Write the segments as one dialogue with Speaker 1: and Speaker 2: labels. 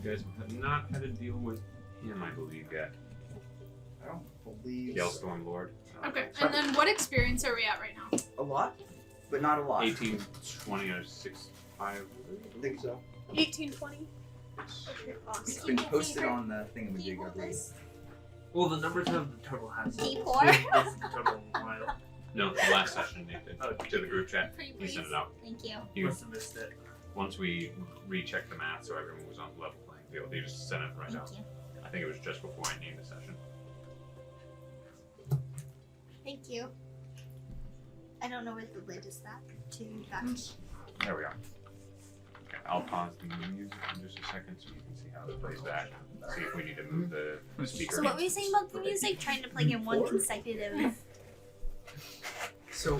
Speaker 1: guys have not had to deal with him, I believe, yet.
Speaker 2: I don't believe.
Speaker 1: Galestorm Lord.
Speaker 3: Okay, and then what experience are we at right now?
Speaker 2: A lot, but not a lot.
Speaker 1: 18, 20, or 6, 5.
Speaker 2: I think so.
Speaker 3: 1820.
Speaker 2: Okay, awesome. It's been posted on the thingamajig, I believe.
Speaker 4: Well, the numbers of the total has.
Speaker 5: Keep pour.
Speaker 4: This is the total file.
Speaker 1: No, the last session Nick did. To the group chat. He sent it out.
Speaker 5: Thank you.
Speaker 1: You
Speaker 4: Must have missed it.
Speaker 1: Once we rechecked the math so everyone was on the level playing field, they just sent it right out.
Speaker 5: Thank you.
Speaker 1: I think it was just before I named the session.
Speaker 5: Thank you. I don't know where the lid is at to touch.
Speaker 1: There we go. Okay, I'll pause the music in just a second so you can see how it plays back. See if we need to move the speaker.
Speaker 5: So what were you saying about the music? Trying to play in one consecutive.
Speaker 2: So,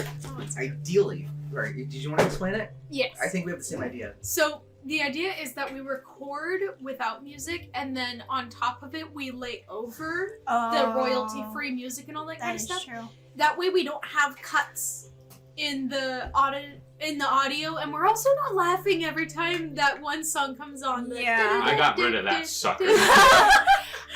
Speaker 2: ideally, right? Did you want to explain it?
Speaker 3: Yes.
Speaker 2: I think we have the same idea.
Speaker 3: So the idea is that we record without music, and then on top of it, we lay over the royalty-free music and all that kind of stuff.
Speaker 5: True.
Speaker 3: That way, we don't have cuts in the audio, and we're also not laughing every time that one song comes on.
Speaker 5: Yeah.
Speaker 1: I got rid of that sucker.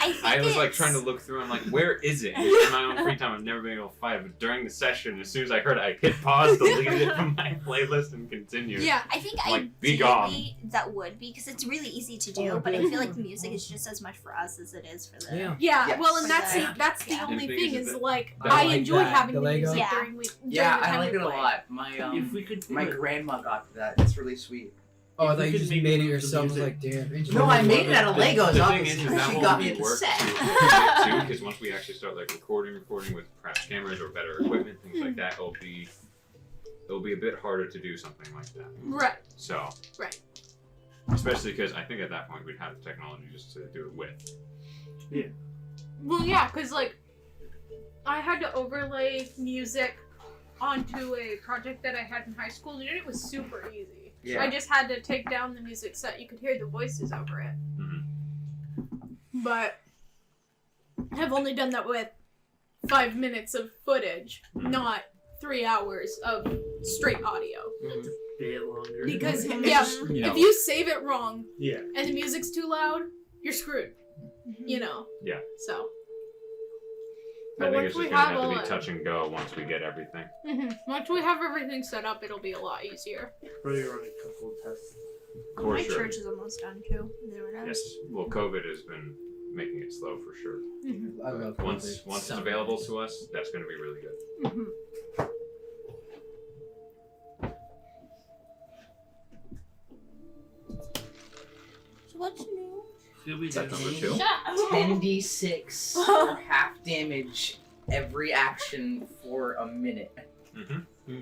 Speaker 1: I was like trying to look through. I'm like, where is it? In my own free time, I've never been able to find it. But during the session, as soon as I heard it, I hit pause, deleted it from my playlist, and continued.
Speaker 3: Yeah,
Speaker 5: I think
Speaker 1: like, be gone.
Speaker 5: ideally that would be because it's really easy to do, but I feel like the music is just as much for us as it is for the.
Speaker 3: Yeah.
Speaker 2: Yes.
Speaker 3: Well, and
Speaker 5: For
Speaker 3: that's the
Speaker 5: yeah.
Speaker 3: only
Speaker 1: And the thing
Speaker 3: thing
Speaker 1: is
Speaker 3: is
Speaker 1: that-
Speaker 3: like
Speaker 1: that
Speaker 3: I
Speaker 1: like
Speaker 3: enjoy
Speaker 6: that,
Speaker 3: having
Speaker 6: the
Speaker 3: the music
Speaker 5: Lego.
Speaker 3: during week.
Speaker 2: Yeah,
Speaker 3: during the
Speaker 2: I
Speaker 3: time
Speaker 2: like
Speaker 3: we
Speaker 2: it a
Speaker 3: play.
Speaker 2: lot. My
Speaker 4: If we could do
Speaker 2: my
Speaker 4: it.
Speaker 2: grandma got that. It's really sweet.
Speaker 6: Oh, I
Speaker 4: If
Speaker 6: thought
Speaker 4: we
Speaker 6: you
Speaker 4: could
Speaker 6: just
Speaker 4: maybe
Speaker 6: made it
Speaker 4: move the
Speaker 6: yourself. I was
Speaker 4: music.
Speaker 6: like, damn.
Speaker 2: No, I made it out of Legos.
Speaker 1: The thing
Speaker 2: Obviously,
Speaker 1: is that
Speaker 2: she
Speaker 1: won't
Speaker 2: got me
Speaker 1: be
Speaker 2: at the
Speaker 1: work
Speaker 2: set.
Speaker 1: too, because once we actually start like recording with perhaps cameras or better equipment, things like that, it'll be a bit harder to do something like that.
Speaker 3: Right.
Speaker 1: So.
Speaker 3: Right.
Speaker 1: Especially because I think at that point we'd have the technology just to do it with.
Speaker 4: Yeah.
Speaker 3: Well, yeah, because like I had to overlay music onto a project that I had in high school, and it was super easy.
Speaker 2: Yeah.
Speaker 3: I just had to take down the music so that you could hear the voices over it.
Speaker 1: Mm-hmm.
Speaker 3: But I've only done that with 5 minutes of footage, not 3 hours of straight audio.
Speaker 4: It's a bit longer.
Speaker 3: Because
Speaker 2: It's
Speaker 3: yeah,
Speaker 2: just,
Speaker 1: you know.
Speaker 3: if you save it wrong
Speaker 4: Yeah.
Speaker 3: and the music's too loud, you're screwed. You know.
Speaker 1: Yeah.
Speaker 3: So.
Speaker 1: I
Speaker 3: But
Speaker 1: think
Speaker 3: once
Speaker 1: it's
Speaker 3: we
Speaker 1: just gonna
Speaker 3: have
Speaker 1: have to
Speaker 3: all
Speaker 1: be
Speaker 3: that-
Speaker 1: touch and go once we get everything.
Speaker 3: Once we have everything set up, it'll be a lot easier.
Speaker 4: Probably run a couple of tests.
Speaker 1: For
Speaker 5: My
Speaker 1: sure.
Speaker 5: church is almost done too. There it
Speaker 1: Yes.
Speaker 5: is.
Speaker 1: Well, COVID has been making it slow for sure.
Speaker 6: I love
Speaker 1: Once
Speaker 6: COVID.
Speaker 1: it's available to us, that's going to be really good.
Speaker 5: So what's new?
Speaker 4: Should we
Speaker 1: That's
Speaker 4: do
Speaker 1: number 2.
Speaker 2: 10d6 for half damage every action for a minute.
Speaker 1: Mm-hmm.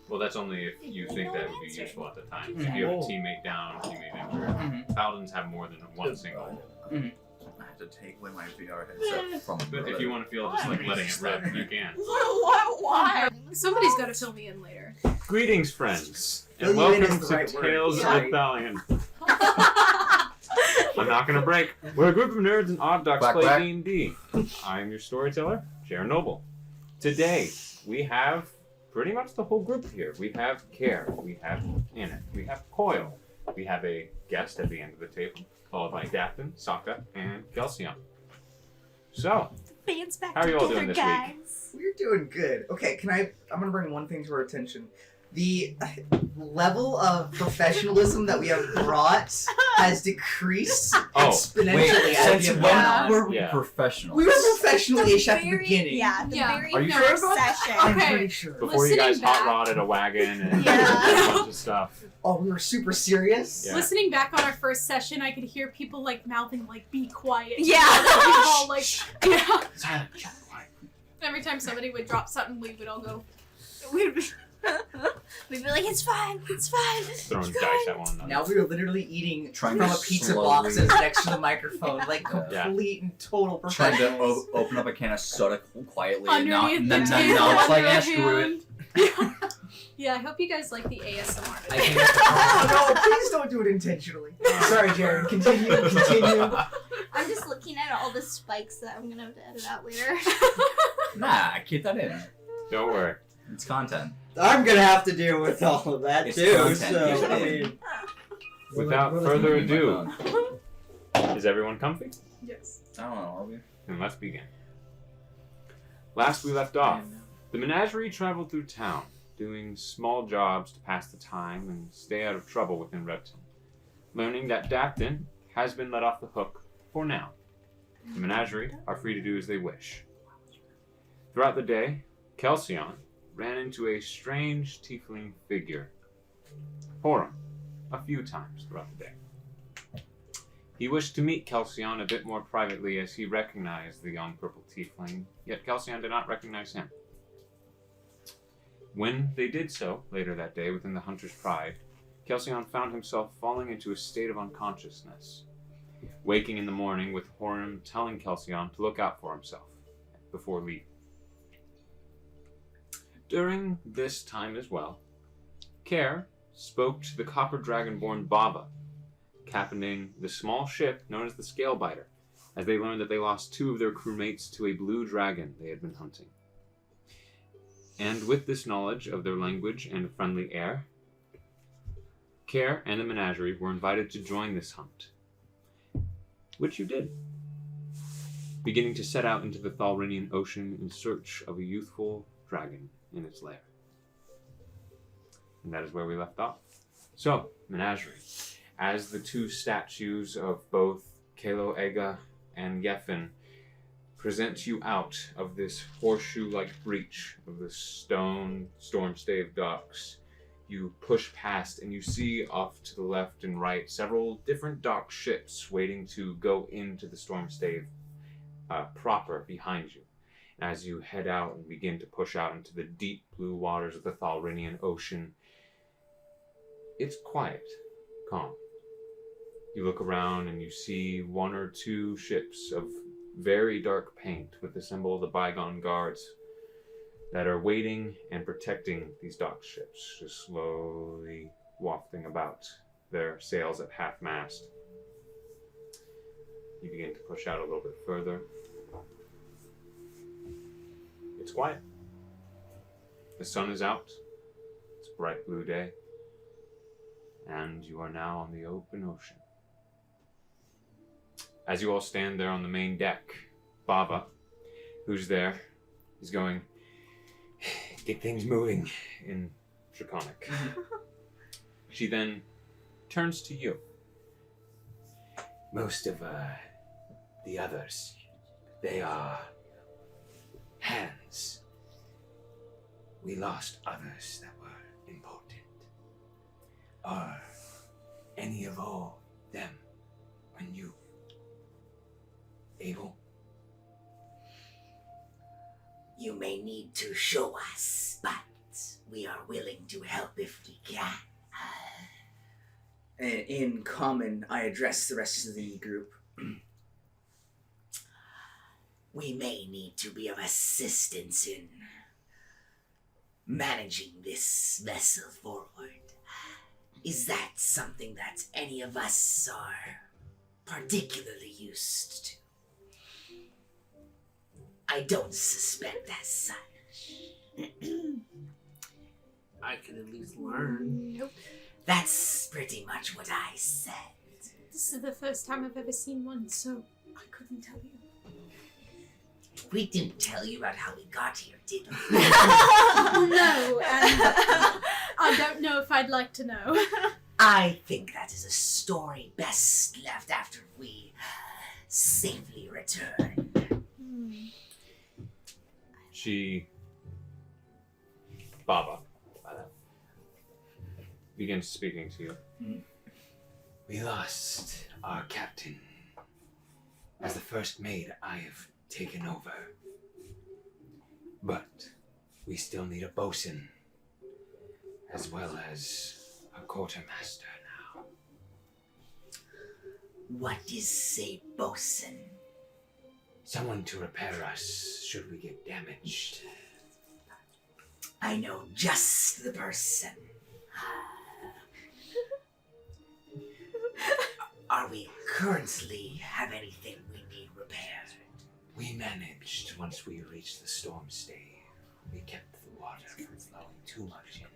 Speaker 1: Well, that's only if you think that would be useful at the time. If
Speaker 2: Mhm.
Speaker 1: you have a teammate down, teammate injured.
Speaker 2: Mhm.
Speaker 1: Paladins have more than one single.
Speaker 7: I have to take away my VR headset from the
Speaker 1: But if you want to feel just like letting it rip, you can.
Speaker 5: Why?
Speaker 3: Somebody's got to fill me in later.
Speaker 1: Greetings, friends, and
Speaker 2: Fill you in
Speaker 1: welcome
Speaker 2: is the
Speaker 1: to
Speaker 2: right word.
Speaker 1: Tales of
Speaker 2: Sorry.
Speaker 1: Ithalian. I'm not gonna break. We're a group of nerds and odd ducks
Speaker 7: Quack,
Speaker 1: play
Speaker 7: quack.
Speaker 1: D&D. I am your storyteller, Jaron Noble. Today, we have pretty much the whole group here. We have Care, we have ANETH, we have COIL, we have a guest at the end of the table, followed by DATH'TAN, SAAKA, and KELSION. So,
Speaker 5: Band's back
Speaker 1: How are you all
Speaker 5: together,
Speaker 1: doing this week?
Speaker 5: guys.
Speaker 2: We're doing good. Okay, I'm gonna bring one thing to our attention. The level of professionalism that we have brought has decreased exponentially
Speaker 7: Wait,
Speaker 2: as
Speaker 7: since
Speaker 2: we have
Speaker 7: when
Speaker 2: gone on.
Speaker 7: were we
Speaker 1: Yeah.
Speaker 7: professional?
Speaker 2: We were professional-ish at the
Speaker 5: very-
Speaker 2: beginning.
Speaker 5: Yeah, the
Speaker 3: Yeah.
Speaker 5: very
Speaker 1: Are you
Speaker 5: first
Speaker 1: sure about that?
Speaker 5: session.
Speaker 2: I'm
Speaker 3: Okay.
Speaker 2: pretty sure.
Speaker 1: before you
Speaker 3: Listening
Speaker 1: guys hot
Speaker 3: back-
Speaker 1: rodded a wagon and
Speaker 5: Yeah.
Speaker 1: a bunch of stuff.
Speaker 2: Oh, we were super serious?
Speaker 1: Yeah.
Speaker 3: Listening back on our first session, I could hear people like mouthing like "Be quiet."
Speaker 5: Yeah.
Speaker 3: We all like, yeah.
Speaker 1: Silent, shut quiet.
Speaker 3: Every time somebody would drop something, we would all go.
Speaker 5: We'd be like, it's fine, it's fine.
Speaker 1: Throwing dice at one another.
Speaker 2: Now we are literally eating
Speaker 7: Trying
Speaker 2: from
Speaker 7: to
Speaker 2: a pizza
Speaker 7: slowly-
Speaker 2: box that's next to the microphone, like
Speaker 1: Yeah.
Speaker 2: complete and total
Speaker 7: Trying to
Speaker 2: professionals.
Speaker 7: open up a can of soda quietly and now,
Speaker 3: Underneath
Speaker 7: and
Speaker 3: the
Speaker 7: then
Speaker 3: table,
Speaker 7: now it's like,
Speaker 3: under
Speaker 7: ah,
Speaker 3: a
Speaker 7: screw it.
Speaker 3: hand. Yeah. Yeah, I hope you guys like the ASMR.
Speaker 2: I can't. Oh no! Please don't do it intentionally. Sorry, Jaron. Continue.
Speaker 5: I'm just looking at all the spikes that I'm gonna have to edit out later.
Speaker 7: Nah, keep that in.
Speaker 1: Don't worry.
Speaker 7: It's content.
Speaker 8: I'm gonna have to deal with all of that
Speaker 7: It's
Speaker 8: too,
Speaker 7: content,
Speaker 8: so
Speaker 7: you
Speaker 8: I
Speaker 7: should-
Speaker 8: mean,
Speaker 1: Without further ado, Is everyone comfy?
Speaker 3: Yes.
Speaker 7: I don't know, are we?
Speaker 1: Then let's begin. Last we left off, the menagerie traveled through town, doing small jobs to pass the time and stay out of trouble within Repton, learning that DATH'TAN has been let off the hook for now. The menagerie are free to do as they wish. Throughout the day, KELSION ran into a strange tiefling figure, Horum, a few times throughout the day. He wished to meet KELSION a bit more privately as he recognized the young purple tiefling, yet KELSION did not recognize him. When they did so, later that day within the Hunter's Pride, KELSION found himself falling into a state of unconsciousness, waking in the morning with Horum telling KELSION to look out for himself before leaving. During this time as well, Care spoke to the copper dragonborn Baba, captaining the small ship known as the Scalebiter, as they learned that they lost 2 of their crewmates to a blue dragon they had been hunting. And with this knowledge of their language and friendly air, Care and the menagerie were invited to join this hunt, which you did, beginning to set out into the Thalrinian Ocean in search of a youthful dragon in its lair. And that is where we left off. So, menagerie. As the 2 statues of both Kalo Ega and Yefin present you out of this horseshoe-like breach of the stone storm-stave docks, you push past and you see off to the left and right several different dock ships waiting to go into the storm-stave proper behind you. And as you head out and begin to push out into the deep blue waters of the Thalrinian Ocean, it's quiet, calm. You look around and you see 1 or 2 ships of very dark paint with the symbol of the bygone guards that are waiting and protecting these dock ships, just slowly wafting about, their sails at half-mast. You begin to push out a little bit further. It's quiet. The sun is out. It's a bright blue day. And you are now on the open ocean. As you all stand there on the main deck, Baba, who's there, is going, "Get things moving," in Draconic. She then turns to you. "Most of the others, they are hands. We lost others that were important. Are any of all them when you able?"
Speaker 6: You may need to show us, but we are willing to help if we can.
Speaker 2: In common, I address the rest of the group.
Speaker 6: We may need to be of assistance in managing this vessel forward. Is that something that any of us are particularly used to? I don't suspect as such.
Speaker 4: I can at least learn.
Speaker 3: Nope.
Speaker 6: That's pretty much what I said.
Speaker 3: This is the first time I've ever seen one, so I couldn't tell you.
Speaker 6: We didn't tell you about how we got here, did we?
Speaker 3: No, and I don't know if I'd like to know.
Speaker 6: I think that is a story best left after we safely return.
Speaker 1: Baba, begins speaking to you.
Speaker 9: We lost our captain. As the first maid, I have taken over. But we still need a bosun, as well as a quartermaster now.
Speaker 6: What is a bosun?
Speaker 9: Someone to repair us should we get damaged.
Speaker 6: I know just the person. Are we currently have anything we need repaired?
Speaker 9: We managed once we reached the storm stave. We kept the water from flowing too much in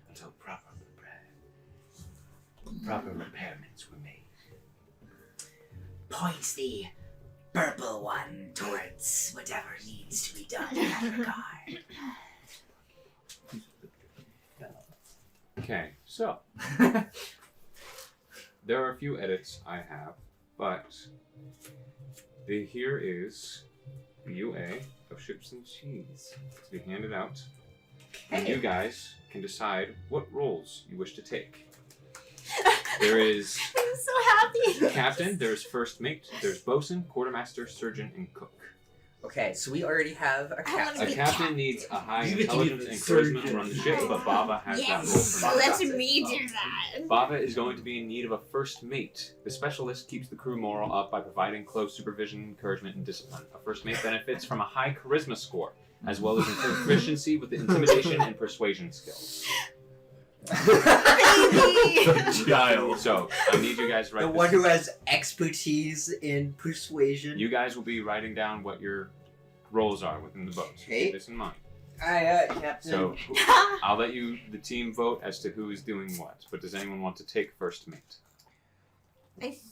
Speaker 9: until proper repairments were made.
Speaker 6: point the purple one towards whatever needs to be done in that regard.
Speaker 1: Okay, so there are a few edits I have, but here is the UA of Ships and Cheese to be handed out. And you guys can decide what roles you wish to take. There is
Speaker 5: I'm so happy.
Speaker 1: captain, there's first mate, there's bosun, quartermaster, surgeon, and cook.
Speaker 2: Okay, so we already have a
Speaker 5: I
Speaker 2: captain.
Speaker 5: wanna
Speaker 1: A
Speaker 5: be
Speaker 1: captain needs a high
Speaker 8: You get to
Speaker 1: intelligence
Speaker 8: be
Speaker 1: and
Speaker 8: the
Speaker 1: charisma to
Speaker 8: surgeon.
Speaker 1: run the ship, but Baba has that role
Speaker 5: Yes,
Speaker 1: for now.
Speaker 5: let me do that.
Speaker 1: Bava is going to be in need of a first mate. The specialist keeps the crew morale up by providing close supervision, encouragement, and discipline. A first mate benefits from a high charisma score, as well as improved proficiency with the intimidation and persuasion skills.
Speaker 7: The child.
Speaker 1: So, I need you guys to write
Speaker 8: The
Speaker 1: this.
Speaker 8: one who has expertise in persuasion.
Speaker 1: You guys will be writing down what your roles are within the boat. So
Speaker 2: Okay.
Speaker 1: keep this in mind.
Speaker 8: Aye, Captain.
Speaker 1: So, I'll let the team vote as to who is doing what. But does anyone want to take first mate?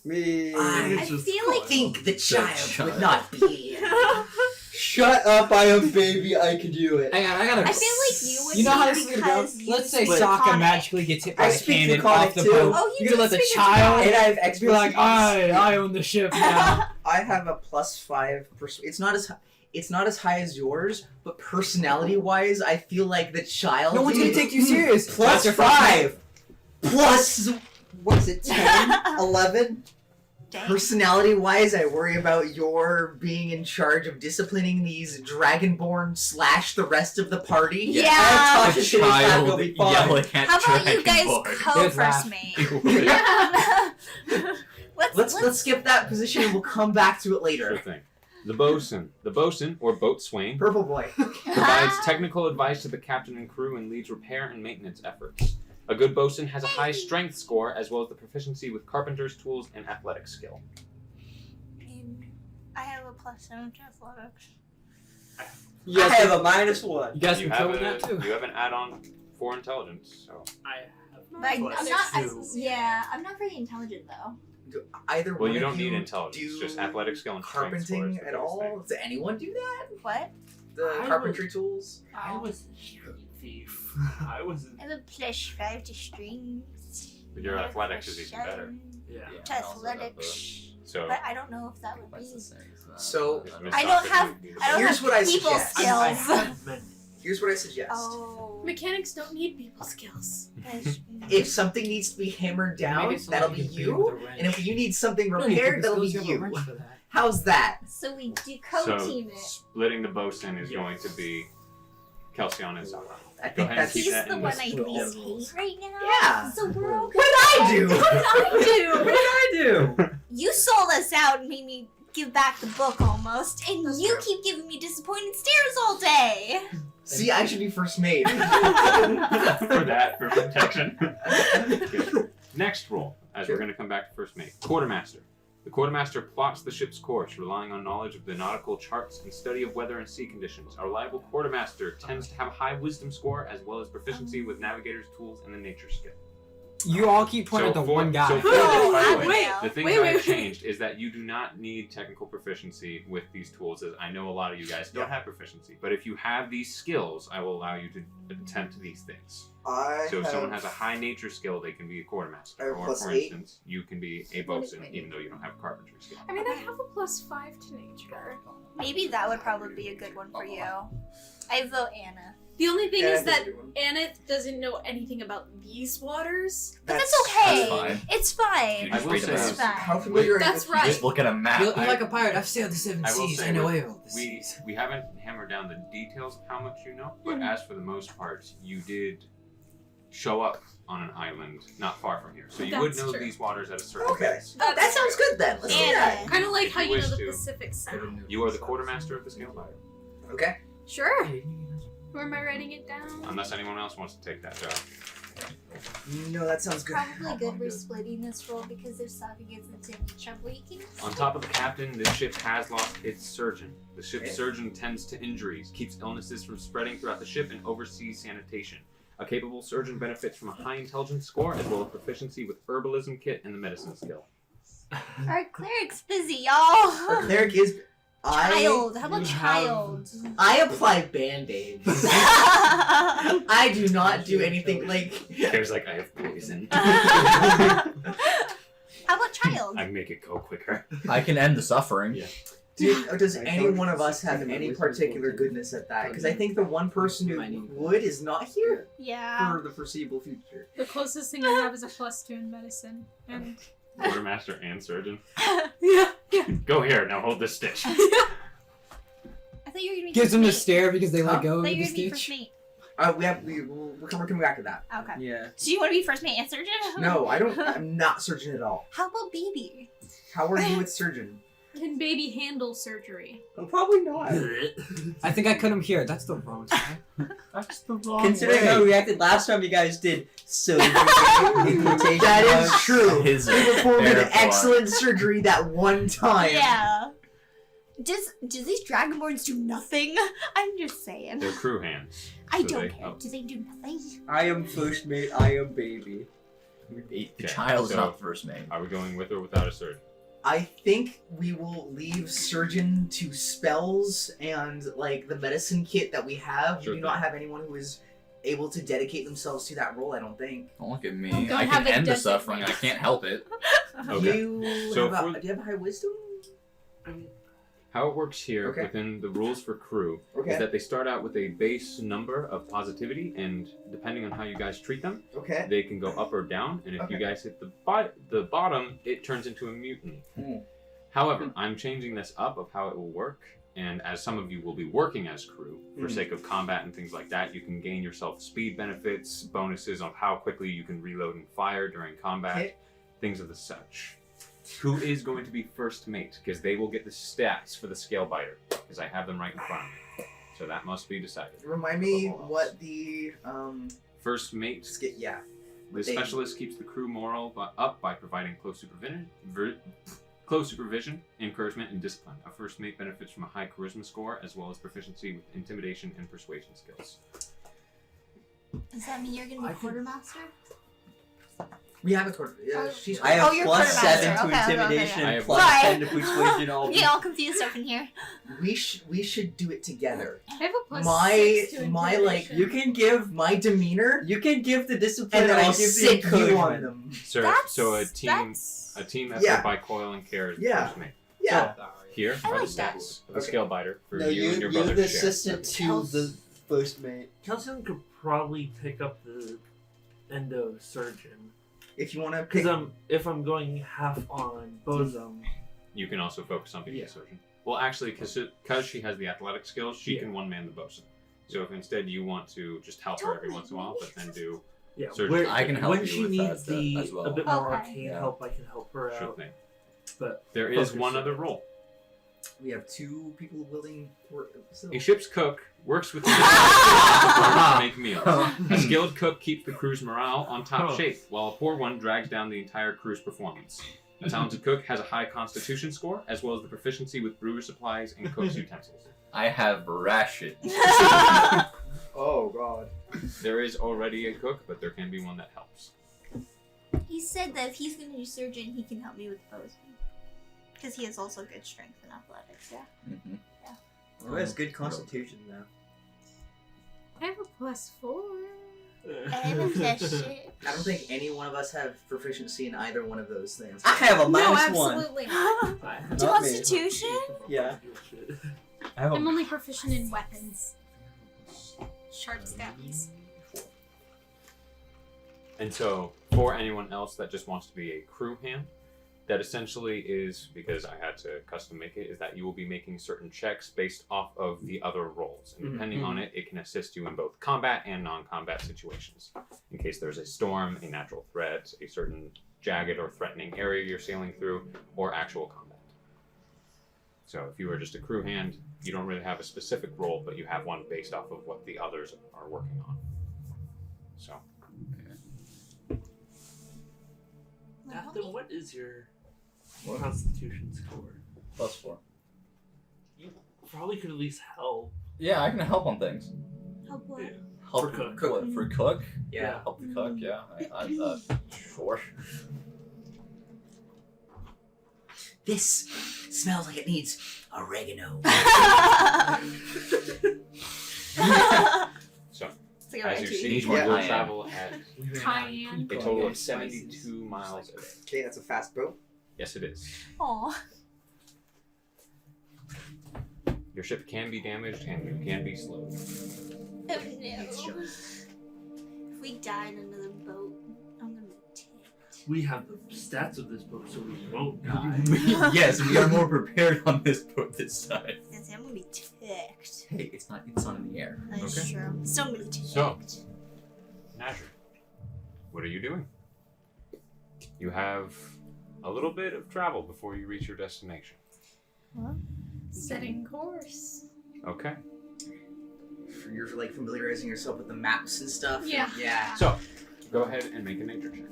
Speaker 8: Me.
Speaker 6: I
Speaker 7: just
Speaker 6: feel like think the child would not be.
Speaker 8: Shut up, I am baby, I can do it.
Speaker 10: Hang on, I gotta.
Speaker 5: I feel like you would
Speaker 10: You know how
Speaker 5: be
Speaker 10: this is gonna go?
Speaker 5: because you
Speaker 10: Let's say
Speaker 5: speak
Speaker 10: Saaka
Speaker 5: Draconic.
Speaker 10: magically gets hit by
Speaker 8: I
Speaker 10: a
Speaker 8: speak
Speaker 10: cannon
Speaker 8: Draconic
Speaker 10: off the
Speaker 8: too.
Speaker 10: boat.
Speaker 5: Oh,
Speaker 10: You're
Speaker 5: you
Speaker 10: gonna let
Speaker 5: do
Speaker 10: the
Speaker 5: speak
Speaker 10: child
Speaker 8: And I have
Speaker 10: be
Speaker 8: expertise.
Speaker 10: like, I own the ship now.
Speaker 2: I have a +5. It's not as high as yours, but personality-wise, I feel like the child.
Speaker 10: No one's gonna take you serious.
Speaker 8: Plus
Speaker 10: That's your first
Speaker 8: 5. Plus, what's it, 10? 11?
Speaker 5: Dang.
Speaker 2: Personality-wise, I worry about your being in charge of disciplining these Dragonborn / the rest of the party.
Speaker 5: Yeah.
Speaker 8: I have
Speaker 7: The
Speaker 8: to shit his back,
Speaker 7: child
Speaker 8: it'll be fine.
Speaker 7: yelling at
Speaker 5: How about you guys
Speaker 7: Dragonborn.
Speaker 5: co-first
Speaker 10: laugh.
Speaker 5: mate?
Speaker 2: Let's skip that position and we'll come back to it
Speaker 1: Sure
Speaker 2: later.
Speaker 1: thing. The bosun, or boatswain,
Speaker 2: Purple boy.
Speaker 1: provides technical advice to the captain and crew and leads repair and maintenance efforts. A good bosun has a high strength score as well as the proficiency with carpenter's tools and athletic skill.
Speaker 5: I have a +7 to athletics.
Speaker 10: You
Speaker 8: I
Speaker 10: guys,
Speaker 8: have a -1.
Speaker 10: you guys
Speaker 1: You
Speaker 10: can
Speaker 1: have,
Speaker 10: kill that too.
Speaker 1: you have an add-on for intelligence, so
Speaker 4: I have
Speaker 5: But I'm
Speaker 4: plus
Speaker 5: not.
Speaker 4: two.
Speaker 5: I'm not very intelligent though.
Speaker 2: Either
Speaker 1: well,
Speaker 2: one
Speaker 1: you
Speaker 2: of
Speaker 1: don't need
Speaker 2: you
Speaker 1: intelligence,
Speaker 2: do
Speaker 1: just athletic skill and strength scores
Speaker 2: carpenting
Speaker 1: for
Speaker 2: at
Speaker 1: those
Speaker 2: all?
Speaker 1: things.
Speaker 2: Does anyone do that?
Speaker 5: What?
Speaker 2: The
Speaker 4: I
Speaker 2: carpentry tools?
Speaker 4: I was a street thief. I was.
Speaker 5: I have a +5 to strings.
Speaker 1: But your
Speaker 5: I have
Speaker 1: athletics is even better.
Speaker 5: +7
Speaker 4: Yeah.
Speaker 5: To athletics.
Speaker 1: So
Speaker 5: But I don't know if that would be.
Speaker 2: So
Speaker 5: I don't have
Speaker 2: Here's what I
Speaker 5: people
Speaker 2: suggest.
Speaker 5: skills.
Speaker 4: I have many.
Speaker 2: here's what I suggest.
Speaker 5: Oh.
Speaker 3: Mechanics don't need people skills.
Speaker 2: If something needs to be hammered down,
Speaker 10: Maybe it's
Speaker 2: that'll
Speaker 10: something
Speaker 2: be
Speaker 10: you can do with
Speaker 2: you.
Speaker 10: a wrench.
Speaker 2: And if you need something
Speaker 10: You don't need
Speaker 2: repaired,
Speaker 10: cooking
Speaker 2: that'll be
Speaker 10: skills, you have a
Speaker 2: you.
Speaker 10: wrench for that.
Speaker 2: How's that?
Speaker 5: So we do
Speaker 1: So
Speaker 5: co-team it.
Speaker 1: splitting the bosun is
Speaker 4: Yes.
Speaker 1: going to be Kelsion and Saaka.
Speaker 2: I
Speaker 1: Go
Speaker 2: think
Speaker 1: ahead and
Speaker 2: that's
Speaker 1: keep
Speaker 5: He's
Speaker 1: that
Speaker 5: the
Speaker 1: in
Speaker 5: one
Speaker 1: this
Speaker 5: I
Speaker 1: quill.
Speaker 5: least hate right now.
Speaker 2: Yeah.
Speaker 5: So we're okay.
Speaker 2: What did I do?
Speaker 5: What did I
Speaker 2: What did I do?
Speaker 5: You sold us out and made me give back the book almost, and
Speaker 3: That's
Speaker 5: you
Speaker 3: true.
Speaker 5: keep giving me disappointed stares all day.
Speaker 2: See, I should be first mate.
Speaker 1: For that, for protection. Good. Next roll, as we're going to come back to first mate. Quartermaster. The quartermaster plots the ship's course, relying on knowledge of the nautical charts and study of weather and sea conditions. A reliable quartermaster tends to have a high wisdom score as well as proficiency with navigator's tools and the nature skill.
Speaker 10: You all keep pointing at the one guy.
Speaker 1: So for this, by the way,
Speaker 5: Wait,
Speaker 1: the thing
Speaker 3: wait,
Speaker 1: that
Speaker 3: wait,
Speaker 1: I've changed is that you do not need technical proficiency with these tools, as I know a lot of you guys don't have proficiency. But if you have these skills, I will allow you to attempt these things. So if someone has a high nature skill, they can be a quartermaster.
Speaker 2: I have
Speaker 1: Or,
Speaker 2: plus
Speaker 1: for
Speaker 2: 8.
Speaker 1: instance, you can be a bosun, even though you don't have carpentry skill.
Speaker 3: I mean, I have a +5 to nature.
Speaker 5: Maybe that would probably be a good one for you. I vote Anna.
Speaker 3: The only thing
Speaker 2: Yeah,
Speaker 3: is
Speaker 2: I think
Speaker 3: that
Speaker 2: you do one.
Speaker 3: Aneth doesn't know anything about these waters.
Speaker 5: But that's okay.
Speaker 7: fine.
Speaker 5: It's fine.
Speaker 1: I will say
Speaker 5: It's
Speaker 1: this.
Speaker 5: fine.
Speaker 2: How familiar are you
Speaker 3: That's
Speaker 2: with
Speaker 3: right.
Speaker 7: Just look at a map.
Speaker 10: You're like a pirate. I've sailed the seven
Speaker 1: I will
Speaker 10: seas.
Speaker 1: say
Speaker 10: I know
Speaker 1: that
Speaker 10: all the
Speaker 1: we
Speaker 10: seas.
Speaker 1: haven't hammered down the details of how much you know, but as for the most part, you did show up on an island not far from here, so you would
Speaker 3: That's
Speaker 1: know
Speaker 3: true.
Speaker 1: these waters at a certain
Speaker 2: Okay.
Speaker 1: place.
Speaker 2: Oh, that sounds good then. Let's do that.
Speaker 5: Anna.
Speaker 3: Kind of like
Speaker 1: If
Speaker 3: how
Speaker 1: you
Speaker 3: you know
Speaker 1: wish
Speaker 3: the
Speaker 1: to.
Speaker 3: Pacific Sound.
Speaker 1: You are the quartermaster of the scale fire.
Speaker 2: Okay.
Speaker 3: Sure. Where am I writing it down?
Speaker 1: Unless anyone else wants to take that job.
Speaker 2: No, that sounds good.
Speaker 5: Probably good we're splitting this role because if Sabi gets into any trouble, you can.
Speaker 1: On top of the captain, the ship has lost its surgeon. The ship's surgeon tends to injuries, keeps illnesses from spreading throughout the ship, and oversees sanitation. A capable surgeon benefits from a high intelligence score as well as proficiency with herbalism kit and the medicine skill.
Speaker 5: Our cleric's busy, y'all.
Speaker 2: Our cleric is.
Speaker 5: Child. How about
Speaker 4: You
Speaker 5: child?
Speaker 2: I apply band-aids. I do not do anything like.
Speaker 1: Care's like, I have poison.
Speaker 5: How about child?
Speaker 1: I make it go quicker.
Speaker 7: I can end the suffering.
Speaker 1: Yeah.
Speaker 2: Does any one of us have any particular goodness at that? Because I think the one person who would is not here.
Speaker 5: Yeah.
Speaker 8: For the foreseeable future.
Speaker 3: The closest thing I have is a +2 in medicine. And
Speaker 1: Quartermaster and surgeon.
Speaker 3: yeah.
Speaker 1: Go here, now hold this stitch.
Speaker 5: I thought you were gonna be
Speaker 10: Gives
Speaker 5: first
Speaker 10: them the
Speaker 5: mate.
Speaker 10: stare because they let
Speaker 2: Huh?
Speaker 10: go
Speaker 5: I
Speaker 10: of
Speaker 5: thought
Speaker 10: the
Speaker 5: you were gonna be first
Speaker 10: stitch.
Speaker 5: mate.
Speaker 2: We're coming back to that.
Speaker 5: Okay.
Speaker 8: Yeah.
Speaker 5: So you want to be first mate and surgeon?
Speaker 2: No, I don't. I'm not surgeon at all.
Speaker 5: How about baby?
Speaker 2: How are you with surgeon?
Speaker 3: Can baby handle surgery?
Speaker 2: Oh, probably not.
Speaker 10: I think I cut him here. That's the wrong time.
Speaker 4: That's the wrong
Speaker 8: Considering
Speaker 4: way.
Speaker 8: how we reacted last time you guys did surgery in quotation
Speaker 2: That is
Speaker 8: marks.
Speaker 2: true.
Speaker 7: His
Speaker 2: We performed an
Speaker 7: terrifying.
Speaker 2: excellent surgery that one time.
Speaker 5: Yeah. Do these dragonborns do nothing? I'm just saying.
Speaker 1: They're crew hands.
Speaker 5: I
Speaker 1: so
Speaker 5: don't
Speaker 1: they
Speaker 5: care.
Speaker 1: help.
Speaker 5: Do they do nothing?
Speaker 8: I am first mate, I am baby.
Speaker 7: The
Speaker 1: Okay,
Speaker 7: child is
Speaker 1: so-
Speaker 7: not the first mate.
Speaker 1: Are we going with or without a surgeon?
Speaker 2: I think we will leave surgeon to spells and like the medicine kit that we have.
Speaker 1: Sure
Speaker 2: we do not have anyone who is able to dedicate themselves to that role. I don't think.
Speaker 7: Don't look at me.
Speaker 3: Don't
Speaker 7: I
Speaker 3: have
Speaker 7: can
Speaker 3: it
Speaker 7: end the
Speaker 3: designated.
Speaker 7: suffering. I can't help it.
Speaker 1: Okay.
Speaker 2: You
Speaker 1: So
Speaker 2: have
Speaker 1: for-
Speaker 2: do you have high wisdom?
Speaker 1: How it works here
Speaker 2: Okay.
Speaker 1: within the rules for crew
Speaker 2: Okay.
Speaker 1: is that they start out with a base number of positivity, and depending on how you guys treat them,
Speaker 2: Okay.
Speaker 1: they can go up or down. And if you
Speaker 2: Okay.
Speaker 1: guys hit the bottom, it turns into a mutiny.
Speaker 2: Hmm.
Speaker 1: However, I'm changing this up of how it will work. And as some of you will be working as crew, for
Speaker 2: Mhm.
Speaker 1: sake of combat and things like that, you can gain yourself speed benefits, bonuses on how quickly you can reload and fire during combat,
Speaker 2: Okay.
Speaker 1: things of the such. Who is going to be first mate? Because they will get the stats for the scale biter, because I have them right in front of me. So that must be decided.
Speaker 2: Remind me what the
Speaker 1: First mate,
Speaker 2: yeah.
Speaker 1: the specialist keeps the crew morale up by providing close supervision, encouragement, and discipline. A first mate benefits from a high charisma score, as well as proficiency with intimidation and persuasion skills.
Speaker 5: Does that mean you're gonna be quartermaster?
Speaker 2: We have a quarter. She's.
Speaker 8: I have
Speaker 5: you're
Speaker 8: plus
Speaker 5: quartermaster.
Speaker 8: 7 to
Speaker 5: Okay, okay,
Speaker 8: intimidation
Speaker 1: okay. I
Speaker 8: and
Speaker 1: have
Speaker 8: plus
Speaker 5: Sorry.
Speaker 8: 10 to persuasion. All
Speaker 5: I'm getting all confused up in here.
Speaker 2: We should do it together.
Speaker 3: I have a +6 to
Speaker 2: My
Speaker 3: intimidation.
Speaker 8: you can give
Speaker 2: My demeanor,
Speaker 8: you can give the discipline
Speaker 2: and then
Speaker 8: I'll
Speaker 2: I
Speaker 8: give the
Speaker 2: sick you on
Speaker 8: encouragement.
Speaker 2: them.
Speaker 1: So a team effort
Speaker 2: Yeah.
Speaker 1: by COIL and CARE is the
Speaker 2: Yeah.
Speaker 1: first mate.
Speaker 2: Yeah.
Speaker 1: Here
Speaker 5: I
Speaker 1: are
Speaker 5: like
Speaker 1: the
Speaker 5: that.
Speaker 1: stats of the
Speaker 2: Okay.
Speaker 1: scale biter for
Speaker 8: No,
Speaker 1: you and your
Speaker 8: you're
Speaker 1: brother
Speaker 8: the
Speaker 1: to share.
Speaker 8: assistant to the first mate.
Speaker 4: KELSION could probably pick up the endo surgeon.
Speaker 2: If you want to pick.
Speaker 4: Because if I'm going half on bosom,
Speaker 1: You can also focus on being
Speaker 4: Yeah.
Speaker 1: a surgeon. Well, actually, because she has the athletic skills, she
Speaker 4: Yeah.
Speaker 1: can one-man the bosun. So if instead you want to just help her every once in a while, but then do
Speaker 4: yeah,
Speaker 1: Surgeon.
Speaker 4: where,
Speaker 7: I can help
Speaker 4: when
Speaker 7: you
Speaker 4: she
Speaker 7: with
Speaker 4: needs
Speaker 7: that,
Speaker 4: the
Speaker 7: as well.
Speaker 4: a bit more
Speaker 5: Okay.
Speaker 4: arcane
Speaker 7: Yeah.
Speaker 4: help, I can help her
Speaker 1: sure
Speaker 4: out.
Speaker 1: thing.
Speaker 4: But
Speaker 1: There is
Speaker 4: focus
Speaker 1: one
Speaker 4: on-
Speaker 1: other role.
Speaker 2: We have 2 people willing for.
Speaker 1: A ship's cook works with the to make meals. A skilled cook keeps the crew's morale on top
Speaker 4: Oh.
Speaker 1: shape, while a poor one drags down the entire crew's performance. A talented cook has a high constitution score, as well as the proficiency with brewer supplies and cook's utensils.
Speaker 7: I have rations.
Speaker 2: Oh God.
Speaker 1: There is already a cook, but there can be one that helps.
Speaker 5: He said that if he's gonna do surgeon, he can help me with bosun. Because he has also good strength and athletics, yeah.
Speaker 7: Mhm.
Speaker 8: Who has good constitution though?
Speaker 3: I have a +4.
Speaker 5: And a shit.
Speaker 2: I don't think any one of us have proficiency in either one of those things.
Speaker 8: I have a
Speaker 3: No,
Speaker 8: minus 1.
Speaker 3: absolutely not.
Speaker 5: To
Speaker 8: Not me.
Speaker 5: constitution?
Speaker 8: Yeah. I have
Speaker 3: I'm
Speaker 8: a
Speaker 3: only proficient in weapons. Sharp stabs.
Speaker 1: And so, for anyone else that just wants to be a crew hand, that essentially is, because I had to custom make it, is that you will be making certain checks based off of the other roles. And depending on it, it can assist you in both combat and non-combat situations. In case there's a storm, a natural threat, a certain jagged or threatening area you're sailing through, or actual combat. So if you were just a crew hand, you don't really have a specific role, but you have one based off of what the others are working on. So.
Speaker 4: After what is your constitution score?
Speaker 7: +4.
Speaker 4: You probably could at least help.
Speaker 7: Yeah, I can help on things.
Speaker 5: Help what?
Speaker 4: Yeah.
Speaker 7: Help
Speaker 4: For cook.
Speaker 7: What, for cook?
Speaker 2: Yeah.
Speaker 7: Help the cook. Yeah. Sure.
Speaker 6: This smells like it needs oregano.
Speaker 1: So,
Speaker 5: It's like a
Speaker 1: as you
Speaker 5: red
Speaker 1: see,
Speaker 5: tea.
Speaker 1: you will
Speaker 7: cayenne.
Speaker 1: travel at
Speaker 3: Cayenne.
Speaker 1: a total of 72 miles a day.
Speaker 2: Okay, that's a fast boat.
Speaker 1: Yes, it is.
Speaker 5: Aw.
Speaker 1: Your ship can be damaged and you can be slowed.
Speaker 5: Oh no. If we die in another boat, I'm gonna be ticked.
Speaker 4: We have the stats of this boat, so we won't die.
Speaker 7: Yes, we are more prepared on this boat this time.
Speaker 5: Yes, I'm gonna be ticked.
Speaker 7: Hey, it's not in the air.
Speaker 5: That's
Speaker 1: Okay.
Speaker 5: true. So I'm gonna be ticked.
Speaker 1: So, Nazir, what are you doing? You have a little bit of travel before you reach your destination.
Speaker 3: Setting course.
Speaker 1: Okay.
Speaker 2: You're like familiarizing yourself with the maps and stuff.
Speaker 3: Yeah.
Speaker 2: Yeah.
Speaker 1: So, go ahead and make a nature check.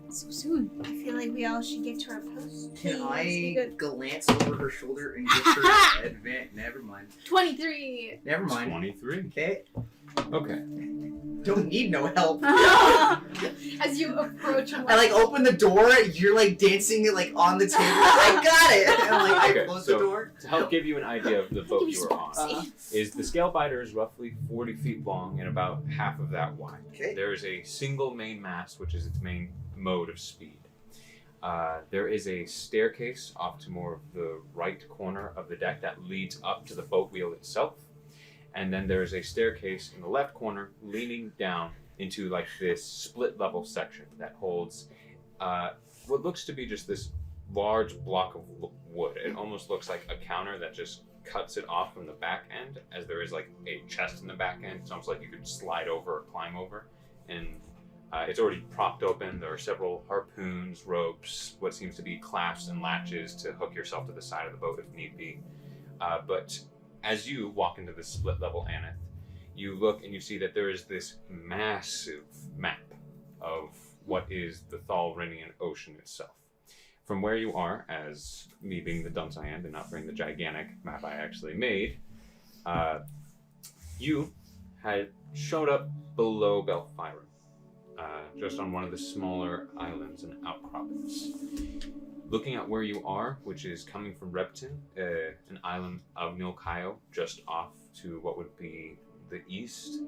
Speaker 3: So soon.
Speaker 5: I feel like we all should get to our post.
Speaker 2: Can I
Speaker 5: Good.
Speaker 2: glance over her shoulder and give her advance? Never mind.
Speaker 3: 23.
Speaker 2: Never mind.
Speaker 1: 23.
Speaker 2: Okay.
Speaker 1: Okay.
Speaker 2: Don't need no help.
Speaker 3: As you approach him,
Speaker 2: I like open the door. You're like dancing it like on the table. I got it. And like I
Speaker 1: Okay,
Speaker 2: close
Speaker 1: so-
Speaker 2: the door.
Speaker 1: To help give you an idea of the boat you are on,
Speaker 2: Uh-huh.
Speaker 1: is the scale biter is roughly 40 feet long and about half of that wide.
Speaker 2: Okay.
Speaker 1: There is a single main mast, which is its main mode of speed. There is a staircase off to more of the right corner of the deck that leads up to the boat wheel itself. And then there is a staircase in the left corner leaning down into like this split level section that holds what looks to be just this large block of wood. It almost looks like a counter that just cuts it off from the back end, as there is like a chest in the back end. It's almost like you could slide over or climb over. And it's already propped open. There are several harpoons, ropes, what seems to be clasps and latches to hook yourself to the side of the boat if need be. But as you walk into this split level Aneth, you look and you see that there is this massive map of what is the Thalrinian Ocean itself. From where you are, as me being the dunce I am, and not bring the gigantic map I actually made, you had showed up below Belfirum, just on one of the smaller islands and outcroppings. Looking at where you are, which is coming from Repton, an island of Nilkaio, just off to what would be the east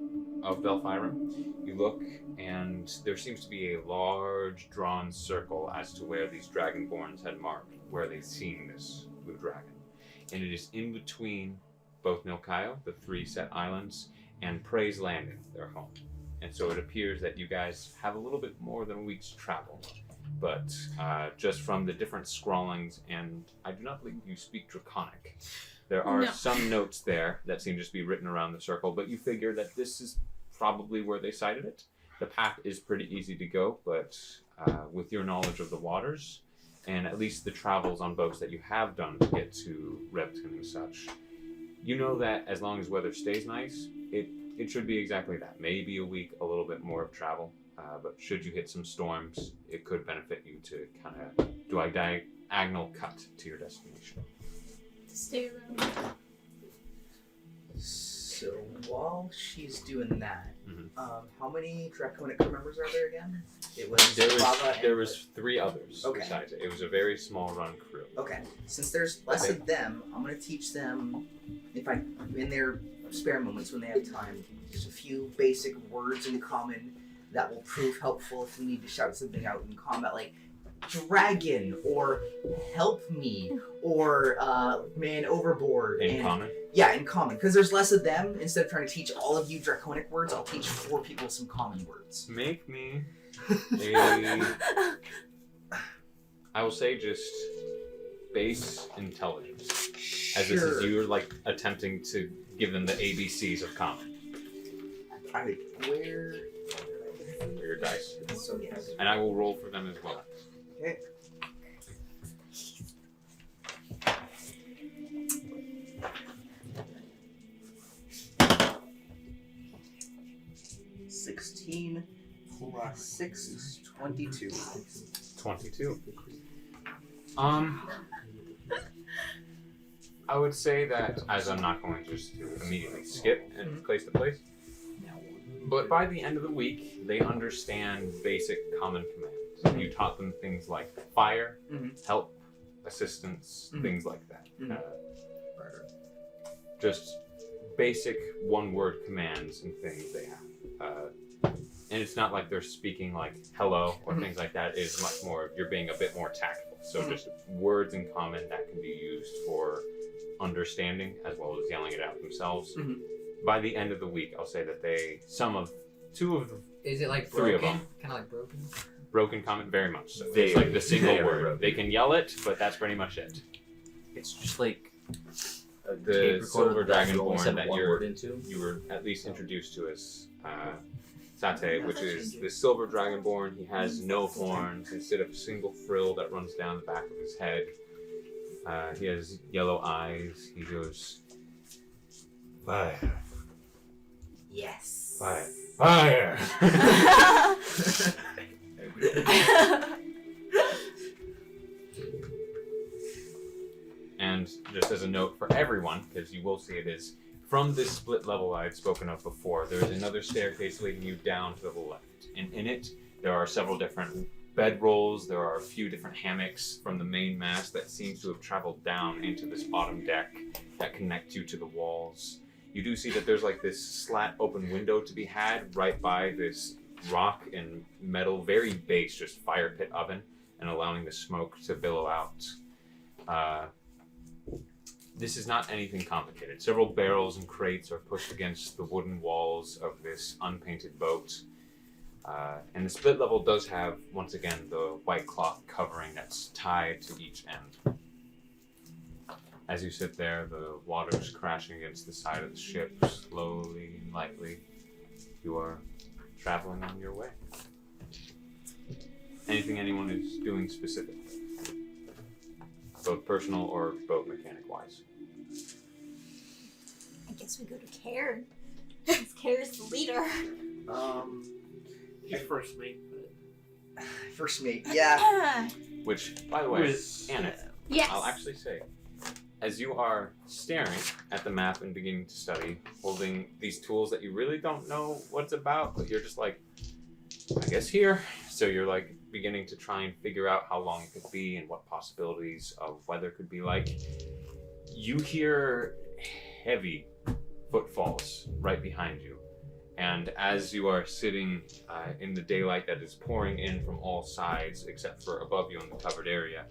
Speaker 1: of Belfirum, you look and there seems to be a large drawn circle as to where these Dragonborns had marked, where they'd seen this blue dragon. And it is in between both Nilkaio, the three set islands, and Prey's Landing, their home. And so it appears that you guys have a little bit more than a week's travel. But just from the different scrawlings, and I do not believe you speak Draconic, there are
Speaker 3: No.
Speaker 1: some notes there that seem to just be written around the circle, but you figure that this is probably where they sighted it. The path is pretty easy to go, but with your knowledge of the waters, and at least the travels on boats that you have done to get to Repton and such, you know that as long as weather stays nice, it should be exactly that. Maybe a week, a little bit more of travel. But should you hit some storms, it could benefit you to kind of do a diagonal cut to your destination.
Speaker 3: Stay around.
Speaker 2: So while she's doing that,
Speaker 1: Mhm.
Speaker 2: how many Draconic crew members are there again? It was Lava and
Speaker 1: There was 3 others
Speaker 2: Okay.
Speaker 1: besides it. It was a very small run crew.
Speaker 2: Okay, since there's less of them, I'm gonna teach them, in their spare moments when they have time, just a few basic words in common that will prove helpful if we need to shout something out in combat, like dragon, or help me, or man overboard.
Speaker 1: In common?
Speaker 2: Yeah, in common, because there's less of them. Instead of trying to teach all of you Draconic words, I'll teach 4 people some common words.
Speaker 1: Make me a... I will say just base intelligence. As this is you're like attempting to give them the ABCs of common.
Speaker 2: Where
Speaker 1: For your dice.
Speaker 2: So yes.
Speaker 1: And I will roll for them as well.
Speaker 2: Okay. $16 plus 6 is 22.
Speaker 1: 22. I would say that, as I'm not going to just immediately skip and place to place, but by the end of the week, they understand basic common command. You taught them things like fire,
Speaker 2: Mhm.
Speaker 1: help, assistance,
Speaker 2: Mhm.
Speaker 1: things like that.
Speaker 2: Mhm.
Speaker 1: Just basic one-word commands and things they have. And it's not like they're speaking like hello or
Speaker 2: Mhm.
Speaker 1: things like that. It is much more, you're being a bit more tactful. So
Speaker 2: Mhm.
Speaker 1: just words in common that can be used for understanding as well as yelling it out themselves.
Speaker 2: Mhm.
Speaker 1: By the end of the week, I'll say that two of the
Speaker 10: Is it like
Speaker 1: Three of
Speaker 10: broken?
Speaker 1: them.
Speaker 10: Kind of like broken?
Speaker 1: broken comment, very much so.
Speaker 7: Very,
Speaker 1: It's like the single
Speaker 7: very
Speaker 1: word.
Speaker 7: broken.
Speaker 1: They can yell it, but that's pretty much it.
Speaker 11: It's just like a
Speaker 1: The
Speaker 11: tape recorder
Speaker 1: silver
Speaker 11: that you only
Speaker 1: dragonborn
Speaker 11: said
Speaker 1: that
Speaker 11: one
Speaker 1: you're
Speaker 11: word into.
Speaker 1: you were at least introduced to as Satyr, which is the silver dragonborn. He has no horns instead of a single frill that runs down the back of his head. He has yellow eyes. He goes, fire,
Speaker 6: Yes.
Speaker 1: fire, fire. And just as a note for everyone, because you will see it is from this split level I had spoken of before, there is another staircase leading you down to the left. And in it, there are several different bedrolls. There are a few different hammocks from the main mast that seems to have traveled down into this bottom deck that connect you to the walls. You do see that there's like this slat open window to be had right by this rock and metal, very base, just fire pit oven, and allowing the smoke to billow out. This is not anything complicated. Several barrels and crates are pushed against the wooden walls of this unpainted boat. And the split level does have, once again, the white cloth covering that's tied to each end. As you sit there, the water's crashing against the side of the ship, slowly and lightly. You are traveling on your way. Anything anyone is doing specifically? Both personal or boat mechanic-wise?
Speaker 5: I guess we go to Cairn. Because Cairn's the leader.
Speaker 4: He's first mate, but
Speaker 2: First mate, yeah.
Speaker 1: Which, by the way,
Speaker 4: With-
Speaker 1: Aneth,
Speaker 3: Yes.
Speaker 1: I'll actually say, as you are staring at the map and beginning to study, holding these tools that you really don't know what's about, but you're just like, I guess here. So you're like beginning to try and figure out how long it could be and what possibilities of weather could be like. You hear heavy footfalls right behind you. And as you are sitting in the daylight that is pouring in from all sides, except for above you in the covered area,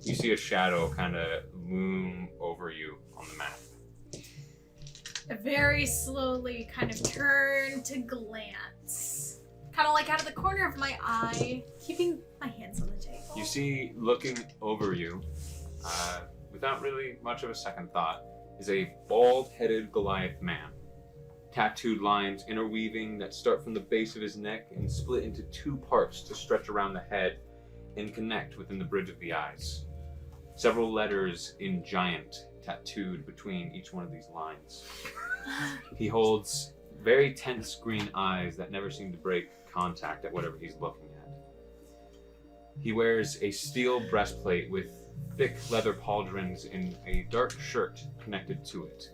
Speaker 1: you see a shadow kind of loom over you on the map.
Speaker 3: I very slowly kind of turn to glance. Kind of like out of the corner of my eye, keeping my hands on the table.
Speaker 1: You see, looking over you, without really much of a second thought, is a bald-headed Goliath man. Tattooed lines interweaving that start from the base of his neck and split into two parts to stretch around the head and connect within the bridge of the eyes. Several letters in giant tattooed between each one of these lines. He holds very tense green eyes that never seem to break contact at whatever he's looking at. He wears a steel breastplate with thick leather pauldrons and a dark shirt connected to it.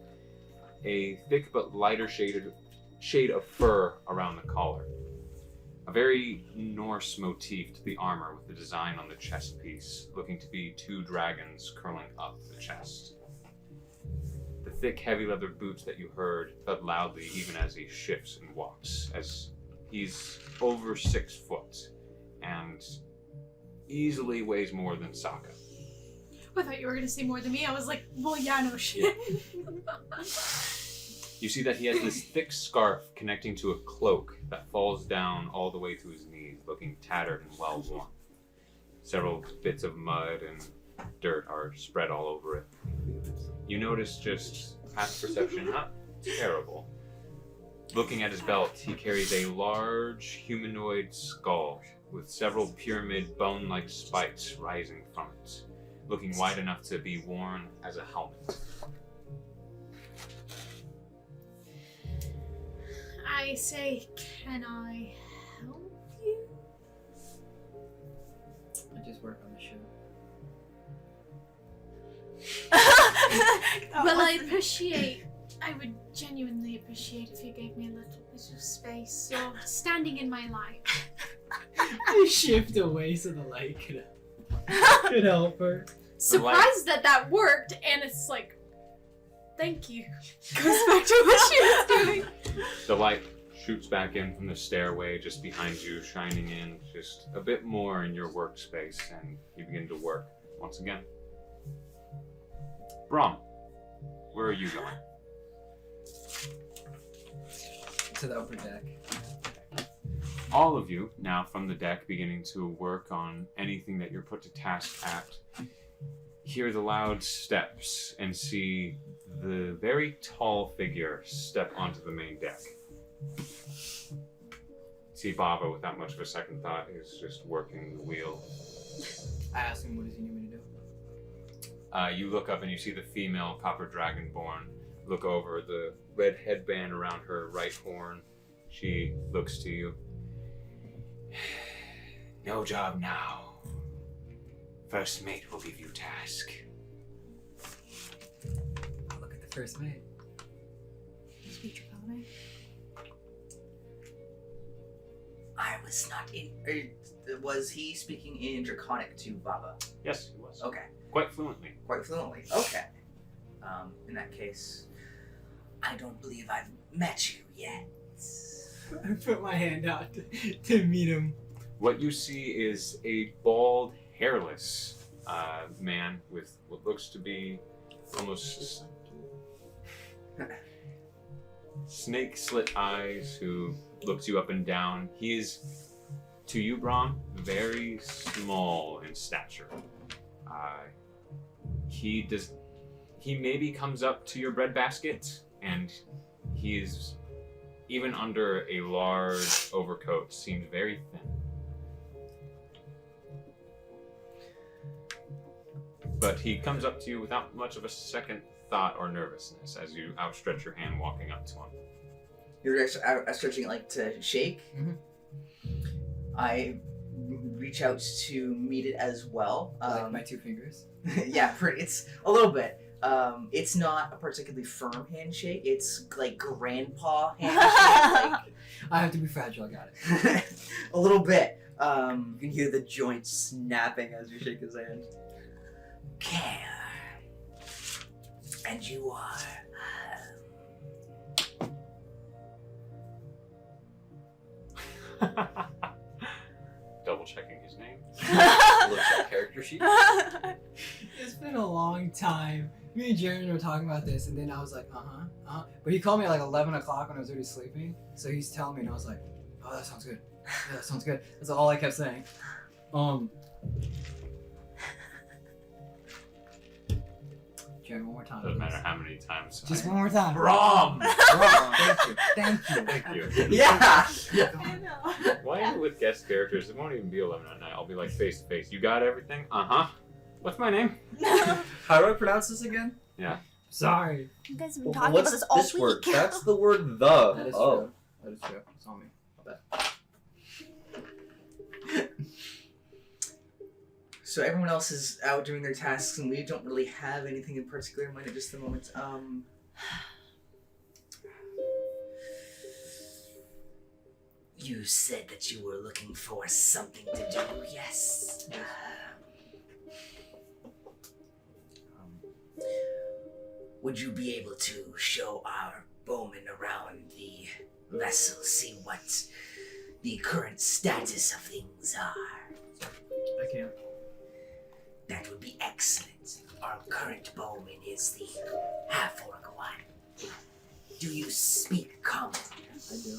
Speaker 1: A thick but lighter shade of fur around the collar. A very Norse motif to the armor with the design on the chest piece, looking to be two dragons curling up the chest. The thick, heavy leather boots that you heard thud loudly even as he shifts and walks, as he's over 6 foot and easily weighs more than SAAKA.
Speaker 3: I thought you were gonna say more than me. I was like, well, yeah, no shit.
Speaker 1: You see that he has this thick scarf connecting to a cloak that falls down all the way to his knees, looking tattered and well worn. Several bits of mud and dirt are spread all over it. You notice, just past perception, not terrible. Looking at his belt, he carries a large humanoid skull with several pyramid bone-like spikes rising from it, looking wide enough to be worn as a helmet.
Speaker 3: I say, can I help you?
Speaker 10: I just work on the show.
Speaker 3: Well, I would genuinely appreciate if you gave me a little bit of space. You're standing in my light.
Speaker 10: I shift away so the light could help her.
Speaker 3: Surprised that worked, and it's like, thank you. Goes back to what she was doing.
Speaker 1: The light shoots back in from the stairway just behind you, shining in just a bit more in your workspace, and you begin to work once again. Brom, where are you going?
Speaker 10: To the upper deck.
Speaker 1: All of you now from the deck beginning to work on anything that you're put to task at, hear the loud steps and see the very tall figure step onto the main deck. See Baba, without much of a second thought, is just working the wheel.
Speaker 10: I asked him, what does he need me to do?
Speaker 1: You look up and you see the female Copper Dragonborn look over, the red headband around her right horn. She looks to you.
Speaker 9: No job now. First mate will give you task.
Speaker 10: I'll look at the first mate.
Speaker 5: Speech Draconic.
Speaker 2: I was not in. Was he speaking in Draconic to Baba?
Speaker 1: Yes, he was.
Speaker 2: Okay.
Speaker 1: Quite fluently.
Speaker 2: Quite fluently. Okay. In that case,
Speaker 6: I don't believe I've met you yet.
Speaker 10: I put my hand out to meet him.
Speaker 1: What you see is a bald, hairless man with what looks to be almost snake slit eyes who looks you up and down. He is, to you, Brom, very small in stature. He maybe comes up to your breadbasket, and he is, even under a large overcoat, seems very thin. But he comes up to you without much of a second thought or nervousness as you outstretch your hand walking up to him.
Speaker 2: you're stretching it like to shake.
Speaker 10: Mhm.
Speaker 2: I reach out to meet it as well.
Speaker 10: Like my two fingers.
Speaker 2: Yeah, it's a little bit. It's not a particularly firm handshake. It's like grandpa handshake.
Speaker 10: I have to be fragile, I got it.
Speaker 2: Like a little bit.
Speaker 8: You can hear the joints snapping as you shake his hand.
Speaker 6: Care. And you are.
Speaker 1: Double checking his name.
Speaker 8: Looks at character sheet.
Speaker 10: It's been a long time. Me and Jaron were talking about this, and then I was like, But he called me at like 11 o'clock when I was already sleeping. So he's telling me, and I was like, oh, that sounds good. Yeah, that sounds good. That's all I kept saying. Jaron, one more time.
Speaker 1: Doesn't
Speaker 10: please.
Speaker 1: matter how many times.
Speaker 10: Just one more time.
Speaker 1: Brom!
Speaker 10: Thank you. Thank you.
Speaker 1: Thank you.
Speaker 2: Yeah.
Speaker 3: I know.
Speaker 1: Why are you with guest characters? It won't even be 11 at night. I'll be like face to face. You got everything? Uh-huh. What's my name?
Speaker 8: How do I pronounce this again?
Speaker 10: Sorry.
Speaker 5: You guys have been
Speaker 8: Well,
Speaker 5: talking
Speaker 8: what's
Speaker 5: about this all
Speaker 8: this
Speaker 5: week.
Speaker 8: word? That's the word the.
Speaker 10: That is
Speaker 8: oh.
Speaker 10: true. That is true. It's on me. I bet.
Speaker 2: So everyone else is out doing their tasks, and we don't really have anything in particular in mind at just the moment.
Speaker 6: You said that you were looking for something to do, yes? Would you be able to show our bowman around the vessel, see what the current status of things are?
Speaker 10: I can't.
Speaker 6: That would be excellent. Our current bowman is the Half-Orc one. Do you speak common?
Speaker 10: I do.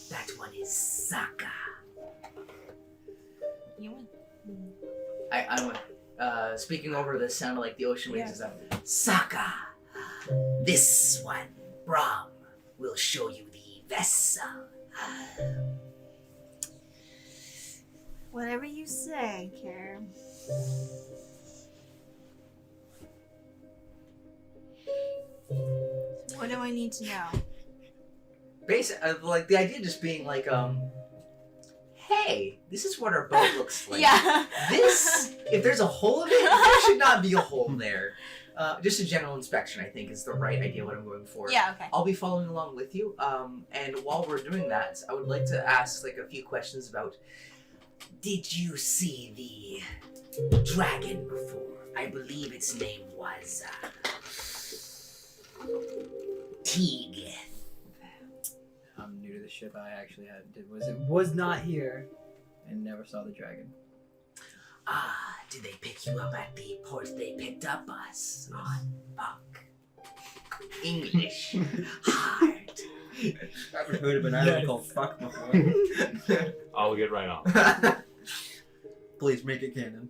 Speaker 6: That one is SAAKA.
Speaker 2: I'm speaking over the sound of like the ocean waves and stuff.
Speaker 6: SAAKA. This one, Brom, will show you the vessel.
Speaker 5: Whatever you say, Karen. What do I need to know?
Speaker 2: Like the idea just being like, hey, this is what our boat looks like.
Speaker 5: Yeah.
Speaker 2: This, if there's a hole in it, there should not be a hole there. Just a general inspection, I think, is the right idea what I'm going for.
Speaker 5: Yeah, okay.
Speaker 2: I'll be following along with you. And while we're doing that, I would like to ask like a few questions about.
Speaker 6: Did you see the dragon before? I believe its name was Teague.
Speaker 10: I'm new to the ship. I actually was not here and never saw the dragon.
Speaker 6: Ah, did they pick you up at the port they picked up us on? Fuck. English. Hard.
Speaker 8: I've heard of an island called Fuck before.
Speaker 1: I'll get right on.
Speaker 8: Please make it canon.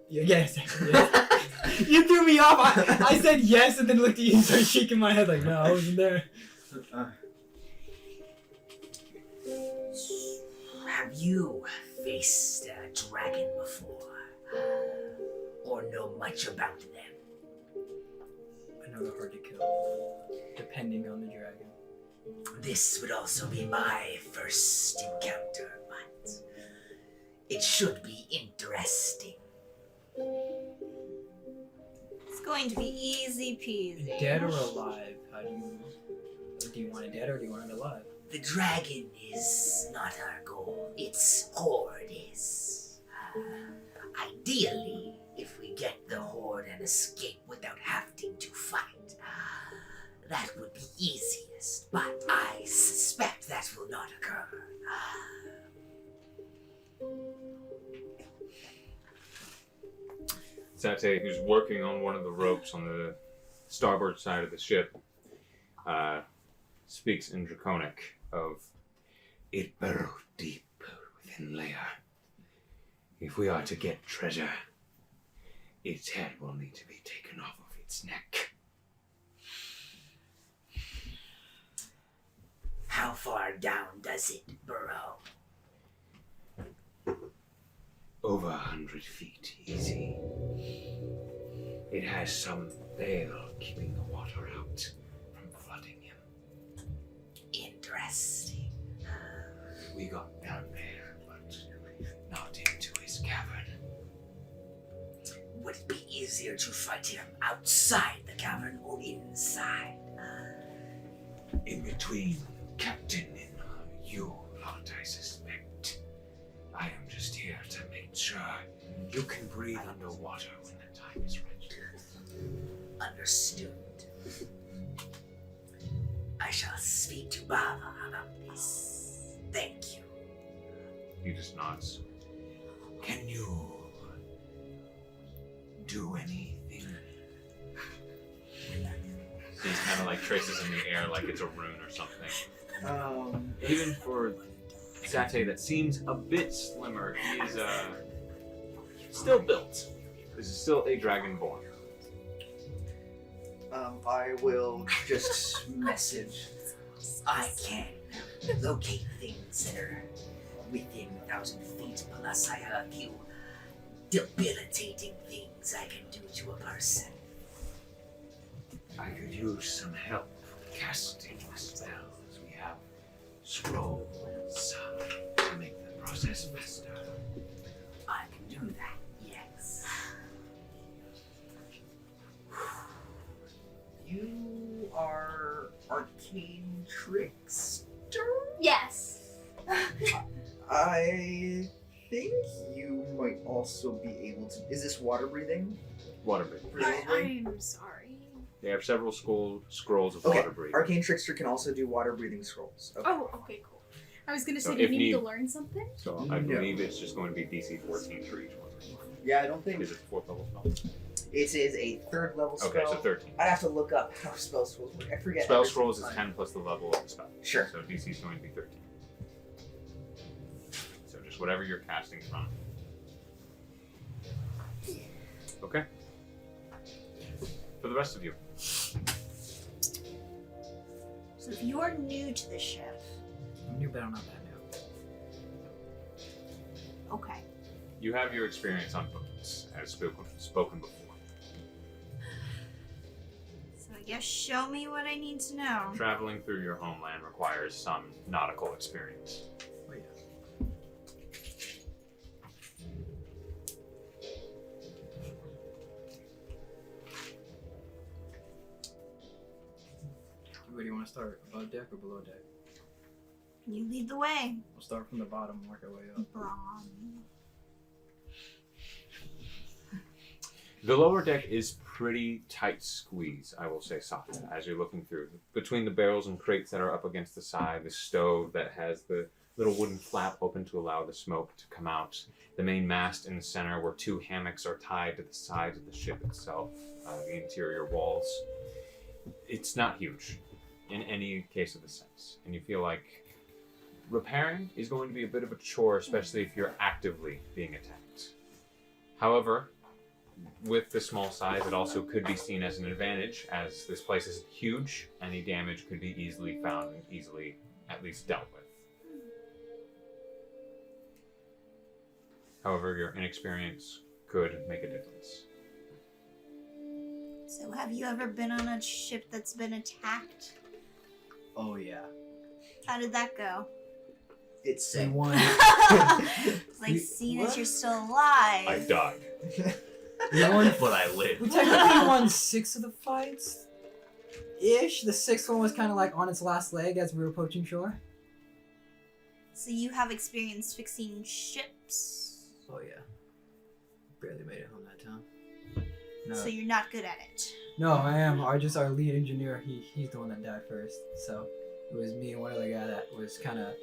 Speaker 10: Yes. You threw me off. I said yes and then looked at you and started shaking my head like, no, I wasn't there.
Speaker 6: Have you faced a dragon before? Or know much about them?
Speaker 10: I know they're hard to kill, depending on the dragon.
Speaker 6: This would also be my first encounter, but it should be interesting.
Speaker 5: It's going to be easy peasy.
Speaker 10: Dead or alive? How do you want it dead or do you want it alive?
Speaker 6: The dragon is not our goal, its horde is. Ideally, if we get the horde and escape without having to fight, that would be easiest, but I suspect that will not occur.
Speaker 1: Satyr, who's working on one of the ropes on the starboard side of the ship, speaks in Draconic of,
Speaker 9: It burrowed deep within Leia. If we are to get treasure, its head will need to be taken off of its neck.
Speaker 6: How far down does it burrow?
Speaker 9: Over 100 feet, easy. It has some veil keeping the water out from flooding him.
Speaker 6: Interesting.
Speaker 9: We got down there, but not into his cavern.
Speaker 6: Would it be easier to fight him outside the cavern or inside?
Speaker 9: In between Captain and you lot, I suspect. I am just here to make sure you can breathe underwater when the time is right.
Speaker 6: Understood. I shall speak to Baba about this. Thank you.
Speaker 1: he just nods.
Speaker 9: Can you do anything?
Speaker 1: He kind of like traces in the air like it's a rune or something. Even for Satyr that seems a bit slimmer, he is still built. This is still a dragonborn.
Speaker 2: I will just message.
Speaker 6: I can locate things that are within 1,000 feet, plus I have a few debilitating things I can do to a person.
Speaker 9: I could use some help casting spells. We have scrolls to make the process faster.
Speaker 6: I can do that, yes.
Speaker 2: You are arcane trickster?
Speaker 3: Yes.
Speaker 2: I think you might also be able to. Is this water breathing?
Speaker 1: Water breathing.
Speaker 3: I'm sorry.
Speaker 1: They have several scrolls of
Speaker 2: Okay.
Speaker 1: water breathing.
Speaker 2: Arcane trickster can also do water breathing scrolls. Okay.
Speaker 3: Oh, okay, cool. I was gonna say,
Speaker 1: So
Speaker 3: do you
Speaker 1: if
Speaker 3: need me to
Speaker 1: need-
Speaker 3: learn something?
Speaker 1: So I believe it's just going to be DC 14 for each one.
Speaker 2: Yeah, I don't think
Speaker 1: Is it the 4th level spell?
Speaker 2: it is a third level spell.
Speaker 1: Okay, so 13.
Speaker 2: I'd have to look up how spell scrolls work. I forget.
Speaker 1: Spell
Speaker 2: every
Speaker 1: scrolls is
Speaker 2: single
Speaker 1: 10
Speaker 2: time.
Speaker 1: plus the level of the spell.
Speaker 2: Sure.
Speaker 1: So DC is going to be 13. So just whatever you're casting from. Okay. For the rest of you.
Speaker 5: So if you're new to the ship,
Speaker 10: I'm new, but I'm not that new.
Speaker 5: okay.
Speaker 1: You have your experience on boats, as spoken before.
Speaker 5: So I guess show me what I need to know.
Speaker 1: Traveling through your homeland requires some nautical experience.
Speaker 10: Oh yeah. want to start above deck or below deck?
Speaker 5: You lead the way.
Speaker 10: We'll start from the bottom and work our way up.
Speaker 5: Brawn.
Speaker 1: The lower deck is pretty tight squeeze, I will say, Satyr, as you're looking through. Between the barrels and crates that are up against the side, the stove that has the little wooden flap open to allow the smoke to come out, the main mast in the center where 2 hammocks are tied to the sides of the ship itself, the interior walls. It's not huge in any case of the sense, and you feel like repairing is going to be a bit of a chore, especially if you're actively being attacked. However, with the small size, it also could be seen as an advantage, as this place isn't huge. Any damage could be easily found and easily at least dealt with. However, your inexperience could make a difference.
Speaker 5: So have you ever been on a ship that's been attacked?
Speaker 2: Oh yeah.
Speaker 5: How did that go?
Speaker 2: It's
Speaker 10: We
Speaker 2: sick.
Speaker 10: won.
Speaker 5: It's like, seeing as you're still alive.
Speaker 1: I died.
Speaker 10: We won.
Speaker 11: But I live.
Speaker 10: We technically won 6 of the fights. Ish. The 6th one was kind of like on its last leg as we were approaching shore.
Speaker 5: So you have experience fixing ships.
Speaker 10: Oh yeah. Barely made it home that time. No.
Speaker 5: So you're not good at it.
Speaker 10: No, I am. Our lead engineer. He's the one that died first. So it was me and one other guy that was kind of,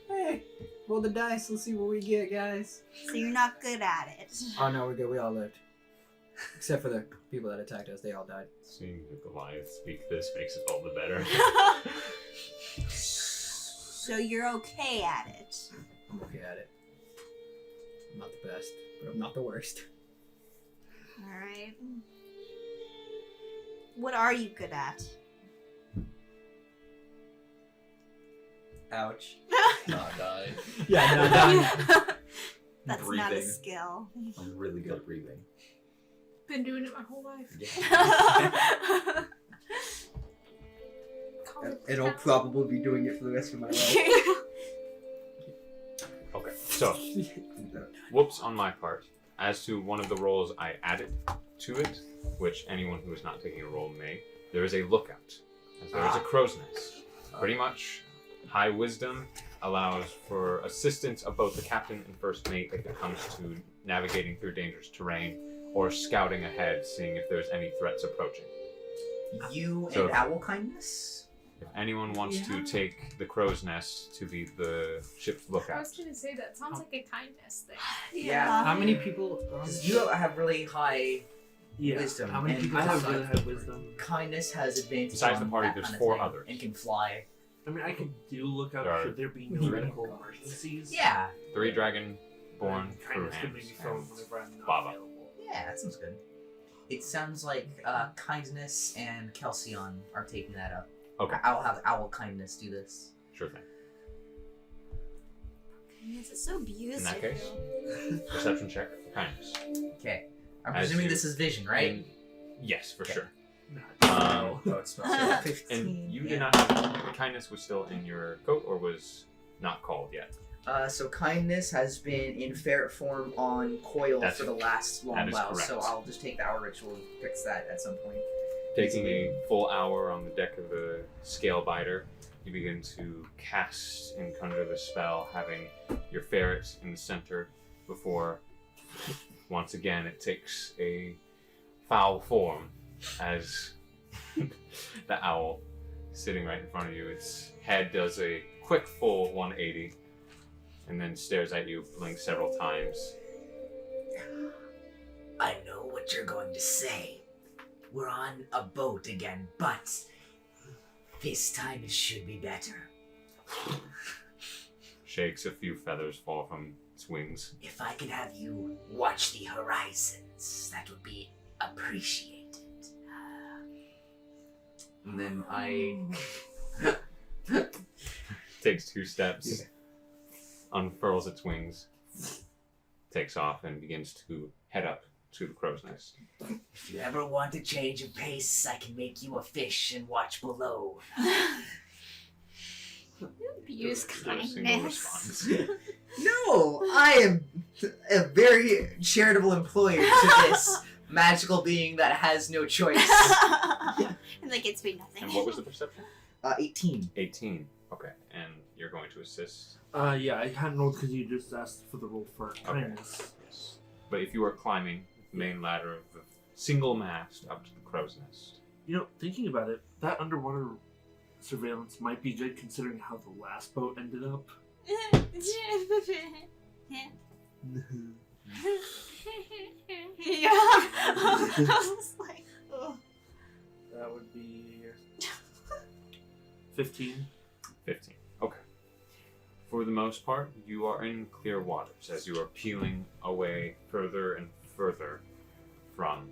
Speaker 10: hey, roll the dice. Let's see what we get, guys.
Speaker 5: So you're not good at it.
Speaker 10: Oh no, we're good. We all lived, except for the people that attacked us. They all died.
Speaker 1: Seeing the Goliath speak this makes it all the better.
Speaker 5: So you're okay at it.
Speaker 10: I'm okay at it. I'm not the best, but I'm not the worst.
Speaker 5: Alright. What are you good at?
Speaker 8: Ouch.
Speaker 11: Not die.
Speaker 10: Yeah, no,
Speaker 5: That's not a
Speaker 8: Breathing.
Speaker 5: skill.
Speaker 8: I'm really good at breathing.
Speaker 3: Been doing it my whole life. Call it
Speaker 8: And I'll
Speaker 3: cat.
Speaker 8: probably be doing it for the rest of my life.
Speaker 1: Okay, so, whoops on my part. As to one of the roles I added to it, which anyone who is not taking a role may, there is a lookout, as there is a crow's nest. Pretty much, high wisdom allows for assistance of both the captain and first mate if it comes to navigating through dangerous terrain or scouting ahead, seeing if there's any threats approaching.
Speaker 2: You
Speaker 1: So-
Speaker 2: and Owl Kindness?
Speaker 1: If anyone wants to take the crow's nest to be the ship's
Speaker 3: I
Speaker 1: lookout,
Speaker 3: was gonna say that sounds like a kindness thing.
Speaker 2: Yeah.
Speaker 4: How many people are on the
Speaker 2: Because you have really high
Speaker 4: Yeah.
Speaker 2: wisdom.
Speaker 4: How many
Speaker 2: and
Speaker 4: people have
Speaker 2: besides-
Speaker 4: really high wisdom?
Speaker 2: Kindness has advantage
Speaker 1: Besides
Speaker 2: on
Speaker 1: the party,
Speaker 2: that
Speaker 1: there's
Speaker 2: kind of
Speaker 1: 4
Speaker 2: thing
Speaker 1: others.
Speaker 2: and can fly.
Speaker 4: I mean, I could do look out
Speaker 1: There are
Speaker 4: should there be no medical emergencies.
Speaker 2: Yeah.
Speaker 1: 3 dragon-born crew
Speaker 4: Kindness could
Speaker 1: hands.
Speaker 4: maybe phone whenever I'm not
Speaker 1: Baba.
Speaker 4: available.
Speaker 2: Yeah, that sounds good. It sounds like Kindness and Kelsion are taking that up.
Speaker 1: Okay.
Speaker 2: I'll have Owl Kindness do this.
Speaker 1: Sure thing.
Speaker 5: Yes, it's so beautiful.
Speaker 1: In that case, perception check for kindness.
Speaker 2: Okay. I'm
Speaker 1: As
Speaker 2: presuming
Speaker 1: you-
Speaker 2: this is vision, right?
Speaker 1: And- yes, for
Speaker 2: Okay.
Speaker 1: sure.
Speaker 11: Oh, it smells good.
Speaker 2: 15.
Speaker 1: And you
Speaker 2: yeah.
Speaker 1: did not have kindness was still in your coat or was not called yet.
Speaker 2: So Kindness has been in ferret form on COIL
Speaker 1: That's-
Speaker 2: for the last long
Speaker 1: that is
Speaker 2: while, so
Speaker 1: correct.
Speaker 2: I'll just take the hour ritual and fix that at some point.
Speaker 1: Taking a full hour on the deck of the scale biter, you begin to cast and conjure the spell, having your ferret in the center before once again it takes a foul form as the owl sitting right in front of you. Its head does a quick full 180 and then stares at you, blinks several times.
Speaker 6: I know what you're going to say. We're on a boat again, but this time it should be better.
Speaker 1: Shakes, a few feathers fall from its wings.
Speaker 6: If I could have you watch the horizons, that would be appreciated.
Speaker 2: And then I
Speaker 1: Takes 2 steps, unfurls its wings, takes off, and begins to head up to the crow's nest.
Speaker 6: If you ever want a change of pace, I can make you a fish and watch below.
Speaker 5: Use
Speaker 1: Do a single
Speaker 5: kindness.
Speaker 1: response.
Speaker 2: No, I am a very charitable employer to this magical being that has no choice.
Speaker 5: And like it's been nothing.
Speaker 1: And what was the perception?
Speaker 2: 18.
Speaker 1: 18. Okay, and you're going to assist.
Speaker 4: Yeah, I hadn't rolled because you just asked for the roll for kindness.
Speaker 1: Yes. But if you are climbing the main ladder of the single mast up to the crow's nest.
Speaker 4: You know, thinking about it, that underwater surveillance might be good considering how the last boat ended up.
Speaker 5: Yeah. I was like, oh.
Speaker 4: That would be 15.
Speaker 1: 15. Okay. For the most part, you are in clear waters as you are peeling away further and further from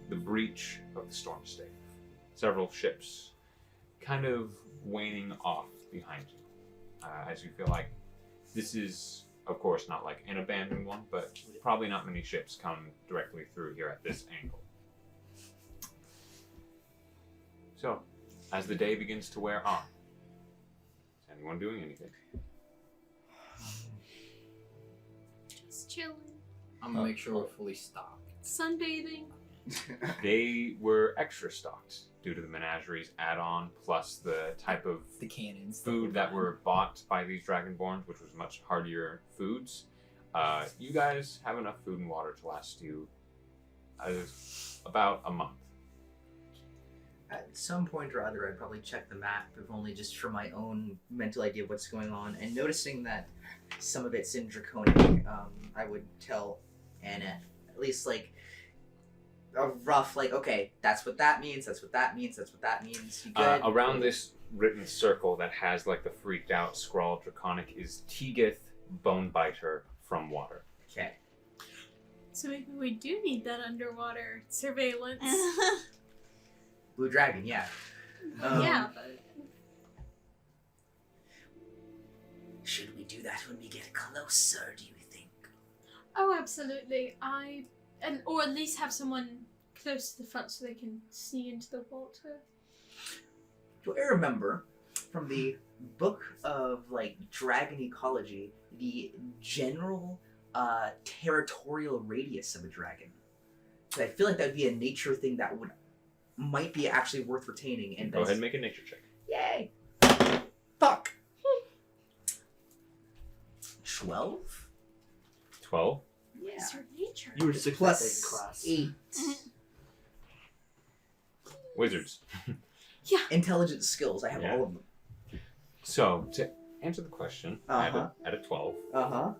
Speaker 1: the breach of the storm stave. Several ships kind of waning off behind you as you feel like this is, of course, not like an abandoned one, but probably not many ships come directly through here at this angle. So, as the day begins to wear on, is anyone doing anything?
Speaker 3: Just chilling.
Speaker 10: I'm gonna make sure we're fully stocked.
Speaker 3: Sunbathing.
Speaker 1: They were extra stocked due to the menagerie's add-on, plus the type of
Speaker 10: The cannons.
Speaker 1: food that were bought by these Dragonborns, which was much hardier foods. You guys have enough food and water to last you about a month.
Speaker 2: At some point or other, I'd probably check the map, if only just for my own mental idea of what's going on. And noticing that some of it's in Draconic, I would tell ANETH, at least like a rough, like, okay, that's what that means, that's what that means, that's what that means. You good?
Speaker 1: Around this written circle that has like the freaked out scrawl Draconic is Tegith, Bonebiter from water.
Speaker 2: Okay.
Speaker 3: So maybe we do need that underwater surveillance.
Speaker 2: Blue Dragon, yeah.
Speaker 3: Yeah, but
Speaker 6: Should we do that when we get closer, do you think?
Speaker 3: oh, absolutely. Or at least have someone close to the front so they can see into the water.
Speaker 2: Do I remember from the book of like dragon ecology the general territorial radius of a dragon? 'Cause I feel like that would be a nature thing that might be actually worth retaining. And
Speaker 1: Go ahead and make a nature check.
Speaker 2: Yay! Fuck. 12.
Speaker 1: 12.
Speaker 2: Yeah.
Speaker 3: What's your nature?
Speaker 4: You were 6
Speaker 2: Plus
Speaker 4: class.
Speaker 2: 8.
Speaker 1: Wizards.
Speaker 3: Yeah.
Speaker 2: Intelligence skills. I have
Speaker 1: Yeah.
Speaker 2: all of them.
Speaker 1: So, to answer the question, at a 12,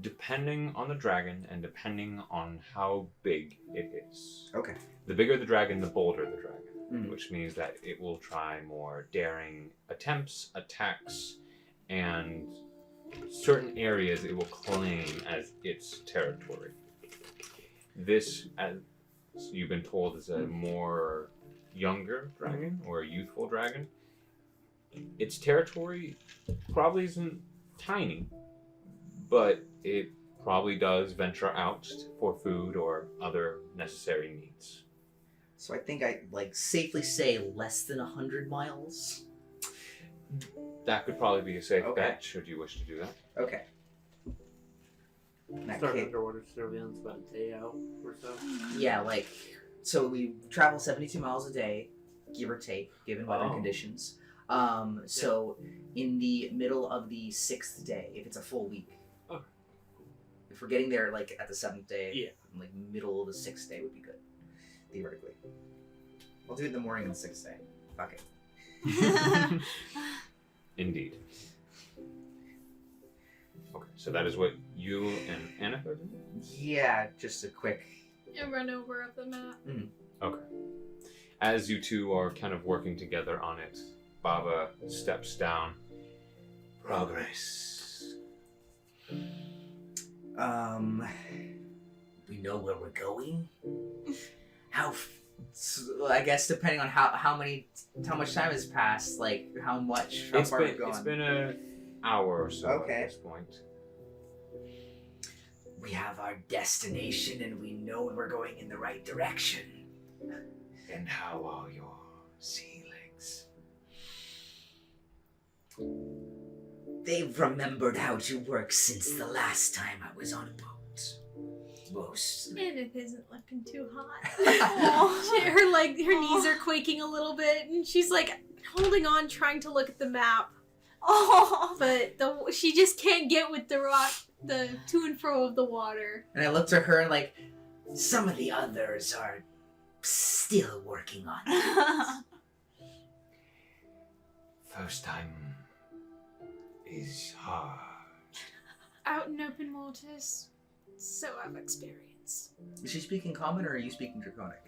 Speaker 1: depending on the dragon and depending on how big it is.
Speaker 2: Okay.
Speaker 1: The bigger the dragon, the bolder the dragon, which means that it will try more daring attempts, attacks, and certain areas it will claim as its territory. This, as you've been told, is a more younger dragon or a youthful dragon. Its territory probably isn't tiny, but it probably does venture out for food or other necessary needs.
Speaker 2: So I think I safely say less than 100 miles.
Speaker 1: That could probably be a safe
Speaker 2: Okay.
Speaker 1: bet, should you wish to do that.
Speaker 2: Okay. In that
Speaker 4: Start
Speaker 2: case-
Speaker 4: underwater surveillance about a day out or so.
Speaker 2: Yeah, so we travel 72 miles a day, give or take, given weather
Speaker 4: Oh.
Speaker 2: conditions. So in the middle of the 6th day, if it's a full week.
Speaker 4: Okay.
Speaker 2: If we're getting there at the 7th day,
Speaker 4: Yeah.
Speaker 2: middle of the 6th day would be good, theoretically. I'll do it in the morning of the 6th day. Fuck it.
Speaker 1: Indeed. Okay, so that is what you and ANETH are doing?
Speaker 2: Yeah, just a quick...
Speaker 3: A run over of the map.
Speaker 1: Okay. As you two are kind of working together on it, Baba steps down. Progress.
Speaker 6: We know where we're going?
Speaker 2: I guess depending on how much time has passed, how far we've gone.
Speaker 1: It's been an hour or so
Speaker 2: Okay.
Speaker 1: at this point.
Speaker 6: We have our destination and we know we're going in the right direction.
Speaker 9: And how are your sea legs?
Speaker 6: They've remembered how to work since the last time I was on a boat. most.
Speaker 3: Aneth isn't looking too hot. Her knees are quaking a little bit, and she's like holding on, trying to look at the map. But she just can't get with the rock, the to and fro of the water.
Speaker 6: And I look to her and like, some of the others are still working on it.
Speaker 9: First time is hard.
Speaker 3: Out in open waters, so I've experienced.
Speaker 2: Is she speaking common or are you speaking draconic?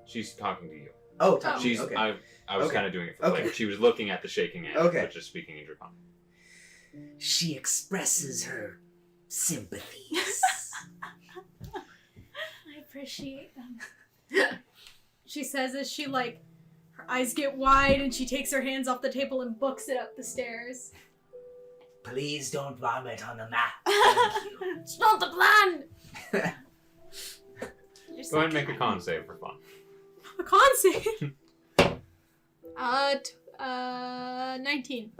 Speaker 1: She's talking to you.
Speaker 2: Oh, talking.
Speaker 1: She's.
Speaker 2: Okay.
Speaker 1: I was
Speaker 2: Okay.
Speaker 1: kind of doing it for
Speaker 2: Okay.
Speaker 1: flavor. She was looking at the shaking hand,
Speaker 2: Okay.
Speaker 1: but just speaking in Draconic.
Speaker 6: She expresses her sympathies.
Speaker 3: I appreciate them. She says as she her eyes get wide and she takes her hands off the table and books it up the stairs.
Speaker 6: Please don't vomit on the map. Thank you.
Speaker 3: It's not the plan!
Speaker 1: Go ahead and make a con save for fun.
Speaker 3: A con save? 19.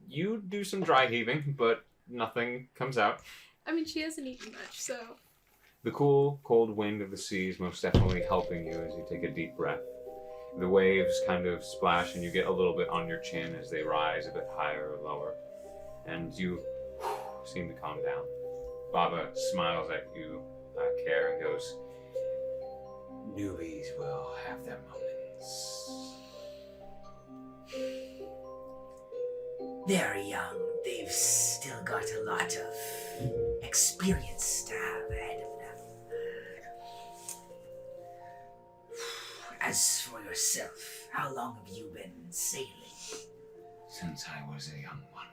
Speaker 1: You do some dry heaving, but nothing comes out.
Speaker 3: I mean, she hasn't eaten much, so...
Speaker 1: The cool, cold wind of the sea is most definitely helping you as you take a deep breath. The waves kind of splash and you get a little bit on your chin as they rise a bit higher or lower. And you seem to calm down. Baba smiles at you, Care, and goes,
Speaker 9: Newbies will have their moments.
Speaker 6: They're young. They've still got a lot of experience to have ahead of them. As for yourself, how long have you been sailing?
Speaker 9: Since I was a young one.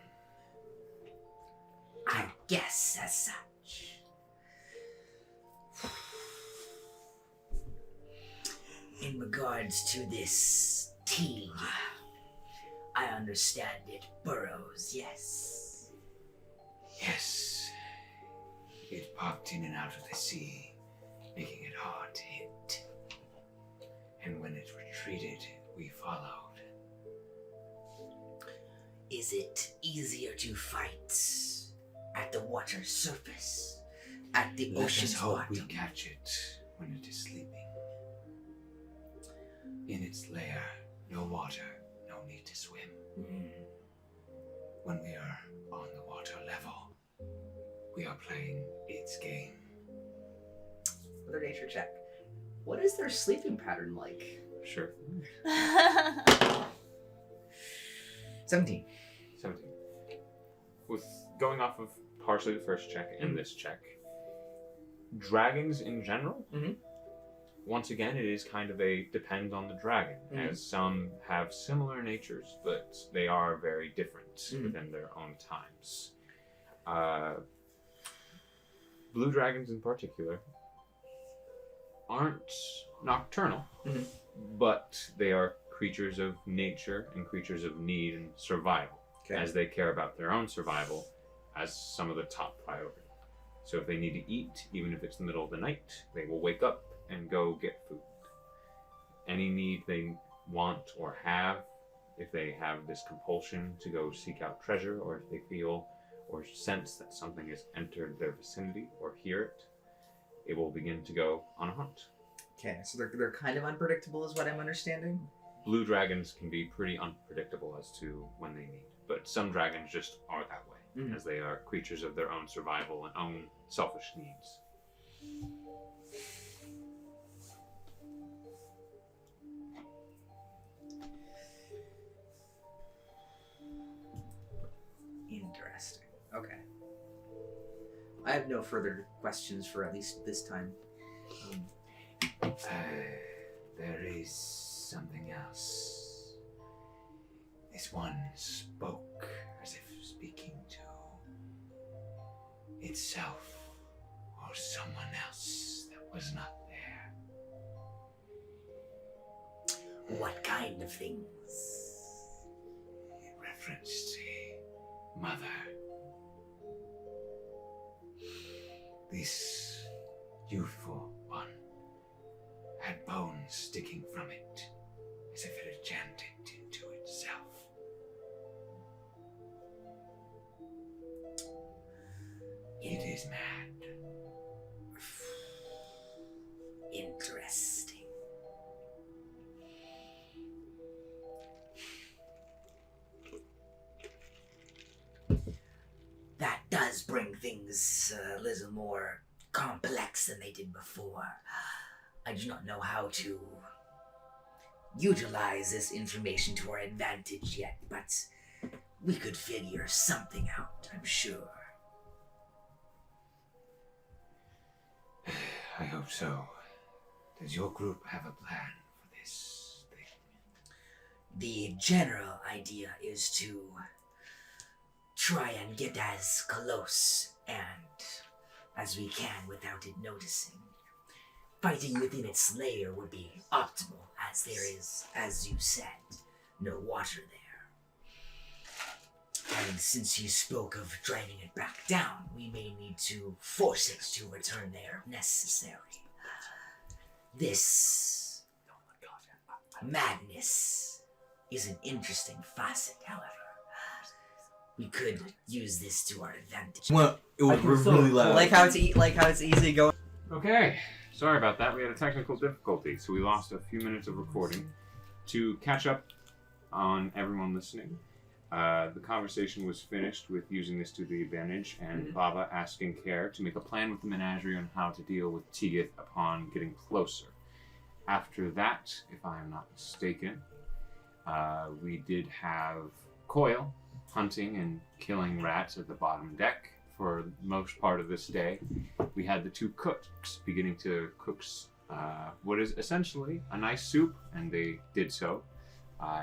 Speaker 6: I guess as such. In regards to this tea, I understand it burrows, yes?
Speaker 9: Yes. It popped in and out of the sea, making it hard to hit. And when it retreated, we followed.
Speaker 6: Is it easier to fight at the water's surface? At the
Speaker 9: Let us
Speaker 6: ocean's
Speaker 9: hope
Speaker 6: bottom?
Speaker 9: we catch it when it is sleeping. In its lair, no water, no need to swim. When we are on the water level, we are playing its game.
Speaker 2: Another nature check. What is their sleeping pattern like?
Speaker 1: Sure.
Speaker 2: 17.
Speaker 1: 17. With going off of partially the first check and this check, dragons in general, once again, it is kind of a depends on the dragon, as some have similar natures, but they are very different within their own times. Blue dragons in particular aren't nocturnal, but they are creatures of nature and creatures of need and survival, as they care about their own survival as some of the top priority. So if they need to eat, even if it's the middle of the night, they will wake up and go get food. Any need they want or have, if they have this compulsion to go seek out treasure, or if they feel or sense that something has entered their vicinity or hear it, it will begin to go on a hunt.
Speaker 2: Okay, so they're kind of unpredictable is what I'm understanding?
Speaker 1: Blue dragons can be pretty unpredictable as to when they need, but some dragons just are that way, as they are creatures of their own survival and own selfish needs.
Speaker 2: Interesting. Okay. I have no further questions for at least this time.
Speaker 9: There is something else. This one spoke as if speaking to itself or someone else that was not there.
Speaker 6: What kind of things?
Speaker 9: It referenced a mother. This youthful one had bones sticking from it, as if it had jammed it into itself. It is mad.
Speaker 6: things a little more complex than they did before. I do not know how to utilize this information to our advantage yet, but we could figure something out, I'm sure.
Speaker 9: I hope so. Does your group have a plan for this thing?
Speaker 6: The general idea is to try and get as close and as we can without it noticing. Fighting within its lair would be optimal, as there is, as you said, no water there. And since you spoke of driving it back down, we may need to force it to return there if necessary. This madness is an interesting facet, however. We could use this to our advantage.
Speaker 8: Well, it was really loud.
Speaker 10: Like how it's easy going.
Speaker 1: Okay, sorry about that. We had a technical difficulty, so we lost a few minutes of recording. To catch up on everyone listening, the conversation was finished with using this to the advantage, and Baba asking Care to make a plan with the menagerie on how to deal with Tigith upon getting closer. After that, if I am not mistaken, we did have Coil hunting and killing rats at the bottom deck for most part of this day. We had the two cooks beginning to cook what is essentially a nice soup, and they did so.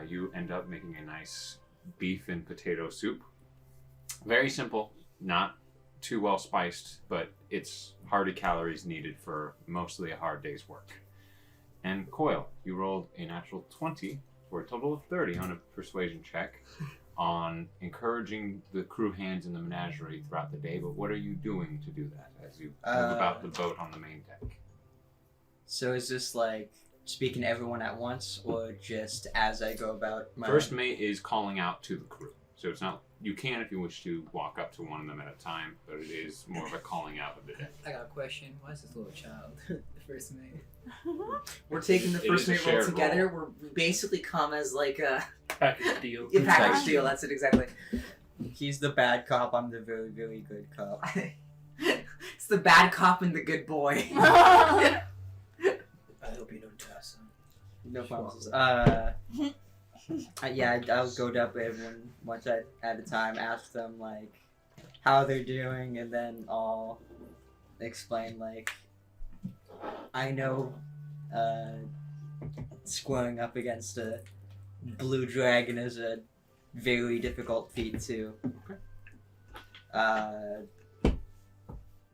Speaker 1: You end up making a nice beef and potato soup. Very simple, not too well spiced, but it's hearty calories needed for mostly a hard day's work. And Coil, you rolled a natural 20 for a total of 30 on a persuasion check on encouraging the crew hands in the menagerie throughout the day, but what are you doing to do that as you move about the boat on the main deck?
Speaker 10: So is this like speaking to everyone at once, or just as I go about my...
Speaker 1: First mate is calling out to the crew. So it's not, you can if you wish to walk up to one of them at a time, but it is more of a calling out of the day.
Speaker 10: I got a question. Why is this little child the first mate?
Speaker 2: We're taking the
Speaker 1: It
Speaker 2: first
Speaker 1: is a
Speaker 2: mate roll
Speaker 1: shared
Speaker 2: together.
Speaker 1: roll.
Speaker 2: We basically come as like a
Speaker 4: Package deal.
Speaker 2: package deal. That's it exactly.
Speaker 10: He's the bad cop, I'm the very, very good cop.
Speaker 2: It's the bad cop and the good boy.
Speaker 8: I hope you don't pass him.
Speaker 10: No problems. Yeah, I'll go up with everyone once at a time, ask them like how they're doing, and then I'll explain like I know squaring up against a blue dragon is a very difficult feat to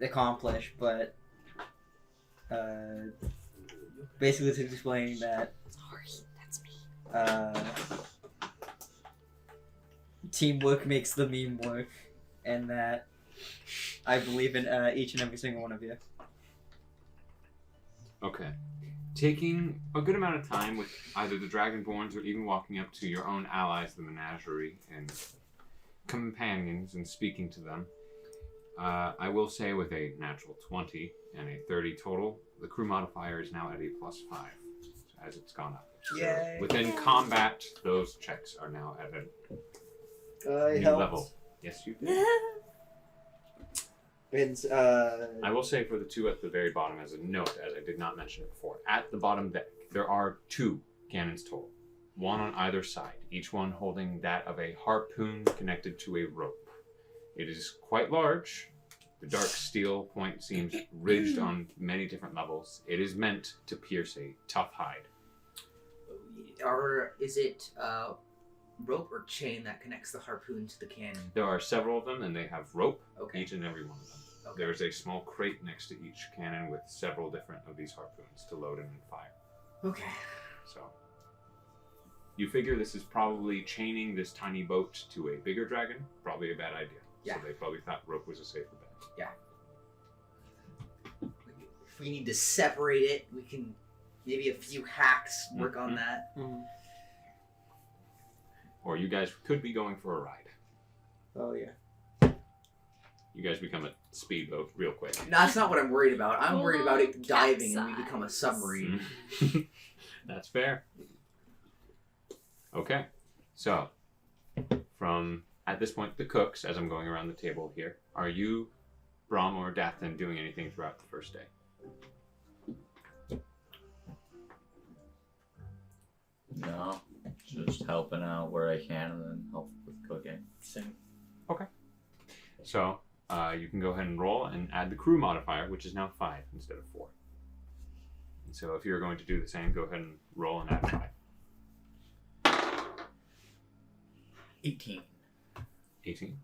Speaker 10: accomplish, but basically it's explaining that teamwork makes the meme work, and that I believe in each and every single one of you.
Speaker 1: Okay. Taking a good amount of time with either the Dragonborns or even walking up to your own allies, the menagerie, and companions and speaking to them. I will say with a natural 20 and a 30 total, the crew modifier is now at a +5 as it's gone up.
Speaker 2: Yay.
Speaker 1: So within combat, those checks are now at a new level. Yes, you did.
Speaker 10: And
Speaker 1: I will say for the two at the very bottom as a note, as I did not mention it before, at the bottom deck, there are 2 cannons total. One on either side, each one holding that of a harpoon connected to a rope. It is quite large. The dark steel point seems ridged on many different levels. It is meant to pierce a tough hide.
Speaker 2: Or is it rope or chain that connects the harpoon to the cannon?
Speaker 1: There are several of them, and they have rope,
Speaker 2: Okay.
Speaker 1: each and every one of them.
Speaker 2: Okay.
Speaker 1: There is a small crate next to each cannon with several different of these harpoons to load and fire.
Speaker 2: Okay.
Speaker 1: So you figure this is probably chaining this tiny boat to a bigger dragon. Probably a bad idea.
Speaker 2: Yeah.
Speaker 1: So they probably thought rope was a safer bet.
Speaker 2: If we need to separate it, we can maybe a few hacks work on that.
Speaker 1: Or you guys could be going for a ride.
Speaker 10: oh yeah.
Speaker 1: You guys become a speedboat real quick.
Speaker 2: No, that's not what I'm worried about. I'm worried about it diving and we become a submarine.
Speaker 1: That's fair. Okay. So, from, at this point, the cooks, as I'm going around the table here, are you Brahm or DATH'TAN doing anything throughout the first day?
Speaker 11: No, just helping out where I can and then help with cooking.
Speaker 4: Same.
Speaker 1: So you can go ahead and roll and add the crew modifier, which is now 5 instead of 4. And so if you're going to do the same, go ahead and roll and add 5.
Speaker 11: 18.
Speaker 1: 18.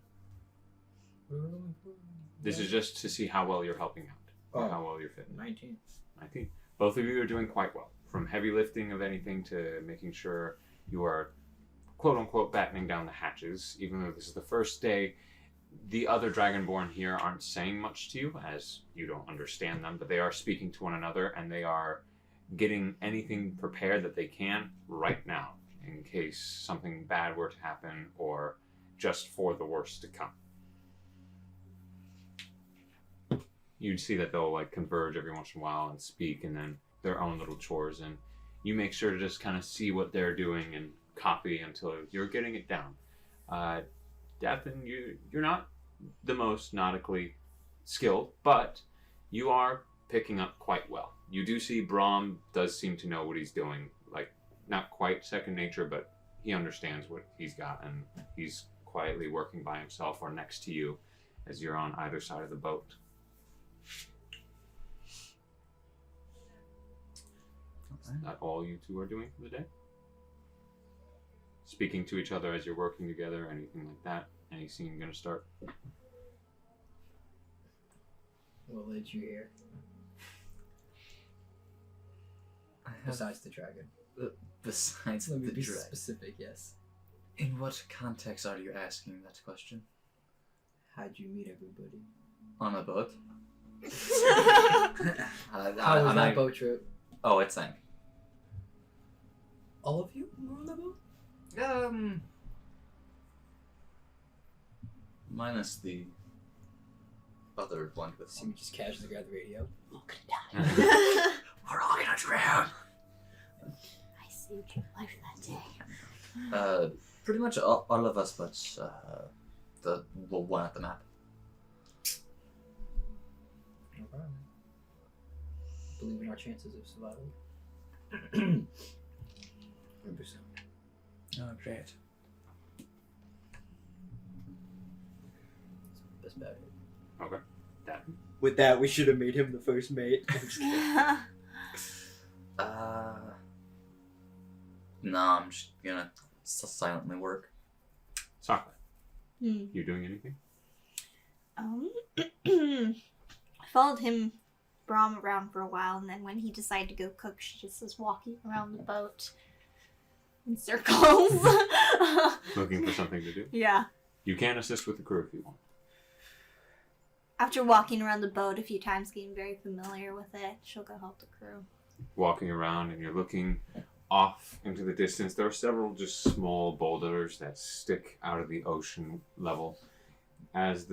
Speaker 1: This is just to see how well you're helping out, or how well you're fitting.
Speaker 10: 19.
Speaker 1: 19. Both of you are doing quite well. From heavy lifting of anything to making sure you are quote-unquote battening down the hatches. Even though this is the first day, the other Dragonborn here aren't saying much to you, as you don't understand them, but they are speaking to one another, and they are getting anything prepared that they can right now, in case something bad were to happen, or just for the worst to come. You'd see that they'll like converge every once in a while and speak, and then their own little chores, and you make sure to just kind of see what they're doing and copy until you're getting it down. DATH'TAN, you're not the most nautically skilled, but you are picking up quite well. You do see Brahm does seem to know what he's doing, like not quite second nature, but he understands what he's got, and he's quietly working by himself or next to you as you're on either side of the boat. Is that all you two are doing for the day? Speaking to each other as you're working together, anything like that? Any scene gonna start?
Speaker 10: What led you here? Besides the dragon.
Speaker 11: Besides
Speaker 10: Let me
Speaker 11: the
Speaker 10: be
Speaker 11: dragon.
Speaker 10: specific, yes.
Speaker 11: In what context are you asking that question?
Speaker 10: How'd you meet everybody?
Speaker 11: On a boat?
Speaker 10: How was that boat trip?
Speaker 11: Oh, it sank.
Speaker 10: All of you were on the boat?
Speaker 11: Minus the other one with
Speaker 10: So we just casually grab the radio.
Speaker 11: We're all gonna drown.
Speaker 5: I saved your life that day.
Speaker 11: Pretty much all of us, but the one at the map.
Speaker 10: No problem. Believe in our chances of survival. 100%.
Speaker 11: Oh, great.
Speaker 10: That's about it.
Speaker 1: Okay. That.
Speaker 8: With that, we should have made him the first mate.
Speaker 11: No, I'm just gonna silently work.
Speaker 1: SAAKA, you doing anything?
Speaker 5: I followed him, Brahm, around for a while, and then when he decided to go cook, she just was walking around the boat in circles.
Speaker 1: Looking for something to do?
Speaker 5: Yeah.
Speaker 1: You can assist with the crew if you want.
Speaker 5: After walking around the boat a few times, getting very familiar with it, she'll go help the crew.
Speaker 1: Walking around and you're looking off into the distance. There are several just small boulders that stick out of the ocean level. At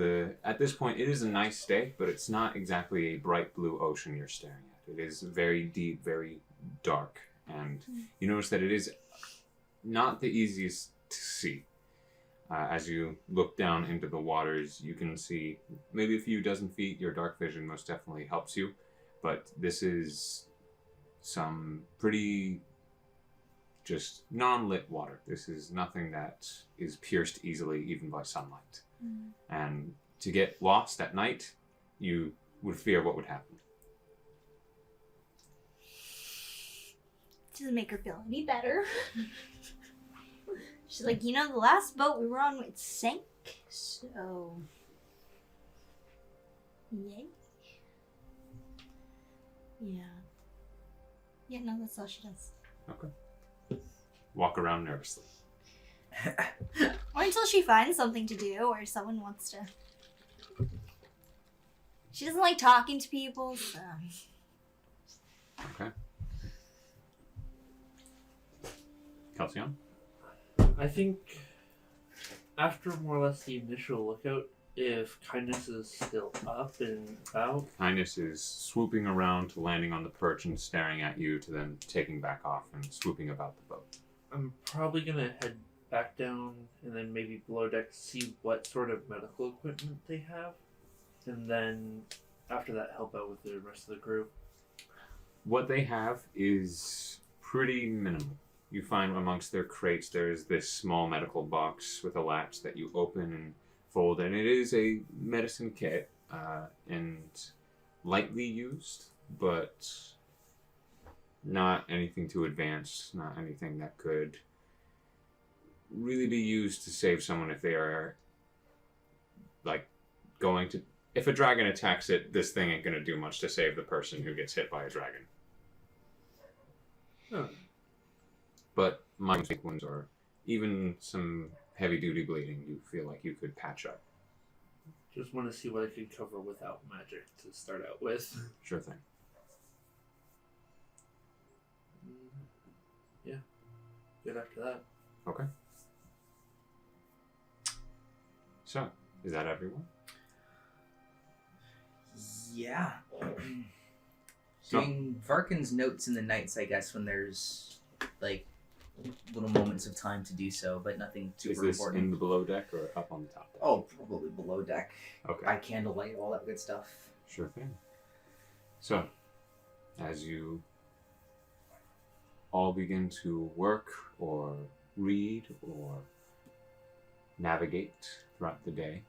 Speaker 1: this point, it is a nice day, but it's not exactly a bright blue ocean you're staring at. It is very deep, very dark, and you notice that it is not the easiest to see. As you look down into the waters, you can see maybe a few dozen feet. Your dark vision most definitely helps you, but this is some pretty just non-lit water. This is nothing that is pierced easily even by sunlight. And to get lost at night, you would fear what would happen.
Speaker 5: Doesn't make her feel any better. She's like, you know, the last boat we were on, it sank, so... Yay. Yeah. Yeah, no, that's all she does.
Speaker 1: Okay. Walk around nervously.
Speaker 5: Or until she finds something to do, or someone wants to... She doesn't like talking to people, so...
Speaker 1: Okay. KELSION?
Speaker 4: I think after more or less the initial lookout, if kindness is still up and about.
Speaker 1: Kindness is swooping around to landing on the perch and staring at you to then taking back off and swooping about the boat.
Speaker 4: I'm probably gonna head back down and then maybe below deck to see what sort of medical equipment they have. And then after that, help out with the rest of the group.
Speaker 1: What they have is pretty minimal. You find amongst their crates there's this small medical box with a latch that you open and fold, and it is a medicine kit and lightly used, but not anything too advanced, not anything that could really be used to save someone if they are like going to. If a dragon attacks it, this thing ain't gonna do much to save the person who gets hit by a dragon.
Speaker 4: Oh.
Speaker 1: But minor wounds or even some heavy-duty bleeding, you feel like you could patch up.
Speaker 4: Just want to see what I can cover without magic to start out with.
Speaker 1: Sure thing.
Speaker 4: Yeah. Good after that.
Speaker 1: Okay. So, is that everyone?
Speaker 2: Yeah. Doing Varkin's notes in the nights, I guess, when there's like little moments of time to do so, but nothing super
Speaker 1: Is this
Speaker 2: important.
Speaker 1: in the below deck or up on the top deck?
Speaker 2: Oh, probably below deck.
Speaker 1: Okay.
Speaker 2: By candlelight, all that good stuff.
Speaker 1: Sure thing. So, as you all begin to work or read or navigate throughout the day,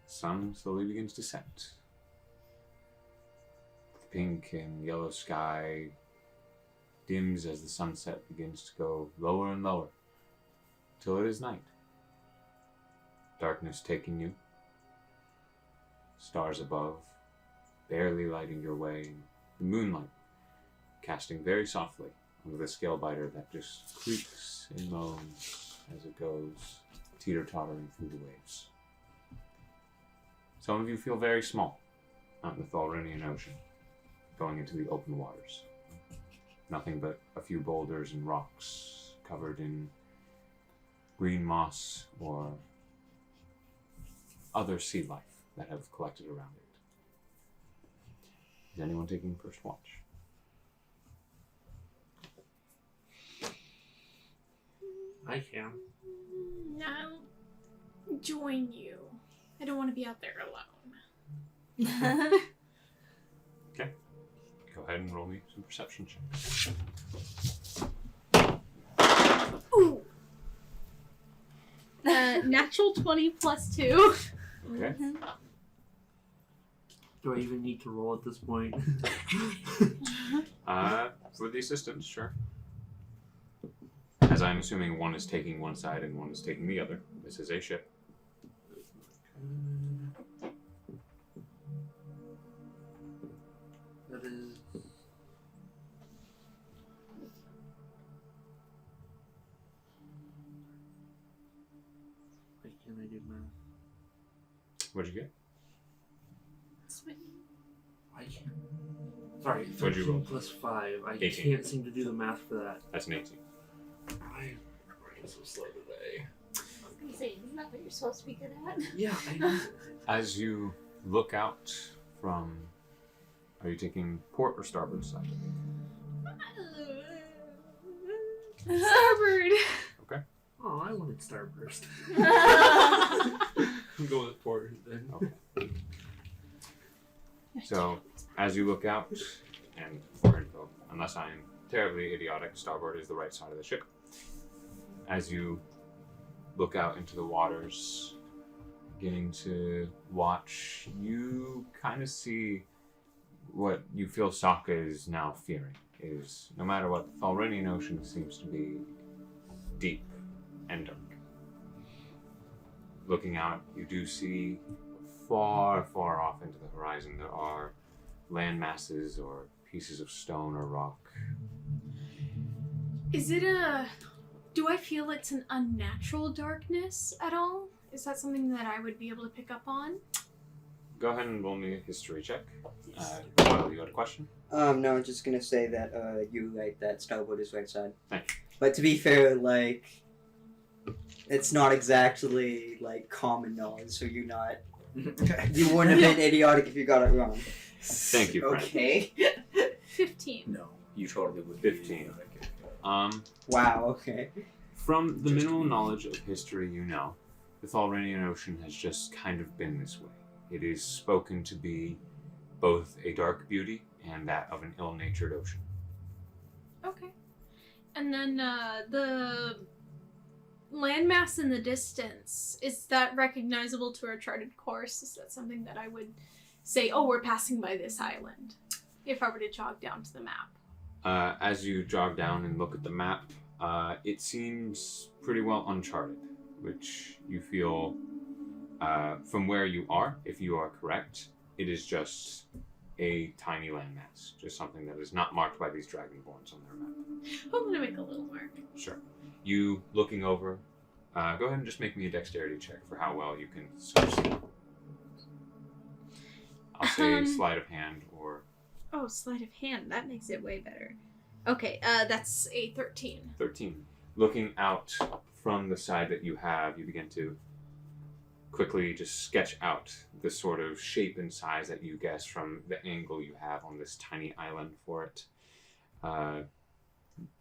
Speaker 1: the sun slowly begins to set. The pink and yellow sky dims as the sunset begins to go lower and lower, till it is night. Darkness taking you, stars above, barely lighting your way, and the moonlight casting very softly onto the scalebiter that just creaks and moans as it goes, teeter-tottering through the waves. Some of you feel very small out in the Thalrinian Ocean, going into the open waters. Nothing but a few boulders and rocks covered in green moss or other sea life that have collected around it. Is anyone taking first watch?
Speaker 4: I can.
Speaker 3: I'll join you. I don't want to be out there alone.
Speaker 1: Okay. Go ahead and roll me some perception checks.
Speaker 3: Ooh. Natural 20 plus 2.
Speaker 1: Okay.
Speaker 4: Do I even need to roll at this point?
Speaker 1: For the assistants, sure. As I'm assuming one is taking one side and one is taking the other. This is a ship.
Speaker 4: That is... Why can't I do math?
Speaker 1: What'd you get?
Speaker 4: I can't. Sorry,
Speaker 1: What'd you
Speaker 4: 13
Speaker 1: roll?
Speaker 4: plus 5. I
Speaker 1: 18.
Speaker 4: can't seem to do the math for that.
Speaker 1: That's an 18.
Speaker 4: My brain is so slow today.
Speaker 5: I was gonna say, isn't that what you're supposed to be good at?
Speaker 4: Yeah, I know.
Speaker 1: As you look out from... Are you taking port or starboard side?
Speaker 3: Starboard.
Speaker 1: Okay.
Speaker 4: Oh, I wanted Starburst. I'm going with port then.
Speaker 1: Okay. So, as you look out, and for info, unless I am terribly idiotic, starboard is the right side of the ship. As you look out into the waters, beginning to watch, you kind of see what you feel SAAKA is now fearing. Is no matter what, the Thalrinian Ocean seems to be deep and dark. Looking out, you do see far, far off into the horizon, there are land masses or pieces of stone or rock.
Speaker 3: Is it a... Do I feel it's an unnatural darkness at all? Is that something that I would be able to pick up on?
Speaker 1: Go ahead and roll me a history check. Coil, you had a question?
Speaker 8: No, I'm just gonna say that you like that starboard is right side.
Speaker 1: Thank you.
Speaker 8: But to be fair, like, it's not exactly like common knowledge, so you're not. You wouldn't have been idiotic if you got it wrong.
Speaker 1: Thank you, friend.
Speaker 2: Okay.
Speaker 3: 15.
Speaker 7: No, you totally would.
Speaker 1: 15.
Speaker 8: Wow. Okay.
Speaker 1: From the minimal knowledge of history you know, the Thalrenian Ocean has just kind of been this way. It is spoken to be both a dark beauty and that of an ill-natured ocean.
Speaker 3: Okay. And then the landmass in the distance, is that recognizable to our charted course? Is that something that I would say, oh, we're passing by this island, if I were to jog down to the map?
Speaker 1: As you jog down and look at the map, it seems pretty well uncharted, which you feel, from where you are, if you are correct, it is just a tiny landmass, just something that is not marked by these dragonborns on their map.
Speaker 3: I'm gonna make a little mark.
Speaker 1: Sure. You looking over, go ahead and just make me a dexterity check for how well you can see. I'll say sleight of hand or...
Speaker 3: Oh, sleight of hand. That makes it way better. Okay, that's a 13.
Speaker 1: 13. Looking out from the side that you have, you begin to quickly just sketch out the sort of shape and size that you guess from the angle you have on this tiny island for it.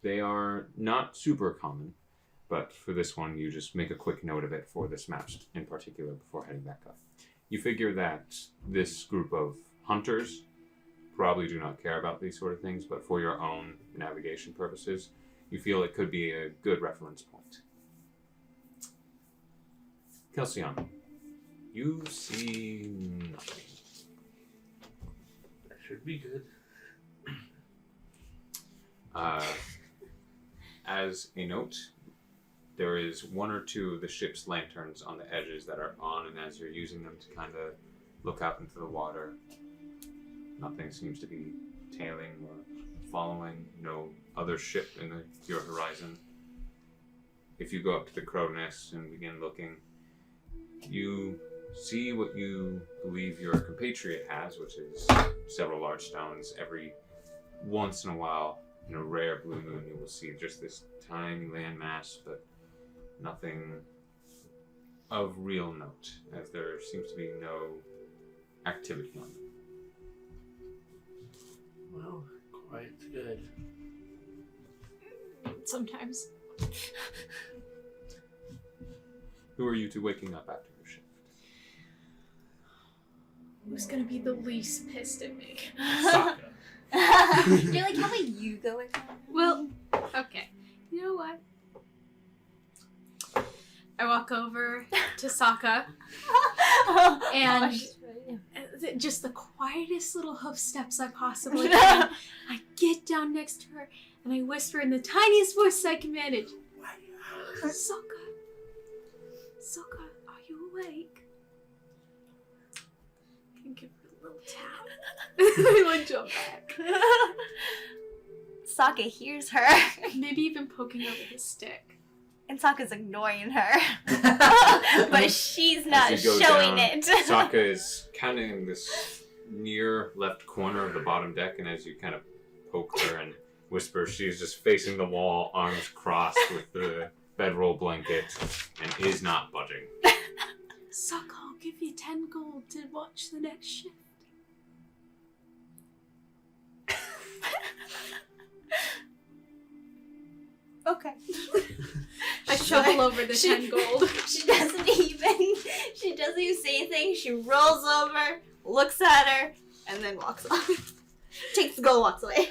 Speaker 1: They are not super common, but for this one, you just make a quick note of it for this map in particular before heading back up. You figure that this group of hunters probably do not care about these sort of things, but for your own navigation purposes, you feel it could be a good reference point. KELSION, you see nothing.
Speaker 4: That should be good.
Speaker 1: As a note, there is one or two of the ship's lanterns on the edges that are on, and as you're using them to kind of look out into the water, nothing seems to be tailing or following, no other ship in your horizon. If you go up to the crow's nest and begin looking, you see what you believe your compatriot has, which is several large stones. Every once in a while, in a rare blue moon, you will see just this tiny landmass, but nothing of real note, as there seems to be no activity on it.
Speaker 4: Well, quite good.
Speaker 3: Sometimes.
Speaker 1: Who are you two waking up after your shift?
Speaker 3: Who's gonna be the least pissed at me?
Speaker 1: SAAKA.
Speaker 5: You're like, how about you go with
Speaker 3: Well, okay. You know what? I walk over to SAAKA and just the quietest little hoof steps I possibly can. I get down next to her and I whisper in the tiniest voice I can manage. SAAKA, are you awake? Can give her a little tap. I like jump back.
Speaker 5: SAAKA hears her.
Speaker 3: Maybe even poking her with a stick.
Speaker 5: And SAAKA's ignoring her. But she's not
Speaker 1: As you go
Speaker 5: showing
Speaker 1: down,
Speaker 5: it.
Speaker 1: SAAKA is kind of in this near left corner of the bottom deck, and as you kind of poke her and whisper, she's just facing the wall, arms crossed with the bedroll blanket, and is not budging.
Speaker 3: SAAKA, I'll give you 10 gold to watch the next shift.
Speaker 5: Okay.
Speaker 3: I shovel over the 10 gold.
Speaker 5: She doesn't even say anything. She rolls over, looks at her, and then walks off. Takes the gold, walks away.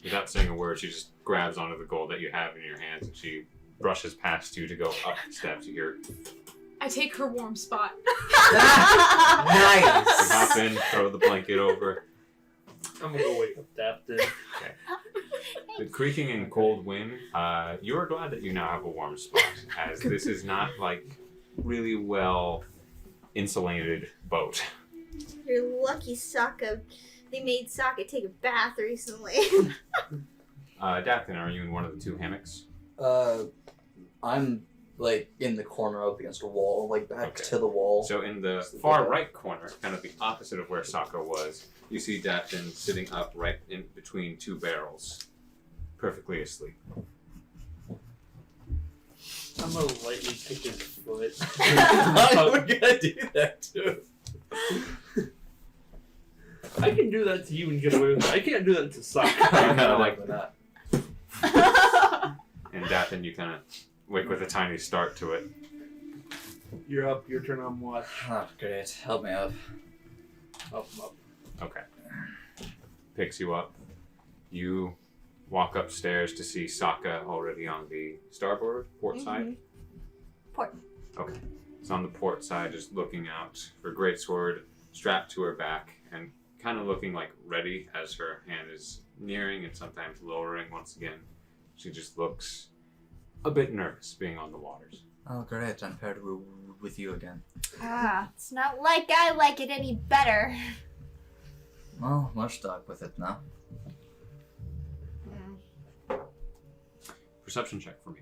Speaker 1: Without saying a word, she just grabs onto the gold that you have in your hands, and she brushes past you to go up the steps. You hear,
Speaker 3: I take her warm spot.
Speaker 1: you hop in, throw the blanket over.
Speaker 4: I'm gonna go wake up DATH'TAN.
Speaker 1: Okay. The creaking and cold wind, you are glad that you now have a warm spot, as this is not like really well insulated boat.
Speaker 5: You're lucky, SAAKA. They made SAAKA take a bath recently.
Speaker 1: DATH'TAN, are you in one of the two hammocks?
Speaker 11: I'm like in the corner up against a wall, like back
Speaker 1: Okay.
Speaker 11: to the wall.
Speaker 1: So in the far right corner, kind of the opposite of where SAAKA was, you see DATH'TAN sitting up right in between two barrels, perfectly asleep.
Speaker 4: I'm gonna lightly kick his foot.
Speaker 11: Why would I do that too?
Speaker 4: I can do that to you and get away with it. I can't do that to SAAKA.
Speaker 1: No, like that. And DATH'TAN, you kind of wake with a tiny start to it.
Speaker 4: You're up. Your turn on watch.
Speaker 11: Oh, great. Help me up.
Speaker 4: Up.
Speaker 1: Okay. Picks you up. You walk upstairs to see SAAKA already on the starboard port side.
Speaker 5: Port.
Speaker 1: Okay. It's on the port side, just looking out, her greatsword strapped to her back and kind of looking like ready as her hand is nearing and sometimes lowering once again. She just looks a bit nervous being on the waters.
Speaker 11: Oh, great. I'm paired with you again.
Speaker 5: It's not like I like it any better.
Speaker 11: Well, we're stuck with it now.
Speaker 1: Perception check for me.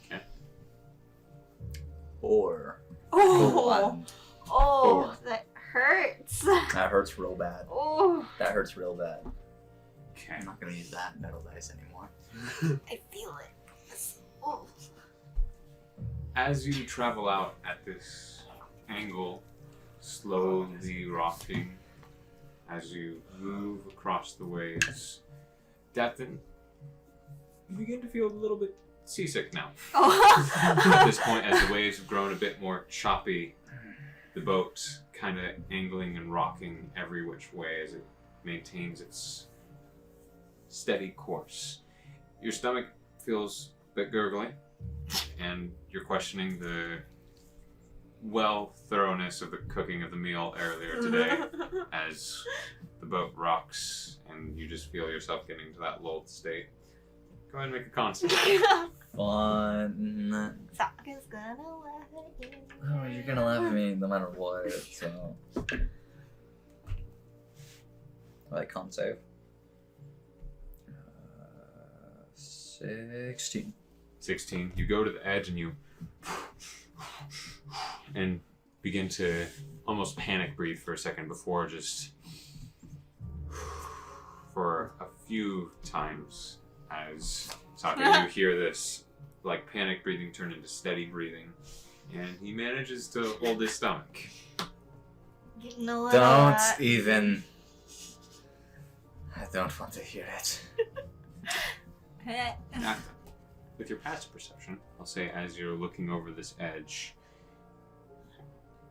Speaker 1: Okay.
Speaker 11: 4.
Speaker 5: Oh,
Speaker 11: Four.
Speaker 5: that hurts.
Speaker 11: That hurts real bad.
Speaker 5: Oh,
Speaker 11: That hurts real bad.
Speaker 1: Okay.
Speaker 11: I'm not gonna use that metal dice anymore.
Speaker 5: I feel it. Oh.
Speaker 1: As you travel out at this angle, slowly rocking, as you move across the waves, DATH'TAN, you begin to feel a little bit seasick now. At this point, as the waves have grown a bit more choppy, the boat kind of angling and rocking every which way as it maintains its steady course. Your stomach feels a bit gurgly, and you're questioning the thoroughness of the cooking of the meal earlier today as the boat rocks and you just feel yourself getting to that lulled state. Go ahead and make a con save.
Speaker 11: Fun.
Speaker 5: Sokka's gonna laugh at you.
Speaker 11: Oh, you're gonna laugh at me no matter what, so. Like con save. 16.
Speaker 1: 16. You go to the edge and you begin to almost panic breathe for a second before just for a few times as SAAKA, you hear this like panic breathing turn into steady breathing, and he manages to hold his stomach.
Speaker 5: Getting a little,
Speaker 11: Don't even. I don't want to hear it.
Speaker 1: Now, with your passive perception, I'll say as you're looking over this edge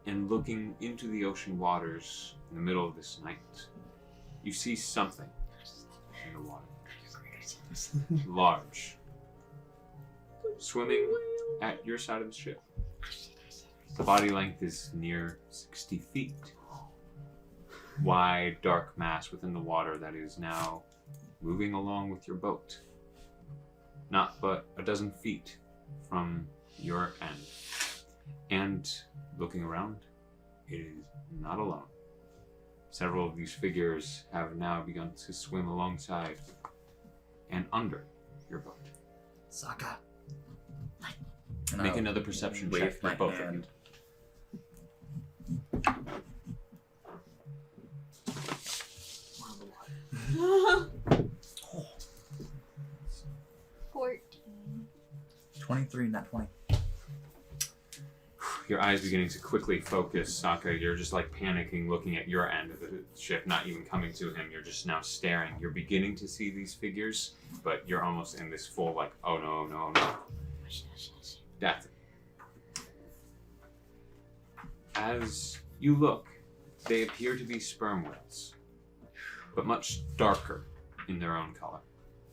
Speaker 1: and looking into the ocean waters in the middle of this night, you see something in the water. Large. Swimming at your side of the ship. The body length is near 60 feet. Wide, dark mass within the water that is now moving along with your boat. Not but a dozen feet from your end. And looking around, it is not alone. Several of these figures have now begun to swim alongside and under your boat.
Speaker 11: SAAKA.
Speaker 1: Make another perception check for both of you.
Speaker 5: 14.
Speaker 11: 23, not 20.
Speaker 1: Your eyes beginning to quickly focus, SAAKA. You're just like panicking, looking at your end of the ship, not even coming to him. You're just now staring. You're beginning to see these figures, but you're almost in this full like, oh no, no, no. That's it. As you look, they appear to be sperm whales, but much darker in their own color.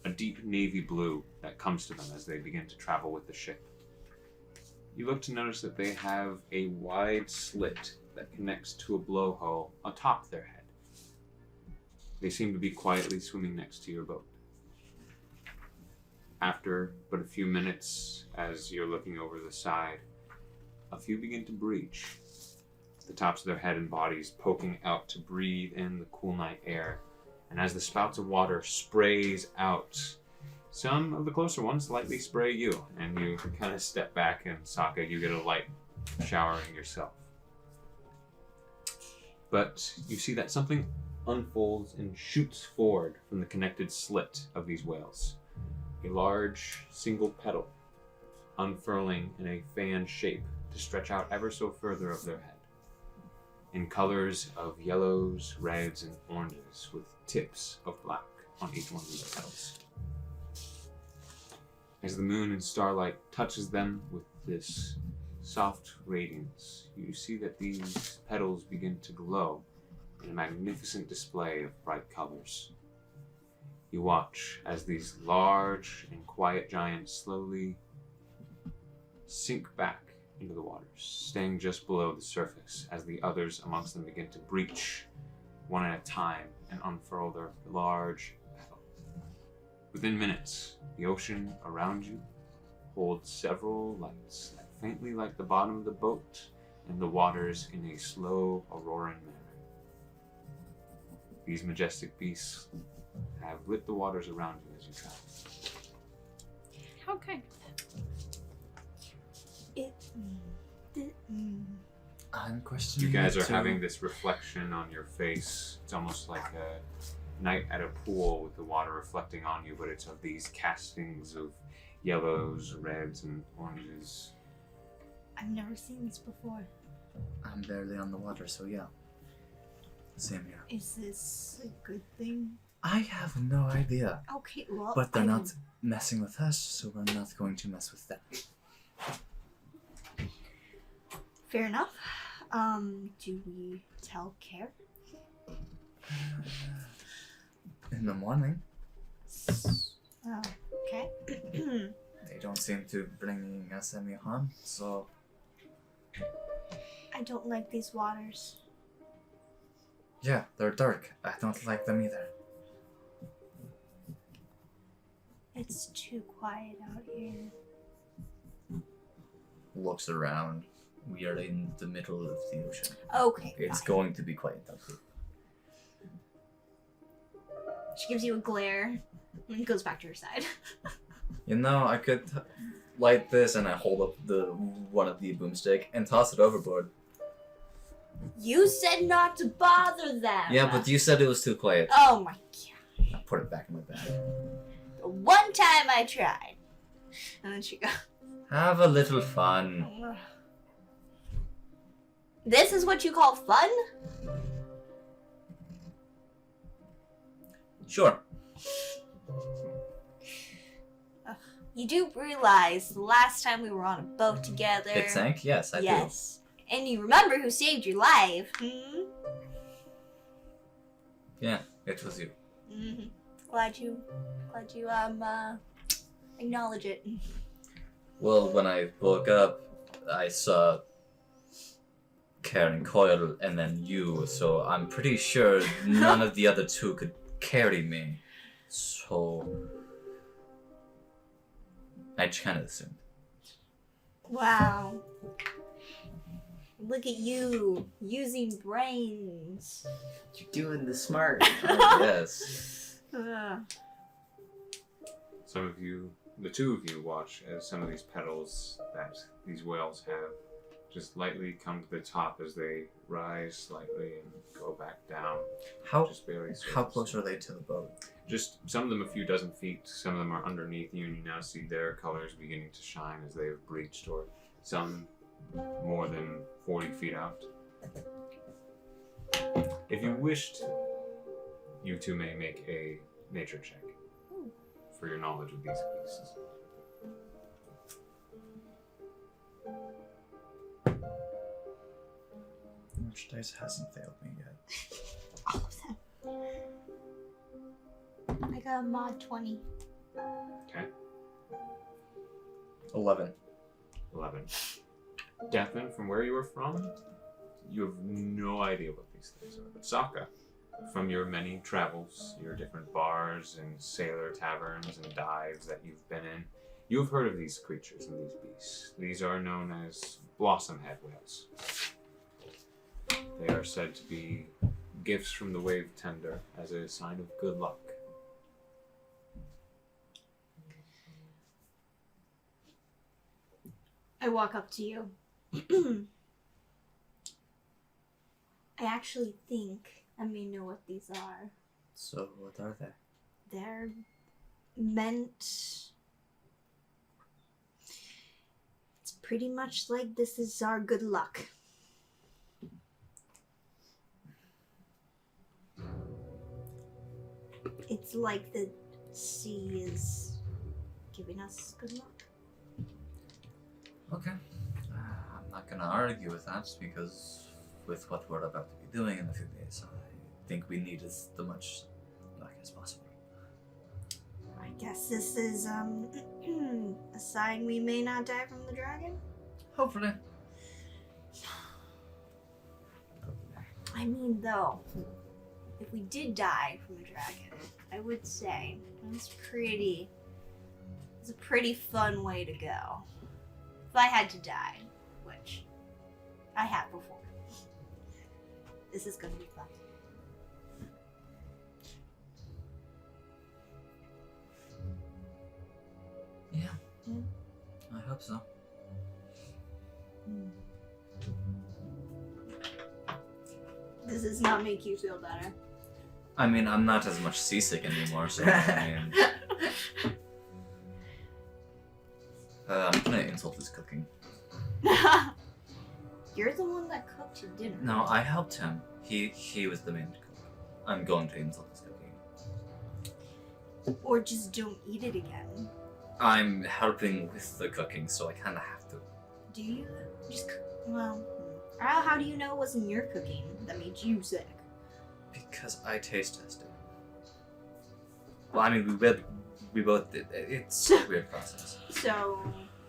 Speaker 1: A deep navy blue that comes to them as they begin to travel with the ship. You look to notice that they have a wide slit that connects to a blowhole atop their head. They seem to be quietly swimming next to your boat. After but a few minutes, as you're looking over the side, a few begin to breach. The tops of their head and bodies poking out to breathe in the cool night air. And as the spouts of water sprays out, some of the closer ones lightly spray you, and you kind of step back, and SAAKA, you get a light showering yourself. But you see that something unfolds and shoots forward from the connected slit of these whales. A large single petal, unfurling in a fan shape to stretch out ever so further of their head. in colors of yellows, reds, and oranges with tips of black on each one of these petals. As the moon and starlight touches them with this soft radiance, you see that these petals begin to glow in a magnificent display of bright colors. You watch as these large and quiet giants slowly sink back into the waters, staying just below the surface as the others amongst them begin to breach one at a time and unfurl their large petal. Within minutes, the ocean around you holds several lights that faintly light the bottom of the boat and the waters in a slow, auroran manner. These majestic beasts have lit the waters around you as you travel.
Speaker 3: How kind.
Speaker 11: I'm questioning.
Speaker 1: You guys
Speaker 11: it
Speaker 1: are
Speaker 11: too.
Speaker 1: having this reflection on your face. It's almost like a night at a pool with the water reflecting on you, but it's of these castings of yellows, reds, and oranges.
Speaker 5: I've never seen this before.
Speaker 11: I'm barely on the water, so yeah. Same here.
Speaker 5: Is this a good thing?
Speaker 11: I have no idea.
Speaker 5: Okay, well,
Speaker 11: But they're not messing with us, so we're not going to mess with them.
Speaker 5: Fair enough. Do we tell Care?
Speaker 11: In the morning,
Speaker 5: Oh, okay.
Speaker 11: they don't seem to bring us any harm, so
Speaker 5: I don't like these waters.
Speaker 11: yeah, they're dark. I don't like them either.
Speaker 5: It's too quiet out here.
Speaker 11: Looks around. We are in the middle of the ocean.
Speaker 5: Okay.
Speaker 11: It's
Speaker 5: fine.
Speaker 11: going to be quiet out here.
Speaker 5: She gives you a glare and goes back to her side.
Speaker 11: You know, I could light this and I hold up one of the boomstick and toss it overboard.
Speaker 5: You said not to bother them.
Speaker 11: Yeah, but you said it was too quiet.
Speaker 5: Oh my god.
Speaker 11: I put it back in my bag.
Speaker 5: One time I tried. And then she goes,
Speaker 11: Have a little fun.
Speaker 5: this is what you call fun?
Speaker 11: Sure.
Speaker 5: You do realize the last time we were on a boat together.
Speaker 11: It sank? Yes, I do.
Speaker 5: Yes. And you remember who saved your life?
Speaker 11: Yeah, it was you.
Speaker 5: Mm-hmm. Glad you acknowledge it.
Speaker 11: Well, when I woke up, I saw Karen Coil and then you, so I'm pretty sure none of the other two could carry me. So I just kind of assumed.
Speaker 5: Wow. Look at you, using brains.
Speaker 2: You're doing the smart.
Speaker 11: Yes.
Speaker 1: Some of you, the two of you, watch as some of these petals that these whales have just lightly come to the top as they rise slightly and go back down.
Speaker 11: How
Speaker 1: Just barely surface.
Speaker 11: how close are they to the boat?
Speaker 1: Just some of them a few dozen feet, some of them are underneath you, and you now see their colors beginning to shine as they have breached, or some more than 40 feet out. If you wished, you two may make a nature check for your knowledge of these beasts.
Speaker 11: Which dice hasn't failed me yet?
Speaker 5: All of them. I got a mod 20.
Speaker 1: Okay,
Speaker 11: 11.
Speaker 1: 11. Deathan, from where you were from, you have no idea what these things are. But SAAKA, from your many travels, your different bars and sailor taverns and dives that you've been in, you have heard of these creatures and these beasts. These are known as blossomhead whales. They are said to be gifts from the wave tender as a sign of good luck.
Speaker 5: I walk up to you. I actually think I may know what these are.
Speaker 11: So what are they?
Speaker 5: They're meant... It's pretty much like this is our good luck. It's like the sea is giving us good luck.
Speaker 11: Okay. I'm not gonna argue with that because with what we're about to be doing in a few days, I think we need as much luck as possible.
Speaker 5: I guess this is a sign we may not die from the dragon.
Speaker 11: Hopefully.
Speaker 5: I mean, though, if we did die from a dragon, I would say it's a pretty fun way to go. If I had to die, which I have before, this is gonna be fun.
Speaker 11: Yeah. I hope so.
Speaker 5: Does this not make you feel better?
Speaker 11: I mean, I'm not as much seasick anymore, so I mean... I'm gonna insult his cooking.
Speaker 5: You're the one that cooked your dinner.
Speaker 11: No, I helped him. He was the main cook. I'm going to insult his cooking.
Speaker 5: Or just don't eat it again.
Speaker 11: I'm helping with the cooking, so I kinda have to.
Speaker 5: Do you? Well, how do you know it wasn't your cooking that made you sick?
Speaker 11: Because I taste tested. Well, I mean, we both did. It's a weird process.
Speaker 5: So,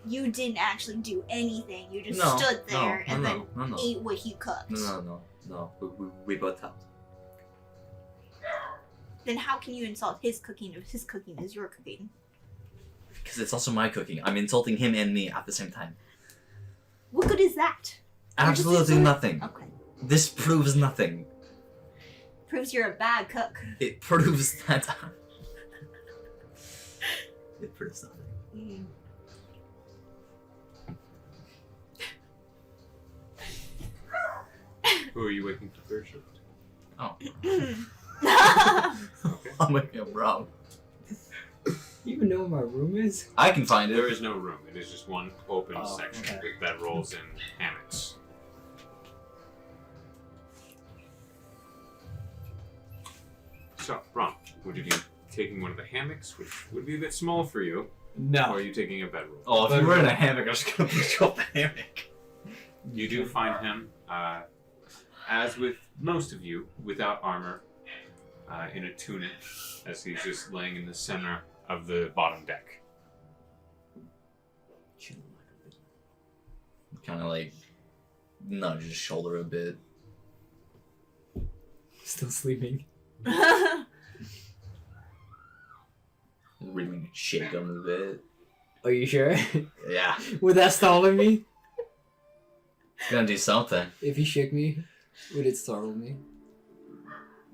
Speaker 5: you didn't actually do anything. You just
Speaker 11: No,
Speaker 5: stood there
Speaker 11: no,
Speaker 5: and
Speaker 11: no,
Speaker 5: then
Speaker 11: no, no.
Speaker 5: ate what he cooked.
Speaker 11: No. We both helped.
Speaker 5: Then how can you insult his cooking if his cooking is your cooking?
Speaker 11: Because it's also my cooking. I'm insulting him and me at the same time.
Speaker 5: What good is that?
Speaker 11: Absolutely nothing.
Speaker 5: Okay.
Speaker 11: This proves nothing.
Speaker 5: Proves you're a bad cook.
Speaker 11: It proves that. It proves nothing.
Speaker 1: Who are you waking for third shift?
Speaker 11: Oh.
Speaker 1: Okay.
Speaker 11: I'm waking up wrong.
Speaker 10: You even know where my room is?
Speaker 11: I can find it.
Speaker 1: There is no room. It is just one open
Speaker 10: Oh,
Speaker 1: section
Speaker 10: okay.
Speaker 1: with bedrolls and hammocks. So, Ron, would you be taking one of the hammocks, which would be a bit small for you, or
Speaker 10: No.
Speaker 1: are you taking a bedroll?
Speaker 11: Oh, if you were in a hammock, I'm just gonna put you off the hammock.
Speaker 1: You do find him, as with most of you, without armor, in a tunic, as he's just laying in the center of the bottom deck.
Speaker 11: Kind of like nudge his shoulder a bit.
Speaker 10: Still sleeping.
Speaker 11: Really shake him a bit.
Speaker 10: Are you sure?
Speaker 11: Yeah,
Speaker 10: Would that startle me?
Speaker 11: it's gonna do something.
Speaker 10: If he shook me, would it startle me?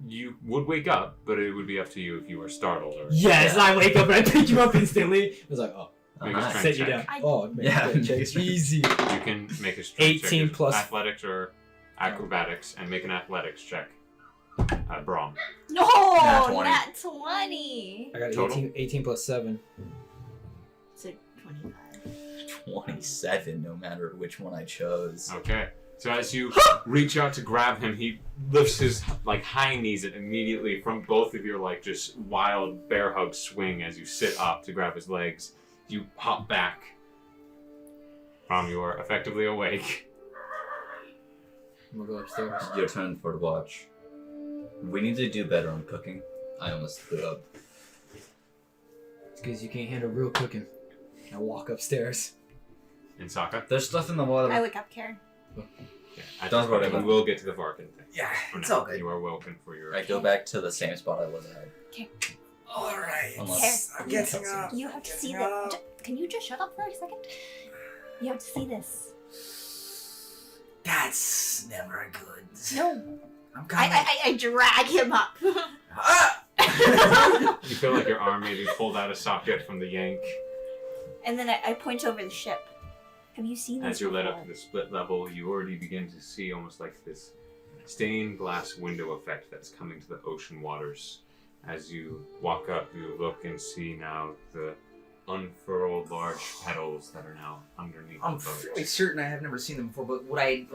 Speaker 1: You would wake up, but it would be up to you if you were startled or
Speaker 10: Yes, I wake up and I pick you up instantly. I was like, oh,
Speaker 1: make a
Speaker 11: Uh-huh.
Speaker 1: strength
Speaker 10: set you
Speaker 1: check.
Speaker 10: down. Oh, man,
Speaker 11: Yeah,
Speaker 10: check.
Speaker 11: make a strength.
Speaker 10: Easy.
Speaker 1: You can make a strength
Speaker 10: 18
Speaker 1: check,
Speaker 10: plus-
Speaker 1: athletics or acrobatics, and make an athletics check. Braum.
Speaker 5: No,
Speaker 11: Nat 20.
Speaker 5: not 20.
Speaker 10: I got
Speaker 1: Total?
Speaker 10: 18 plus 7.
Speaker 5: So 25.
Speaker 11: 27, no matter which one I chose.
Speaker 1: Okay. So as you reach out to grab him, he lifts his high knees and immediately from both of your just wild bear hug swing as you sit up to grab his legs. You hop back from you are effectively awake.
Speaker 10: I'm gonna go upstairs.
Speaker 11: Your turn for the watch. We need to do better on cooking. I almost threw up.
Speaker 10: It's because you can't handle real cooking. I walk upstairs.
Speaker 1: In SAAKA?
Speaker 11: There's stuff in the water.
Speaker 5: I wake up, Karen.
Speaker 1: Yeah. At
Speaker 11: Don't
Speaker 1: this
Speaker 11: worry
Speaker 1: point,
Speaker 11: about
Speaker 1: we will get to the Varkin thing.
Speaker 6: Yeah,
Speaker 1: For
Speaker 6: it's
Speaker 1: now,
Speaker 6: all good.
Speaker 1: You are welcome for your...
Speaker 11: I go back to the same spot I was at.
Speaker 6: Alright,
Speaker 11: Unless
Speaker 6: I'm getting up.
Speaker 5: You have to see
Speaker 6: Getting
Speaker 5: this.
Speaker 6: up.
Speaker 5: Can you just shut up for a second? You have to see this.
Speaker 6: That's never good.
Speaker 5: No.
Speaker 6: I'm coming.
Speaker 5: I drag him up.
Speaker 6: Ah!
Speaker 1: You feel like your arm maybe pulled out a socket from the yank.
Speaker 5: And then I point over the ship. Have you seen this
Speaker 1: As you're led up
Speaker 5: before?
Speaker 1: to the split level, you already begin to see almost like this stained glass window effect that's coming to the ocean waters. As you walk up, you look and see now the unfurled large petals that are now underneath
Speaker 2: I'm
Speaker 1: the boat.
Speaker 2: fairly certain I have never seen them before, but would I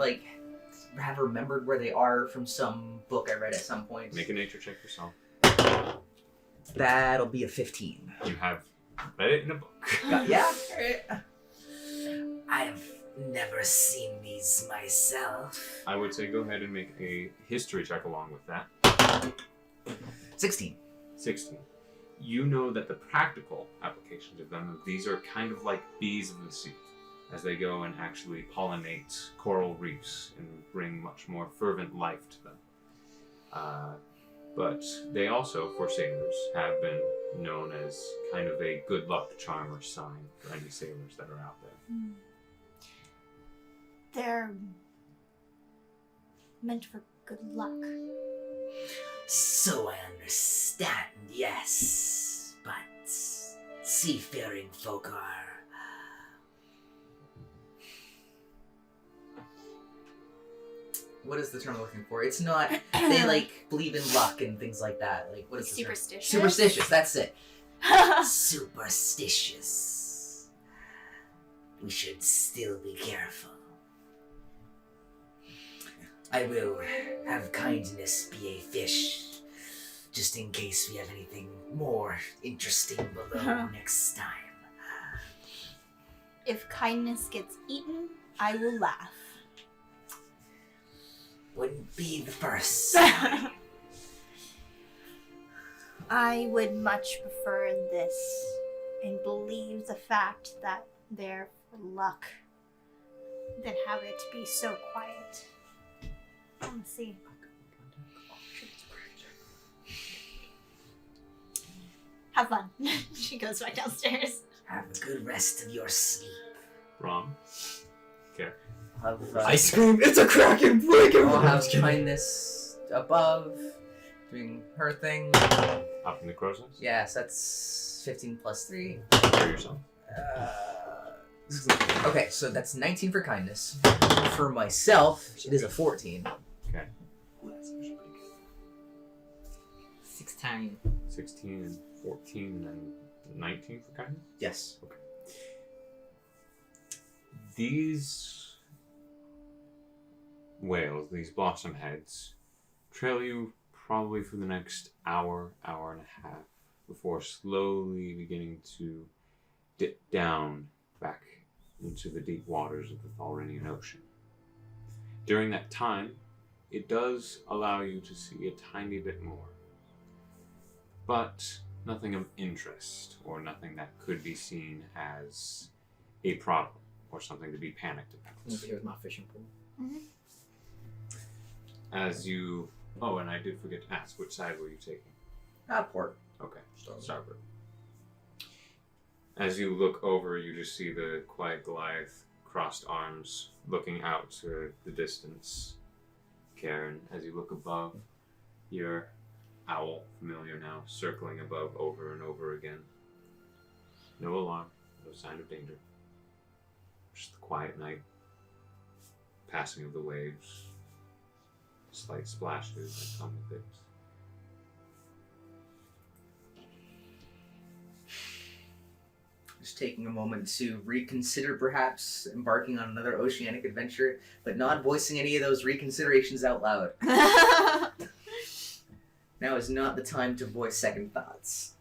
Speaker 2: have remembered where they are from some book I read at some point?
Speaker 1: Make a nature check yourself.
Speaker 2: That'll be a 15.
Speaker 1: You have read it in a book.
Speaker 2: Yeah. Alright.
Speaker 6: I've never seen these myself.
Speaker 1: I would say go ahead and make a history check along with that.
Speaker 2: 16.
Speaker 1: 16. You know that the practical applications of them, these are kind of like bees of the sea, as they go and actually pollinate coral reefs and bring much more fervent life to them. But they also, for sailors, have been known as kind of a good luck charm or sign for any sailors that are out there.
Speaker 5: They're meant for good luck.
Speaker 6: So I understand, yes. But seafaring folk are...
Speaker 2: What is the term I'm looking for? It's not, they like believe in luck and things like that. Like, what is the term?
Speaker 5: Superstitious.
Speaker 2: Superstitious, that's it.
Speaker 6: superstitious. We should still be careful. I will have kindness be a fish, just in case we have anything more interesting below next time.
Speaker 5: If kindness gets eaten, I will laugh.
Speaker 6: Wouldn't be the first time.
Speaker 5: I would much prefer this and believe the fact that they're for luck than have it be so quiet. Let's see. Have fun. She goes back downstairs.
Speaker 6: Have a good rest of your sleep.
Speaker 1: Wrong. Okay.
Speaker 10: I scream, it's a Kraken! Break it!
Speaker 2: I'll have kindness above, doing her thing.
Speaker 1: Up in the crow's nest?
Speaker 2: Yes, that's 15 plus 3.
Speaker 1: For yourself.
Speaker 2: Okay, so that's 19 for kindness. For myself, it is a 14.
Speaker 1: Okay.
Speaker 10: 16.
Speaker 1: 16 and 14 and then 19 for kindness?
Speaker 2: Yes.
Speaker 1: Okay. These whales, these blossom heads, trail you probably for the next hour, hour and a half, before slowly beginning to dip down back into the deep waters of the Thalrinian Ocean. During that time, it does allow you to see a tiny bit more, but nothing of interest or nothing that could be seen as a problem or something to be panicked about.
Speaker 10: Over here with my fishing pool.
Speaker 1: As you... Oh, and I did forget to ask, which side were you taking?
Speaker 2: Port.
Speaker 1: Okay, starboard. As you look over, you just see the quiet Goliath, crossed arms, looking out to the distance. Karen, as you look above, your owl, familiar now, circling above over and over again. No alarm, no sign of danger. Just the quiet night, passing of the waves, slight splashes that come with it.
Speaker 2: Just taking a moment to reconsider perhaps embarking on another oceanic adventure, but not voicing any of those reconsiderations out loud. Now is not the time to voice second thoughts.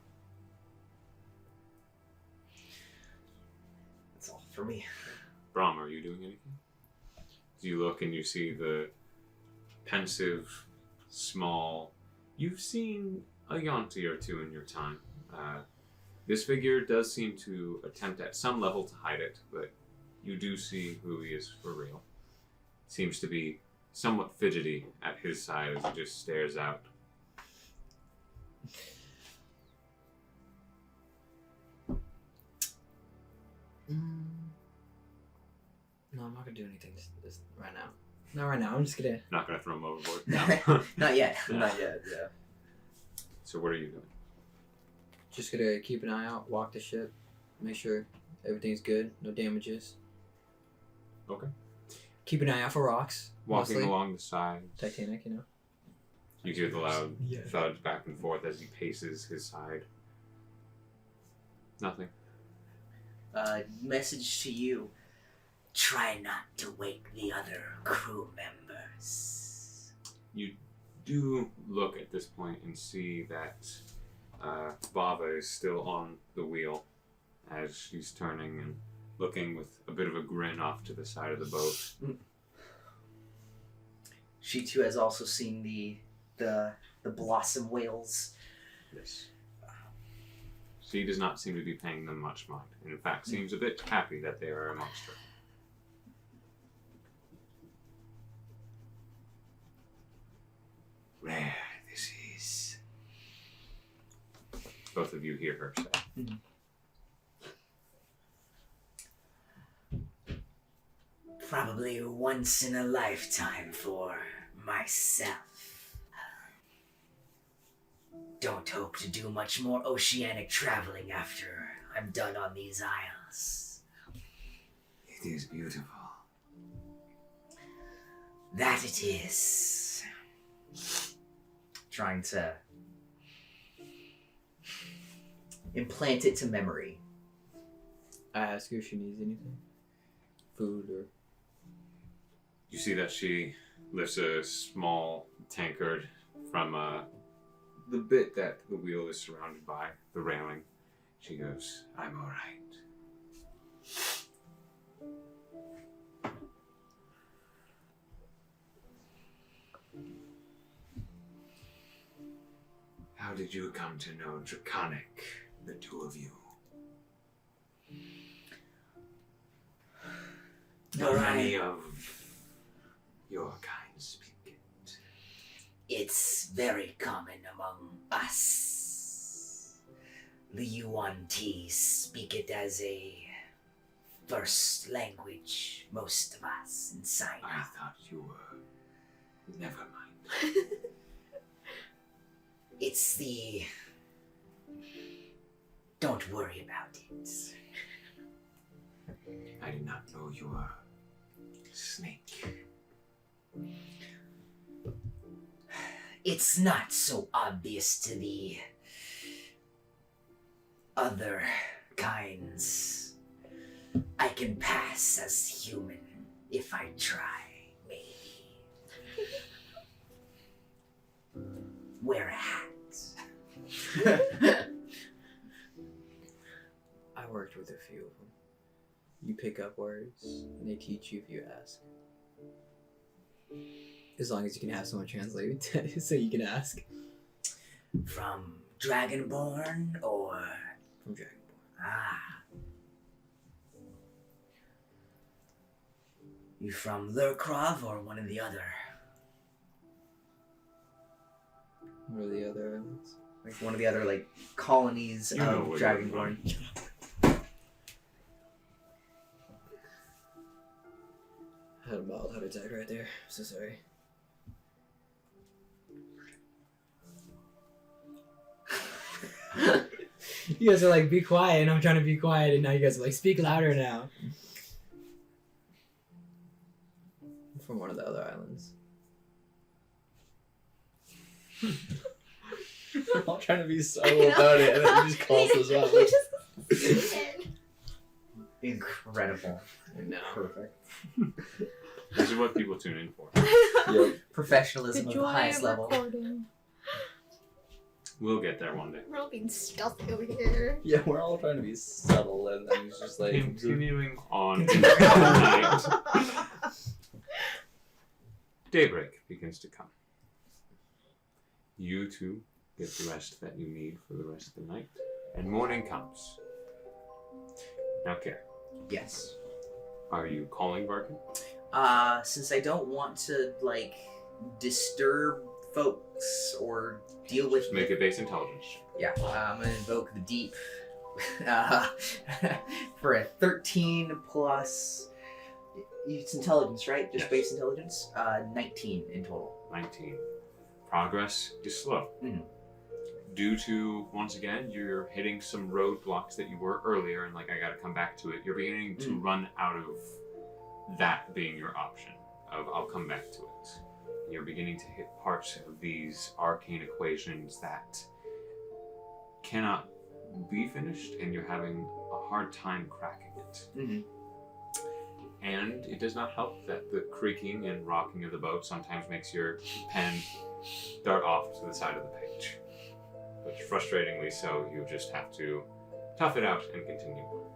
Speaker 2: That's all for me.
Speaker 1: Brahm, are you doing anything? Do you look and you see the pensive, small... You've seen a Yuan-Ti or two in your time. This figure does seem to attempt at some level to hide it, but you do see who he is for real. Seems to be somewhat fidgety at his side as he just stares out.
Speaker 10: No, I'm not gonna do anything this right now. Not right now. I'm just gonna.
Speaker 1: Not gonna throw him overboard.
Speaker 2: No, not yet.
Speaker 10: Not yet. Yeah.
Speaker 1: So what are you doing?
Speaker 10: Just gonna keep an eye out, walk the ship, make sure everything's good, no damages.
Speaker 1: Okay.
Speaker 10: Keep an eye out for rocks.
Speaker 1: Walking
Speaker 10: mostly.
Speaker 1: along the sides.
Speaker 10: Titanic, you know.
Speaker 1: You hear the loud
Speaker 10: Yeah.
Speaker 1: thuds back and forth as he paces his side. Nothing.
Speaker 2: Message to you.
Speaker 6: Try not to wake the other crew members.
Speaker 1: You do look at this point and see that Bava is still on the wheel as she's turning and looking with a bit of a grin off to the side of the boat.
Speaker 2: She too has also seen the blossom whales.
Speaker 1: Yes. She does not seem to be paying them much mind, and in fact seems a bit happy that they are amongst her.
Speaker 9: Rare this is.
Speaker 1: Both of you hear her say.
Speaker 6: Probably once in a lifetime for myself. Don't hope to do much more oceanic traveling after I'm done on these isles.
Speaker 9: It is beautiful.
Speaker 6: That it is.
Speaker 2: Trying to implant it to memory.
Speaker 10: I ask her if she needs anything. Food or...
Speaker 1: You see that she lifts a small tankard from the bit that the wheel is surrounded by, the railing. She goes, I'm all right.
Speaker 9: How did you come to know Draconic, the two of you? How many of your kind speak it?
Speaker 6: It's very common among us. The Yuan-Ti speak it as a first language, most of us in China.
Speaker 9: I thought you were... Never mind.
Speaker 6: It's the... Don't worry about it.
Speaker 9: I did not know you were... Snake.
Speaker 6: It's not so obvious to the other kinds. I can pass as human if I try, maybe. Wear a hat.
Speaker 10: I worked with a few of them. You pick up words, and they teach you if you ask. As long as you can have someone translate it, so you can ask.
Speaker 6: From Dragonborn or...
Speaker 10: From Dragonborn.
Speaker 6: Ah. You from Lurkrov or one of the other?
Speaker 10: What are the other islands?
Speaker 2: Like one of the other like colonies
Speaker 1: You know
Speaker 2: of
Speaker 1: what you're
Speaker 2: Dragonborn.
Speaker 10: I had a mild heart attack right there. So sorry. You guys are like, be quiet, and I'm trying to be quiet, and now you guys are like, speak louder now. From one of the other islands. I'm all trying to be subtle about it, and then you just call us out.
Speaker 2: Incredible.
Speaker 10: No.
Speaker 2: Perfect.
Speaker 1: This is what people tune in for.
Speaker 10: Yep.
Speaker 2: Professionalism
Speaker 3: The
Speaker 2: of the
Speaker 3: joy
Speaker 2: highest
Speaker 3: of
Speaker 2: level.
Speaker 3: recording.
Speaker 1: We'll get there one day.
Speaker 5: We're all being stealthy over here.
Speaker 10: Yeah, we're all trying to be subtle, and then he's just like...
Speaker 1: Continuing on into the night. Daybreak begins to come. You two get the rest that you need for the rest of the night, and morning comes. Now, Care,
Speaker 2: Yes.
Speaker 1: are you calling Varkin?
Speaker 2: Since I don't want to like disturb folks or deal with
Speaker 1: Make a base intelligence.
Speaker 2: Yeah, I'm gonna invoke the deep for a 13 plus. It's intelligence, right? Just
Speaker 1: Yes.
Speaker 2: base intelligence. 19 in total.
Speaker 1: 19. Progress is slow.
Speaker 2: Mhm.
Speaker 1: Due to, once again, you're hitting some roadblocks that you were earlier, and like, I gotta come back to it. You're beginning to run out of that being your option. I'll come back to it. You're beginning to hit parts of these arcane equations that cannot be finished, and you're having a hard time cracking it.
Speaker 2: Mm-hmm.
Speaker 1: And it does not help that the creaking and rocking of the boat sometimes makes your pen dart off to the side of the page. which frustratingly so, you just have to tough it out and continue on.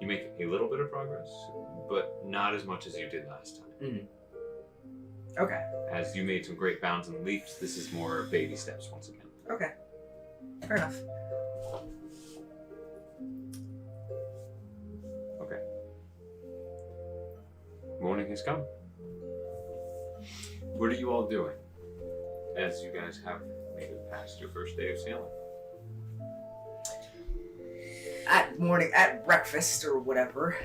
Speaker 1: You make a little bit of progress, but not as much as you did last time.
Speaker 2: Okay.
Speaker 1: As you made some great bounds and leaps, this is more baby steps once again.
Speaker 2: Okay. Fair enough.
Speaker 1: Okay. Morning has come. What are you all doing as you guys have made it past your first day of sailing?
Speaker 6: At breakfast or whatever,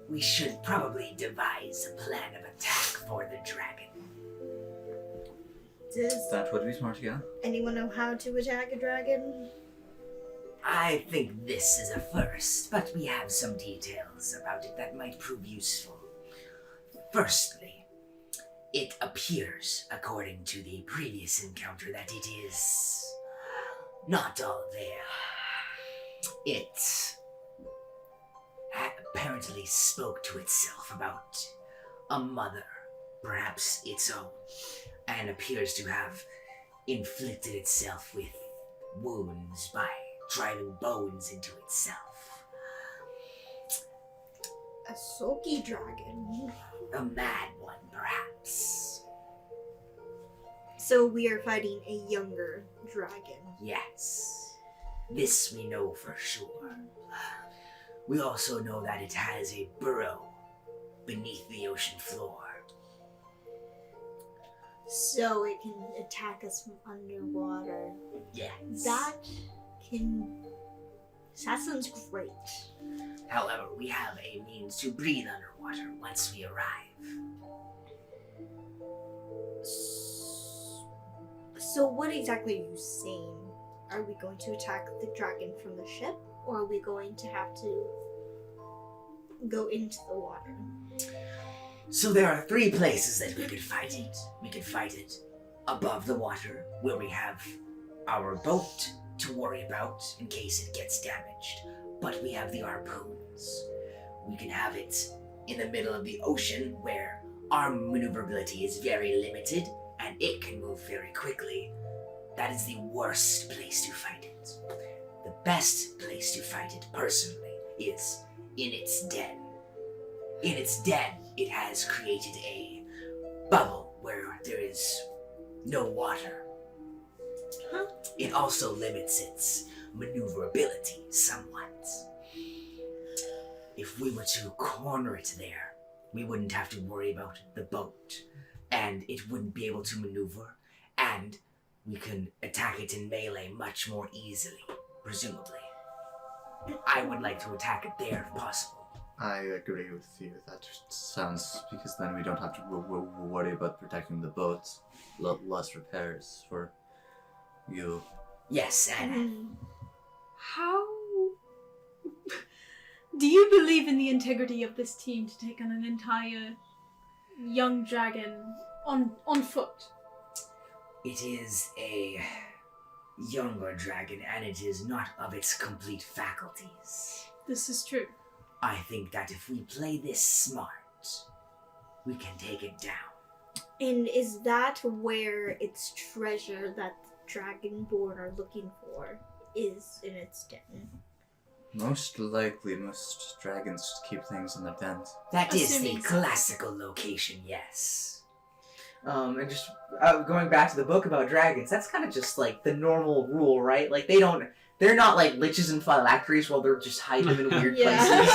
Speaker 6: we should probably devise a plan of attack for the dragon.
Speaker 5: Does
Speaker 11: That would be smart, yeah.
Speaker 5: anyone know how to attack a dragon?
Speaker 6: I think this is a first, but we have some details about it that might prove useful. Firstly, it appears, according to the previous encounter, that it is not all there. It apparently spoke to itself about a mother, perhaps its own, and appears to have inflicted itself with wounds by driving bones into itself.
Speaker 5: A sulky dragon.
Speaker 6: A mad one, perhaps.
Speaker 5: So we are fighting a younger dragon.
Speaker 6: Yes. This we know for sure. We also know that it has a burrow beneath the ocean floor.
Speaker 5: So it can attack us from underwater.
Speaker 6: Yes.
Speaker 5: That sounds great.
Speaker 6: However, we have a means to breathe underwater once we arrive.
Speaker 5: So what exactly are you saying? Are we going to attack the dragon from the ship, or are we going to have to go into the water?
Speaker 6: So there are 3 places that we could fight it. We could fight it above the water, where we have our boat to worry about in case it gets damaged. But we have the harpoons. We can have it in the middle of the ocean, where our maneuverability is very limited, and it can move very quickly. That is the worst place to fight it. The best place to fight it, personally, is in its den. In its den, it has created a bubble where there is no water.
Speaker 5: Huh?
Speaker 6: It also limits its maneuverability somewhat. If we were to corner it there, we wouldn't have to worry about the boat, and it wouldn't be able to maneuver, and we can attack it in melee much more easily, presumably. I would like to attack it there if possible.
Speaker 11: I agree with you. That sounds, because then we don't have to worry about protecting the boat. Less repairs for you.
Speaker 6: Yes, and
Speaker 3: How do you believe in the integrity of this team to take on an entire young dragon on foot?
Speaker 6: it is a younger dragon, and it is not of its complete faculties.
Speaker 3: This is true.
Speaker 6: I think that if we play this smart, we can take it down.
Speaker 5: And is that where its treasure that the Dragonborn are looking for is in its den?
Speaker 11: Most likely, most dragons just keep things in their dens.
Speaker 6: That is the
Speaker 3: Assuming so.
Speaker 6: classical location, yes.
Speaker 2: And just going back to the book about dragons, that's kind of just like the normal rule, right? Like they're not like liches and phylacteries while they're just hiding in weird places.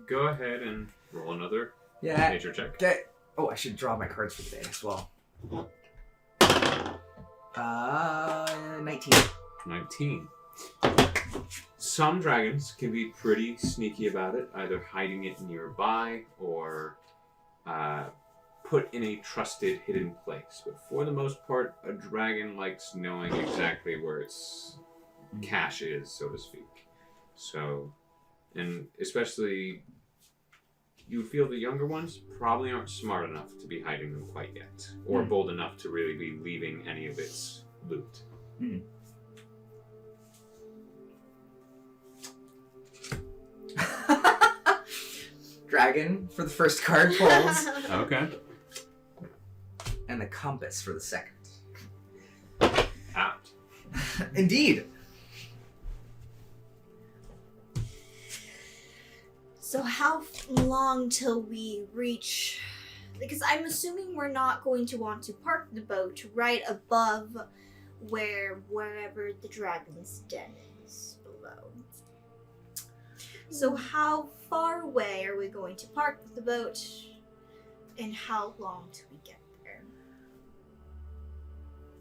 Speaker 1: Go ahead and roll another
Speaker 2: Yeah.
Speaker 1: nature check.
Speaker 2: Okay. Oh, I should draw my cards for today as well. 19.
Speaker 1: 19. Some dragons can be pretty sneaky about it, either hiding it nearby or put in a trusted hidden place. But for the most part, a dragon likes knowing exactly where its cache is, so to speak. So, and especially, you would feel the younger ones probably aren't smart enough to be hiding them quite yet, or bold enough to really be leaving any of its loot.
Speaker 2: Dragon for the first card pulls,
Speaker 1: Okay.
Speaker 2: and the compass for the second. Indeed.
Speaker 5: So how long till we reach? Because I'm assuming we're not going to want to park the boat right above wherever the dragon's den is below. So how far away are we going to park the boat, and how long till we get there?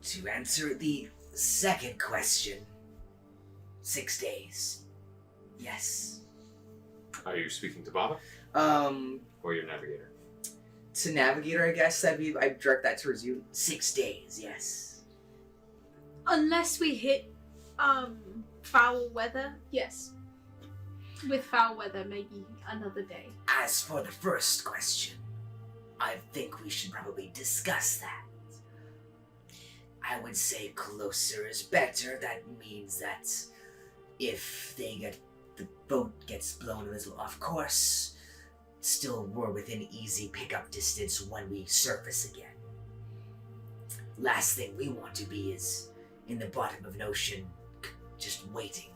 Speaker 6: To answer the second question, 6 days. Yes.
Speaker 1: Are you speaking to Baba or your navigator?
Speaker 2: To navigator, I guess I direct that towards you.
Speaker 6: 6 days, yes.
Speaker 3: Unless we hit foul weather, yes. With foul weather, maybe another day.
Speaker 6: As for the first question, I think we should probably discuss that. I would say closer is better. That means that if the boat gets blown a little off course, still we're within easy pickup distance when we surface again. Last thing we want to be is in the bottom of an ocean, just waiting,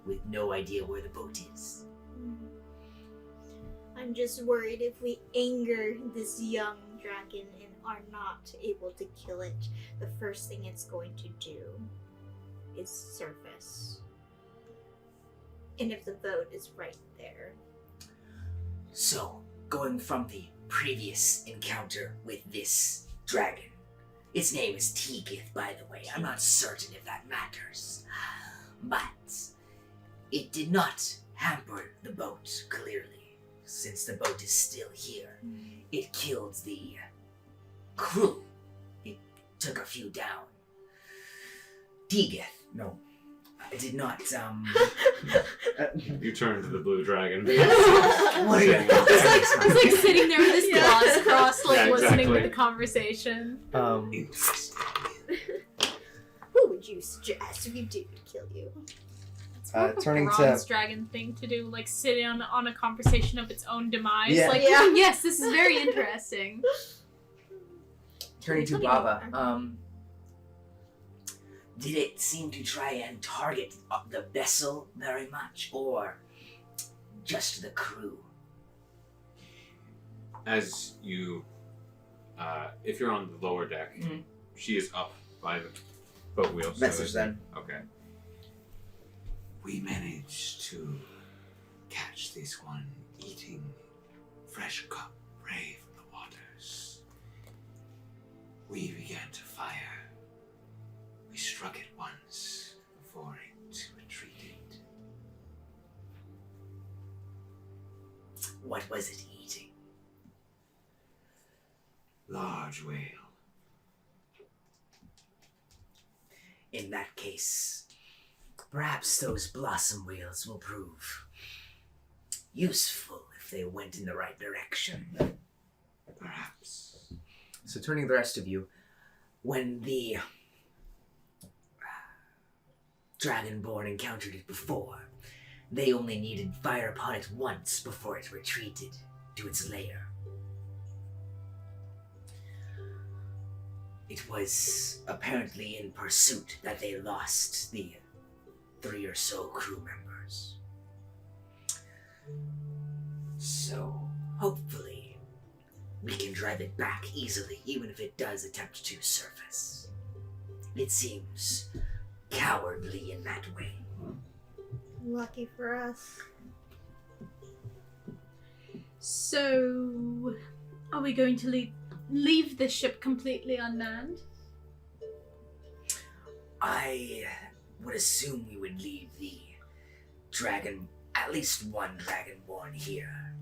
Speaker 6: with no idea where the boat is.
Speaker 5: I'm just worried if we anger this young dragon and are not able to kill it, the first thing it's going to do is surface. And if the boat is right there.
Speaker 6: So, going from the previous encounter with this dragon, its name is Teagith, by the way. I'm not certain if that matters. But it did not hamper the boat, clearly, since the boat is still here. It killed the crew. It took a few down. Teagith, no, it did not,
Speaker 1: You turn to the blue dragon.
Speaker 6: What are you
Speaker 3: He's like sitting there with his claws crossed, like
Speaker 1: Yeah,
Speaker 3: listening to
Speaker 1: exactly.
Speaker 3: the conversation.
Speaker 5: Who would you suggest if you do kill you?
Speaker 3: It's more of a
Speaker 8: turning to-
Speaker 3: bronze dragon thing to do, like sit on a conversation of its own demise.
Speaker 8: Yeah.
Speaker 3: Like,
Speaker 5: Yeah.
Speaker 3: yes, this is very interesting.
Speaker 2: Turning to
Speaker 3: Funny
Speaker 2: Baba.
Speaker 6: Did it seem to try and target the vessel very much, or just the crew?
Speaker 1: As you, if you're on the lower deck,
Speaker 2: Mhm.
Speaker 1: she is up by the boat wheel. so
Speaker 2: Message
Speaker 1: it's-
Speaker 2: then.
Speaker 1: Okay.
Speaker 9: We managed to catch this one eating fresh cut prey from the waters. We began to fire. We struck it once before it retreated.
Speaker 6: What was it eating?
Speaker 9: Large whale.
Speaker 6: In that case, perhaps those blossom whales will prove useful if they went in the right direction.
Speaker 9: Perhaps.
Speaker 2: So turning to the rest of you.
Speaker 6: When the Dragonborn encountered it before, they only needed fire upon it once before it retreated to its lair. It was apparently in pursuit that they lost the 3 or so crew members. So, hopefully, we can drive it back easily, even if it does attempt to surface. It seems cowardly in that way.
Speaker 5: Lucky for us.
Speaker 3: So, are we going to leave the ship completely unmanned?
Speaker 6: I would assume we would leave the dragon, at least one dragonborn here.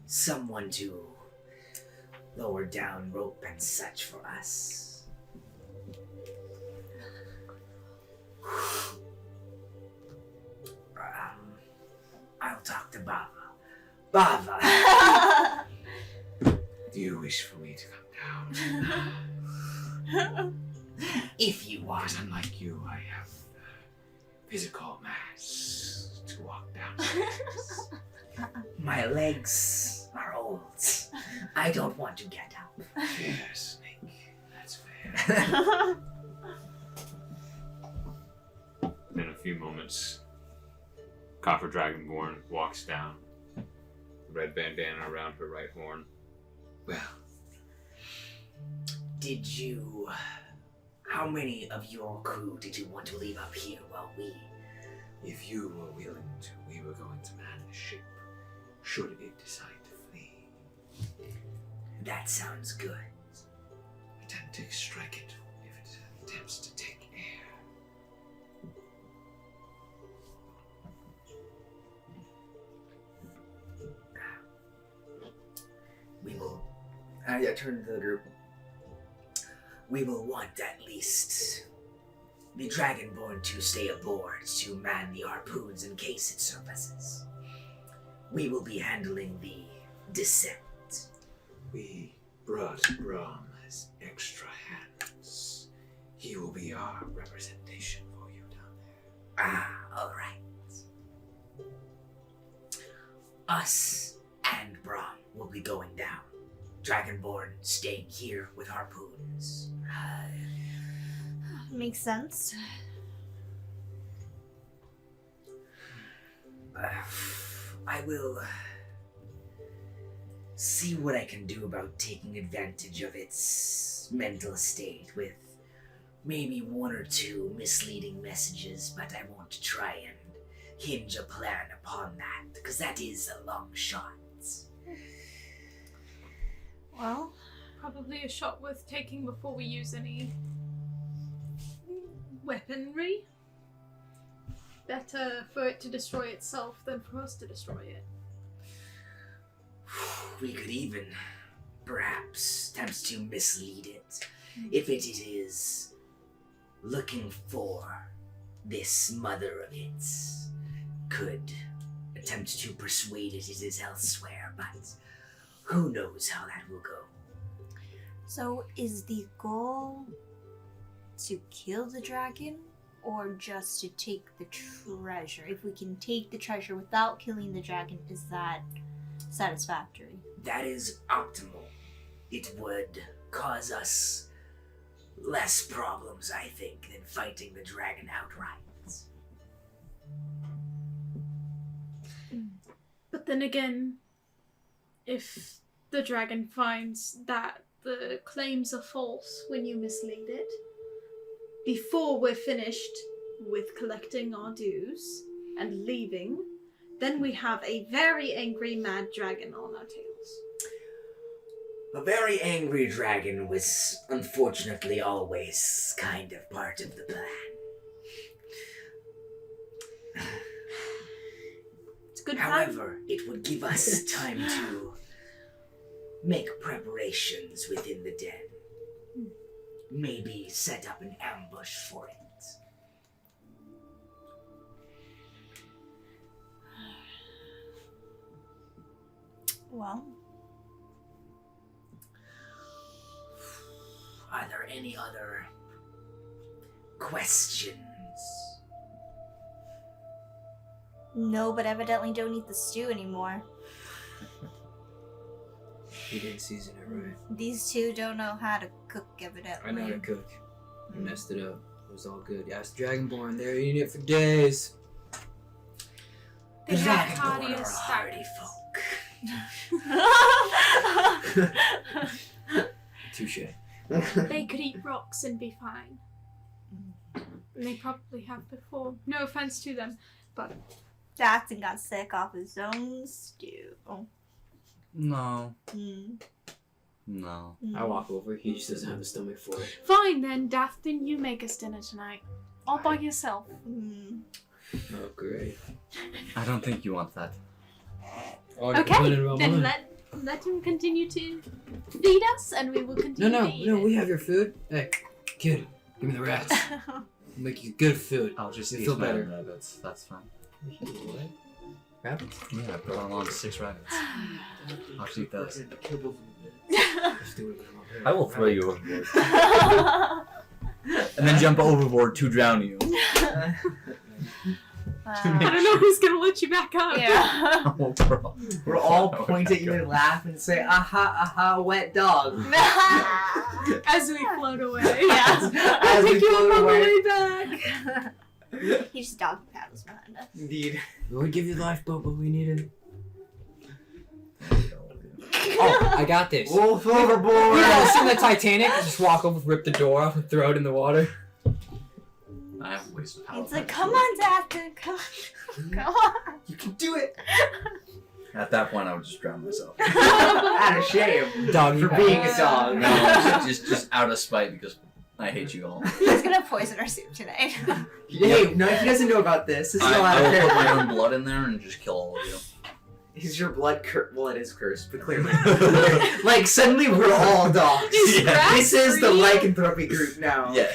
Speaker 6: Someone to lower down rope and such for us. I'll talk to Baba. Baba!
Speaker 9: Do you wish for me to come down?
Speaker 6: If you want.
Speaker 9: Because unlike you, I have physical mass to walk downstairs.
Speaker 6: My legs are old. I don't want to get up.
Speaker 9: Fair, Snake. That's fair.
Speaker 1: moments, Copper Dragonborn walks down, red bandana around her right horn.
Speaker 6: Well, how many of your crew did you want to leave up here while we...
Speaker 9: If you were willing to, we were going to man the ship, should it decide to flee.
Speaker 6: That sounds good.
Speaker 9: We tend to strike it if it attempts to take air.
Speaker 6: We will... I turn to the group. We will want at least the Dragonborn to stay aboard to man the harpoons in case it surfaces. We will be handling the descent.
Speaker 9: We brought Brahm as extra hands. He will be our representation for you down there.
Speaker 6: Alright. Us and Brahm will be going down. Dragonborn staying here with harpoons.
Speaker 5: Makes sense.
Speaker 6: I will see what I can do about taking advantage of its mental state with maybe one or two misleading messages, but I won't try and hinge a plan upon that, because that is a long shot.
Speaker 5: Well,
Speaker 3: Probably a shot worth taking before we use any weaponry. Better for it to destroy itself than for us to destroy it.
Speaker 6: We could even, perhaps, attempt to mislead it. If it is looking for this mother of its, could attempt to persuade it is elsewhere, but who knows how that will go.
Speaker 5: so is the goal to kill the dragon or just to take the treasure? If we can take the treasure without killing the dragon, is that satisfactory?
Speaker 6: That is optimal. It would cause us less problems, I think, than fighting the dragon outright.
Speaker 3: But then again, if the dragon finds that the claims are false when you mislead it, before we're finished with collecting our dues and leaving, then we have a very angry mad dragon on our tails.
Speaker 6: A very angry dragon was unfortunately always kind of part of the plan.
Speaker 3: It's a good
Speaker 6: However, it would give us time to make preparations within the den. Maybe set up an ambush for it.
Speaker 5: Well,
Speaker 6: Are there any other questions?
Speaker 5: no, but evidently don't eat the stew anymore.
Speaker 12: You didn't season it right.
Speaker 5: These two don't know how to cook, evidently.
Speaker 12: I know how to cook. I messed it up. It was all good. Yeah, it's Dragonborn. They're eating it for days.
Speaker 3: They
Speaker 6: The
Speaker 3: have
Speaker 6: Dragonborn
Speaker 3: hardy
Speaker 6: are a
Speaker 3: as
Speaker 6: hardy folk.
Speaker 12: Touche.
Speaker 3: They could eat rocks and be fine. And they probably have before. No offense to them, but
Speaker 5: DATH'TAN got sick off his own stew. Oh.
Speaker 11: No.
Speaker 5: Mm.
Speaker 11: No.
Speaker 12: I walk over. He just doesn't have the stomach for it.
Speaker 3: fine then, DATH'TAN, you make us dinner tonight. All by yourself.
Speaker 5: Mm.
Speaker 12: Oh, great.
Speaker 11: I don't think you want that.
Speaker 3: Okay, then let him continue to feed us, and we will continue to eat
Speaker 12: No,
Speaker 3: it.
Speaker 12: we have your food. Hey, kid, give me the rats. Make you good food.
Speaker 11: I'll just
Speaker 12: You
Speaker 11: eat
Speaker 12: feel
Speaker 11: my
Speaker 12: better.
Speaker 11: rabbits. That's fine.
Speaker 12: What? Rabbits?
Speaker 11: Yeah, I brought along 6 rabbits. I'll just eat those.
Speaker 12: Let's do it.
Speaker 11: I will throw you overboard. And then jump overboard to drown you.
Speaker 3: I don't know who's gonna let you back up.
Speaker 5: Yeah.
Speaker 11: Oh, bro.
Speaker 2: We'll all point at you and laugh and say, aha, aha, wet dog.
Speaker 3: As we float away.
Speaker 5: Yeah.
Speaker 3: I'll
Speaker 2: As we
Speaker 3: pick you up
Speaker 2: float
Speaker 3: on
Speaker 2: away.
Speaker 3: the way back.
Speaker 5: He just doggy paddles behind us.
Speaker 2: Indeed.
Speaker 12: We would give you the lifeboat, but we need it. Oh, I got this.
Speaker 2: Wolf overboard!
Speaker 12: You know, see the Titanic? Just walk over, rip the door off, and throw it in the water.
Speaker 11: I have wasted power.
Speaker 5: It's like, come on, DATH'TAN, come on. Come on.
Speaker 2: You can do it!
Speaker 11: At that point, I would just drown myself.
Speaker 2: Out of shame.
Speaker 12: Doggy
Speaker 2: For
Speaker 12: paddle.
Speaker 2: being a dog.
Speaker 11: No, just out of spite because I hate you all.
Speaker 5: He's gonna poison our soup tonight.
Speaker 2: Hey, no, he doesn't know about this. This is all
Speaker 11: I
Speaker 2: out of
Speaker 11: will put my
Speaker 2: character.
Speaker 11: own blood in there and just kill all of you.
Speaker 2: Is your blood well, it is cursed, but clearly. Like, suddenly we're all dogs.
Speaker 3: Yeah.
Speaker 2: This is the
Speaker 3: Free?
Speaker 2: lycanthropy group now.
Speaker 11: Yeah.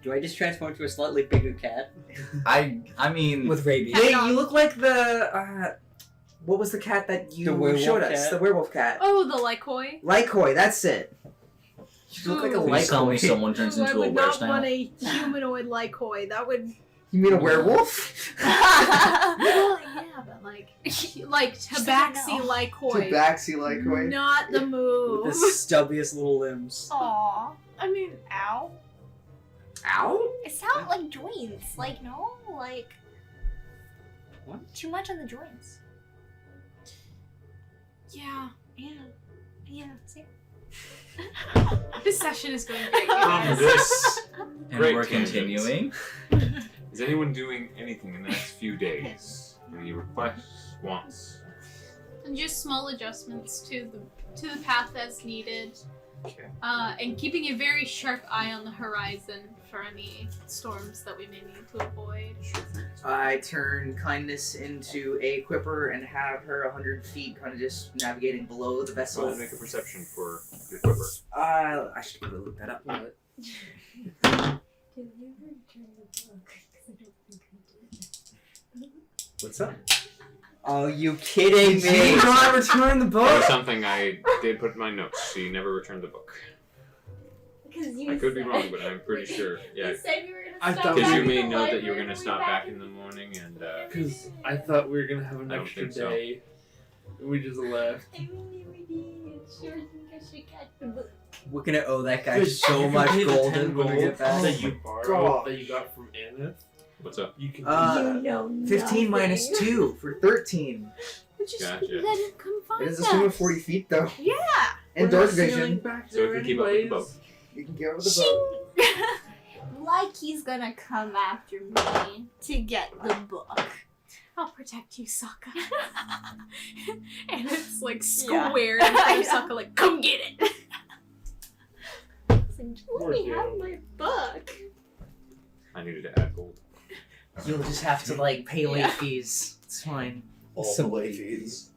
Speaker 8: Do I just transform to a slightly bigger cat?
Speaker 11: I mean,
Speaker 12: With rabies.
Speaker 2: Hey, you look like the, what was the cat that you
Speaker 8: The werewolf
Speaker 2: showed us?
Speaker 8: cat?
Speaker 2: The werewolf cat.
Speaker 3: Oh, the Lycoi.
Speaker 2: Lycoi, that's it. You look like a
Speaker 3: Ooh.
Speaker 11: please tell me
Speaker 2: Lycoi.
Speaker 11: someone turns
Speaker 3: Ooh, I
Speaker 11: into a
Speaker 3: would not want
Speaker 11: werewolf.
Speaker 3: a humanoid Lycoi. That would.
Speaker 2: You mean a werewolf?
Speaker 3: Well, yeah, but like Tabaxi
Speaker 5: know.
Speaker 3: Lycoi.
Speaker 2: Tabaxi Lycoi.
Speaker 3: Not the move.
Speaker 8: With the stubbiest little limbs.
Speaker 5: Aw. I mean, ow.
Speaker 2: Ow?
Speaker 5: It sounds like joints. Like, no? Like.
Speaker 8: What?
Speaker 5: Too much on the joints.
Speaker 3: Yeah.
Speaker 5: Yeah. Yeah. See?
Speaker 3: This session is going great.
Speaker 1: From
Speaker 3: guys.
Speaker 1: this,
Speaker 11: And
Speaker 1: Great
Speaker 11: we're
Speaker 1: tangent.
Speaker 11: continuing.
Speaker 1: is anyone doing anything in the next few days? Any requests, wants?
Speaker 13: And just small adjustments to the path as needed.
Speaker 1: Okay.
Speaker 13: And keeping a very sharp eye on the horizon for any storms that we may need to avoid.
Speaker 2: I turn kindness into a quipper and have her 100 feet kind of just navigating below the
Speaker 1: So
Speaker 2: vessel.
Speaker 1: let's make a perception for the quiver.
Speaker 2: I should probably look that up. What's up?
Speaker 8: Oh, you kidding
Speaker 2: Did
Speaker 8: me?
Speaker 2: you not return the
Speaker 1: That was
Speaker 2: book?
Speaker 1: something I did put in my notes. She never returned the book.
Speaker 13: Because
Speaker 1: I could be wrong, but I'm pretty sure. Yeah.
Speaker 13: You said you were gonna
Speaker 12: I
Speaker 13: stop
Speaker 12: thought-
Speaker 1: Because
Speaker 13: back
Speaker 1: you
Speaker 13: in
Speaker 1: may
Speaker 13: the
Speaker 1: know that you were
Speaker 13: library
Speaker 1: going to
Speaker 13: and
Speaker 1: stop
Speaker 13: we'll be
Speaker 1: back in the morning and.
Speaker 4: Because I thought we were gonna have an
Speaker 1: I don't
Speaker 4: extra
Speaker 1: think so.
Speaker 4: day. We just left.
Speaker 13: I really did. Sure think I should catch the book.
Speaker 8: We're gonna owe that guy
Speaker 4: Good,
Speaker 8: so
Speaker 4: you
Speaker 8: much
Speaker 4: can pay the
Speaker 8: gold
Speaker 4: 10
Speaker 8: when we get back.
Speaker 4: that you
Speaker 2: gosh.
Speaker 4: borrowed, that you got from Aneth.
Speaker 1: What's up?
Speaker 4: You can.
Speaker 2: Uh, 15 minus 2 for 13.
Speaker 3: Just
Speaker 1: Gotcha.
Speaker 3: let him come find
Speaker 2: It is a
Speaker 3: us.
Speaker 2: swim of 40 feet though.
Speaker 5: Yeah.
Speaker 2: And
Speaker 4: We're
Speaker 2: dark
Speaker 4: not sailing
Speaker 2: vision.
Speaker 4: back
Speaker 1: So
Speaker 4: there
Speaker 1: we can keep up with the boat.
Speaker 4: anyways.
Speaker 2: You can get over the boat.
Speaker 5: Like he's gonna come after me to get the book.
Speaker 3: I'll protect you, SAAKA. And it's like
Speaker 5: Yeah.
Speaker 3: square in front of SAAKA, like, come get it. It's like, let me
Speaker 4: Poor
Speaker 3: have
Speaker 4: girl.
Speaker 3: my book.
Speaker 1: I needed to add gold.
Speaker 2: You'll just have to like pay late fees. It's fine.
Speaker 11: All the late fees.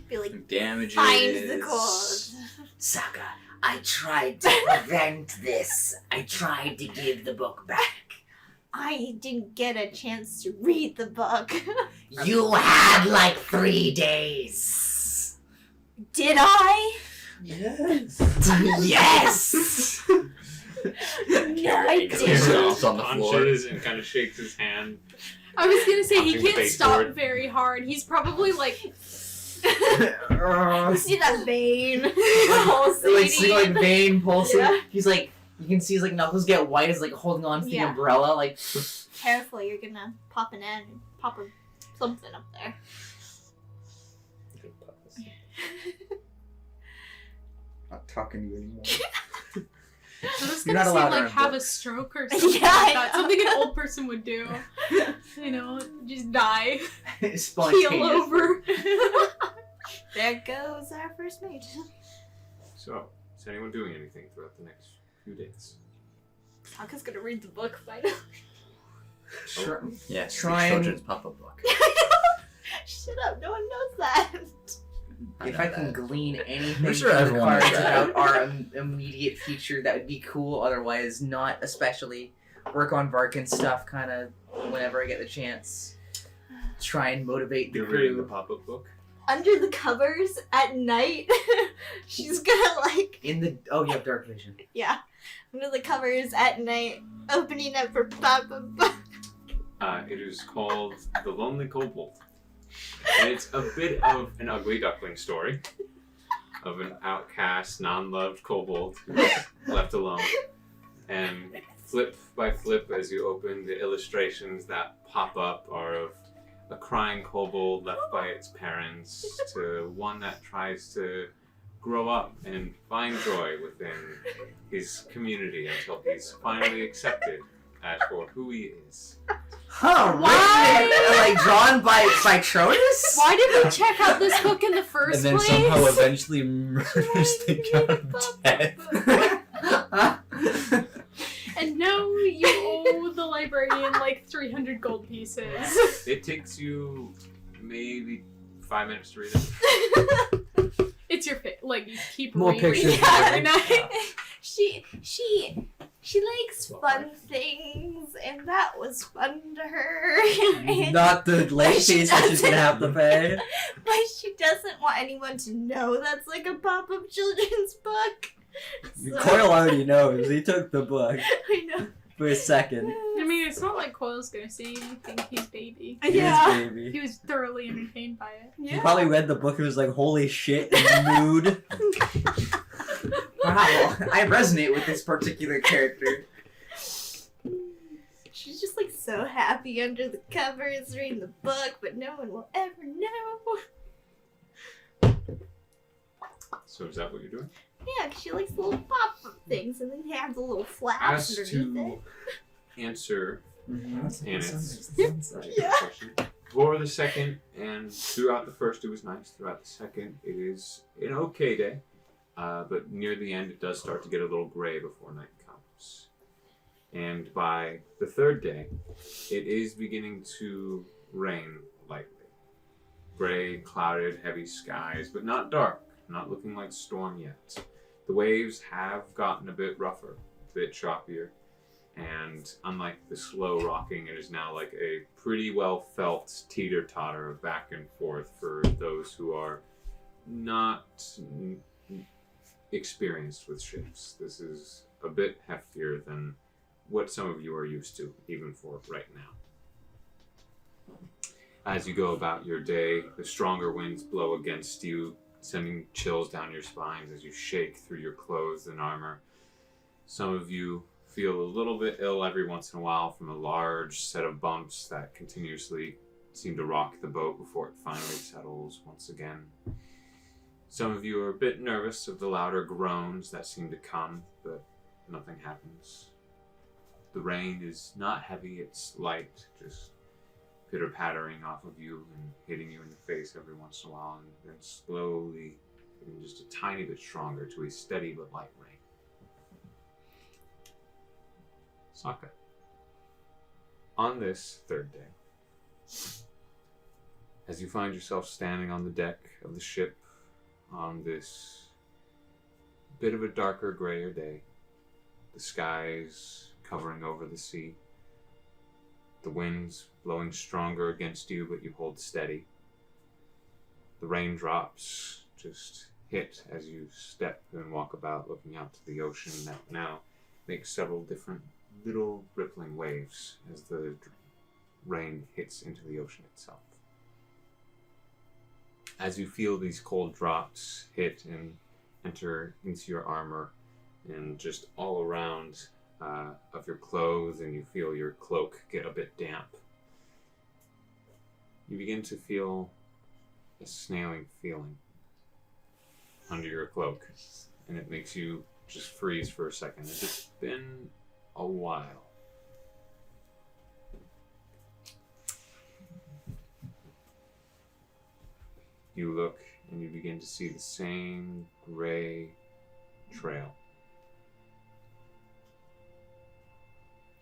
Speaker 5: Be like,
Speaker 11: Damages.
Speaker 5: find the gold.
Speaker 6: SAAKA, I tried to prevent this. I tried to give the book back.
Speaker 5: I didn't get a chance to read the book.
Speaker 6: You had like 3 days.
Speaker 5: Did I?
Speaker 4: Yes.
Speaker 6: Yes!
Speaker 5: No, I
Speaker 11: He
Speaker 5: didn't.
Speaker 11: stops on the floor.
Speaker 1: Punches and kind of shakes his hand.
Speaker 3: I was gonna say, he
Speaker 1: Punching the
Speaker 3: can't stop
Speaker 1: baseboard.
Speaker 3: very hard. He's probably like,
Speaker 5: You see that vein pulsating?
Speaker 2: Like see like vein pulsing.
Speaker 5: Yeah.
Speaker 2: He's like you can see his like knuckles get white as like holding on to the
Speaker 5: Yeah.
Speaker 2: umbrella like
Speaker 5: Careful, you're gonna pop an end, pop a something up there.
Speaker 2: not talking to you anymore.
Speaker 3: I was
Speaker 2: You're
Speaker 3: gonna
Speaker 2: not
Speaker 3: say,
Speaker 2: allowed
Speaker 3: like,
Speaker 2: to
Speaker 3: have
Speaker 2: book.
Speaker 3: a stroke or something
Speaker 5: Yeah, I
Speaker 3: like that.
Speaker 5: know.
Speaker 3: Something an old person would do. You know, just die, keel
Speaker 2: Spontaneous.
Speaker 3: over.
Speaker 5: There goes our first mate.
Speaker 1: So, is anyone doing anything throughout the next few days?
Speaker 5: SAAKA's gonna read the book finally.
Speaker 2: Sure.
Speaker 11: Yes,
Speaker 2: Try
Speaker 11: the
Speaker 2: and-
Speaker 11: children's pop-up book.
Speaker 5: Shut up, no one knows that.
Speaker 2: If
Speaker 11: know
Speaker 2: I can
Speaker 11: that.
Speaker 2: glean anything
Speaker 11: I'm sure
Speaker 2: from the
Speaker 11: everyone
Speaker 2: cards
Speaker 11: knows that.
Speaker 2: about our immediate future, that would be cool. Otherwise, not especially. Work on Varkin stuff, kind of whenever I get the chance. Try and motivate the
Speaker 1: You're reading the
Speaker 2: crew.
Speaker 1: pop-up book?
Speaker 5: Under the covers at night, she's gonna like,
Speaker 2: In the you have dark vision.
Speaker 5: yeah, under the covers at night, opening up for Papa.
Speaker 1: It is called The Lonely Kobold. And it's a bit of an ugly duckling story of an outcast, non-loved kobold who's left alone. And flip by flip, as you open, the illustrations that pop up are of a crying kobold left by its parents to one that tries to grow up and find joy within his community until he's finally accepted as for who he is.
Speaker 2: Huh?
Speaker 3: Why?
Speaker 2: Like drawn by Tronus?
Speaker 3: Why did we check out this book in the first
Speaker 11: And then
Speaker 3: place?
Speaker 11: somehow eventually murders the cat death.
Speaker 13: And now you owe the librarian like 300 gold pieces.
Speaker 1: It takes you maybe 5 minutes to read it.
Speaker 13: It's your like you keep
Speaker 10: More
Speaker 13: rereading
Speaker 10: pictures.
Speaker 13: it every night.
Speaker 5: She likes fun things, and that was fun to her. And-
Speaker 8: Not the late
Speaker 5: She
Speaker 8: fees that she's gonna have to pay.
Speaker 5: but she doesn't want anyone to know that's like a pop-up children's book. So-
Speaker 8: Coil already knows. He took the book
Speaker 5: I know.
Speaker 8: for a second.
Speaker 13: I mean, it's not like Coil's gonna say anything. He's baby.
Speaker 8: He
Speaker 5: Yeah.
Speaker 8: is baby.
Speaker 13: He was thoroughly entertained by it.
Speaker 8: He probably read the book and was like, holy shit, in the mood.
Speaker 2: Wow, I resonate with this particular character.
Speaker 5: She's just like so happy under the covers reading the book, but no one will ever know.
Speaker 1: So is that what you're doing?
Speaker 5: Yeah, 'cause she likes the little pop-up things, and then they have the little flaps
Speaker 1: As
Speaker 5: underneath
Speaker 1: to answer Aneth's
Speaker 5: Yeah.
Speaker 1: question, for the second, and throughout the first it was nice, throughout the second it is an okay day, but near the end it does start to get a little gray before night comes. And by the third day, it is beginning to rain lightly. Gray, clouded, heavy skies, but not dark, not looking like storm yet. The waves have gotten a bit rougher, a bit choppier, and unlike the slow rocking, it is now like a pretty well felt teeter-totter back and forth for those who are not experienced with ships. This is a bit heftier than what some of you are used to, even for right now. As you go about your day, the stronger winds blow against you, sending chills down your spines as you shake through your clothes and armor. Some of you feel a little bit ill every once in a while from a large set of bumps that continuously seem to rock the boat before it finally settles once again. Some of you are a bit nervous of the louder groans that seem to come, but nothing happens. The rain is not heavy, it's light, just pitter-pattering off of you and hitting you in the face every once in a while, and then slowly getting just a tiny bit stronger to a steady but light rain. SAAKA. On this third day, as you find yourself standing on the deck of the ship on this bit of a darker, grayer day, the skies covering over the sea, the winds blowing stronger against you, but you hold steady. The raindrops just hit as you step and walk about, looking out to the ocean that now makes several different little rippling waves as the rain hits into the ocean itself. As you feel these cold drops hit and enter into your armor and just all around of your clothes, and you feel your cloak get a bit damp, you begin to feel a snailing feeling under your cloak, and it makes you just freeze for a second. It's been a while. You look and you begin to see the same gray trail.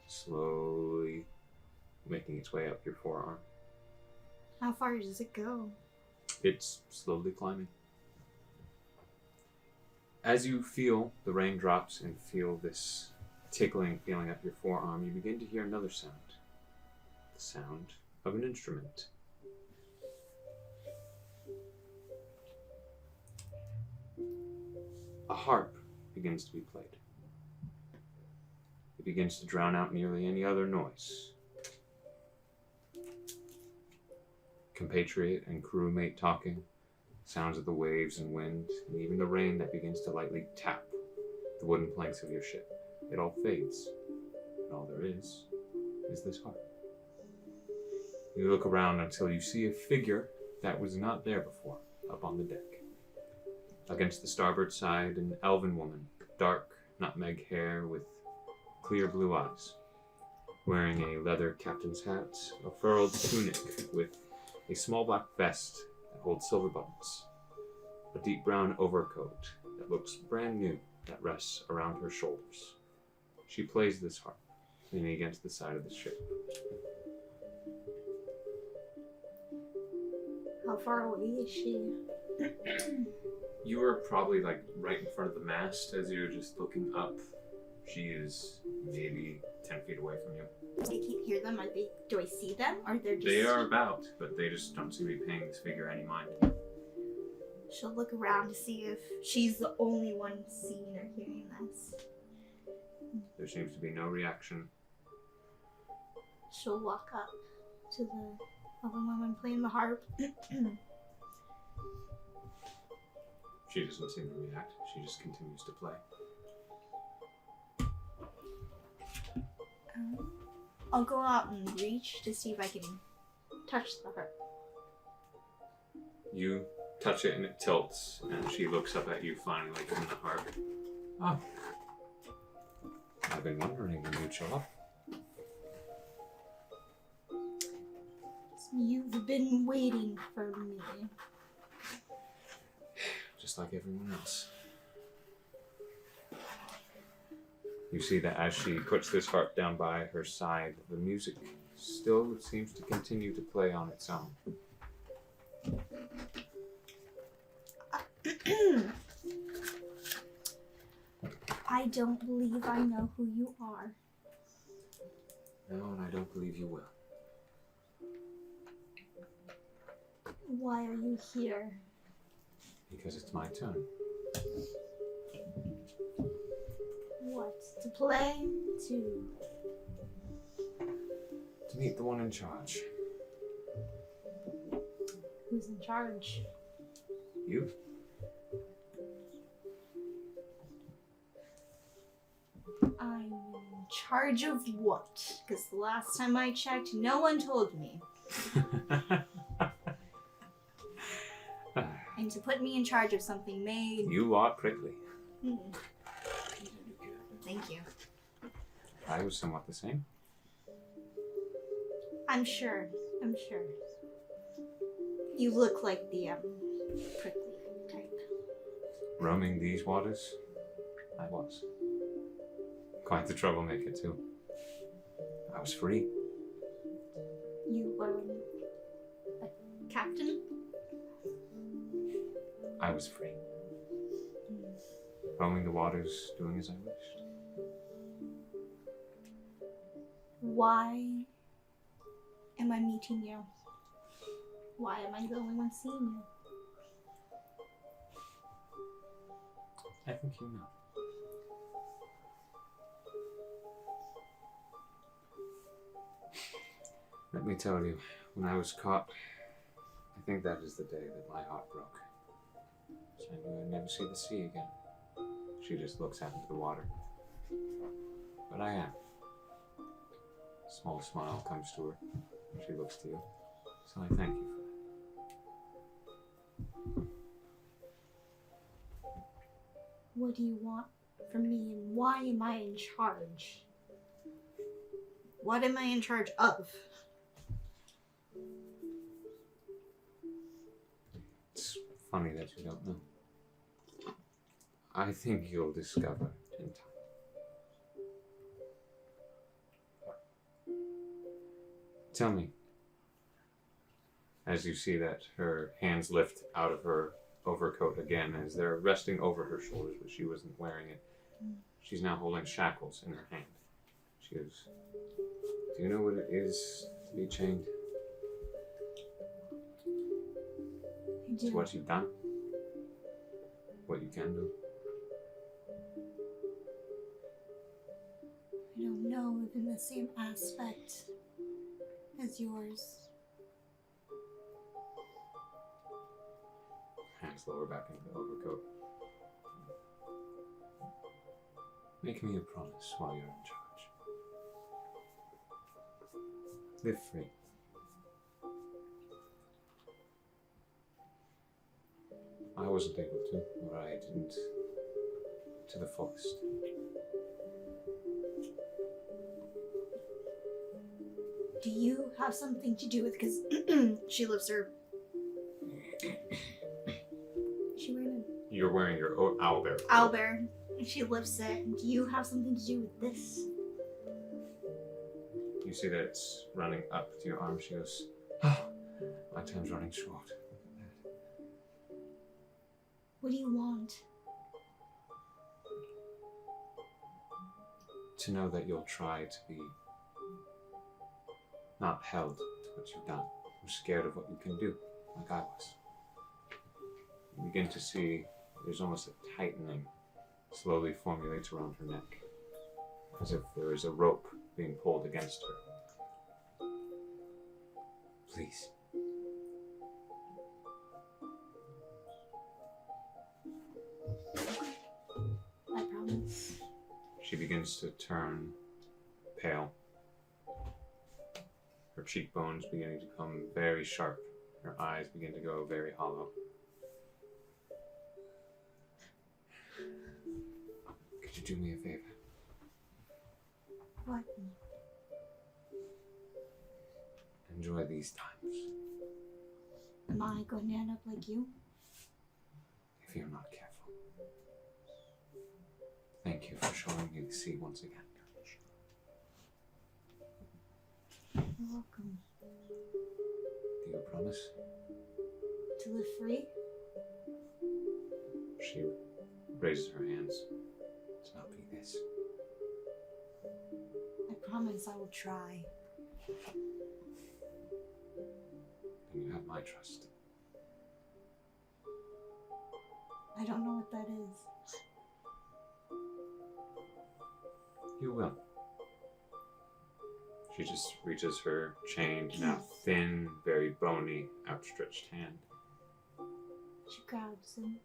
Speaker 1: Slowly making its way up your forearm.
Speaker 5: How far does it go?
Speaker 1: It's slowly climbing. As you feel the raindrops and feel this tickling feeling up your forearm, you begin to hear another sound. The sound of an instrument. A harp begins to be played. It begins to drown out nearly any other noise. Compatriot and crewmate talking, sounds of the waves and wind, and even the rain that begins to lightly tap the wooden planks of your ship. it all fades. And all there is this heart. You look around until you see a figure that was not there before, up on the deck. Against the starboard side, an elven woman, dark nutmeg hair with clear blue eyes, wearing a leather captain's hat, a furled tunic with a small black vest that holds silver buttons, a deep brown overcoat that looks brand new that rests around her shoulders. She plays this harp, leaning against the side of the ship.
Speaker 5: How far away is she?
Speaker 1: You were probably like right in front of the mast as you're just looking up. She is maybe 10 feet away from you.
Speaker 5: I can't hear them. Do I see them? Or they're just...
Speaker 1: They are about, but they just don't seem to be paying this figure any mind.
Speaker 5: She'll look around to see if she's the only one seeing or hearing this.
Speaker 1: There seems to be no reaction.
Speaker 5: She'll walk up to the elven woman playing the harp.
Speaker 1: She doesn't seem to react. She just continues to play.
Speaker 5: I'll go out and reach to see if I can touch the harp.
Speaker 1: You touch it and it tilts, and she looks up at you finally from the harp. Oh. I've been wondering when you'd show up.
Speaker 5: You've been waiting for me.
Speaker 1: Just like everyone else. You see that as she puts this harp down by her side, the music still seems to continue to play on its own.
Speaker 5: I don't believe I know who you are.
Speaker 1: No, and I don't believe you will.
Speaker 5: Why are you here?
Speaker 1: Because it's my turn.
Speaker 5: What? To play? To
Speaker 1: meet the one in charge.
Speaker 5: Who's in charge?
Speaker 1: You?
Speaker 5: I'm in charge of what? Because the last time I checked, no one told me. And to put me in charge of something made...
Speaker 1: You are prickly.
Speaker 5: Thank you.
Speaker 1: I was somewhat the same.
Speaker 5: I'm sure. You look like the prickly type.
Speaker 1: Roaming these waters, I was. Quite the troublemaker, too. I was free.
Speaker 5: You were a captain?
Speaker 1: I was free. Roaming the waters, doing as I wished.
Speaker 5: Why am I meeting you? Why am I the only one seeing you?
Speaker 1: I think you know. Let me tell you, when I was caught, I think that is the day that my heart broke. So I knew I'd never see the sea again. She just looks out into the water. But I am. A small smile comes to her. She looks to you. So I thank you for that.
Speaker 5: What do you want from me and why am I in charge? What am I in charge of?
Speaker 1: It's funny that you don't know. I think you'll discover in time. Tell me, as you see that her hands lift out of her overcoat again, as they're resting over her shoulders, but she wasn't wearing it. She's now holding shackles in her hand. She goes, do you know what it is to be chained?
Speaker 5: I do.
Speaker 1: It's what you've done. What you can do.
Speaker 5: I don't know if in the same aspect as yours.
Speaker 1: Hands lower back into the overcoat.
Speaker 9: Make me a promise while you're in charge. Live free. I wasn't able to, or I didn't to the fullest.
Speaker 5: Do you have something to do with? Because she lifts her. She wearing
Speaker 1: You're wearing your owlbear.
Speaker 5: an owlbear, and she lifts it. Do you have something to do with this?
Speaker 1: You see that it's running up to your arm. She goes,
Speaker 9: Oh, my time's running short.
Speaker 5: What do you want?
Speaker 9: To know that you'll try to be not held to what you've done. You're scared of what you can do, like I was.
Speaker 1: you begin to see there's almost a tightening slowly formulates around her neck, as if there is a rope being pulled against her.
Speaker 9: Please.
Speaker 5: I promise.
Speaker 1: She begins to turn pale. Her cheekbones beginning to become very sharp. Her eyes begin to go very hollow.
Speaker 9: Could you do me a favor?
Speaker 5: What?
Speaker 9: Enjoy these times,
Speaker 5: Am I going to end up like you?
Speaker 9: if you're not careful. Thank you for showing me the sea once again.
Speaker 5: You're welcome.
Speaker 9: Do you promise?
Speaker 5: To live free?
Speaker 1: She raises her hands.
Speaker 9: To not be this.
Speaker 5: I promise I will try.
Speaker 9: Then you have my trust.
Speaker 5: I don't know what that is.
Speaker 1: You will. She just reaches her chained, now thin, very bony, outstretched hand.
Speaker 5: She grabs him.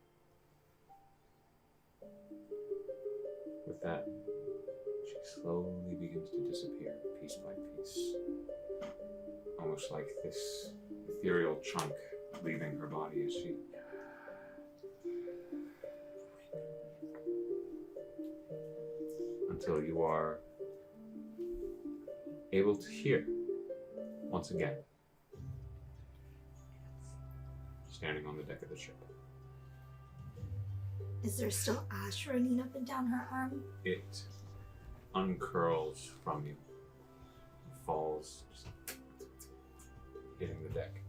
Speaker 1: With that, she slowly begins to disappear piece by piece. Almost like this ethereal chunk leaving her body as she... Until you are able to hear, once again, standing on the deck of the ship.
Speaker 5: Is there still ash running up and down her arm?
Speaker 1: It uncurls from you, falls, just hitting the deck.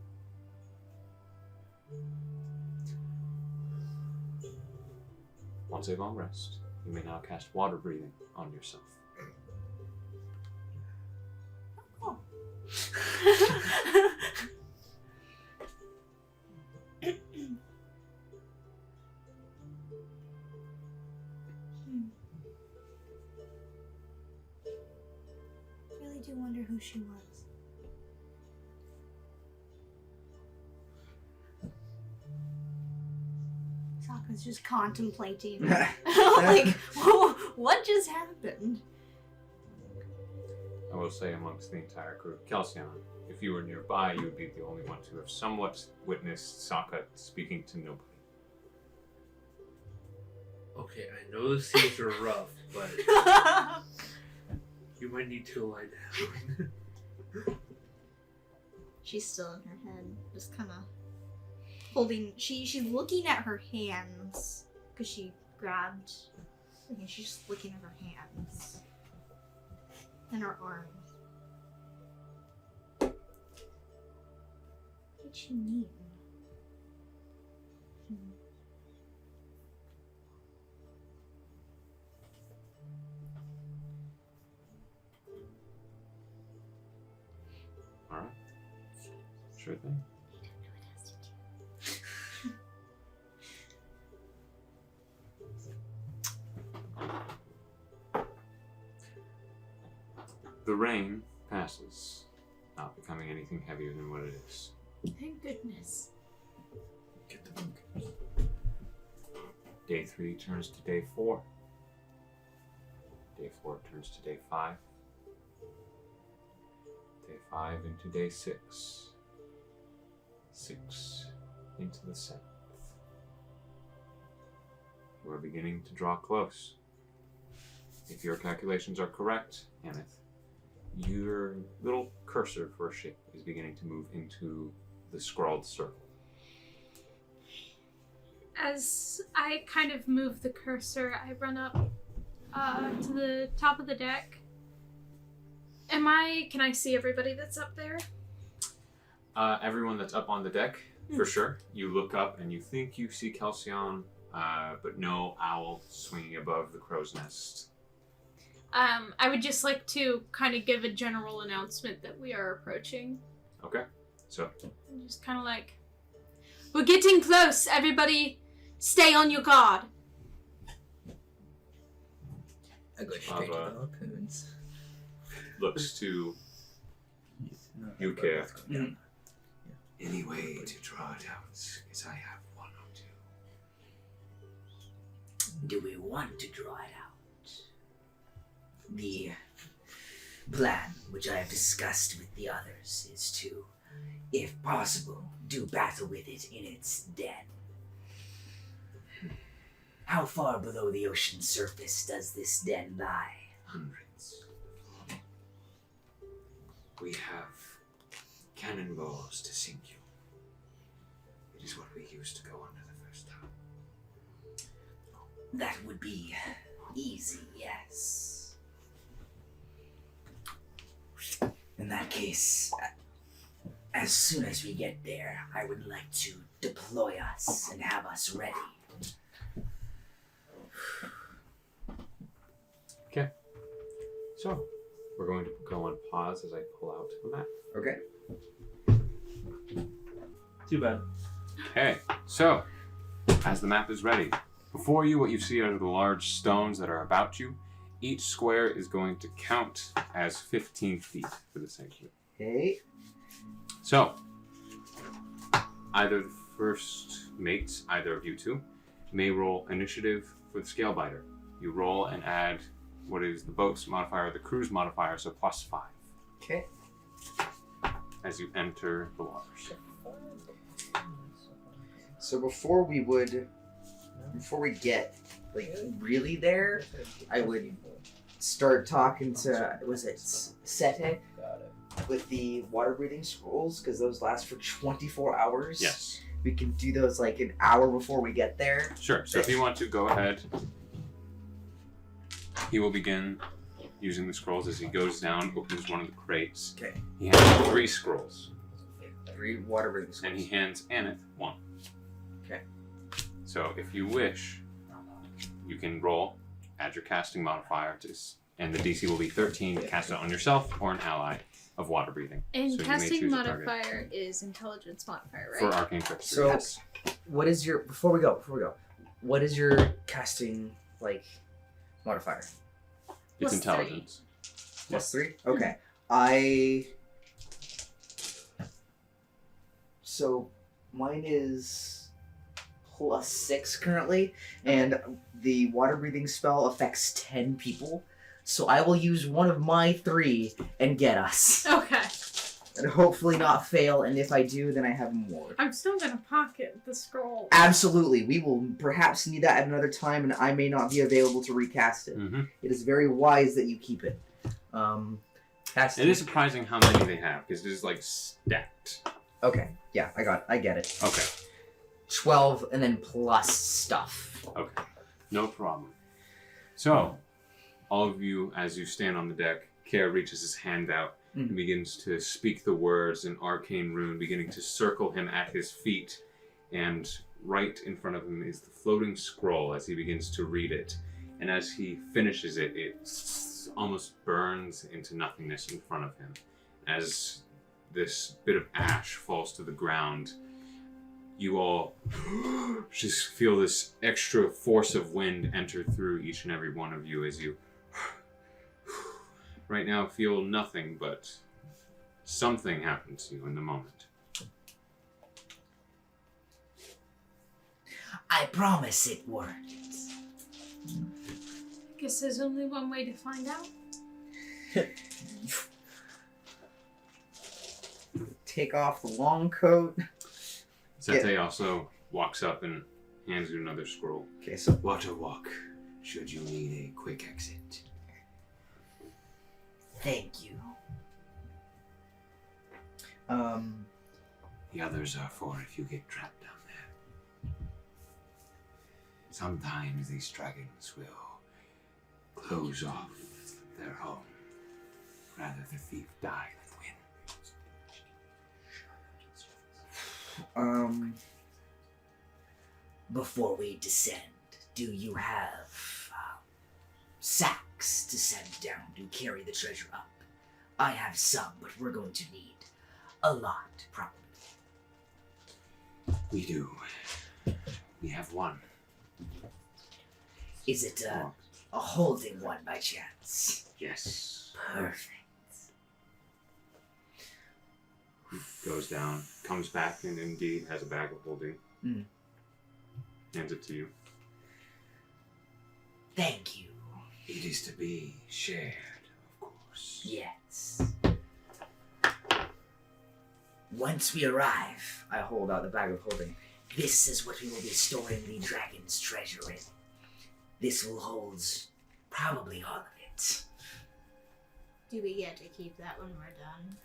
Speaker 1: Once a long rest, you may now cast water breathing on yourself.
Speaker 5: Oh. Really do wonder who she was. Sokka's just contemplating. Like, what just happened?
Speaker 1: I will say amongst the entire crew, KELSION, if you were nearby, you would be the only one to have somewhat witnessed SAAKA speaking to nobody.
Speaker 4: Okay, I know the scenes are rough, but you might need to lie down.
Speaker 5: She's still in her head, just kind of holding. She's looking at her hands because she grabbed. And she's just looking at her hands and her arms. What did she mean?
Speaker 1: Alright. Sure thing. The rain passes, not becoming anything heavier than what it is.
Speaker 3: Thank goodness.
Speaker 1: Get the book. Day 3 turns to day 4. Day 4 turns to day 5. Day 5 into day 6. 6 into the 7th. You are beginning to draw close. If your calculations are correct, Aneth, your little cursor for a ship is beginning to move into the scrawled circle.
Speaker 13: As I kind of move the cursor, I run up to the top of the deck. Can I see everybody that's up there?
Speaker 1: Everyone that's up on the deck, for sure. You look up and you think you see KELSION, but no owl swinging above the crow's nest.
Speaker 13: I would just like to kind of give a general announcement that we are approaching.
Speaker 1: Okay, so.
Speaker 13: And just kind of like, we're getting close. Everybody, stay on your guard.
Speaker 12: I go straight to the harpoons.
Speaker 1: Looks to you, Care.
Speaker 9: Any way to draw it out, because I have one or two.
Speaker 6: Do we want to draw it out? The plan, which I have discussed with the others, is to, if possible, do battle with it in its den. How far below the ocean surface does this den lie?
Speaker 9: Hundreds. We have cannonballs to sink you. It is what we used to go under the first time.
Speaker 6: That would be easy, yes. In that case, as soon as we get there, I would like to deploy us and have us ready.
Speaker 1: Okay. So, we're going to go on pause as I pull out a map.
Speaker 2: Okay.
Speaker 4: Too bad.
Speaker 1: Okay, so, as the map is ready, before you, what you see are the large stones that are about you. Each square is going to count as 15 feet for the sake of it.
Speaker 2: Okay.
Speaker 1: So, either the first mates, either of you two, may roll initiative for the Scalebiter. You roll and add what is the boat's modifier, the crew's modifier, so +5.
Speaker 2: Okay.
Speaker 1: As you enter the waters.
Speaker 2: So before we get like really there, I would start talking to Satyr with the water breathing scrolls, because those last for 24 hours.
Speaker 1: Yes.
Speaker 2: We can do those like an hour before we get there.
Speaker 1: Sure. So if you want to, go ahead. He will begin using the scrolls as he goes down, opens one of the crates.
Speaker 2: Okay.
Speaker 1: He has 3 scrolls.
Speaker 2: 3 water breathing scrolls.
Speaker 1: And he hands Aneth 1.
Speaker 2: Okay.
Speaker 1: So if you wish, you can roll, add your casting modifier to, and the DC will be 13 to cast it on yourself or an ally of water breathing.
Speaker 3: And
Speaker 1: So you may
Speaker 3: casting
Speaker 1: choose a target.
Speaker 3: modifier is intelligence modifier, right?
Speaker 1: For arcane tricks.
Speaker 2: So,
Speaker 1: yes.
Speaker 2: what is your before we go? What is your casting like modifier?
Speaker 1: It's intelligence.
Speaker 2: +3? Okay. So mine is +6 currently, and the water breathing spell affects 10 people. So I will use one of my 3 and get us.
Speaker 13: Okay.
Speaker 2: And hopefully not fail, and if I do, then I have more.
Speaker 13: I'm still gonna pocket the scroll.
Speaker 2: Absolutely. We will perhaps need that at another time, and I may not be available to recast it.
Speaker 1: Mm-hmm.
Speaker 2: It is very wise that you keep it.
Speaker 1: It is surprising how many they have, because it is like stacked.
Speaker 2: Okay. Yeah, I get it.
Speaker 1: Okay.
Speaker 2: 12 and then plus stuff.
Speaker 1: Okay. No problem. So, all of you, as you stand on the deck, Care reaches his hand out and begins to speak the words in arcane rune, beginning to circle him at his feet. And right in front of him is the floating scroll as he begins to read it. And as he finishes it, it almost burns into nothingness in front of him. As this bit of ash falls to the ground, you all just feel this extra force of wind enter through each and every one of you as you right now feel nothing, but something happened to you in the moment.
Speaker 6: I promise it worked.
Speaker 13: Guess there's only one way to find out.
Speaker 2: Take off the long coat.
Speaker 1: Sete also walks up and hands you another scroll.
Speaker 2: Okay, so
Speaker 9: Water walk, should you need a quick exit.
Speaker 6: Thank you.
Speaker 9: The others are for if you get trapped down there. Sometimes these dragons will close off their home. Rather the thief die than win.
Speaker 6: Before we descend, do you have sacks to send down to carry the treasure up? I have some, but we're going to need a lot, probably.
Speaker 9: We do. We have one.
Speaker 6: Is it a holding one by chance?
Speaker 9: Yes.
Speaker 6: Perfect.
Speaker 1: Goes down, comes back, and indeed has a bag of holding.
Speaker 2: Mm.
Speaker 1: Hands it to you.
Speaker 6: Thank you.
Speaker 9: It is to be shared, of course.
Speaker 6: Yes. Once we arrive,
Speaker 2: I hold out the bag of holding.
Speaker 6: this is what we will be storing the dragon's treasure in. This will hold probably all of it.
Speaker 5: Do we get to keep that when we're done?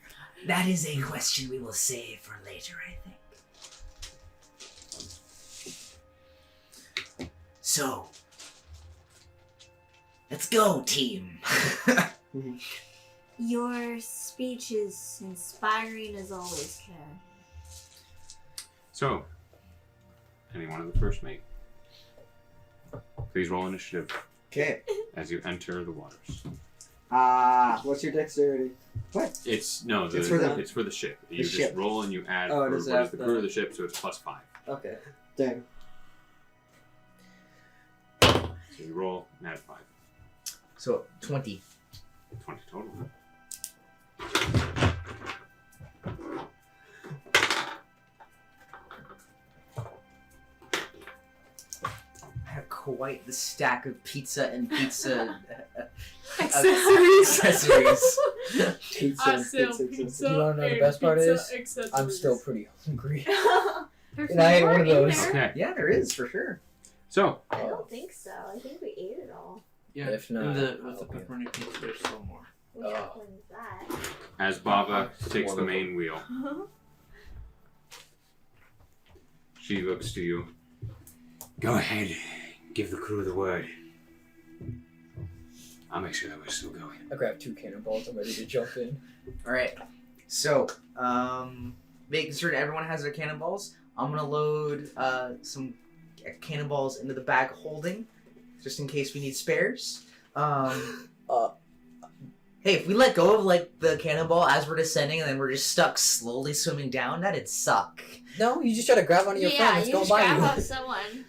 Speaker 6: That is a question we will save for later, I think. So, let's go, team.
Speaker 5: Your speech is inspiring as always, Karen.
Speaker 1: So, anyone in the first mate, please roll initiative
Speaker 8: Okay.
Speaker 1: as you enter the waters.
Speaker 8: What's your dexterity? What?
Speaker 1: It's
Speaker 8: It's
Speaker 1: for the ship. You just
Speaker 8: ship.
Speaker 1: roll and you add
Speaker 8: Oh,
Speaker 1: for
Speaker 8: does
Speaker 1: what
Speaker 8: it
Speaker 1: is
Speaker 8: have
Speaker 1: the crew of
Speaker 8: the-
Speaker 1: the ship, so it's +5.
Speaker 8: Okay. Dang.
Speaker 1: So you roll and add 5.
Speaker 2: So 20.
Speaker 1: 20 total.
Speaker 2: I have quite the stack of pizza and pizza
Speaker 13: Accessories.
Speaker 2: accessories.
Speaker 10: Pizza,
Speaker 13: I sell
Speaker 10: pizza.
Speaker 13: pizza
Speaker 10: Do you want to know the
Speaker 13: and
Speaker 10: best part
Speaker 13: pizza
Speaker 10: is? I'm
Speaker 13: accessories.
Speaker 10: still pretty hungry.
Speaker 13: There's
Speaker 10: And I ate
Speaker 13: more
Speaker 10: one of
Speaker 13: in
Speaker 10: those.
Speaker 13: there.
Speaker 1: Okay.
Speaker 2: Yeah, there is for sure.
Speaker 1: So,
Speaker 5: I don't think so. I think we ate it all.
Speaker 4: Yeah,
Speaker 10: If not,
Speaker 4: with the
Speaker 10: I'll be-
Speaker 4: pepperoni pizza, there's still more.
Speaker 5: Which
Speaker 10: Oh.
Speaker 5: one's that?
Speaker 1: as Baba takes the
Speaker 10: Wonderful.
Speaker 1: main wheel, she looks to you.
Speaker 9: Go ahead. Give the crew the word. I'll make sure that we're still going.
Speaker 10: I grabbed 2 cannonballs. I'm ready to jump in.
Speaker 2: Alright. So, making certain everyone has their cannonballs. I'm gonna load some cannonballs into the bag of holding, just in case we need spares. Hey, if we let go of like the cannonball as we're descending and then we're just stuck slowly swimming down, that'd suck.
Speaker 10: No, you just try to grab onto your friend. Let's
Speaker 5: you
Speaker 10: go
Speaker 5: just
Speaker 10: by
Speaker 5: grab
Speaker 10: you.
Speaker 5: off someone.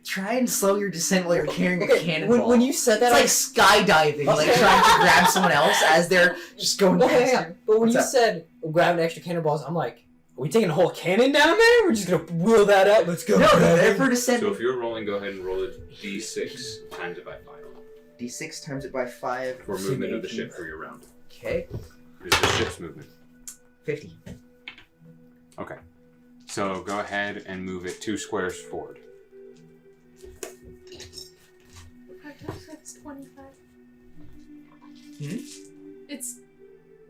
Speaker 2: Try and slow your descent while you're carrying a
Speaker 10: Okay,
Speaker 2: cannonball.
Speaker 10: when you said that,
Speaker 2: it's like skydiving, like trying to grab someone else as they're just going
Speaker 10: Well,
Speaker 2: past
Speaker 10: hang on.
Speaker 2: you.
Speaker 10: But when
Speaker 2: What's
Speaker 10: you
Speaker 2: up?
Speaker 10: said grab an extra cannonballs, I'm like, are we taking a whole cannon down there? We're just gonna wheel that up. Let's go.
Speaker 2: No,
Speaker 10: grab
Speaker 2: they're
Speaker 10: it.
Speaker 2: for descent.
Speaker 1: So if you're rolling, go ahead and roll a d6 times it by 5
Speaker 2: D6 times it by 5.
Speaker 1: for movement of the ship for your round.
Speaker 2: Okay.
Speaker 1: It's the ship's movement.
Speaker 2: 50.
Speaker 1: Okay. So go ahead and move it 2 squares forward.
Speaker 13: That's 25.
Speaker 2: Hmm?
Speaker 13: It's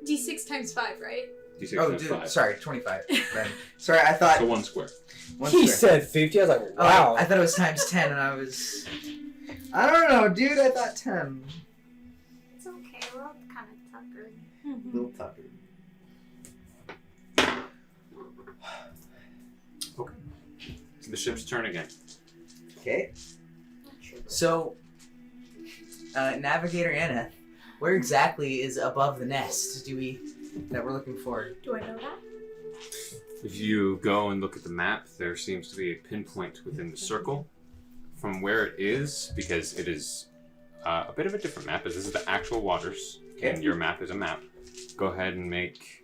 Speaker 13: D6 times 5, right?
Speaker 1: D6
Speaker 2: Oh,
Speaker 1: times
Speaker 2: dude,
Speaker 1: 5.
Speaker 2: sorry, 25. Then. Sorry, I thought...
Speaker 1: So 1 square.
Speaker 2: one
Speaker 10: He
Speaker 2: square.
Speaker 10: said 50. I was like,
Speaker 2: Oh,
Speaker 10: wow.
Speaker 2: I thought it was times 10 and I was... I don't know, dude, I thought 10.
Speaker 5: It's okay. We're all kind of tuckered.
Speaker 2: Little tucker.
Speaker 1: Okay. It's the ship's turn again.
Speaker 2: Okay. So, Navigator Aneth, where exactly is above the nest that we're looking for?
Speaker 13: Do I know that?
Speaker 1: If you go and look at the map, there seems to be a pinpoint within the circle. From where it is, because it is a bit of a different map, as this is the actual waters, and your map is a map. Go ahead and make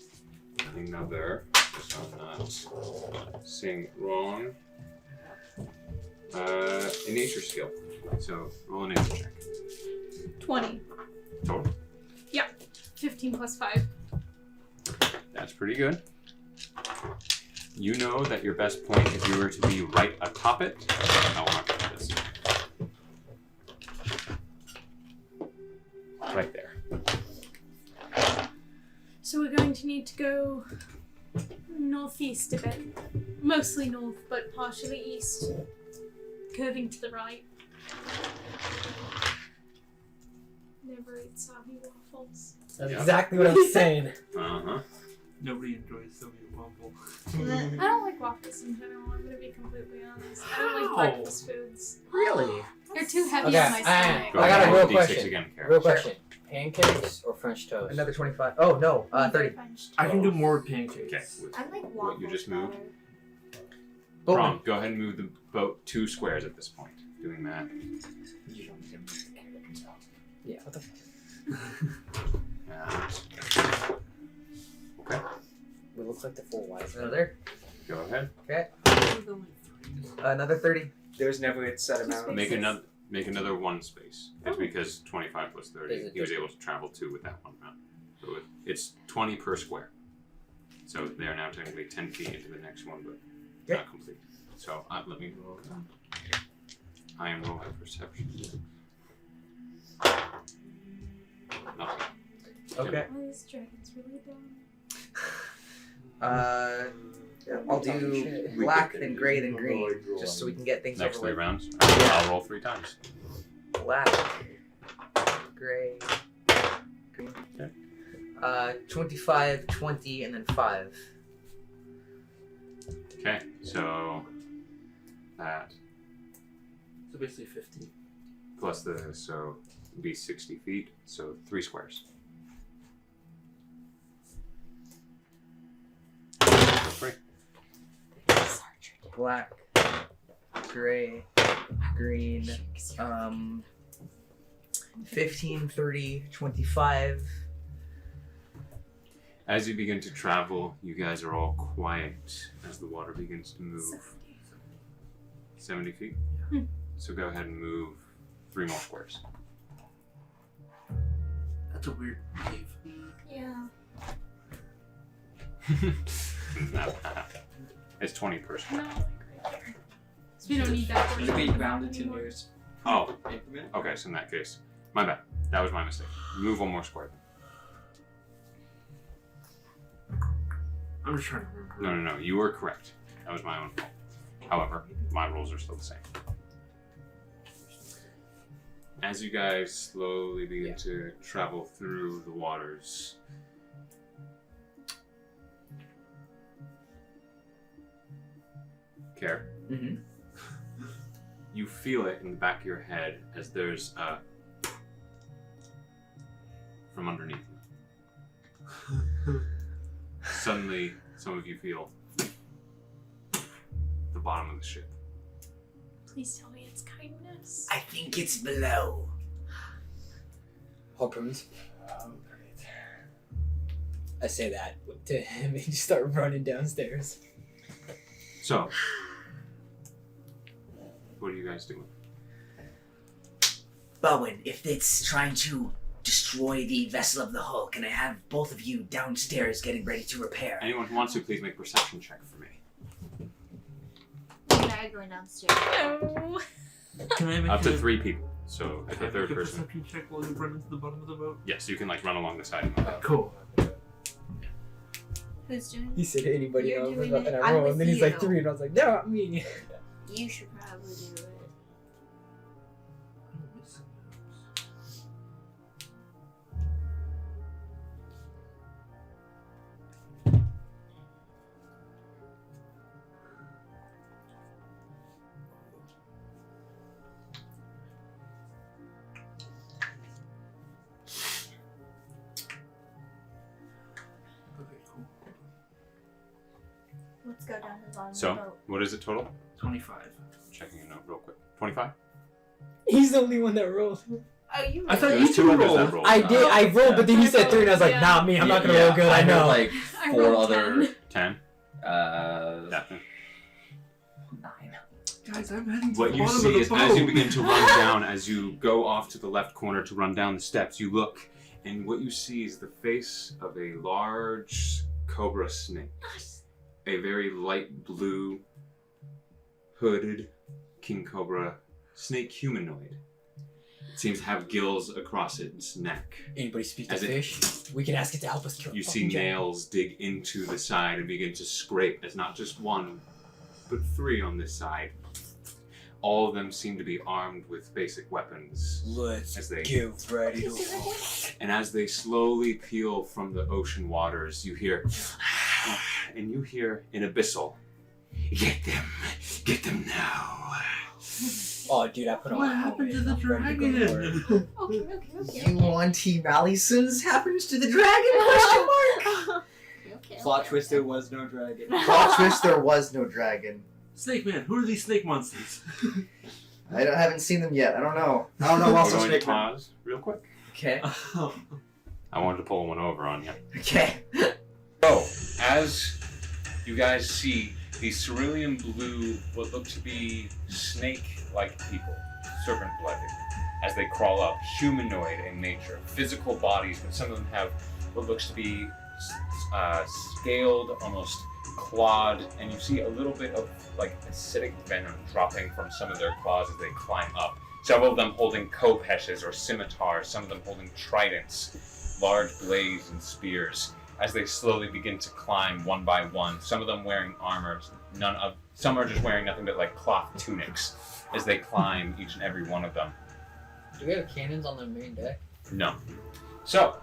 Speaker 1: another, so I'm not seeing it wrong, a nature skill. So roll a nature check.
Speaker 13: 20.
Speaker 1: Total.
Speaker 13: 15 plus 5.
Speaker 1: That's pretty good. You know that your best point, if you were to be right atop it, I'll mark this. Right there.
Speaker 13: So we're going to need to go northeast a bit. Mostly north, but partially east. Curving to the right. Never eat soggy waffles.
Speaker 10: That's
Speaker 1: Yeah.
Speaker 10: exactly what I was saying.
Speaker 1: Uh-huh.
Speaker 4: Nobody enjoys Soviet waffle.
Speaker 13: I don't like waffles in general, I'm gonna be completely honest. I don't like
Speaker 4: How?
Speaker 13: breakfast foods.
Speaker 10: Really?
Speaker 13: They're too heavy
Speaker 10: Okay,
Speaker 13: on my stomach.
Speaker 1: Go
Speaker 10: I got
Speaker 1: ahead
Speaker 10: a
Speaker 1: and
Speaker 10: real
Speaker 1: roll D6
Speaker 10: question.
Speaker 1: again, Kara.
Speaker 10: Real question. Pancakes or French toast?
Speaker 2: Another 25. Oh, no. 30.
Speaker 4: I can do more pancakes.
Speaker 1: Okay. With
Speaker 5: I like waffles.
Speaker 1: what you just moved.
Speaker 2: Boatman.
Speaker 1: Rom, go ahead and move the boat 2 squares at this point. Doing that.
Speaker 10: Yeah, what the fuck?
Speaker 1: Okay.
Speaker 10: We look like the 4 wise men.
Speaker 2: Another.
Speaker 1: Go ahead.
Speaker 2: Okay. Another 30.
Speaker 8: There was never a set amount.
Speaker 1: Make another 1 space. It's because 25 plus 30.
Speaker 10: Is it
Speaker 1: He was able to travel 2 with that 1 round. So it's 20 per square. So they are now technically 10 feet into the next one, but not complete. So let me roll that. I am rolling perception. Nothing.
Speaker 2: Okay.
Speaker 13: Oh, this dragon's really dumb.
Speaker 2: I'll do black, then gray, then green, just so we can get things
Speaker 1: Next
Speaker 2: over
Speaker 1: 3
Speaker 2: with.
Speaker 1: rounds. I'll roll 3 times.
Speaker 2: Black, gray, green.
Speaker 1: Okay.
Speaker 2: 25, 20, and then 5.
Speaker 1: Okay, so that
Speaker 4: So basically 50.
Speaker 1: plus so it'd be 60 feet, so 3 squares. Feel free.
Speaker 2: Black, gray, green, 15, 30, 25.
Speaker 1: As you begin to travel, you guys are all quiet as the water begins to move. 70 feet?
Speaker 13: Yeah.
Speaker 1: So go ahead and move 3 more squares.
Speaker 4: That's a weird wave.
Speaker 13: Yeah.
Speaker 1: It's 20 per square.
Speaker 13: No, like right there. So we don't need that.
Speaker 12: Should we round it to nearest
Speaker 1: Oh,
Speaker 12: increment?
Speaker 1: okay, so in that case, my bad. That was my mistake. Move 1 more square.
Speaker 4: I'm just trying to remember.
Speaker 1: No. You were correct. That was my own fault. However, my rules are still the same. As you guys slowly begin to travel through the waters, Care, you feel it in the back of your head as there's a from underneath you. Suddenly, some of you feel the bottom of the ship.
Speaker 13: Please tell me it's kindness.
Speaker 6: I think it's below.
Speaker 10: Harpoons. I say that to him and just start running downstairs.
Speaker 1: So, what are you guys doing?
Speaker 6: Bowen, if it's trying to destroy the vessel of the hull, can I have both of you downstairs getting ready to repair?
Speaker 1: Anyone who wants to, please make a perception check for me.
Speaker 5: Yeah, going downstairs.
Speaker 13: No.
Speaker 4: Can I make
Speaker 1: Up to
Speaker 4: a,
Speaker 1: 3 people. So if
Speaker 4: can
Speaker 1: the
Speaker 4: I
Speaker 1: third
Speaker 4: make a
Speaker 1: person,
Speaker 4: perception check while you run into the bottom of the boat?
Speaker 1: yes, you can like run along the side of the boat.
Speaker 4: Cool.
Speaker 5: Who's doing
Speaker 10: He said anybody
Speaker 5: You're
Speaker 10: else,
Speaker 5: doing
Speaker 10: and
Speaker 5: it.
Speaker 10: I
Speaker 5: I'm
Speaker 10: rolled,
Speaker 5: with
Speaker 10: and then he's like
Speaker 5: you.
Speaker 10: 3, and I was like, no, not me.
Speaker 5: You should probably do it.
Speaker 4: I'm missing those. Okay, cool.
Speaker 5: Let's go down to the bottom of the
Speaker 1: So,
Speaker 5: boat.
Speaker 1: what is it total?
Speaker 4: 25.
Speaker 1: Checking a note real quick. 25?
Speaker 10: He's the only one that rolled.
Speaker 5: Oh, you
Speaker 4: I thought
Speaker 1: There
Speaker 4: you
Speaker 1: was
Speaker 4: two
Speaker 1: 2 others
Speaker 4: rolled.
Speaker 1: that rolled.
Speaker 10: I did. I rolled, but then he said 3, and I was like,
Speaker 13: Yeah.
Speaker 10: nah, me. I'm not gonna roll good. I
Speaker 11: heard,
Speaker 10: know.
Speaker 11: like
Speaker 13: I
Speaker 11: 4
Speaker 13: rolled
Speaker 11: other.
Speaker 1: 10?
Speaker 11: Uh,
Speaker 1: Definitely.
Speaker 11: 9.
Speaker 4: Guys, I'm heading to
Speaker 1: What
Speaker 4: the
Speaker 1: you
Speaker 4: bottom
Speaker 1: see
Speaker 4: of the
Speaker 1: is
Speaker 4: boat.
Speaker 1: as you begin to run down, as you go off to the left corner to run down the steps, you look, and what you see is the face of a large cobra snake. A very light blue, hooded king cobra snake humanoid. It seems to have gills across its neck.
Speaker 12: Anybody speak to
Speaker 1: As it-
Speaker 12: fish? We can ask it to help us kill.
Speaker 1: You
Speaker 12: the
Speaker 1: see
Speaker 12: fucking giant.
Speaker 1: nails dig into the side and begin to scrape. It's not just one, but 3 on this side. All of them seem to be armed with basic weapons.
Speaker 12: Let's
Speaker 1: as they
Speaker 12: get ready to.
Speaker 1: And as they slowly peel from the ocean waters, you hear, and you hear an abyssal, get them now.
Speaker 12: Oh, dude, I put on.
Speaker 4: What happened to the dragon?
Speaker 2: Yuan-Ti Malisons happens to the dragon? Question mark.
Speaker 8: Plot twist: there was no dragon.
Speaker 2: Plot twist: there was no dragon.
Speaker 4: Snake Man, who are these snake monsters?
Speaker 2: haven't seen them yet. I don't know.
Speaker 8: I don't know.
Speaker 1: We're
Speaker 8: Also,
Speaker 1: going to
Speaker 8: Snake Man.
Speaker 1: pause real quick.
Speaker 2: Okay.
Speaker 1: I wanted to pull one over on you.
Speaker 2: Okay.
Speaker 1: So, as you guys see these cerulean blue, what look to be snake-like people, serpent-blooded, as they crawl up, humanoid in nature, physical bodies, but some of them have what looks to be scaled, almost clawed, and you see a little bit of like acidic venom dropping from some of their claws as they climb up. Several of them holding kopeshes or scimitars, some of them holding tridents, large blades and spears, as they slowly begin to climb one by one. Some of them wearing armor, some are just wearing nothing but like cloth tunics as they climb each and every one of them.
Speaker 12: Do we have cannons on the main deck?
Speaker 1: No. So,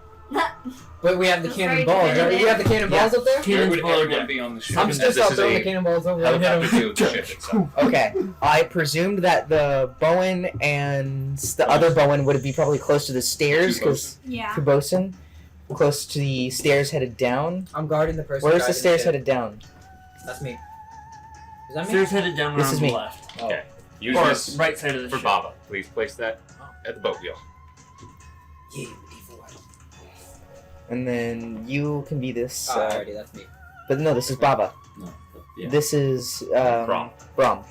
Speaker 12: But we have the
Speaker 5: That's very
Speaker 12: cannonballs. Right?
Speaker 5: definitive.
Speaker 12: We have the cannonballs up there.
Speaker 1: where would
Speaker 4: Cannons
Speaker 1: everyone
Speaker 4: deck.
Speaker 1: be on the ship?
Speaker 12: I'm
Speaker 1: as
Speaker 12: still
Speaker 1: this is
Speaker 12: throwing the
Speaker 1: a
Speaker 12: cannonballs over and hit
Speaker 1: helicopter view
Speaker 12: them.
Speaker 1: of the ship itself.
Speaker 2: Okay. I presumed that the Bowen and the other Bowen would be probably close to the stairs because
Speaker 3: Yeah.
Speaker 2: Kubosin, close to the stairs headed down.
Speaker 12: I'm guarding the person.
Speaker 2: Where's the
Speaker 12: driving
Speaker 2: stairs
Speaker 12: ship.
Speaker 2: headed down?
Speaker 12: That's me. Is that me?
Speaker 4: Stairs headed down
Speaker 2: This
Speaker 4: around
Speaker 2: is
Speaker 4: the
Speaker 2: me.
Speaker 4: left.
Speaker 12: Oh.
Speaker 1: Okay. Use
Speaker 4: Or
Speaker 1: this
Speaker 4: right side of the
Speaker 1: for
Speaker 4: ship.
Speaker 1: Baba. Please place that at the boat wheel.
Speaker 12: Yeah,
Speaker 2: And then you can be this.
Speaker 12: alrighty, that's me.
Speaker 2: But no, this is Baba.
Speaker 4: No. Yeah.
Speaker 2: This is
Speaker 1: Brom.
Speaker 2: Brom.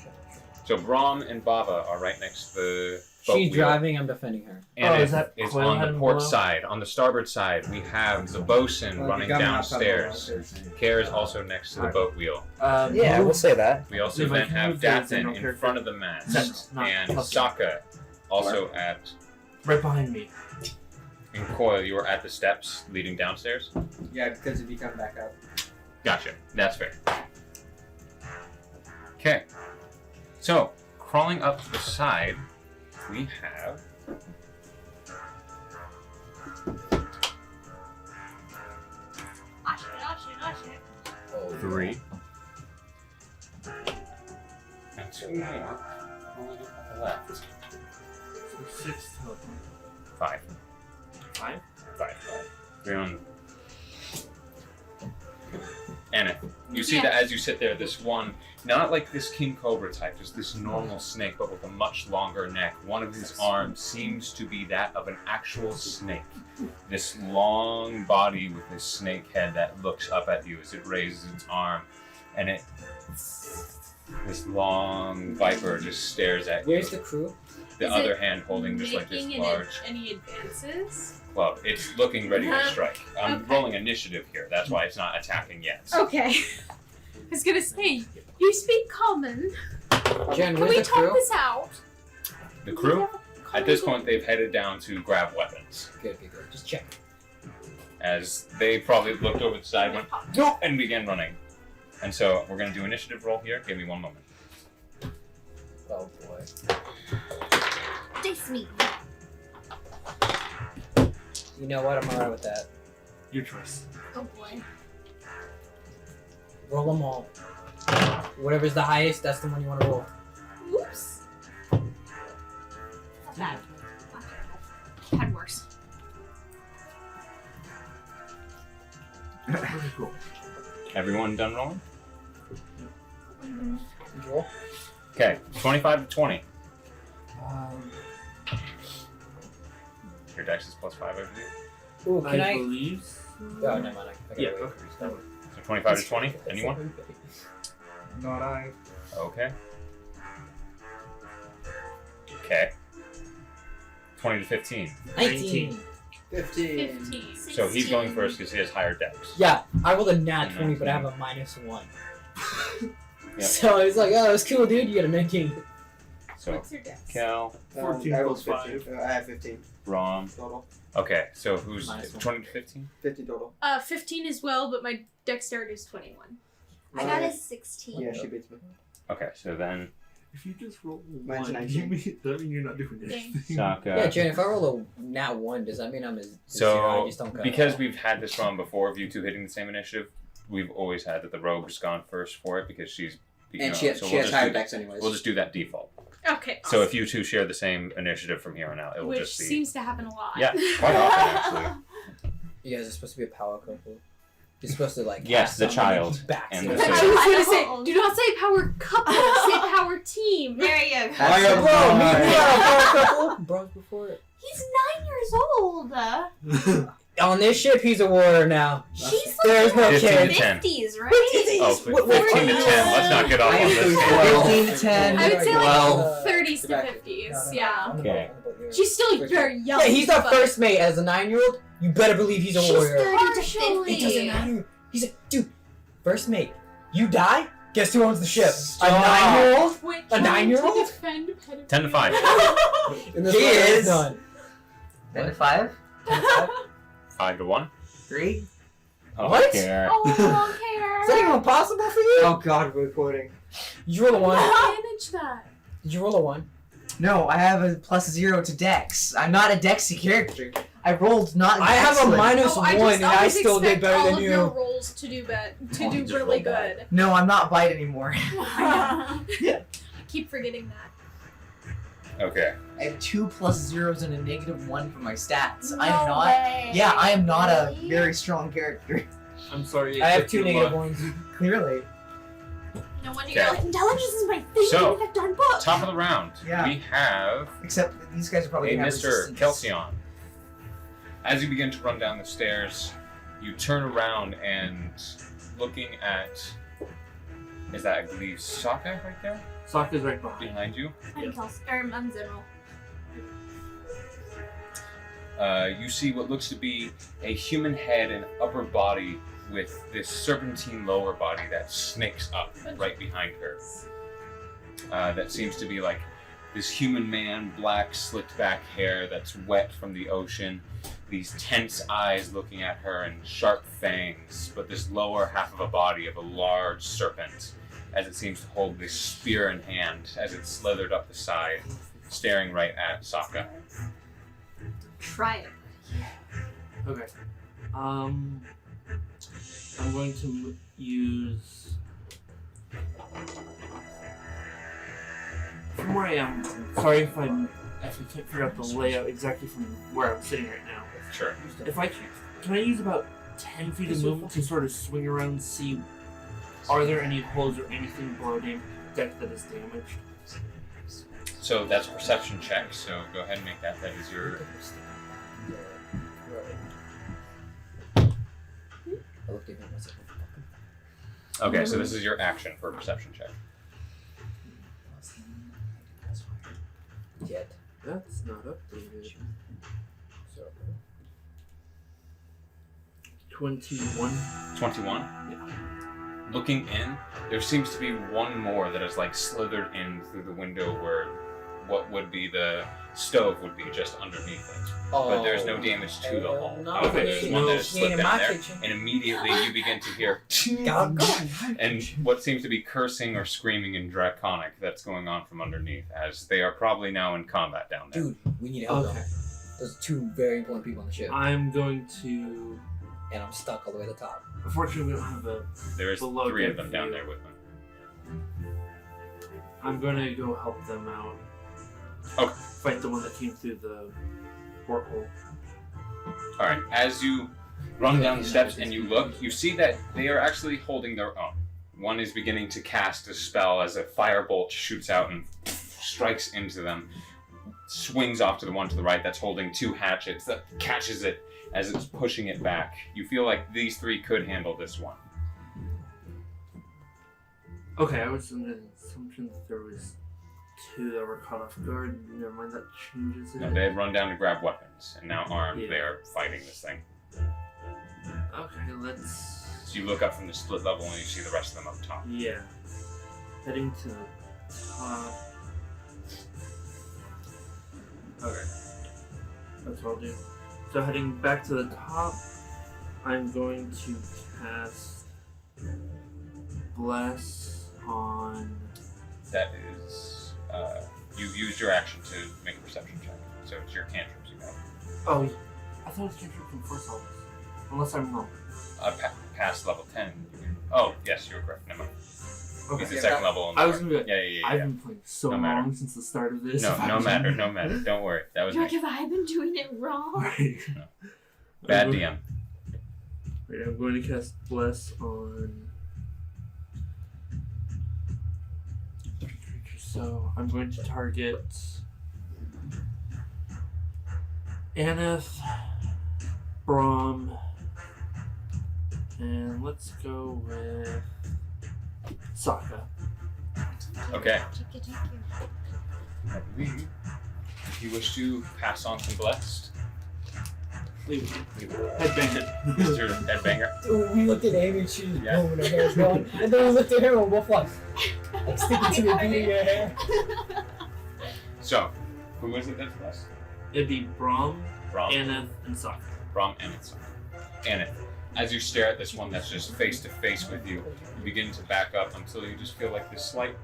Speaker 1: So Brom and Baba are right next to the boat
Speaker 12: She's
Speaker 1: wheel.
Speaker 12: driving. I'm defending her.
Speaker 1: And
Speaker 4: is that
Speaker 1: it's
Speaker 4: Coil
Speaker 1: on the
Speaker 4: heading
Speaker 1: port
Speaker 4: below?
Speaker 1: side. On the starboard side, we have the bosun running downstairs. Care is also next to the boat wheel.
Speaker 2: Yeah, we'll say that.
Speaker 1: We also
Speaker 4: If I
Speaker 1: then
Speaker 4: can
Speaker 1: have
Speaker 4: move there, then
Speaker 1: DATH'TAN
Speaker 4: no
Speaker 1: in
Speaker 4: character.
Speaker 1: front of the mast,
Speaker 4: That's not
Speaker 1: and
Speaker 4: Kelsion.
Speaker 1: SAAKA also at.
Speaker 4: Right behind me.
Speaker 1: In Coil, you were at the steps leading downstairs.
Speaker 8: Yeah, because if you come back up.
Speaker 1: Gotcha. That's fair. Okay. So, crawling up the side, we have.
Speaker 12: Oh,
Speaker 1: 3. And 2 more. Crawling up on the left.
Speaker 4: So 6 total.
Speaker 1: 5.
Speaker 4: 5?
Speaker 1: 5. We're on. Aneth, you see
Speaker 3: Yeah.
Speaker 1: that as you sit there, this one, not like this king cobra type, just this normal snake, but with a much longer neck. One of his arms seems to be that of an actual snake. This long body with this snake head that looks up at you as it raises its arm, and this long viper just stares at you.
Speaker 12: Where's the crew?
Speaker 1: The
Speaker 3: Is
Speaker 1: other
Speaker 3: it
Speaker 1: hand holding just like this
Speaker 3: Making
Speaker 1: large
Speaker 3: any advances?
Speaker 1: club. It's looking ready to strike. I'm
Speaker 3: Okay.
Speaker 1: rolling initiative here. That's why it's not attacking yet.
Speaker 3: Okay. I was gonna say, you speak common.
Speaker 12: Jen,
Speaker 3: Can
Speaker 12: where's
Speaker 3: we
Speaker 12: the
Speaker 3: talk
Speaker 12: crew?
Speaker 3: this out?
Speaker 1: The crew, at this point, they've headed down to grab weapons.
Speaker 12: Good. Just check.
Speaker 1: As they probably looked over the side, went, nope, and began running. And so we're going to do initiative roll here. Give me 1 moment.
Speaker 12: Oh boy.
Speaker 5: Dice me.
Speaker 12: You know what? I'm alright with that.
Speaker 4: Your choice.
Speaker 3: Oh boy.
Speaker 12: Roll them all. Whatever's the highest, that's the one you want to roll.
Speaker 3: Oops. Not bad. Not terrible. Had worse.
Speaker 4: Very cool.
Speaker 1: Everyone done rolling?
Speaker 12: Roll.
Speaker 1: Okay, 25 to 20. Your dex is +5, I believe.
Speaker 12: Ooh, can I?
Speaker 4: believe.
Speaker 12: Oh, never mind. I gotta
Speaker 4: Yeah,
Speaker 12: wait.
Speaker 4: okay.
Speaker 1: So 25 to 20. Anyone?
Speaker 8: Not I.
Speaker 1: Okay. Okay. 20 to 15.
Speaker 12: 19.
Speaker 10: 15.
Speaker 1: So he's going first because he has higher dex.
Speaker 12: Yeah, I rolled a nat 20, but I have a -1.
Speaker 1: Yep.
Speaker 12: So it's like, oh, that's cool, dude. You got a 19.
Speaker 1: So
Speaker 3: What's your dex?
Speaker 1: Cal,
Speaker 4: 14
Speaker 8: I rolled
Speaker 4: plus
Speaker 8: 15. I have 15
Speaker 1: Rom.
Speaker 8: total.
Speaker 1: Okay, so who's
Speaker 12: -1.
Speaker 1: 20 to 15?
Speaker 8: 50 total.
Speaker 3: 15 as well, but my dexterity is 21.
Speaker 5: I got a 16.
Speaker 8: Yeah, she beats me.
Speaker 1: Okay, so then
Speaker 4: If you just roll
Speaker 8: Mine's
Speaker 4: 1,
Speaker 8: 19.
Speaker 4: that mean you're not doing anything?
Speaker 1: Saaka.
Speaker 12: Yeah, Jaren, if I roll a nat 1, does that mean I'm as
Speaker 1: So,
Speaker 12: I just don't cut
Speaker 1: because
Speaker 12: it
Speaker 1: we've had this run before of you two hitting the same initiative, we've always had that the rogue's gone first for it because she's.
Speaker 8: And she has higher dex anyways.
Speaker 1: We'll just do that default.
Speaker 3: Okay.
Speaker 1: So if you two share the same initiative from here on out, it will
Speaker 3: Which
Speaker 1: just be.
Speaker 3: seems to happen a lot.
Speaker 1: Yeah, quite often actually.
Speaker 12: You guys are supposed to be a power couple. You're supposed to like.
Speaker 1: Yes,
Speaker 12: cast
Speaker 1: the
Speaker 12: something and
Speaker 1: child
Speaker 12: keep back.
Speaker 1: and
Speaker 3: I
Speaker 1: the
Speaker 3: was
Speaker 1: sailor.
Speaker 3: going to say, do not say power couple, say power team.
Speaker 5: There you go.
Speaker 8: That's
Speaker 12: Bro,
Speaker 8: so
Speaker 12: me and
Speaker 8: hard.
Speaker 12: you are a power couple. Bros before it.
Speaker 5: He's 9 years old.
Speaker 12: On this ship, he's a warrior now.
Speaker 5: She's
Speaker 12: There's no
Speaker 1: 15
Speaker 12: kid.
Speaker 1: to 10.
Speaker 5: 50s, right?
Speaker 1: Oh, 15 to 10. Let's not get off on this.
Speaker 2: 15 to 10.
Speaker 3: I would say like
Speaker 12: Well,
Speaker 3: 30s to 50s, yeah.
Speaker 1: Okay.
Speaker 3: She's still very young.
Speaker 12: Yeah, he's our
Speaker 3: but-
Speaker 12: first mate as a 9-year-old. You better believe he's a
Speaker 5: She's
Speaker 12: warrior.
Speaker 5: 30 to
Speaker 3: Partially.
Speaker 5: 50.
Speaker 12: It doesn't matter. He's a dude. First mate. You die. Guess who owns the ship?
Speaker 8: Stop.
Speaker 12: A 9-year-old.
Speaker 3: Wait,
Speaker 12: A 9-year-old?
Speaker 3: to defend pedophilia.
Speaker 1: 10 to 5.
Speaker 12: And this
Speaker 2: He
Speaker 12: one
Speaker 2: is.
Speaker 12: done.
Speaker 2: 10 to 5.
Speaker 1: 5 to 1.
Speaker 2: 3.
Speaker 1: Oh,
Speaker 12: What?
Speaker 1: Care.
Speaker 3: Oh, I don't care.
Speaker 12: Is that even possible for you?
Speaker 8: Oh god, we're quoting.
Speaker 12: Did you roll a 1?
Speaker 3: Manage that.
Speaker 12: Did you roll a 1?
Speaker 2: No, I have a +0 to dex. I'm not a dexy character. I rolled not
Speaker 12: I have a
Speaker 2: excellent.
Speaker 12: minus
Speaker 3: Oh,
Speaker 12: 1
Speaker 3: I just
Speaker 12: and I
Speaker 3: always
Speaker 12: still did
Speaker 3: expect
Speaker 12: better
Speaker 3: all
Speaker 12: than
Speaker 3: of your
Speaker 12: you.
Speaker 3: rolls to do
Speaker 11: Oh,
Speaker 3: do
Speaker 11: you just
Speaker 3: really
Speaker 11: rolled bad.
Speaker 3: good.
Speaker 2: No, I'm not bite anymore.
Speaker 3: I keep forgetting that.
Speaker 1: Okay.
Speaker 2: I have 2 +0s and a -1 for my stats.
Speaker 5: No
Speaker 2: I'm not.
Speaker 5: way.
Speaker 2: Yeah, I am not a
Speaker 5: Really?
Speaker 2: very strong character.
Speaker 4: I'm sorry.
Speaker 12: I have
Speaker 4: took
Speaker 12: 2
Speaker 4: your
Speaker 12: negative
Speaker 4: luck.
Speaker 12: 1s.
Speaker 2: Clearly.
Speaker 5: No wonder
Speaker 1: Okay.
Speaker 5: you're like, intelligence is my thing.
Speaker 1: So,
Speaker 5: Give me that darn book.
Speaker 1: Top of the round.
Speaker 2: Yeah.
Speaker 1: We have
Speaker 2: Except that these guys are probably
Speaker 1: a
Speaker 2: gonna have
Speaker 1: Mr.
Speaker 2: resistance.
Speaker 1: Kelsion. As you begin to run down the stairs, you turn around and looking at. Is that, I believe, SAAKA right there?
Speaker 4: Saaka's right behind.
Speaker 1: Behind you?
Speaker 5: I'm General.
Speaker 1: You see what looks to be a human head and upper body with this serpentine lower body that snakes up right behind her. That seems to be like this human man, black slicked back hair that's wet from the ocean, these tense eyes looking at her and sharp fangs, but this lower half of a body of a large serpent as it seems to hold this spear in hand as it slithered up the side, staring right at SAAKA.
Speaker 3: Try it.
Speaker 4: Okay. I'm going to use. From where I am, sorry if I actually can't figure out the layout exactly from where I'm sitting right now.
Speaker 1: Sure.
Speaker 4: If I can I use about 10 feet of movement to sort of swing around and see are there any holes or anything below the deck that is damaged?
Speaker 1: So that's a perception check, so go ahead and make that. That is your. Okay, so this is your action for a perception check.
Speaker 12: Yet.
Speaker 4: That's not updated. 21.
Speaker 1: 21?
Speaker 4: Yeah.
Speaker 1: Looking in, there seems to be one more that is like slithered in through the window where what would be the stove would be just underneath it. But there's no damage to the hull.
Speaker 12: no.
Speaker 1: However, there's one that is
Speaker 12: She ain't
Speaker 1: slipped
Speaker 12: in
Speaker 1: down
Speaker 12: my
Speaker 1: there,
Speaker 12: kitchen.
Speaker 1: and immediately you begin to hear and what seems to be cursing or screaming in Draconic that's going on from underneath, as they are probably now in combat down there.
Speaker 12: Dude, we need help.
Speaker 4: Okay.
Speaker 12: There's 2 very important people on the ship.
Speaker 4: I'm going to.
Speaker 12: And I'm stuck all the way to the top.
Speaker 4: Unfortunately, we don't have a.
Speaker 1: There is
Speaker 4: below
Speaker 1: 3 of
Speaker 4: deck
Speaker 1: them down
Speaker 4: view.
Speaker 1: there with them.
Speaker 4: I'm going to go help them out.
Speaker 1: Okay.
Speaker 4: Fight the one that came through the porthole.
Speaker 1: Alright, as you run down the steps and you look, you see that they are actually holding their own. One is beginning to cast a spell as a firebolt shoots out and strikes into them, swings off to the one to the right that's holding 2 hatchets that catches it as it's pushing it back. You feel like these 3 could handle this one.
Speaker 4: Okay, I was under the assumption that there was 2 that were caught off guard. Never mind, that changes it.
Speaker 1: No, they had run down to grab weapons, and now armed,
Speaker 4: Yeah.
Speaker 1: they are fighting this thing.
Speaker 4: Okay, let's.
Speaker 1: So you look up from the split level and you see the rest of them up top.
Speaker 4: Yeah. Heading to the top. Okay. That's what I'll do. So heading back to the top, I'm going to cast Bless on.
Speaker 1: That is, you used your action to make a perception check. So it's your cantrips you have.
Speaker 4: Oh, I thought it was cantrip from first level. Unless I'm wrong.
Speaker 1: Past level 10. Oh, yes, you were correct. Never mind.
Speaker 4: Okay.
Speaker 1: He's the second level.
Speaker 4: I was gonna be like,
Speaker 1: yeah.
Speaker 4: I've been playing so
Speaker 1: No matter.
Speaker 4: long since the start of this.
Speaker 1: No matter. Don't worry. That was
Speaker 3: You're like,
Speaker 1: me.
Speaker 3: have I been doing it wrong?
Speaker 1: Bad DM.
Speaker 4: Wait, I'm going to cast Bless on. So I'm going to target Aneth, Braum, and let's go with SAAKA.
Speaker 1: Okay.
Speaker 5: Thank you.
Speaker 1: I believe if you wish to pass on some blessed,
Speaker 4: Leave
Speaker 1: you
Speaker 4: Headbanger.
Speaker 1: Mr. Headbanger.
Speaker 10: Dude, we looked at Amy and she was
Speaker 1: Yeah.
Speaker 10: blowing her hair going, and then we looked at him and both like sticking to the beat of your hair.
Speaker 1: So, who was it that's blessed?
Speaker 4: It'd be Braum,
Speaker 1: Braum,
Speaker 4: Aneth, and SAAKA.
Speaker 1: Braum, Aneth. Aneth. As you stare at this one that's just face to face with you, you begin to back up until you just feel like this slight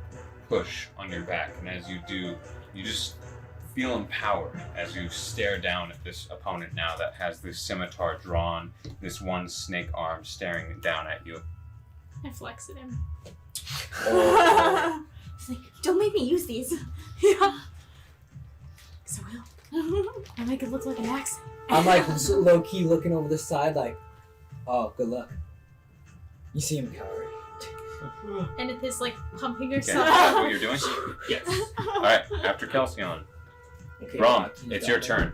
Speaker 1: push on your back, and as you do, you just feel empowered as you stare down at this opponent now that has this scimitar drawn, this one snake arm staring down at you.
Speaker 3: I flex at him.
Speaker 5: It's like, don't make me use these.
Speaker 3: Yeah. So will. I'll make it look like an axe.
Speaker 10: I'm like low key looking over the side, like, oh, good luck. You see him, coward.
Speaker 3: And it is like pumping
Speaker 1: Okay,
Speaker 3: herself.
Speaker 1: that's what you're doing?
Speaker 4: Yes.
Speaker 1: Alright, after Kelsion.
Speaker 10: Okay,
Speaker 1: Braum,
Speaker 10: he's
Speaker 1: it's
Speaker 10: got
Speaker 1: your
Speaker 10: that.
Speaker 1: turn.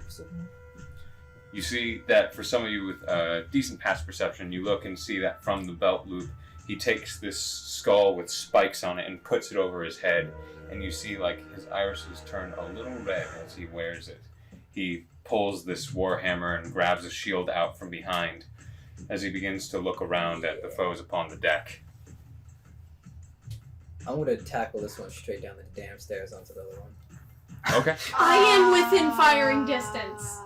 Speaker 1: You see that for some of you with decent past perception, you look and see that from the belt loop, he takes this skull with spikes on it and puts it over his head, and you see like his irises turn a little red as he wears it. He pulls this warhammer and grabs a shield out from behind as he begins to look around at the foes upon the deck.
Speaker 10: I'm gonna tackle this one straight down the damn stairs onto the other one.
Speaker 1: Okay.
Speaker 3: I am within firing distance.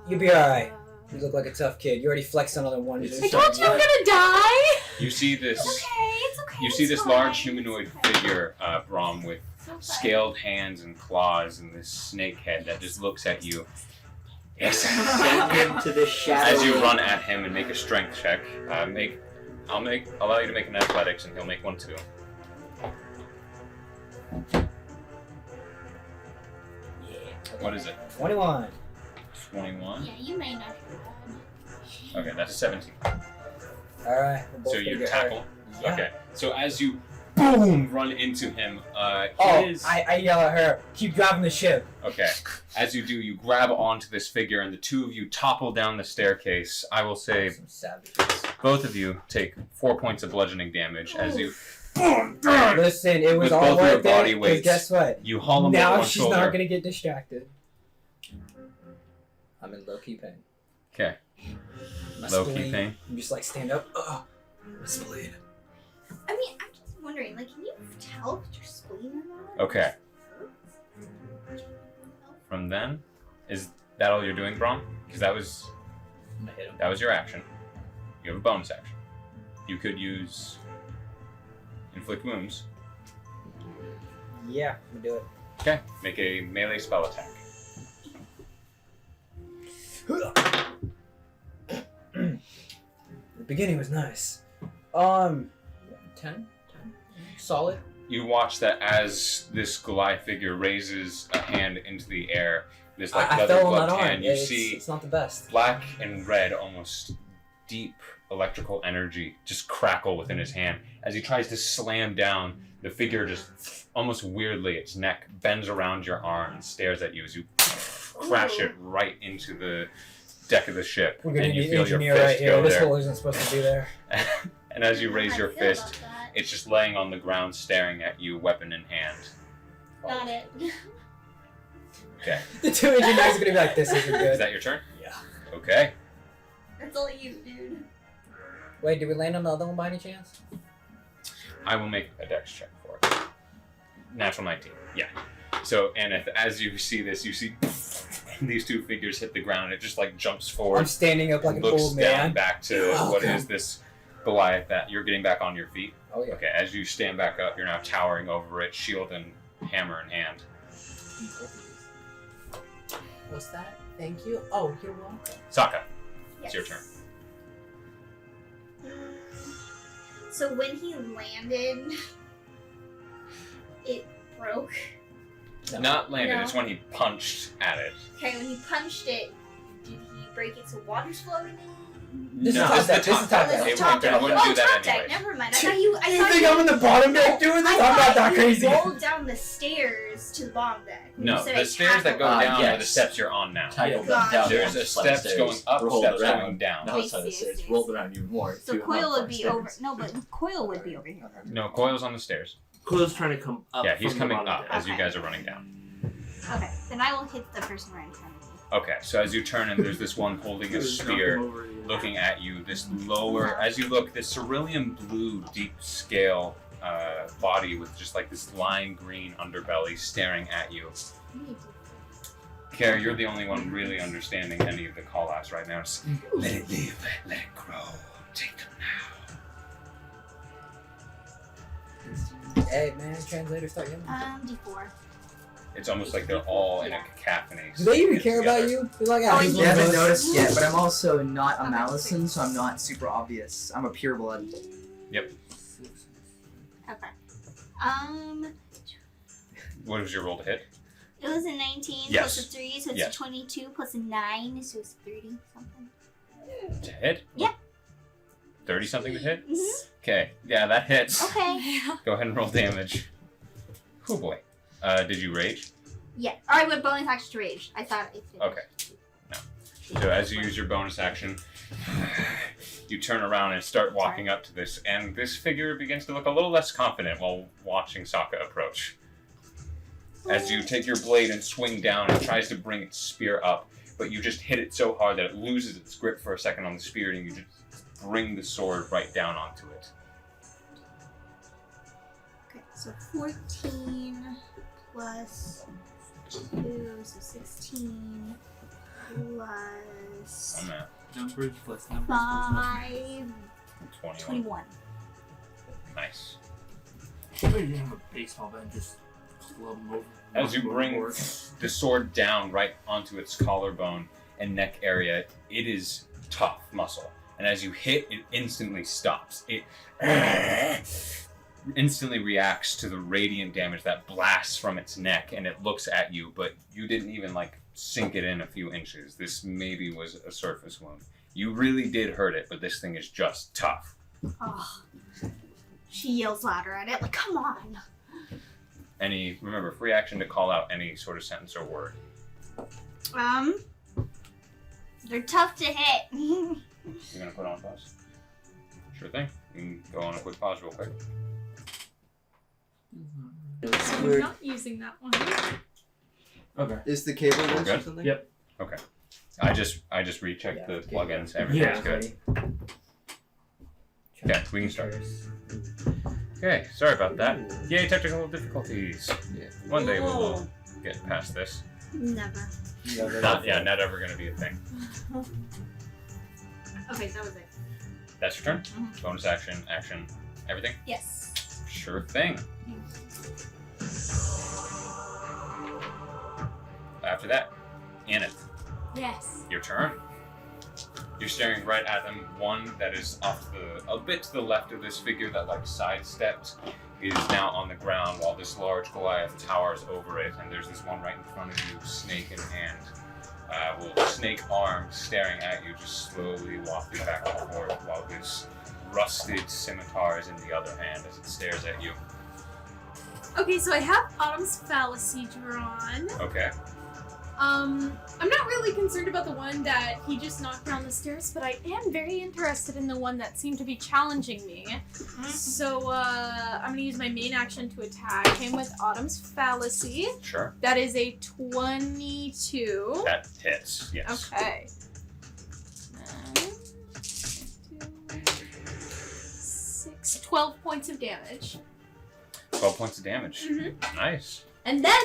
Speaker 10: You'll be alright. You look like a tough kid. You already flexed on other one.
Speaker 3: I told you I'm gonna die!
Speaker 1: You see this.
Speaker 5: It's okay.
Speaker 1: You see this large humanoid figure, Braum, with scaled hands and claws and this snake head that just looks at you. Yes.
Speaker 8: Send him to the shadow.
Speaker 1: As you run at him and make a strength check, I'll allow you to make an athletics, and he'll make one too. What is it?
Speaker 10: 21.
Speaker 1: 21.
Speaker 5: Yeah, you may not.
Speaker 1: Okay, that's a 17.
Speaker 10: Alright.
Speaker 1: So you
Speaker 10: get
Speaker 1: tackle.
Speaker 10: hurt. Yeah.
Speaker 1: Okay. So as you boom run into him,
Speaker 10: I yell at her, keep driving the ship.
Speaker 1: Okay. As you do, you grab onto this figure, and the two of you topple down the staircase. I will say
Speaker 10: Some savages.
Speaker 1: both of you take 4 points of bludgeoning damage as you
Speaker 10: Listen, it was
Speaker 1: with
Speaker 10: all
Speaker 1: both of your
Speaker 10: worth
Speaker 1: body
Speaker 10: it, 'cause
Speaker 1: weights.
Speaker 10: guess what?
Speaker 1: You haul him
Speaker 10: Now
Speaker 1: over one
Speaker 10: she's
Speaker 1: shoulder.
Speaker 10: not gonna get distracted. I'm in low-key pain.
Speaker 1: Okay.
Speaker 10: My
Speaker 1: Low-key
Speaker 10: spleen,
Speaker 1: pain.
Speaker 10: I'm just like stand up. Ugh. My spleen.
Speaker 5: I mean, I'm just wondering, like, can you tell if your spleen or not?
Speaker 1: Okay. From then, is that all you're doing, Braum? Because that was
Speaker 10: I'm gonna hit him.
Speaker 1: that was your action. You have a bonus action. You could use inflict wounds.
Speaker 10: Yeah, I'm gonna do it.
Speaker 1: Okay. Make a melee spell attack.
Speaker 10: The beginning was nice. 10? Solid.
Speaker 1: You watch that as this Goliath figure raises a hand into the air. This like
Speaker 10: I
Speaker 1: leather
Speaker 10: fell on that
Speaker 1: gloved
Speaker 10: arm.
Speaker 1: hand. You
Speaker 10: It's
Speaker 1: see
Speaker 10: not the best.
Speaker 1: black and red, almost deep electrical energy just crackle within his hand as he tries to slam down. The figure just almost weirdly, its neck bends around your arm and stares at you as you crash it right into the deck of the ship.
Speaker 10: We're gonna
Speaker 1: And you
Speaker 10: need
Speaker 1: feel your
Speaker 10: engineer
Speaker 1: fist
Speaker 10: right here.
Speaker 1: go
Speaker 10: This
Speaker 1: there.
Speaker 10: hole isn't supposed to be there.
Speaker 1: And as you raise
Speaker 5: How
Speaker 1: your
Speaker 5: do I feel
Speaker 1: fist,
Speaker 5: about that?
Speaker 1: it's just laying on the ground staring at you, weapon in hand.
Speaker 5: Not it.
Speaker 1: Okay.
Speaker 10: The 2 engine guys are gonna be like, this isn't
Speaker 1: Is
Speaker 10: good.
Speaker 1: that your turn?
Speaker 10: Yeah.
Speaker 1: Okay.
Speaker 5: That's all you, dude.
Speaker 10: Wait, did we land on the other one by any chance?
Speaker 1: I will make a dex check for it. Natural 19. Yeah. So, Aneth, as you see this, you see these 2 figures hit the ground. It just like jumps forward.
Speaker 10: I'm standing up like an
Speaker 1: looks
Speaker 10: old
Speaker 1: down
Speaker 10: man.
Speaker 1: back to
Speaker 10: Oh,
Speaker 1: what
Speaker 10: okay.
Speaker 1: is this Goliath that you're getting back on your feet.
Speaker 10: Oh yeah.
Speaker 1: Okay, as you stand back up, you're now towering over it, shield and hammer in hand.
Speaker 10: What's that? Thank you. Oh, you're welcome.
Speaker 1: SAAKA,
Speaker 5: Yes.
Speaker 1: it's your turn.
Speaker 5: So when he landed, it broke.
Speaker 1: Not landed,
Speaker 5: No.
Speaker 1: it's when he punched at it.
Speaker 5: Okay, when he punched it, did he break it so water's flowing in?
Speaker 10: This
Speaker 1: No,
Speaker 10: is
Speaker 1: this
Speaker 10: top
Speaker 1: is
Speaker 10: deck.
Speaker 1: the
Speaker 10: This is
Speaker 1: top
Speaker 10: top
Speaker 1: deck.
Speaker 10: deck.
Speaker 1: It wouldn't do that
Speaker 5: top deck.
Speaker 1: anyways.
Speaker 5: Never mind. I
Speaker 10: Do
Speaker 5: thought
Speaker 10: you
Speaker 5: thought
Speaker 10: think I'm on the bottom deck doing this? I'm not that crazy.
Speaker 5: rolled down the stairs to the bottom deck.
Speaker 1: No,
Speaker 5: You said
Speaker 1: the
Speaker 5: I
Speaker 1: stairs that go
Speaker 5: tackled.
Speaker 1: down are the
Speaker 11: yes.
Speaker 1: steps you're on now.
Speaker 11: Tackled
Speaker 5: Yeah.
Speaker 11: them down.
Speaker 1: There's
Speaker 11: one
Speaker 1: a
Speaker 11: flight of
Speaker 1: steps going up,
Speaker 11: rolled
Speaker 1: steps
Speaker 11: around.
Speaker 1: going down.
Speaker 11: Now it's on the
Speaker 5: I see,
Speaker 11: stairs.
Speaker 5: I see.
Speaker 11: Rolled around even more.
Speaker 5: So
Speaker 11: to
Speaker 5: Coil would be
Speaker 11: stairs.
Speaker 5: over. No, but Coil would be over here.
Speaker 1: No, Coil's on the stairs.
Speaker 4: Coil's trying to come up.
Speaker 1: Yeah, he's
Speaker 4: from
Speaker 1: coming
Speaker 4: the bottom
Speaker 1: up
Speaker 4: deck.
Speaker 1: as you
Speaker 5: Okay.
Speaker 1: guys are running down.
Speaker 5: Okay, then I will hit the person right in front of me.
Speaker 1: Okay, so as you turn and there's this one holding a
Speaker 4: Just knock
Speaker 1: spear
Speaker 4: him over, yeah.
Speaker 1: looking at you, this lower, as you look, this cerulean blue deep scale body with just like this lime green underbelly staring at you. Kara, you're the only one really understanding any of the call-outs right now. Just, let it live, let it grow, take them now.
Speaker 10: Hey man, translator, start yelling.
Speaker 5: D4.
Speaker 1: It's almost like they're all in a cacophony.
Speaker 10: Do they even
Speaker 1: singing
Speaker 10: care about
Speaker 1: together.
Speaker 10: you? They're like,
Speaker 5: Oh,
Speaker 10: he's
Speaker 2: You
Speaker 10: one of
Speaker 2: haven't
Speaker 10: us.
Speaker 2: noticed yet, but I'm also not a
Speaker 5: Okay.
Speaker 2: Malison, so I'm not super obvious. I'm a pureblood.
Speaker 1: Yep.
Speaker 5: Okay.
Speaker 1: What was your roll to hit?
Speaker 5: It was a 19
Speaker 1: Yes.
Speaker 5: plus a 3, so it's
Speaker 1: Yes.
Speaker 5: a 22 plus a 9, so it's 30 something.
Speaker 1: To hit?
Speaker 5: Yeah.
Speaker 1: 30 something to hit?
Speaker 5: Mhm.
Speaker 1: Okay, yeah, that hits.
Speaker 5: Okay.
Speaker 1: Go ahead and roll damage. Oh boy. Did you rage?
Speaker 5: Yeah. Alright, with bonus action to rage. I thought it finished.
Speaker 1: Okay. No. So as you use your bonus action, you turn around and start walking up to this, and this figure begins to look a little less confident while watching SAAKA approach. As you take your blade and swing down, it tries to bring its spear up, but you just hit it so hard that it loses its grip for a second on the spear, and you just bring the sword right down onto it.
Speaker 5: Okay, so 14 plus 2, so 16 plus
Speaker 1: I'm at
Speaker 4: Numbers plus numbers.
Speaker 5: 5,
Speaker 1: 21.
Speaker 5: 21.
Speaker 1: Nice.
Speaker 4: Maybe you have a baseball bat and just club him over.
Speaker 1: As you
Speaker 4: knock him
Speaker 1: bring
Speaker 4: overboard.
Speaker 1: the sword down right onto its collarbone and neck area, it is tough muscle. And as you hit, it instantly stops. It instantly reacts to the radiant damage that blasts from its neck, and it looks at you, but you didn't even sink it in a few inches. This maybe was a surface wound. You really did hurt it, but this thing is just tough.
Speaker 5: Oh. She yells louder at it, like, come on.
Speaker 1: Remember, free action to call out any sort of sentence or word.
Speaker 5: They're tough to hit.
Speaker 1: You're gonna put on pause? Sure thing. You can go on a quick pause real quick.
Speaker 8: It's
Speaker 13: I'm
Speaker 8: weird.
Speaker 13: not using that one.
Speaker 4: Okay.
Speaker 8: Is the cable loose or
Speaker 1: Good?
Speaker 8: something?
Speaker 4: Yep.
Speaker 1: Okay. I just rechecked
Speaker 8: Yeah,
Speaker 1: the
Speaker 8: okay.
Speaker 1: plugins. Everything's
Speaker 4: Yeah.
Speaker 1: good. Okay, we can start. Okay, sorry about that. Yay, technical difficulties.
Speaker 8: Yeah.
Speaker 1: One day we will get past this.
Speaker 5: Never.
Speaker 1: Not ever gonna be a thing.
Speaker 5: Okay, that was it.
Speaker 1: That's your turn? Bonus action, everything?
Speaker 5: Yes.
Speaker 1: Sure thing. After that, Aneth,
Speaker 5: Yes.
Speaker 1: your turn. You're staring right at them. One that is a bit to the left of this figure that sidestepped is now on the ground while this large Goliath towers over it, and there's this one right in front of you, snake in hand. Snake arm staring at you, just slowly walking back and forth while this rusted scimitar is in the other hand as it stares at you.
Speaker 13: Okay, so I have Autumn's Fallacy drawn.
Speaker 1: Okay.
Speaker 13: I'm not really concerned about the one that he just knocked down the stairs, but I am very interested in the one that seemed to be challenging me. So I'm gonna use my main action to attack him with Autumn's Fallacy.
Speaker 1: Sure.
Speaker 13: That is a 22.
Speaker 1: That hits, yes.
Speaker 13: Okay. 12 points of damage.
Speaker 1: 12 points of damage.
Speaker 13: Mm-hmm.
Speaker 1: Nice.
Speaker 13: And then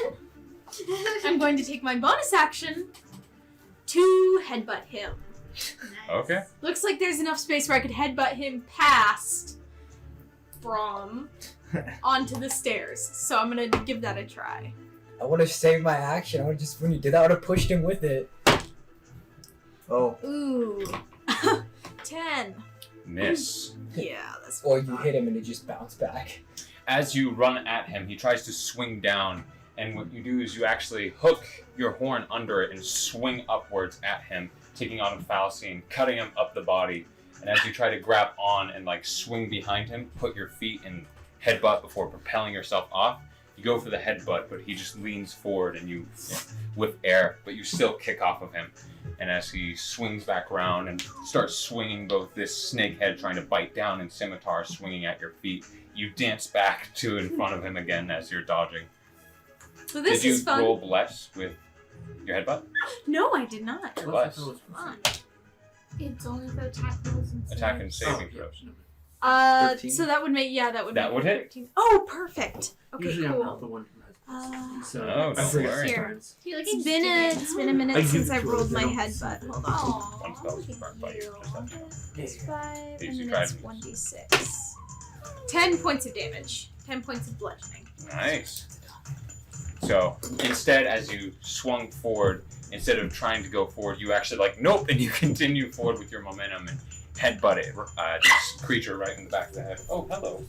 Speaker 13: I'm going to take my bonus action to headbutt him.
Speaker 1: Okay.
Speaker 13: Looks like there's enough space where I could headbutt him past Brom onto the stairs. So I'm gonna give that a try.
Speaker 10: I would have saved my action. I would just, when you did that, I would have pushed him with it. Oh.
Speaker 13: Ooh. 10.
Speaker 1: Miss.
Speaker 13: Yeah, that's
Speaker 10: Or you hit him and it just bounced back.
Speaker 1: As you run at him, he tries to swing down, and what you do is you actually hook your horn under it and swing upwards at him, taking on a fallacy and cutting him up the body. And as you try to grab on and like swing behind him, put your feet in headbutt before propelling yourself off. You go for the headbutt, but he just leans forward and you whip air, but you still kick off of him. And as he swings back around and starts swinging both this snake head trying to bite down and scimitar swinging at your feet, you dance back to in front of him again as you're dodging.
Speaker 13: So this
Speaker 1: Did you
Speaker 13: is fun.
Speaker 1: roll bless with your headbutt?
Speaker 13: No, I did not.
Speaker 1: Bless.
Speaker 13: Fun. It's only the attack rolls and
Speaker 1: Attack and saving throws.
Speaker 10: 13?
Speaker 13: So that would make,
Speaker 1: That would hit.
Speaker 13: 13. Oh, perfect. Okay,
Speaker 4: Usually I'm
Speaker 13: cool.
Speaker 4: not the one who has
Speaker 1: Oh,
Speaker 4: I
Speaker 1: don't
Speaker 4: forget
Speaker 1: worry.
Speaker 4: sometimes.
Speaker 13: It's been a minute
Speaker 4: I give
Speaker 13: since
Speaker 4: it
Speaker 13: I've
Speaker 4: to
Speaker 13: rolled
Speaker 4: her,
Speaker 13: my
Speaker 4: they don't
Speaker 13: headbutt. Hold on.
Speaker 1: One spell is marked by you. Just let you know.
Speaker 13: It's 5,
Speaker 1: Easy
Speaker 13: and then it's
Speaker 1: tridents.
Speaker 13: 1d6. 10 points of damage. 10 points of bludgeoning.
Speaker 1: Nice. So instead, as you swung forward, instead of trying to go forward, you actually like nope, and you continue forward with your momentum and headbutt it. This creature right in the back of the head. Oh, hello.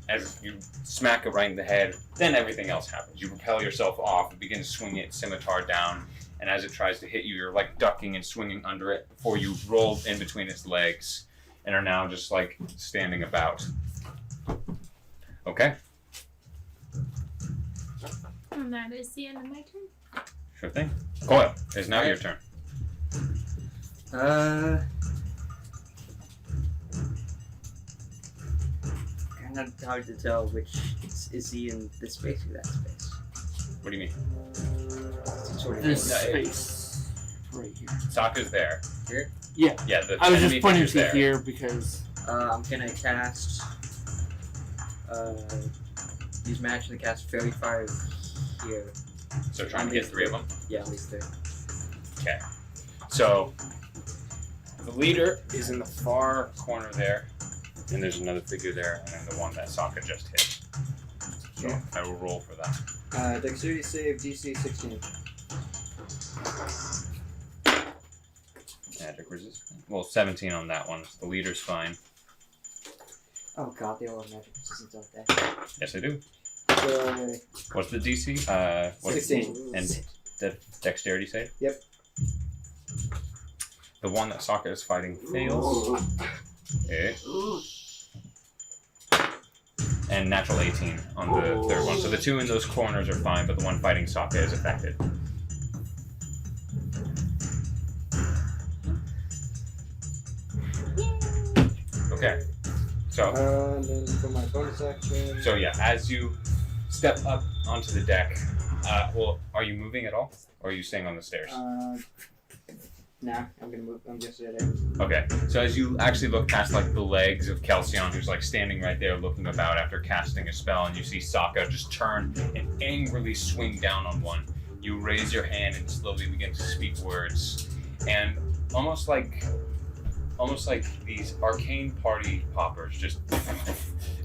Speaker 1: As you smack it right in the head, then everything else happens. You propel yourself off and begin to swing it scimitar down, and as it tries to hit you, you're like ducking and swinging under it before you roll in between its legs and are now just like standing about. Okay.
Speaker 13: And that is the end of my turn.
Speaker 1: Sure thing. Coil, it's now your turn.
Speaker 8: Kind of hard to tell which is he in this space or that space.
Speaker 1: What do you mean?
Speaker 8: Some sort of
Speaker 4: This
Speaker 1: No,
Speaker 4: space right here.
Speaker 1: Saaka's there.
Speaker 8: Here?
Speaker 4: Yeah.
Speaker 1: Yeah, the
Speaker 4: I was
Speaker 1: enemy
Speaker 4: just pointing
Speaker 1: figure's
Speaker 4: to
Speaker 1: there.
Speaker 4: here because
Speaker 8: I'm gonna cast. Use magic to cast Fairy Fire here.
Speaker 1: So trying to get 3 of them?
Speaker 8: Yeah, at least 3.
Speaker 1: Okay. So the leader is in the far corner there, and there's another figure there, and then the one that Saaka just hit. So
Speaker 8: Yeah.
Speaker 1: I will roll for that.
Speaker 8: Dexterity save DC 16.
Speaker 1: Magic resistance. Well, 17 on that one. The leader's fine.
Speaker 8: Oh god, they all have magic resistance, don't they?
Speaker 1: Yes, I do.
Speaker 8: So,
Speaker 1: What's the DC? What's
Speaker 8: 16.
Speaker 1: And the dexterity save?
Speaker 8: Yep.
Speaker 1: The one that Saaka is fighting fails. Okay. And natural 18 on the third one. So the 2 in those corners are fine, but the one fighting Saaka is affected. Okay. So.
Speaker 8: And then for my bonus action.
Speaker 1: So yeah, as you step up onto the deck, well, are you moving at all, or are you staying on the stairs?
Speaker 8: Nah, I'm gonna move. I'm just there.
Speaker 1: Okay, so as you actually look past like the legs of KELSION, who's like standing right there looking about after casting a spell, and you see Saaka just turn and angrily swing down on one, you raise your hand and slowly begin to speak words, and almost like these arcane party poppers just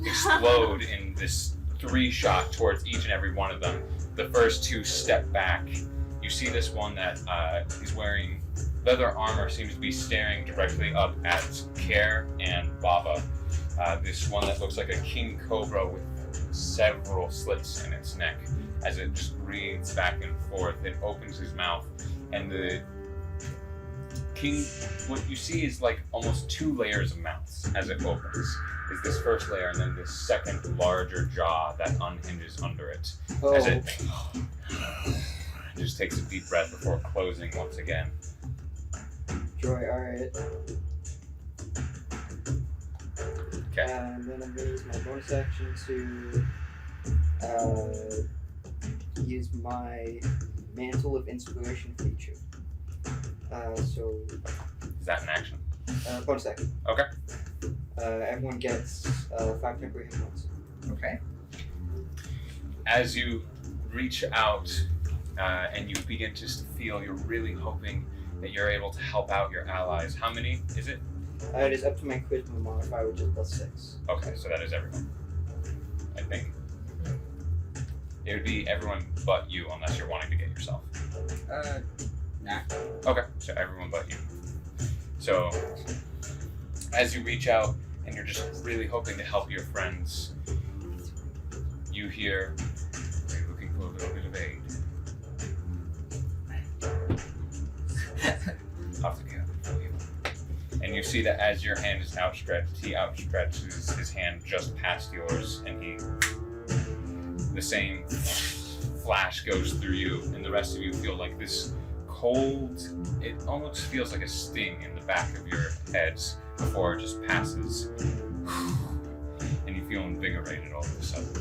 Speaker 1: explode in this 3-shot towards each and every one of them. The first 2 step back. You see this one that is wearing leather armor, seems to be staring directly up at Care and Baba. This one that looks like a king cobra with several slits in its neck. As it just breathes back and forth, it opens his mouth, and the king, what you see is like almost 2 layers of mouths as it opens. Is this first layer, and then this second larger jaw that unhinges under it.
Speaker 8: Oh.
Speaker 1: As it Just takes a deep breath before closing once again.
Speaker 8: Joy, alright.
Speaker 1: Okay.
Speaker 8: And then I'm going to use my bonus action to use my Mantle of Inspiration feature. So.
Speaker 1: Is that an action?
Speaker 8: Bonus action.
Speaker 1: Okay.
Speaker 8: Everyone gets 5 temporary hit points.
Speaker 2: Okay.
Speaker 1: As you reach out and you begin to feel, you're really hoping that you're able to help out your allies. How many is it?
Speaker 8: It is up to my charisma modifier, which is +6.
Speaker 1: Okay, so that is everyone. I think. It would be everyone but you, unless you're wanting to get yourself.
Speaker 8: Nah.
Speaker 1: Okay, so everyone but you. So, as you reach out and you're just really hoping to help your friends, you hear, "Are you looking for a little bit of aid?" I'll have to get it for you. And you see that as your hand is outstretched, he outstretches his hand just past yours, and the same flash goes through you, and the rest of you feel like this cold, it almost feels like a sting in the back of your heads before it just passes. And you feel invigorated all of a sudden.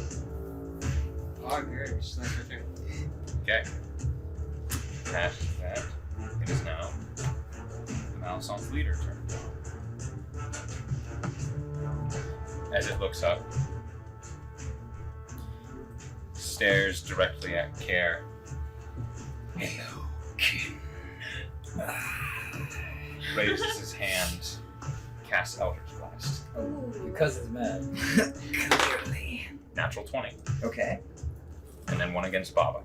Speaker 12: Oh, great. We just right there.
Speaker 1: Okay. Past that, it is now Malison's leader turn. As it looks up, stares directly at Care. Hello, kin. Raises his hand, casts Eldritch Blast.
Speaker 12: Your cousin's mad.
Speaker 6: Clearly.
Speaker 1: Natural 20.
Speaker 2: Okay.
Speaker 1: And then one against Baba.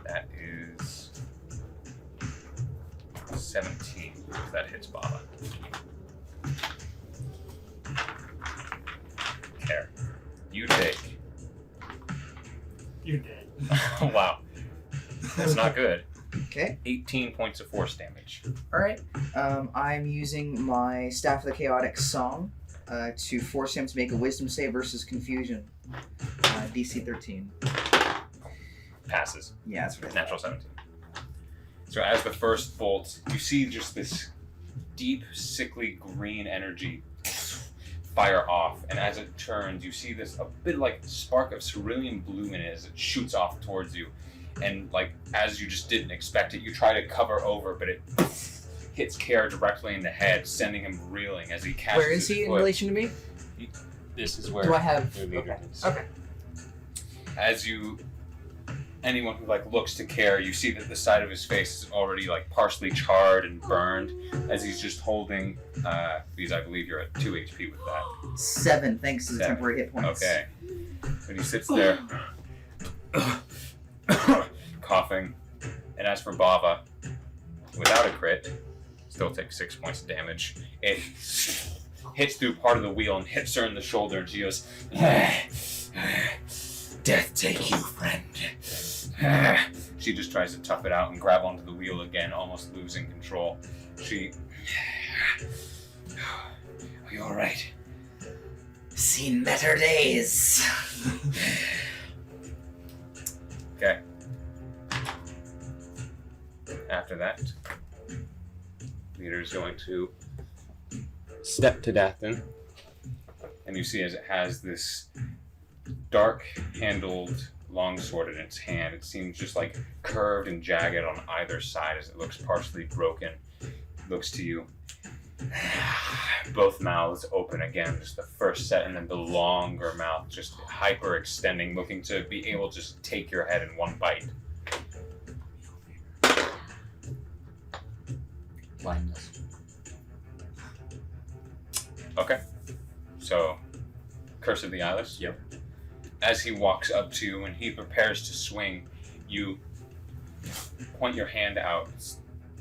Speaker 1: That is 17. That hits Baba. Care. You take.
Speaker 4: You're dead.
Speaker 1: Wow. That's not good.
Speaker 2: Okay.
Speaker 1: 18 points of force damage.
Speaker 2: Alright. I'm using my Staff of the Chaotic Song to force him to make a Wisdom save versus Confusion. DC 13.
Speaker 1: Passes.
Speaker 2: Yeah, that's what
Speaker 1: Natural 17. So as the first bolt, you see just this deep, sickly green energy fire off, and as it turns, you see this a bit like spark of cerulean blue in it as it shoots off towards you. And like as you just didn't expect it, you try to cover over, but it hits Care directly in the head, sending him reeling as he catches
Speaker 2: Where is
Speaker 1: his
Speaker 2: he in
Speaker 1: foot.
Speaker 2: relation to me?
Speaker 1: This is where
Speaker 2: Do I have...
Speaker 1: your leader is.
Speaker 2: Okay.
Speaker 1: As anyone who like looks to Care, you see that the side of his face is already like partially charred and burned, as he's just holding because I believe you're at 2 HP with that.
Speaker 2: 7, thanks to the
Speaker 1: 7.
Speaker 2: temporary hit points.
Speaker 1: Okay. But he sits there coughing. And as for Bava, without a crit, still takes 6 points of damage. It hits through part of the wheel and hits her in the shoulder, and she goes, "Death take you, friend." She just tries to tough it out and grab onto the wheel again, almost losing control. Are you alright?
Speaker 6: Seen better days.
Speaker 1: Okay. After that, leader is going to step to DATH'TAN, and you see as it has this dark-handled longsword in its hand. It seems just like curved and jagged on either side as it looks partially broken. Looks to you. Both mouths open again, just the first set, and then the longer mouth just hyper-extending, looking to be able to just take your head in one bite.
Speaker 8: Blindness.
Speaker 1: Okay. So, Curse of the Eyeless?
Speaker 8: Yep.
Speaker 1: As he walks up to you and he prepares to swing, you point your hand out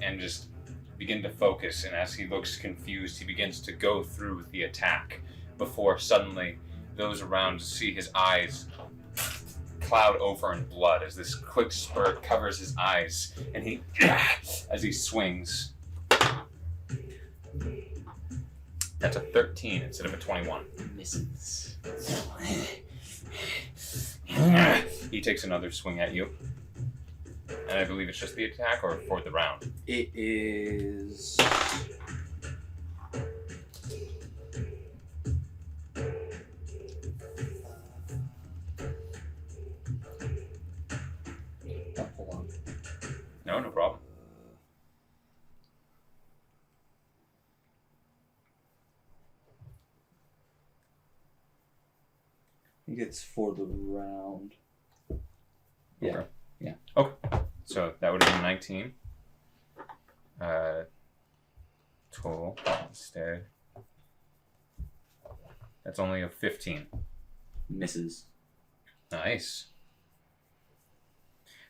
Speaker 1: and just begin to focus, and as he looks confused, he begins to go through the attack before suddenly those around see his eyes cloud over in blood as this quick spurt covers his eyes, and he, as he swings, that's a 13 instead of a 21.
Speaker 8: Misses.
Speaker 1: He takes another swing at you. And I believe it's just the attack or for the round?
Speaker 8: It is. Oh, hold on.
Speaker 1: No problem.
Speaker 8: I think it's for the round. Yeah.
Speaker 1: Okay.
Speaker 8: Yeah.
Speaker 1: Okay. So that would have been 19. Total instead. That's only a 15.
Speaker 8: Misses.
Speaker 1: Nice.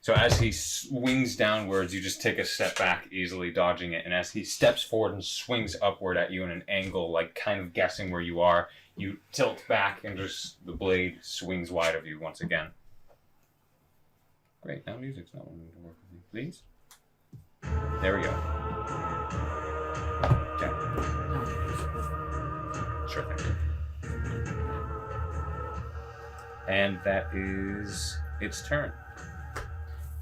Speaker 1: So as he swings downwards, you just take a step back, easily dodging it. And as he steps forward and swings upward at you in an angle, like kind of guessing where you are, you tilt back and just the blade swings wide of you once again. Great, now music's not wanting to work with me. Please? There we go. Okay. Sure thing. And that is its turn.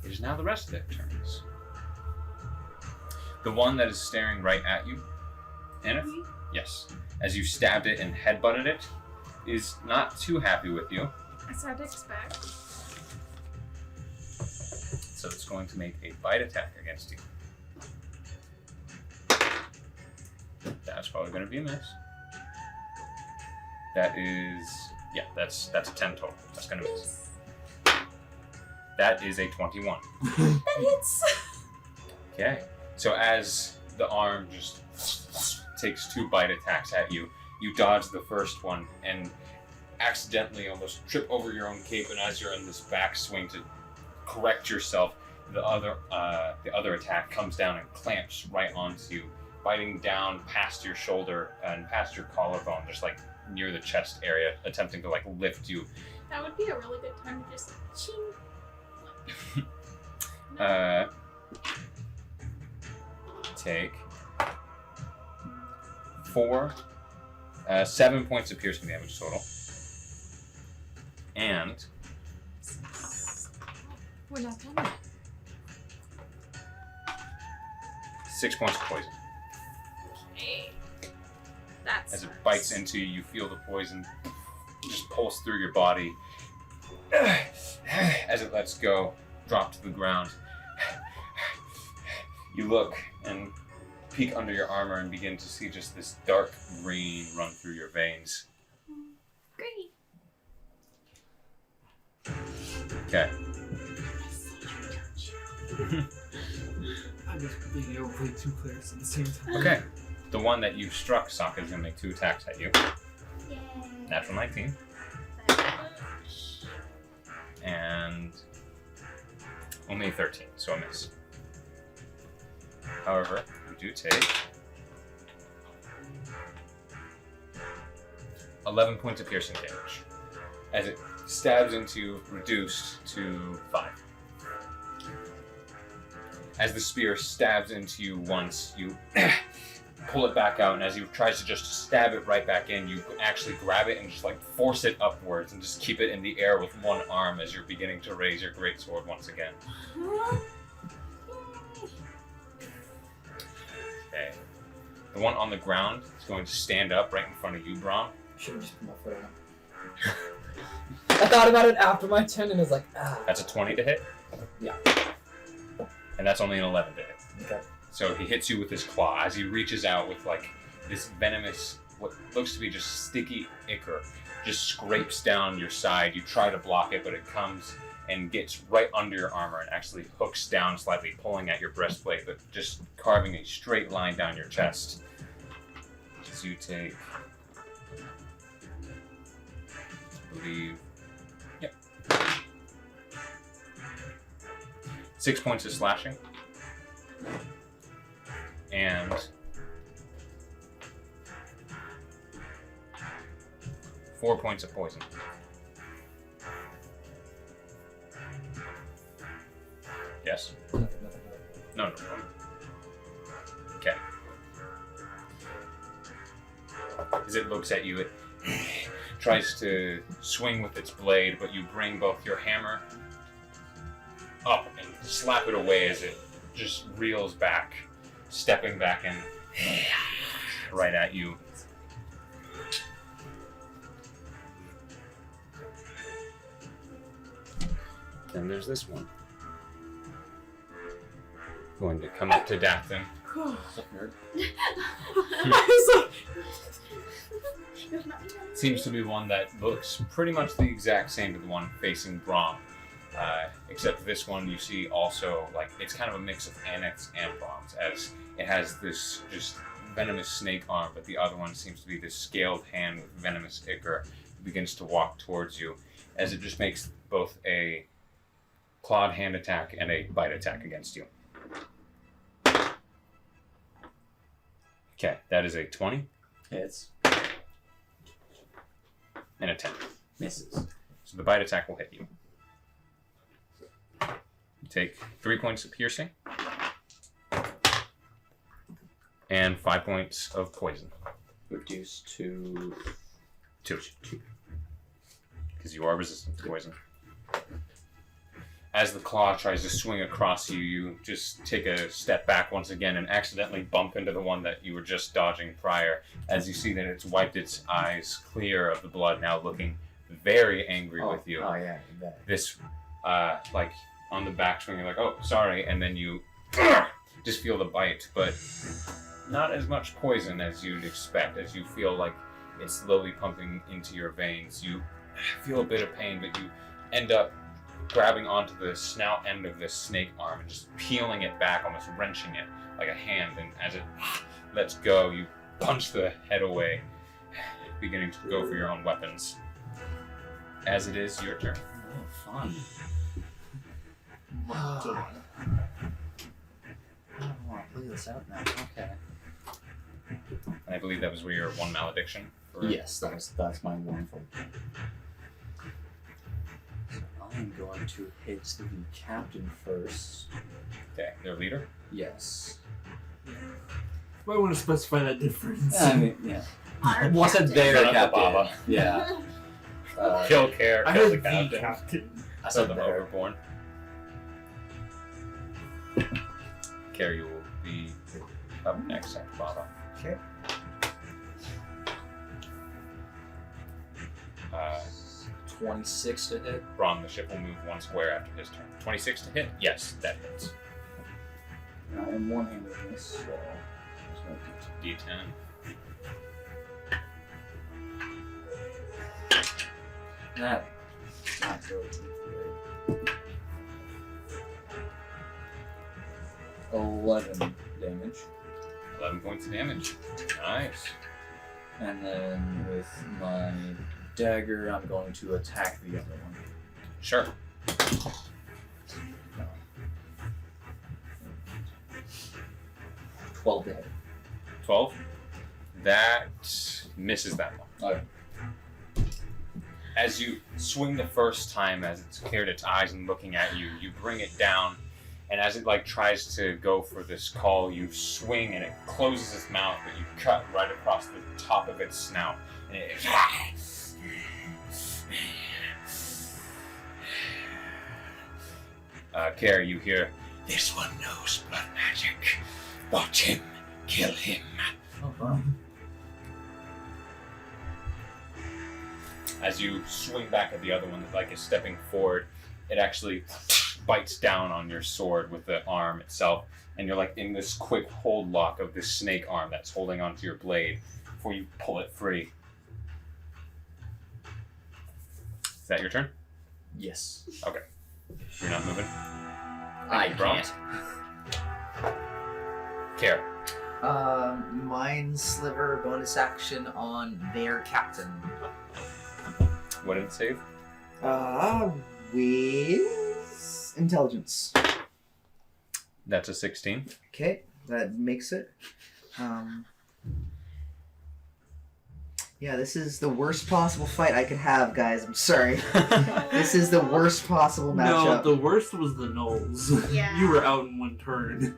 Speaker 1: It is now the rest of their turns. The one that is staring right at you, Aneth? Yes. As you stabbed it and headbutted it, is not too happy with you.
Speaker 13: As I'd expect.
Speaker 1: So it's going to make a bite attack against you. That's probably going to be a miss. That is, yeah, that's a 10 total. That's going to miss. That is a 21.
Speaker 13: That hits.
Speaker 1: Okay. So as the arm just takes 2 bite attacks at you, you dodge the first one and accidentally almost trip over your own cape, and as you're in this backswing to correct yourself, the other attack comes down and clamps right onto you, biting down past your shoulder and past your collarbone, just like near the chest area, attempting to like lift you.
Speaker 13: That would be a really good time to just ching.
Speaker 1: Take 7 points of piercing damage total. And
Speaker 13: We're not done yet.
Speaker 1: 6 points of poison.
Speaker 13: Okay. That's
Speaker 1: As it bites into you, you feel the poison just pulse through your body. As it lets go, drop to the ground. You look and peek under your armor and begin to see just this dark green run through your veins.
Speaker 13: great.
Speaker 1: Okay.
Speaker 4: I'm just being able to play 2 clerics at the same time.
Speaker 1: Okay. The one that you struck, SAAKA, is going to make 2 attacks at you.
Speaker 5: Yay.
Speaker 1: Natural 19. And only a 13, so a miss. However, you do take 11 points of piercing damage. As it stabs into you, reduced to 5. As the spear stabs into you once, you pull it back out, and as he tries to just stab it right back in, you actually grab it and just like force it upwards and just keep it in the air with one arm as you're beginning to raise your greatsword once again. Okay. The one on the ground is going to stand up right in front of you, Brahm.
Speaker 12: Should have just put my foot on. I thought about it after my 10 and was like, ah.
Speaker 1: That's a 20 to hit?
Speaker 12: Yeah.
Speaker 1: And that's only an 11 to hit.
Speaker 12: Okay.
Speaker 1: So he hits you with his claw as he reaches out with like this venomous, what looks to be just sticky ichor, just scrapes down your side. You try to block it, but it comes and gets right under your armor and actually hooks down slightly, pulling at your breastplate, but just carving a straight line down your chest. So you take, I believe, yep, 6 points of slashing. And 4 points of poison. Yes? No. Okay. As it looks at you, it tries to swing with its blade, but you bring both your hammer up and slap it away as it just reels back, stepping back in right at you. Then there's this one. Going to come up to DATH'TAN. Seems to be one that looks pretty much the exact same to the one facing Braum. Except this one you see also, like, it's kind of a mix of ANETHs and Braums, as it has this just venomous snake arm, but the other one seems to be this scaled hand with venomous ichor. It begins to walk towards you, as it just makes both a clawed hand attack and a bite attack against you. Okay, that is a 20.
Speaker 8: Hits.
Speaker 1: And a 10.
Speaker 8: Misses.
Speaker 1: So the bite attack will hit you. You take 3 points of piercing. And 5 points of poison.
Speaker 8: Reduced to
Speaker 1: 2. Because you are resistant to poison. As the claw tries to swing across you, you just take a step back once again and accidentally bump into the one that you were just dodging prior, as you see that it's wiped its eyes clear of the blood, now looking very angry with you.
Speaker 8: Oh yeah, you bet.
Speaker 1: This, like, on the backswing, you're like, oh, sorry, and then you just feel the bite, but not as much poison as you'd expect, as you feel like it's slowly pumping into your veins. You feel a bit of pain, but you end up grabbing onto the snout end of this snake arm and just peeling it back, almost wrenching it like a hand, and as it lets go, you punch the head away, beginning to go for your own weapons. As it is your turn.
Speaker 8: Oh, fun. I don't want to play this out now. Okay.
Speaker 1: And I believe that was where your one malediction? For...
Speaker 8: Yes, that's my one for. So I'm going to hit the captain first.
Speaker 1: Okay, their leader?
Speaker 8: Yes.
Speaker 4: Might want to specify that difference.
Speaker 8: I mean, yeah.
Speaker 5: Our
Speaker 8: Wasn't
Speaker 5: captain.
Speaker 8: there,
Speaker 1: Son of the
Speaker 8: captain?
Speaker 1: Baba.
Speaker 8: Yeah.
Speaker 1: Kill Care,
Speaker 4: I
Speaker 1: kill
Speaker 4: heard
Speaker 1: the captain.
Speaker 4: the captain.
Speaker 8: I
Speaker 1: So
Speaker 8: said
Speaker 1: the
Speaker 8: there.
Speaker 1: overborn. Care, you will be up next after Baba.
Speaker 2: Okay.
Speaker 8: 26 to hit.
Speaker 1: Braun, the ship will move one square after his turn. 26 to hit? Yes, that hits.
Speaker 8: I am one-handed in this, so there's no
Speaker 1: D10.
Speaker 8: That not really great. 11 damage.
Speaker 1: 11 points of damage. Nice.
Speaker 8: And then with my dagger, I'm going to attack the other one.
Speaker 1: Sure.
Speaker 8: No. 12 to hit.
Speaker 1: 12. That misses that one.
Speaker 8: Okay.
Speaker 1: As you swing the first time, as it's cleared its eyes and looking at you, you bring it down, and as it like tries to go for this call, you swing and it closes its mouth, but you cut right across the top of its snout, and it Care, you hear,
Speaker 9: This one knows blood magic. Watch him. Kill him.
Speaker 8: Oh, wow.
Speaker 1: as you swing back at the other one that like is stepping forward, it actually bites down on your sword with the arm itself, and you're like in this quick hold lock of this snake arm that's holding onto your blade before you pull it free. Is that your turn?
Speaker 8: Yes.
Speaker 1: Okay. You're not moving?
Speaker 8: I
Speaker 1: you, Braum.
Speaker 8: can't.
Speaker 1: Care.
Speaker 2: Mind Sliver bonus action on their captain.
Speaker 1: What did it save?
Speaker 2: With intelligence.
Speaker 1: That's a 16.
Speaker 2: Okay, that makes it. Yeah, this is the worst possible fight I could have, guys. I'm sorry. This is the worst possible
Speaker 4: No,
Speaker 2: matchup.
Speaker 4: the worst was the Knolls.
Speaker 5: Yeah.
Speaker 4: You were out in one turn.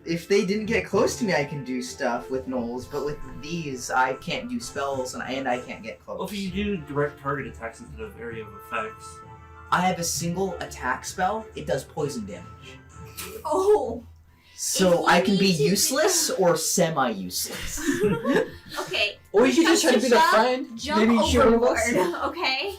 Speaker 2: if they didn't get close to me, I can do stuff with gnolls, but with these, I can't do spells and I can't get close.
Speaker 4: Well, if you do direct target attacks instead of area of effects.
Speaker 2: I have a single attack spell. It does poison damage.
Speaker 5: Oh.
Speaker 2: So I can be useless or semi-useless.
Speaker 5: Okay.
Speaker 10: Or you should just try to be the
Speaker 5: jump-
Speaker 10: friend.
Speaker 5: Jump
Speaker 10: Maybe shoot one of us.
Speaker 5: overboard, okay?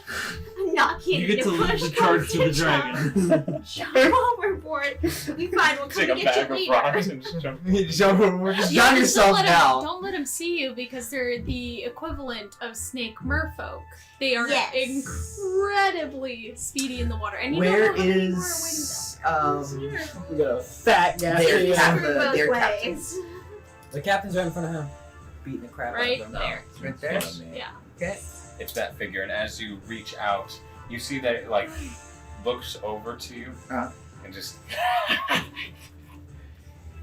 Speaker 5: I'm not kidding.
Speaker 4: You get to leave the charge to the dragon.
Speaker 5: Jump overboard. We'll be fine. We'll come
Speaker 1: Take a
Speaker 5: and get
Speaker 1: bag
Speaker 5: you
Speaker 1: of
Speaker 5: later.
Speaker 1: rocks and just jump.
Speaker 2: Jump overboard. Just
Speaker 13: Yeah,
Speaker 2: drown
Speaker 13: just
Speaker 2: yourself now.
Speaker 13: Don't let them see you because they're the equivalent of snake merfolk. They are
Speaker 5: Yes.
Speaker 13: incredibly speedy in the water. And you
Speaker 2: Where
Speaker 13: don't know how many more are
Speaker 2: is
Speaker 13: waiting
Speaker 10: We got a fat gas.
Speaker 2: their
Speaker 5: Screw
Speaker 2: captain?
Speaker 5: both
Speaker 2: Their
Speaker 5: ways.
Speaker 2: captain.
Speaker 10: The captain's right in front of him. Beating the crap
Speaker 13: Right
Speaker 10: out of him.
Speaker 13: there.
Speaker 2: Right there.
Speaker 13: Yeah.
Speaker 2: Okay.
Speaker 1: It's that figure, and as you reach out, you see that it like looks over to you and just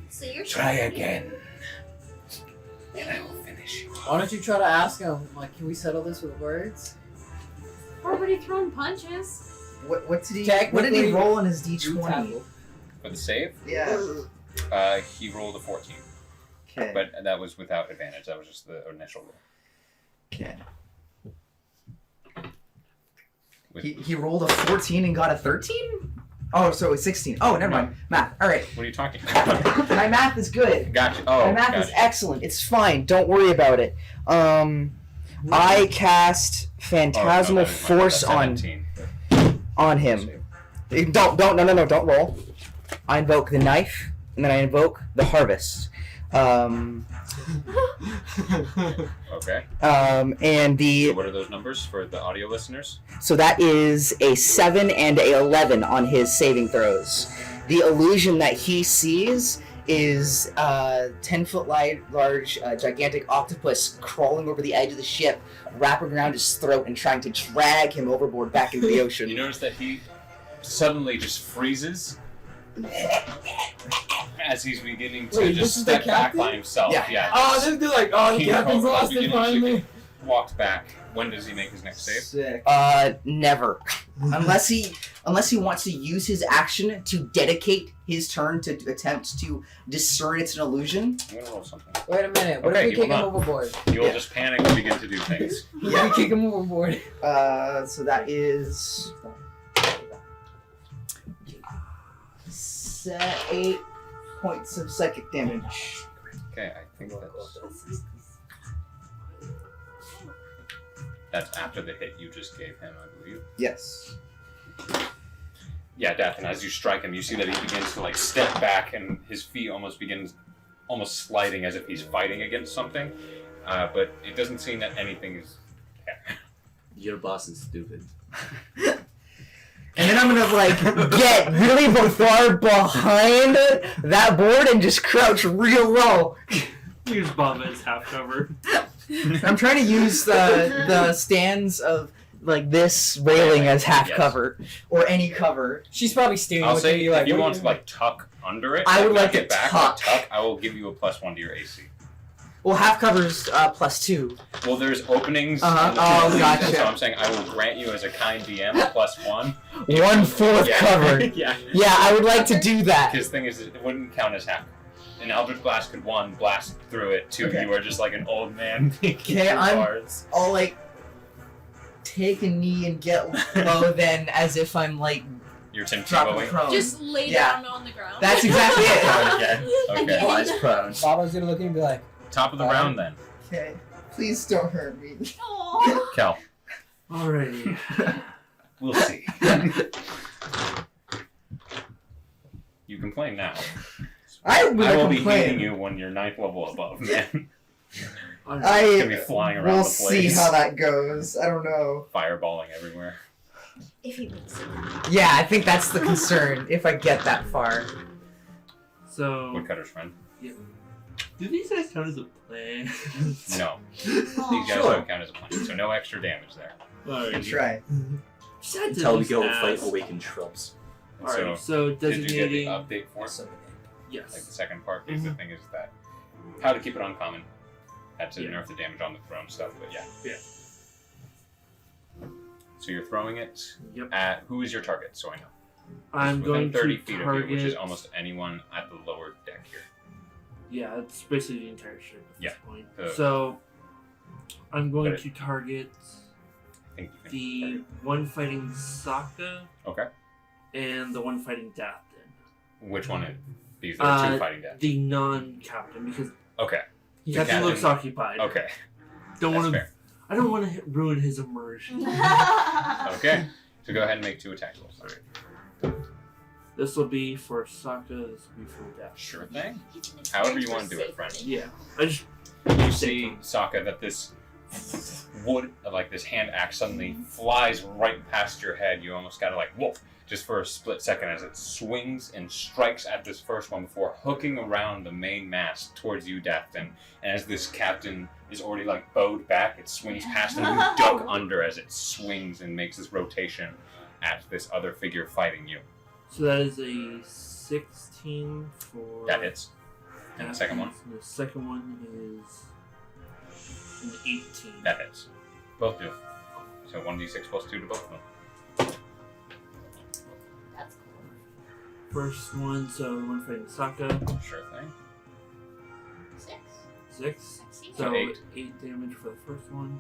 Speaker 5: So you're
Speaker 9: Try again, and I will finish you.
Speaker 10: Why don't you try to ask him, like, can we settle this with words?
Speaker 13: Already thrown punches.
Speaker 2: What did he roll on his D20?
Speaker 1: for the save.
Speaker 2: Yeah.
Speaker 1: He rolled a 14,
Speaker 2: Okay.
Speaker 1: but that was without advantage. That was just the initial roll.
Speaker 2: Okay. He rolled a 14 and got a 13? Oh, so it's 16. Oh, never mind. Math. All right.
Speaker 1: What are you talking about?
Speaker 2: My math is good.
Speaker 1: Gotcha. Oh,
Speaker 2: My math is
Speaker 1: gotcha.
Speaker 2: excellent. It's fine. Don't worry about it. I cast Phantasmal Force on him. Don't roll. I invoke the knife, and then I invoke the harvest.
Speaker 1: Okay.
Speaker 2: And
Speaker 1: So what are those numbers for the audio listeners?
Speaker 2: So that is a 7 and a 11 on his saving throws. The illusion that he sees is a 10-foot large gigantic octopus crawling over the edge of the ship, wrapping around his throat and trying to drag him overboard back into the ocean.
Speaker 1: You notice that he suddenly just freezes as he's beginning to
Speaker 10: Wait, this
Speaker 1: just
Speaker 10: is the
Speaker 1: step back
Speaker 10: captain?
Speaker 1: by himself.
Speaker 2: Yeah.
Speaker 10: Oh, they're like, oh, the
Speaker 1: He
Speaker 10: captain's lost it
Speaker 1: beginning to
Speaker 10: finally.
Speaker 1: walked back. When does he make his next save?
Speaker 10: Sick.
Speaker 2: Never. unless he wants to use his action to dedicate his turn to attempt to discern it's an illusion.
Speaker 1: I'm gonna roll something.
Speaker 10: Wait a minute. What
Speaker 1: Okay,
Speaker 10: if we
Speaker 1: you
Speaker 10: kick
Speaker 1: will
Speaker 10: him
Speaker 1: not.
Speaker 10: overboard?
Speaker 1: You'll just panic and begin to do things.
Speaker 10: What if we kick him overboard?
Speaker 2: So that is 8 points of psychic damage.
Speaker 1: Okay, I think that's after the hit you just gave him, I believe.
Speaker 2: Yes.
Speaker 1: Yeah, Dathan, as you strike him, you see that he begins to like step back and his feet almost sliding as if he's fighting against something. But it doesn't seem that anything is there.
Speaker 12: Your boss is stupid.
Speaker 2: And then I'm gonna like get really far behind that board and just crouch real low.
Speaker 4: Use Bob as half cover.
Speaker 2: I'm trying to use the stands of like this railing as half
Speaker 1: Yes.
Speaker 2: cover or any cover.
Speaker 10: She's probably steering
Speaker 1: I'll
Speaker 10: with
Speaker 1: say
Speaker 10: you like,
Speaker 1: if you
Speaker 10: what
Speaker 1: want
Speaker 10: are
Speaker 1: to like tuck under it,
Speaker 2: I would
Speaker 1: not
Speaker 2: like to
Speaker 1: get back,
Speaker 2: tuck.
Speaker 1: but tuck, I will give you a +1 to your AC.
Speaker 2: Well, half cover's +2.
Speaker 1: Well, there's openings.
Speaker 2: Uh-huh.
Speaker 1: in the
Speaker 2: Oh,
Speaker 1: two
Speaker 2: gotcha.
Speaker 1: things, So I'm saying I will grant you as a kind DM a +1.
Speaker 2: 1/4
Speaker 1: Yeah.
Speaker 2: cover.
Speaker 1: Yeah.
Speaker 2: Yeah, I would like to do that.
Speaker 1: His thing is, it wouldn't count as half. An Eldritch Blast could 1, blast through it, 2,
Speaker 2: Okay.
Speaker 1: you are just like an old man making
Speaker 2: Okay,
Speaker 1: through bars.
Speaker 2: I'll like take a knee and get low then as if I'm like
Speaker 1: You're Tim
Speaker 2: dropping
Speaker 1: Tebowing.
Speaker 2: prone.
Speaker 13: Just lay
Speaker 2: Yeah.
Speaker 13: down on the ground.
Speaker 2: That's exactly it.
Speaker 1: Again. Okay.
Speaker 11: Lies prone.
Speaker 10: Baba's gonna look at him and be like,
Speaker 1: Top of the round then.
Speaker 2: Okay. Please don't hurt me.
Speaker 5: Aw.
Speaker 1: Kel.
Speaker 4: Alrighty.
Speaker 1: We'll see. You complain now.
Speaker 2: I will
Speaker 1: will be
Speaker 2: complain.
Speaker 1: hitting you when you're 9th level above, man.
Speaker 2: I
Speaker 1: It's gonna be flying around
Speaker 2: we'll
Speaker 1: the
Speaker 2: see
Speaker 1: place.
Speaker 2: how that goes. I don't know.
Speaker 1: Fireballing everywhere.
Speaker 5: If he makes it.
Speaker 2: Yeah, I think that's the concern. If I get that far.
Speaker 4: So,
Speaker 1: Woodcutter's friend.
Speaker 4: do these guys count as a play?
Speaker 1: No.
Speaker 5: Aw.
Speaker 1: These guys
Speaker 11: Sure.
Speaker 1: don't count as a plan, so no extra damage there.
Speaker 2: Good try.
Speaker 4: Just had to
Speaker 11: Until we
Speaker 4: just
Speaker 11: go
Speaker 4: ask.
Speaker 11: fight awakened shrubs.
Speaker 1: And
Speaker 4: Alright, so
Speaker 1: did you get the
Speaker 4: designating.
Speaker 1: update for it? Like the
Speaker 4: Yes.
Speaker 1: second part, because the thing is that how to keep it uncommon. Had to nerf the damage on the thrown stuff, but yeah.
Speaker 4: Yeah.
Speaker 1: So you're throwing it
Speaker 4: Yep.
Speaker 1: at who is your target? So I know.
Speaker 4: I'm
Speaker 1: Within
Speaker 4: going
Speaker 1: 30
Speaker 4: to
Speaker 1: feet
Speaker 4: target.
Speaker 1: of you, which is almost anyone at the lower deck here.
Speaker 4: Yeah, it's basically the entire ship at this point.
Speaker 1: Uh,
Speaker 4: So I'm going
Speaker 1: but
Speaker 4: to target
Speaker 1: I think you can
Speaker 4: the
Speaker 1: target.
Speaker 4: one fighting SAAKA
Speaker 1: Okay.
Speaker 4: and the one fighting DATH'TAN.
Speaker 1: Which one is? These are two fighting deaths.
Speaker 4: The non-captain, because
Speaker 1: Okay. The
Speaker 4: captain looks occupied.
Speaker 1: Okay.
Speaker 4: Don't
Speaker 1: That's
Speaker 4: want to.
Speaker 1: fair.
Speaker 4: I don't want to ruin his immersion.
Speaker 1: Okay. So go ahead and make 2 attack rolls.
Speaker 4: This will be for SAAKA. This will be for DATH'TAN.
Speaker 1: Sure thing. However you want to do it, friend.
Speaker 4: Yeah. I just.
Speaker 1: You see, SAAKA, that this wood, like this hand axe, suddenly flies right past your head. You almost gotta like, whoa, just for a split second as it swings and strikes at this first one before hooking around the main mast towards you, DATH'TAN. And as this captain is already like bowed back, it swings past and you duck under as it swings and makes this rotation at this other figure fighting you.
Speaker 4: So that is a 16 for.
Speaker 1: That hits. And the second one?
Speaker 4: And the second one is an 18.
Speaker 1: That hits. Both do. So 1d6 plus 2 to both of them.
Speaker 5: That's cool.
Speaker 4: First one, so one fighting SAAKA.
Speaker 1: Sure thing.
Speaker 4: 6.
Speaker 5: See
Speaker 4: So
Speaker 1: So 8.
Speaker 4: 8 damage for the first one.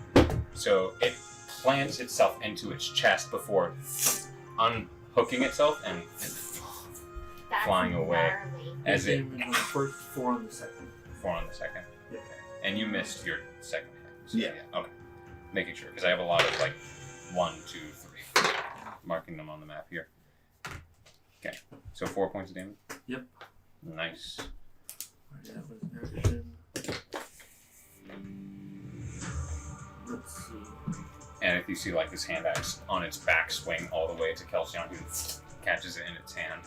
Speaker 1: So it plants itself into its chest before unhooking itself and
Speaker 5: That's
Speaker 1: flying away
Speaker 5: gnarly.
Speaker 1: as
Speaker 4: 8
Speaker 1: it
Speaker 4: damage on the first, 4 on the second.
Speaker 1: 4 on the second.
Speaker 4: Yeah.
Speaker 1: And you missed your second hit. So
Speaker 7: Yeah.
Speaker 1: Okay. Making sure, because I have a lot of like 1, 2, 3. Marking them on the map here. Okay. So 4 points of damage?
Speaker 4: Yep.
Speaker 1: Nice.
Speaker 4: That was action. Let's see.
Speaker 1: And if you see like this hand axe on its back swing all the way to KELSION, who catches it in its hand.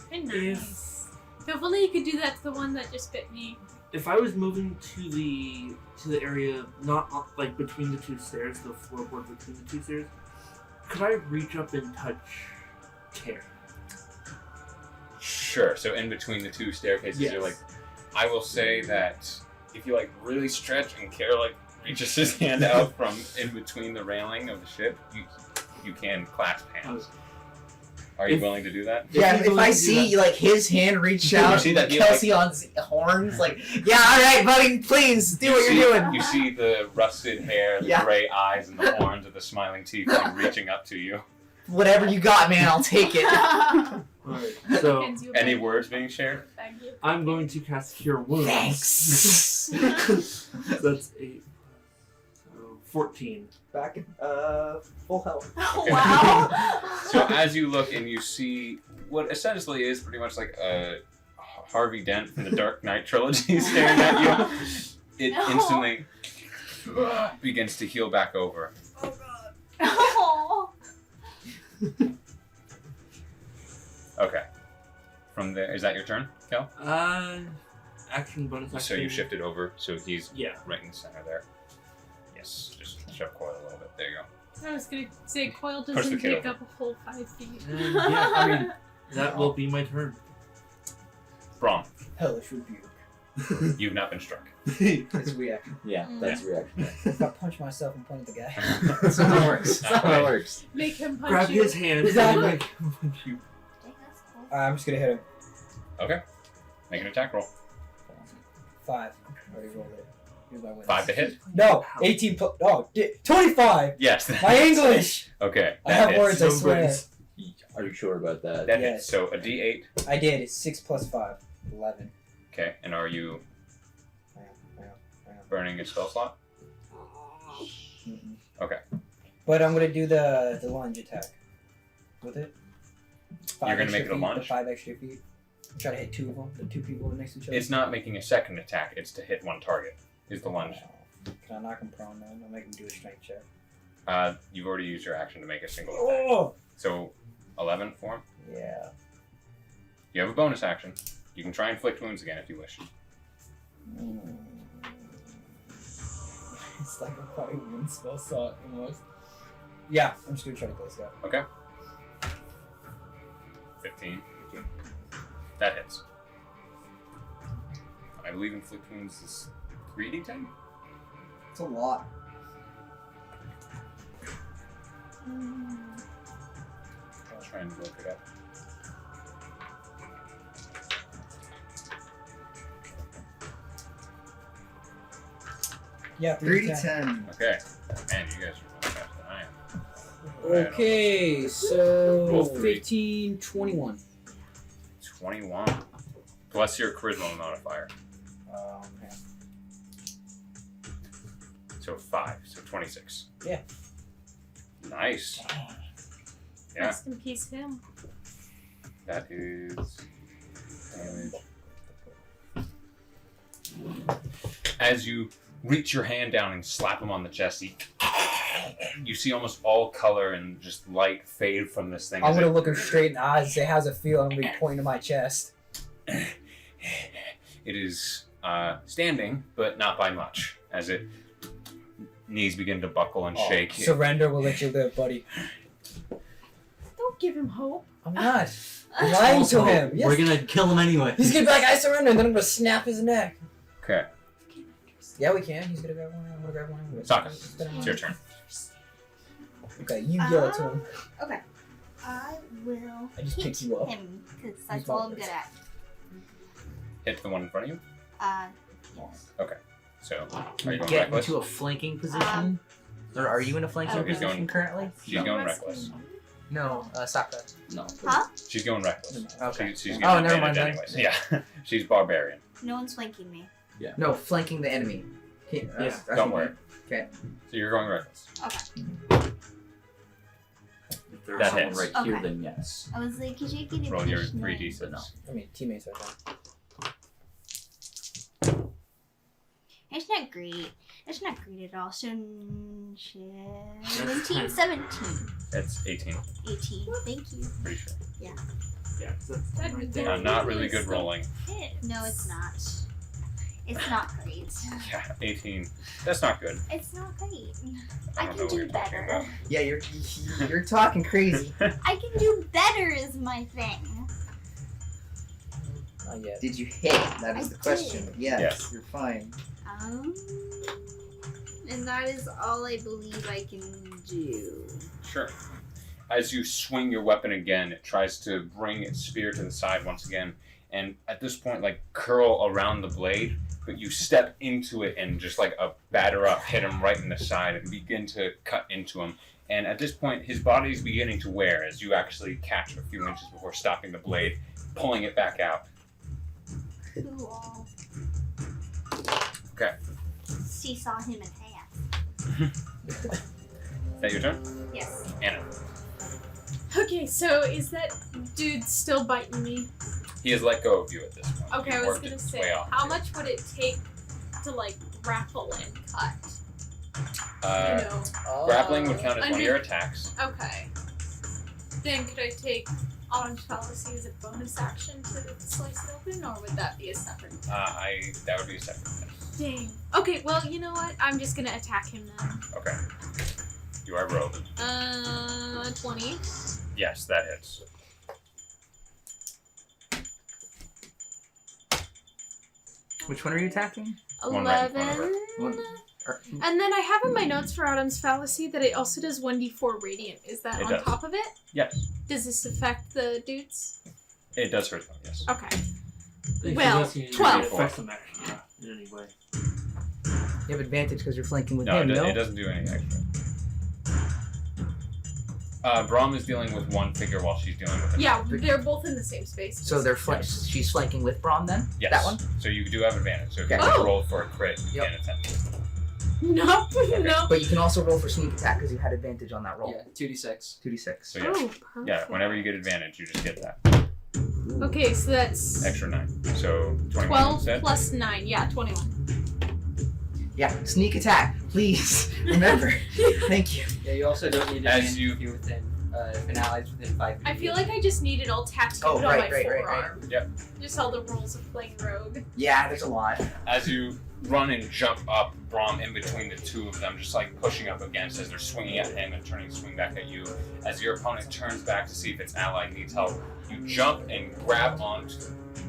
Speaker 3: Very nice. If only you could do that to the one that just bit me.
Speaker 4: If I was moving to the area, not like between the 2 stairs, the floorboard between the 2 stairs, could I reach up and touch Care?
Speaker 1: Sure. So in between the 2 staircases,
Speaker 4: Yes.
Speaker 1: you're like, I will say that if you like really stretch and Care like reaches his hand out from in between the railing of the ship, you can clasp hands. Are you willing to do that?
Speaker 2: Yeah, if I see like his hand reach
Speaker 1: You
Speaker 2: out,
Speaker 1: see that he,
Speaker 2: Kelseyon's horns, like, yeah, all right, buddy, please do what you're doing.
Speaker 1: You see the rusted hair, the
Speaker 2: Yeah.
Speaker 1: gray eyes, and the horns of the smiling Tiefling reaching up to you.
Speaker 2: Whatever you got, man, I'll take it.
Speaker 4: Alright, so
Speaker 3: Hands you a
Speaker 1: Any
Speaker 3: bag-
Speaker 1: words being shared?
Speaker 3: bag of-
Speaker 4: I'm going to cast Cure Wounds.
Speaker 2: Thanks.
Speaker 4: That's 8. So 14.
Speaker 2: Back in full health.
Speaker 1: Okay.
Speaker 5: Wow.
Speaker 1: So as you look and you see what essentially is pretty much like a Harvey Dent from the Dark Knight trilogy staring at you, it
Speaker 5: No.
Speaker 1: instantly begins to heal back over.
Speaker 5: Oh.
Speaker 1: Okay. From there, is that your turn, Kel?
Speaker 4: Action bonus action.
Speaker 1: So you shifted over, so he's
Speaker 4: Yeah.
Speaker 1: right in the center there. Yes, just shove Coil a little bit. There you go.
Speaker 3: I was gonna say Coil
Speaker 1: Push the
Speaker 3: doesn't
Speaker 1: kid
Speaker 3: take
Speaker 1: over.
Speaker 3: up a whole 5 feet.
Speaker 4: And yeah, I mean, that will be my turn.
Speaker 1: Brom,
Speaker 10: Hellish rebuke.
Speaker 1: you've not been struck.
Speaker 10: It's reaction.
Speaker 8: Yeah, that's reaction.
Speaker 10: If I punch myself and point at the guy.
Speaker 2: That's not how it works.
Speaker 8: That's how it works.
Speaker 3: Make him punch
Speaker 4: Grab
Speaker 3: you.
Speaker 4: his hand
Speaker 10: Exactly.
Speaker 4: and make him punch you.
Speaker 5: Dang, that's cool.
Speaker 10: I'm just gonna hit him.
Speaker 1: Okay. Make an attack roll.
Speaker 10: 5. Already rolled it. Here's my win.
Speaker 1: 5 to hit.
Speaker 10: No, 18 plus. Oh, 25.
Speaker 1: Yes.
Speaker 10: My English.
Speaker 1: Okay.
Speaker 10: I have
Speaker 1: hits.
Speaker 10: words, I swear.
Speaker 8: Are you sure about that?
Speaker 1: That
Speaker 10: Yes.
Speaker 1: hits. So a D8.
Speaker 10: I did. It's 6 plus 5. 11.
Speaker 1: Okay. And are you
Speaker 10: Hang on.
Speaker 1: burning a spell slot?
Speaker 10: Mm-mm.
Speaker 1: Okay.
Speaker 10: But I'm gonna do the lunge attack with it.
Speaker 1: You're gonna
Speaker 10: extra
Speaker 1: make it a
Speaker 10: feet,
Speaker 1: lunge?
Speaker 10: The 5 extra feet. Try to hit 2 of them. The 2 people next to each other.
Speaker 1: It's not making a second attack. It's to hit one target. Is the lunge.
Speaker 10: Can I knock him prone then? I'll make him do a strength check.
Speaker 1: You've already used your action to make a single attack.
Speaker 10: Oh!
Speaker 1: So 11 for him.
Speaker 10: Yeah.
Speaker 1: You have a bonus action. You can try and inflict wounds again if you wish.
Speaker 10: It's like a fighting wind spell saw almost. Yeah, I'm just gonna try to close that.
Speaker 1: Okay. 15. That hits. I believe inflict wounds is 3d10?
Speaker 10: It's a lot.
Speaker 1: I'll try and look it up.
Speaker 10: Yeah,
Speaker 2: 3 to 10.
Speaker 1: Okay. Man, you guys are much faster than I am.
Speaker 10: Okay, so
Speaker 1: Roll 3.
Speaker 10: 15, 21.
Speaker 1: 21. Plus your charisma modifier.
Speaker 10: Okay.
Speaker 1: So 5. So 26.
Speaker 10: Yeah.
Speaker 1: Nice. Yeah.
Speaker 13: Rest in peace, him.
Speaker 1: That is damage. As you reach your hand down and slap him on the chest, you see almost all color and just light fade from this thing.
Speaker 10: I'm
Speaker 1: as
Speaker 10: gonna
Speaker 1: it-
Speaker 10: look him straight in the eyes and say, how's it feel? I'm gonna be pointing to my chest.
Speaker 1: It is standing, but not by much, as it knees begin to buckle and shake.
Speaker 10: Surrender, we'll let you live, buddy.
Speaker 13: Don't give him hope.
Speaker 10: I'm not. I'm lying to him. Yes.
Speaker 12: We're gonna kill him anyway.
Speaker 10: He's gonna be like, I surrender, and then I'm gonna snap his neck.
Speaker 1: Okay,
Speaker 10: Yeah, we can. He's gonna grab one. I'm gonna grab one.
Speaker 1: SAAKA, it's your turn.
Speaker 10: Okay, you yell it to him.
Speaker 5: Okay. I will
Speaker 10: I just
Speaker 5: hit
Speaker 10: picked you up.
Speaker 5: him, because that's
Speaker 10: Use
Speaker 5: all I'm
Speaker 10: both.
Speaker 5: good at.
Speaker 1: Hit the one in front of you.
Speaker 5: Yes.
Speaker 1: So, are
Speaker 6: Can
Speaker 1: you
Speaker 6: you
Speaker 1: going
Speaker 6: get
Speaker 1: reckless?
Speaker 6: into a flanking position? Or are you in a flanking
Speaker 1: So he's
Speaker 6: position
Speaker 1: going-
Speaker 6: currently?
Speaker 1: She's going reckless.
Speaker 6: No, SAAKA.
Speaker 12: No.
Speaker 5: Huh?
Speaker 1: She's going reckless.
Speaker 6: Okay.
Speaker 1: She's
Speaker 6: Oh,
Speaker 1: getting
Speaker 6: never mind
Speaker 1: advantage
Speaker 6: then.
Speaker 1: anyways. Yeah, she's barbarian.
Speaker 5: No one's flanking me.
Speaker 6: No, flanking the enemy.
Speaker 12: Yeah,
Speaker 1: Don't worry.
Speaker 6: Okay.
Speaker 1: So you're going reckless.
Speaker 5: Okay.
Speaker 12: If there's
Speaker 1: That
Speaker 12: someone
Speaker 1: hits.
Speaker 12: right here,
Speaker 5: Okay.
Speaker 12: then yes.
Speaker 5: I was like, could you get it?
Speaker 1: Roll your 3d6.
Speaker 12: But no.
Speaker 10: I mean, teammates right there.
Speaker 5: It's not great. It's not great at all. So, 17,
Speaker 12: That's
Speaker 5: 17,
Speaker 1: That's 18.
Speaker 5: 18. Thank you.
Speaker 1: Pretty sure.
Speaker 12: Yeah, 'cause that's right there.
Speaker 1: Not really good rolling.
Speaker 5: No, it's not. It's not great.
Speaker 1: Yeah, 18. That's not good.
Speaker 5: It's not great.
Speaker 1: I
Speaker 5: I
Speaker 1: don't know
Speaker 5: can
Speaker 1: what you're
Speaker 5: do
Speaker 1: talking
Speaker 5: better.
Speaker 1: about.
Speaker 2: Yeah, you're talking crazy.
Speaker 5: I can do better is my thing.
Speaker 10: Not yet.
Speaker 2: Did you hit? That is
Speaker 5: I
Speaker 2: the question.
Speaker 5: did.
Speaker 2: Yes,
Speaker 1: Yes.
Speaker 2: you're fine.
Speaker 5: And that is all I believe I can do.
Speaker 1: Sure. As you swing your weapon again, it tries to bring its spear to the side once again, and at this point, like, curl around the blade, but you step into it and just like a batter up, hit him right in the side and begin to cut into him. And at this point, his body is beginning to wear as you actually catch a few inches before stopping the blade, pulling it back out.
Speaker 5: Cool.
Speaker 1: Okay.
Speaker 5: Seesaw him in half.
Speaker 1: Is that your turn?
Speaker 5: Yes.
Speaker 1: Anna.
Speaker 13: Okay, so is that dude still biting me?
Speaker 1: He has let go of you at this point.
Speaker 13: Okay, I
Speaker 1: You've
Speaker 13: was
Speaker 1: worked
Speaker 13: gonna
Speaker 1: its
Speaker 13: say,
Speaker 1: way off.
Speaker 13: how much would it take to like grapple and cut?
Speaker 1: Uh,
Speaker 13: You know.
Speaker 1: Grappling would count as one of
Speaker 13: Under-
Speaker 1: your attacks.
Speaker 13: Okay. Then could I take Autumn's Fallacy as a bonus action to slice it open, or would that be a separate?
Speaker 1: That would be a separate thing.
Speaker 13: Dang. Okay, well, you know what? I'm just gonna attack him then.
Speaker 1: Okay. You are rolled.
Speaker 13: 20.
Speaker 1: Yes, that hits.
Speaker 6: Which one are you attacking?
Speaker 1: One right in front of
Speaker 13: 11.
Speaker 1: her.
Speaker 6: One.
Speaker 13: And then I have in my notes for Autumn's Fallacy that it also does 1d4 radiant. Is that
Speaker 1: It
Speaker 13: on
Speaker 1: does.
Speaker 13: top of it?
Speaker 1: Yes.
Speaker 13: Does this affect the dudes?
Speaker 1: It does hurt them, yes.
Speaker 13: Okay.
Speaker 4: If
Speaker 13: Well,
Speaker 4: it doesn't
Speaker 13: 12.
Speaker 4: affect them actually, yeah, in any way.
Speaker 6: You have advantage because you're flanking with
Speaker 1: No,
Speaker 6: him, no?
Speaker 1: it doesn't do any extra. Braum is dealing with one figure while she's dealing with it.
Speaker 13: Yeah, they're both in the same space.
Speaker 6: So she's flanking with Braum then?
Speaker 1: Yes.
Speaker 6: That one?
Speaker 1: So you do have advantage. So if
Speaker 6: Okay.
Speaker 1: you
Speaker 13: Oh.
Speaker 1: roll for a crit, you
Speaker 6: Yep.
Speaker 1: can attempt.
Speaker 13: Nope.
Speaker 1: Okay.
Speaker 13: Nope.
Speaker 6: But you can also roll for sneak attack because you had advantage on that roll.
Speaker 12: Yeah, 2d6.
Speaker 6: 2d6.
Speaker 1: So yeah.
Speaker 13: Oh, perfect.
Speaker 1: Yeah, whenever you get advantage, you just get that.
Speaker 13: Okay, so that's
Speaker 1: Extra 9. So 21
Speaker 13: 12
Speaker 1: instead.
Speaker 13: plus 9. Yeah, 21.
Speaker 2: Yeah, sneak attack, please. Remember. Thank you.
Speaker 8: Yeah, you also don't need to
Speaker 1: As
Speaker 8: advantage
Speaker 1: you-
Speaker 8: if you're within, if an ally's within 5 feet.
Speaker 13: I feel like I just need it all tattooed
Speaker 2: Oh,
Speaker 13: on
Speaker 2: right,
Speaker 13: my
Speaker 2: right, right,
Speaker 13: forearm.
Speaker 2: right.
Speaker 1: Yep.
Speaker 13: Just all the rules of playing rogue.
Speaker 2: Yeah, there's a lot.
Speaker 1: As you run and jump up, Braum in between the two of them, just like pushing up against as they're swinging at him and turning to swing back at you. As your opponent turns back to see if its ally needs help, you jump and grab onto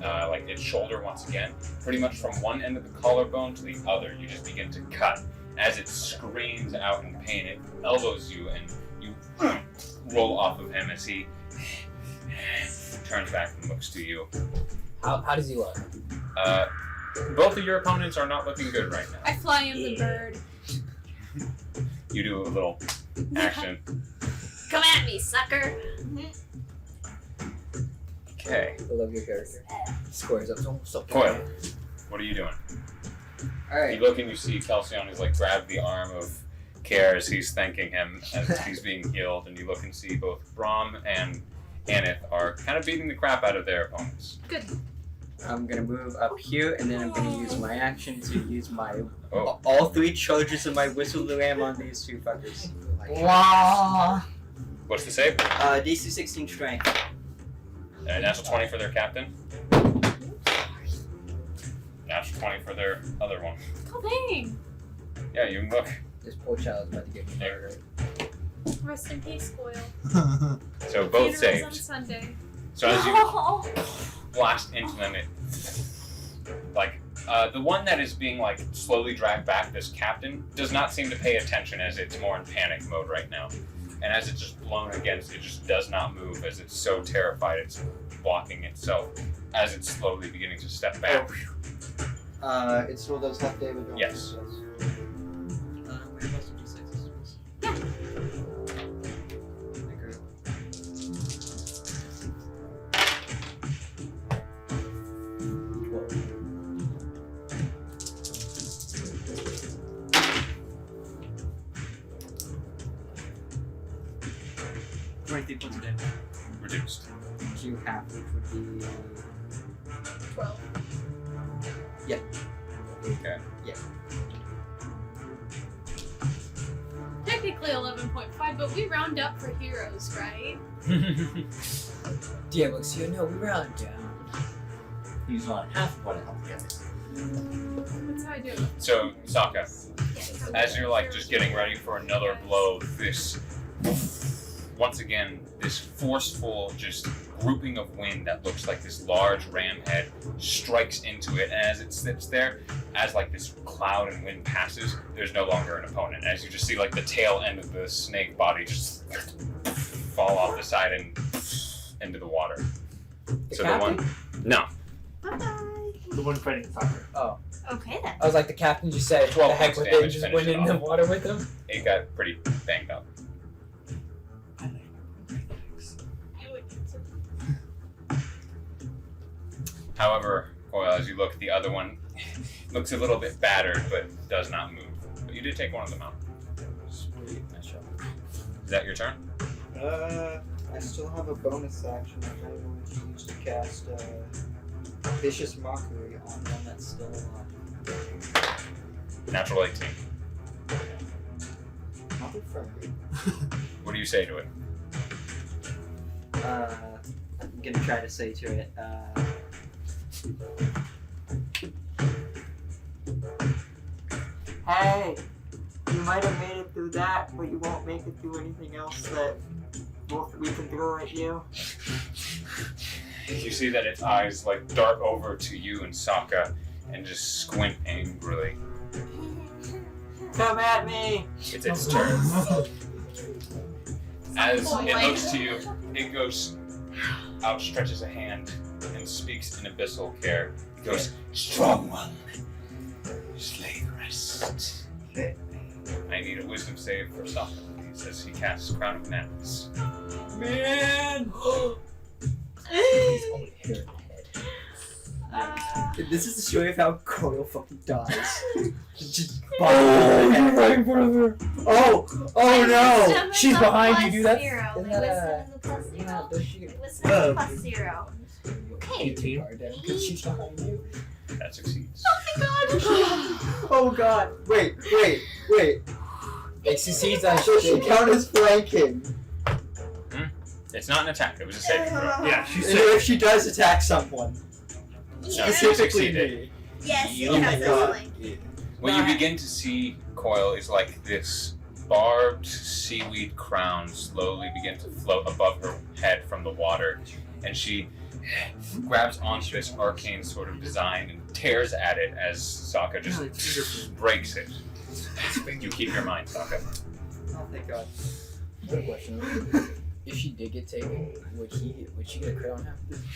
Speaker 1: like its shoulder once again, pretty much from one end of the collarbone to the other. You just begin to cut. As it screams out in pain, it elbows you and you roll off of him as he turns back and looks to you.
Speaker 10: How does he look?
Speaker 1: Both of your opponents are not looking good right now.
Speaker 13: I fly in the bird.
Speaker 1: You do a little action.
Speaker 3: Come at me, sucker.
Speaker 1: Okay.
Speaker 12: I love your character. Squares up. So
Speaker 1: Coil, what are you doing?
Speaker 8: Alright.
Speaker 1: You look and you see Kelsion is like grabbed the arm of Care as he's thanking him as he's being healed, and you look and see both Brahm and Aneth are kind of beating the crap out of their opponents.
Speaker 13: Good.
Speaker 8: I'm gonna move up here, and then I'm gonna use my action to use my
Speaker 1: Oh.
Speaker 8: all 3 charges of my whistle ram on these 2 fuckers.
Speaker 12: Wow.
Speaker 1: What's the save?
Speaker 8: DC 16 strength.
Speaker 1: Natural 20 for their captain. Natural 20 for their other one.
Speaker 13: Oh, dang.
Speaker 1: Yeah, you can look.
Speaker 12: This poor child is about to get murdered.
Speaker 13: Rest in peace, Coil.
Speaker 1: So both
Speaker 13: Funerals on
Speaker 1: saved.
Speaker 13: Sunday.
Speaker 1: So as you blast into them, it the one that is being like slowly dragged back, this captain, does not seem to pay attention as it's more in panic mode right now. And as it's just blown against, it just does not move as it's so terrified it's blocking itself as it's slowly beginning to step back.
Speaker 8: It still does half damage on
Speaker 1: Yes.
Speaker 13: Yeah.
Speaker 1: Reduced.
Speaker 8: You half, which would be
Speaker 13: 12.
Speaker 8: Yeah.
Speaker 1: Okay.
Speaker 8: Yeah.
Speaker 13: Technically 11.5, but we round up for heroes, right?
Speaker 12: DM looks here. No, we round down.
Speaker 11: He's on half of what a health gets.
Speaker 13: That's how I do it.
Speaker 1: So, Saaka, as you're like just getting ready for another blow, this once again, this forceful just grouping of wind that looks like this large ram head strikes into it, and as it sits there, as like this cloud and wind passes, there's no longer an opponent. As you just see like the tail end of the snake body just fall off the side and into the water. So the one, no,
Speaker 4: The one fighting Satyr.
Speaker 12: Oh.
Speaker 5: Okay then.
Speaker 12: I was like, the captain just said,
Speaker 1: 12
Speaker 12: the heck
Speaker 1: points
Speaker 12: with it, and
Speaker 1: damage,
Speaker 12: just
Speaker 1: finish
Speaker 12: went
Speaker 1: it
Speaker 12: in the
Speaker 1: off.
Speaker 12: water with him.
Speaker 1: it got pretty banged up. However, Coil, as you look, the other one looks a little bit battered, but does not move. But you did take one of them out.
Speaker 8: Sweet. Nice job.
Speaker 1: Is that your turn?
Speaker 8: I still have a bonus action that I'm going to use to cast Vicious Mockery on one that's still alive.
Speaker 1: Natural 18.
Speaker 8: Nothing friendly.
Speaker 1: What do you say to it?
Speaker 8: I'm gonna try to say to it, hey, you might have made it through that, but you won't make it through anything else that we can throw at you.
Speaker 1: You see that its eyes like dart over to you and Saaka and just squint angrily.
Speaker 8: Come at me!
Speaker 1: It's its turn. As it looks to you, it goes, outstretches a hand and speaks in abyssal care. It goes, strong one, slay the rest. I need a wisdom save for Saaka, please, as he casts Crown of Madness.
Speaker 8: Man!
Speaker 12: He's only hair in the head.
Speaker 8: This is the story of how Coil fucking dies. Just
Speaker 12: right in front of her.
Speaker 8: Oh no!
Speaker 5: Wisdom
Speaker 12: She's
Speaker 5: is a
Speaker 12: behind you,
Speaker 5: plus
Speaker 12: dude. That's-
Speaker 5: 0.
Speaker 12: isn't
Speaker 5: My
Speaker 12: that
Speaker 5: wisdom is a plus 0.
Speaker 12: Yeah, does she?
Speaker 5: Wisdom is a plus 0. Okay.
Speaker 12: 18. Because she's behind you.
Speaker 1: That succeeds.
Speaker 8: Oh god! Wait!
Speaker 12: It succeeds on
Speaker 8: So she count as flanking.
Speaker 1: It's not an attack, it was a saving throw.
Speaker 4: Yeah, she's
Speaker 8: And if she does attack someone,
Speaker 1: No,
Speaker 8: specifically
Speaker 1: succeeded.
Speaker 8: me.
Speaker 5: Yes,
Speaker 1: You
Speaker 5: it has
Speaker 8: got-
Speaker 5: a link.
Speaker 1: What you begin to see, Coil, is like this barbed seaweed crown slowly begin to float above her head from the water, and she grabs onto this arcane sort of design and tears at it as Saaka just breaks it. You keep your mind, Saaka.
Speaker 8: Oh thank god.
Speaker 12: Good question. If she did get taken, would she get a crit on him?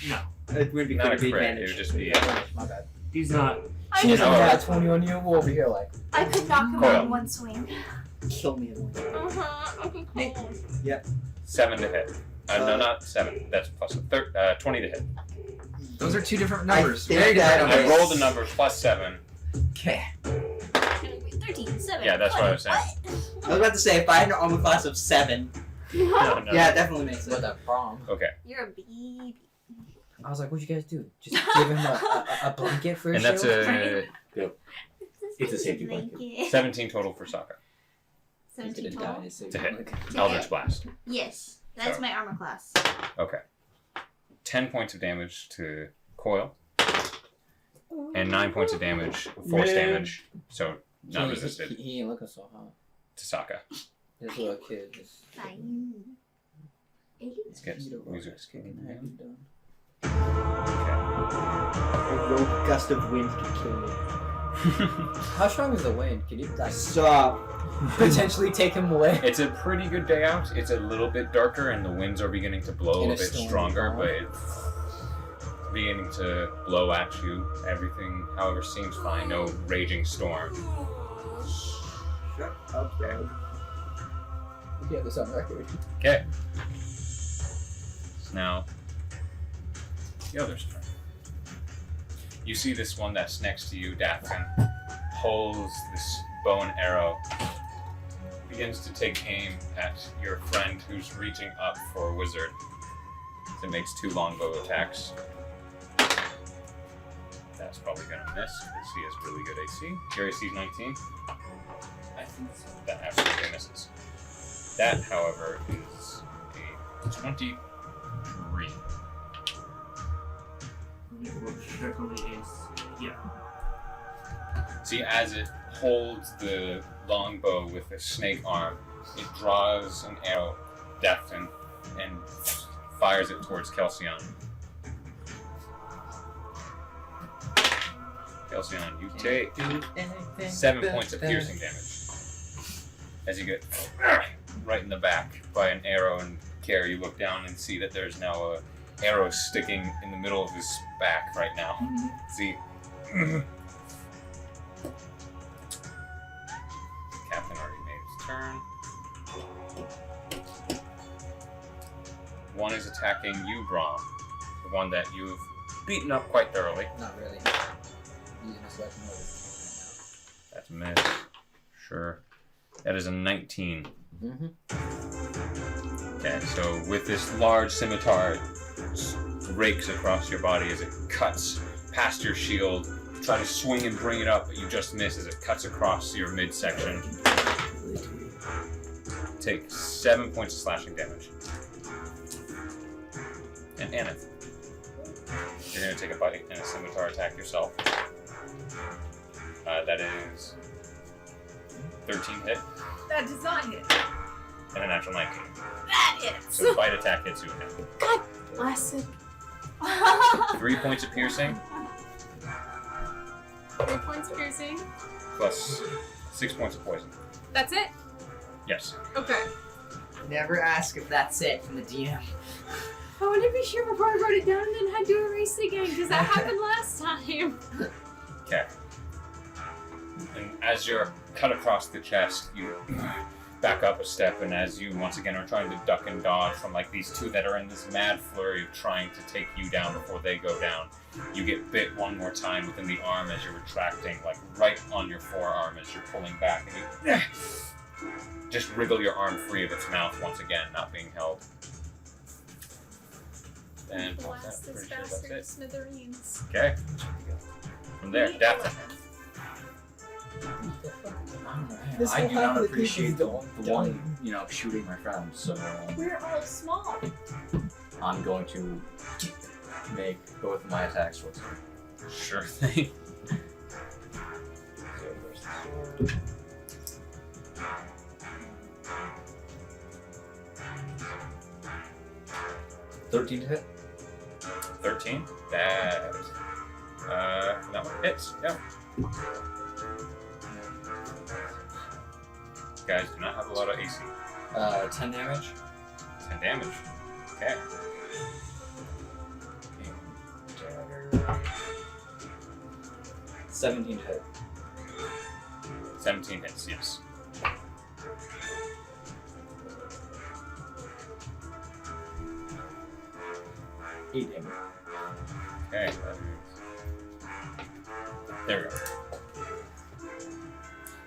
Speaker 4: No.
Speaker 8: It would be
Speaker 1: Not a
Speaker 8: could be
Speaker 1: crit, it
Speaker 8: advantage.
Speaker 1: would just be
Speaker 12: My bad.
Speaker 4: He's not.
Speaker 5: I
Speaker 10: She's
Speaker 5: could,
Speaker 10: got 20 on you. We're over here like,
Speaker 5: I could knock him out in one swing.
Speaker 8: Kill me in one.
Speaker 5: Okay, cool.
Speaker 1: 7 to hit. No, not 7. That's plus 20 to hit.
Speaker 12: Those are two different numbers.
Speaker 8: think
Speaker 12: Very
Speaker 8: that
Speaker 12: different
Speaker 1: I
Speaker 12: numbers.
Speaker 1: rolled the number plus 7.
Speaker 12: Okay.
Speaker 5: 13, 7.
Speaker 1: Yeah, that's what I was saying.
Speaker 8: I was about to say, if I had an armor class of 7,
Speaker 1: No, no.
Speaker 8: yeah, it definitely makes
Speaker 12: What
Speaker 8: sense.
Speaker 12: that prom?
Speaker 1: Okay.
Speaker 5: You're a baby.
Speaker 10: I was like, what'd you guys do? Just give him a blanket for his
Speaker 1: And that's
Speaker 10: shield?
Speaker 1: a
Speaker 11: It's a safety blanket.
Speaker 1: 17 total for Sokka.
Speaker 10: He's
Speaker 5: 17
Speaker 10: gonna die
Speaker 5: total.
Speaker 10: in his safety
Speaker 1: To hit.
Speaker 10: blanket.
Speaker 1: Eldritch Blast.
Speaker 5: Yes, that's
Speaker 1: So-
Speaker 5: my armor class.
Speaker 1: Okay. 10 points of damage to Coil. And 9 points of damage, force
Speaker 10: Man.
Speaker 1: damage. So, not resisted
Speaker 10: He ain't looking so hot.
Speaker 1: to Sokka.
Speaker 10: This little kid just...
Speaker 5: Fine.
Speaker 1: Let's get music.
Speaker 10: Have you done?
Speaker 8: A rogue gust of wind can kill me.
Speaker 10: How strong is the wind? Can you like
Speaker 8: Stop.
Speaker 10: potentially take him away?
Speaker 1: It's a pretty good day out. It's a little bit darker and the winds are beginning to blow
Speaker 10: And
Speaker 1: a
Speaker 10: it's
Speaker 1: bit
Speaker 10: stormy.
Speaker 1: stronger, but it's beginning to blow at you. Everything, however, seems fine. No raging storm.
Speaker 8: Shut up, dog.
Speaker 10: We can have this on record.
Speaker 1: Okay. So now, the other's turn. You see this one that's next to you, DATH'TAN, holds this bow and arrow, begins to take aim at your friend who's reaching up for a wizard. It makes 2 longbow attacks. That's probably gonna miss because he has really good AC. Your AC is 19. I think that absolutely misses. That, however, is a 23.
Speaker 4: We'll check on the AC. Yeah.
Speaker 1: See, as it holds the longbow with a snake arm, it draws an arrow, DATH'TAN, and fires it towards KELSION. KELSION, you take 7 points of piercing damage. As you get right in the back by an arrow, and Care, you look down and see that there's now a arrow sticking in the middle of his back right now. See? Captain already made his turn. One is attacking you, Braum. The one that you've beaten up quite thoroughly.
Speaker 10: Not really. Using his weapon mode.
Speaker 1: That's a miss. Sure. That is a 19. Okay, so with this large scimitar, it rakes across your body as it cuts past your shield. You try to swing and bring it up, but you just miss as it cuts across your midsection. Take 7 points of slashing damage. And Aneth, you're going to take a bite and a scimitar attack yourself. That is 13 hit
Speaker 13: That does not hit.
Speaker 1: and a natural 19.
Speaker 13: That hits.
Speaker 1: So the bite attack hits you again.
Speaker 13: God bless it.
Speaker 1: 3 points of piercing
Speaker 13: 3 points piercing.
Speaker 1: plus 6 points of poison.
Speaker 13: That's it?
Speaker 1: Yes.
Speaker 13: Okay.
Speaker 2: Never ask if that's it from the DM.
Speaker 13: I wanted to be sure before I wrote it down and then had to erase it again because that happened last time.
Speaker 1: Okay. And as you're cut across the chest, you back up a step, and as you once again are trying to duck and dodge from like these two that are in this mad flurry of trying to take you down before they go down, you get bit one more time within the arm as you're retracting, like right on your forearm as you're pulling back, and you just wriggle your arm free of its mouth once again, not being held. And
Speaker 13: Blast this bastard to smithereens.
Speaker 1: okay. From there, DATH'TAN.
Speaker 11: I do not appreciate the one, shooting my friend, so
Speaker 13: We're all small.
Speaker 11: I'm going to make both of my attacks towards him.
Speaker 1: Sure thing.
Speaker 11: 13 to hit.
Speaker 1: 13. That one hits. Yeah. Guys do not have a lot of AC.
Speaker 11: 10 damage.
Speaker 1: 10 damage. Okay.
Speaker 12: 17 to hit.
Speaker 1: 17 hits, yes.
Speaker 12: Eight damage.
Speaker 1: Okay. There we go.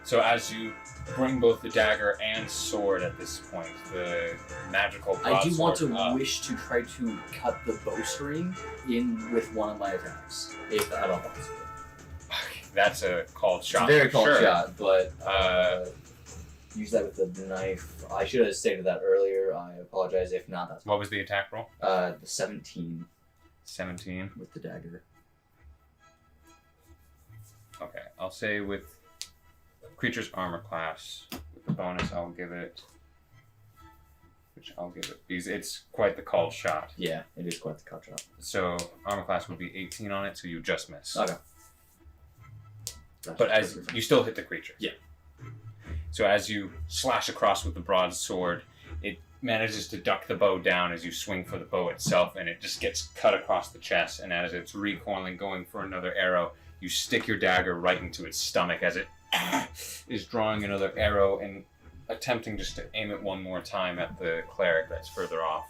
Speaker 1: So as you bring both the dagger and sword at this point, the magical
Speaker 12: I do want
Speaker 1: broadsword
Speaker 12: to wish to try to cut the bowstring in with one of my attacks, if at all possible.
Speaker 1: That's a called shot.
Speaker 12: It's a very
Speaker 1: for
Speaker 12: called
Speaker 1: sure.
Speaker 12: shot, but use that with the knife. I should have stated that earlier. I apologize if not. That's
Speaker 1: What was the attack roll?
Speaker 12: the 17
Speaker 1: 17.
Speaker 12: with the dagger.
Speaker 1: Okay, I'll say with creature's armor class. With the bonus, I'll give it. Which I'll give it because it's quite the called shot.
Speaker 12: Yeah, it is quite the cut shot.
Speaker 1: So armor class would be 18 on it, so you just miss.
Speaker 12: Okay.
Speaker 1: But as you still hit the creature.
Speaker 12: Yeah.
Speaker 1: So as you slash across with the broadsword, it manages to duck the bow down as you swing for the bow itself, and it just gets cut across the chest. And as it's recoiling, going for another arrow, you stick your dagger right into its stomach as it is drawing another arrow and attempting just to aim it one more time at the cleric that's further off.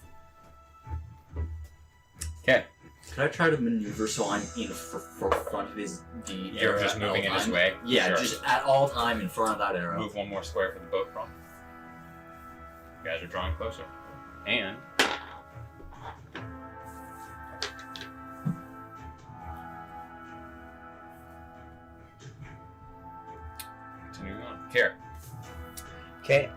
Speaker 1: Okay.
Speaker 12: Could I try to maneuver so I'm in front of the
Speaker 1: You're
Speaker 12: arrow
Speaker 1: just
Speaker 12: at
Speaker 1: moving
Speaker 12: all
Speaker 1: in his
Speaker 12: time?
Speaker 1: way?
Speaker 12: Yeah,
Speaker 1: Sure.
Speaker 12: just at all time in front of that arrow.
Speaker 1: Move one more square for the bow prong. You guys are drawing closer. And continuing on. Care.
Speaker 2: Okay.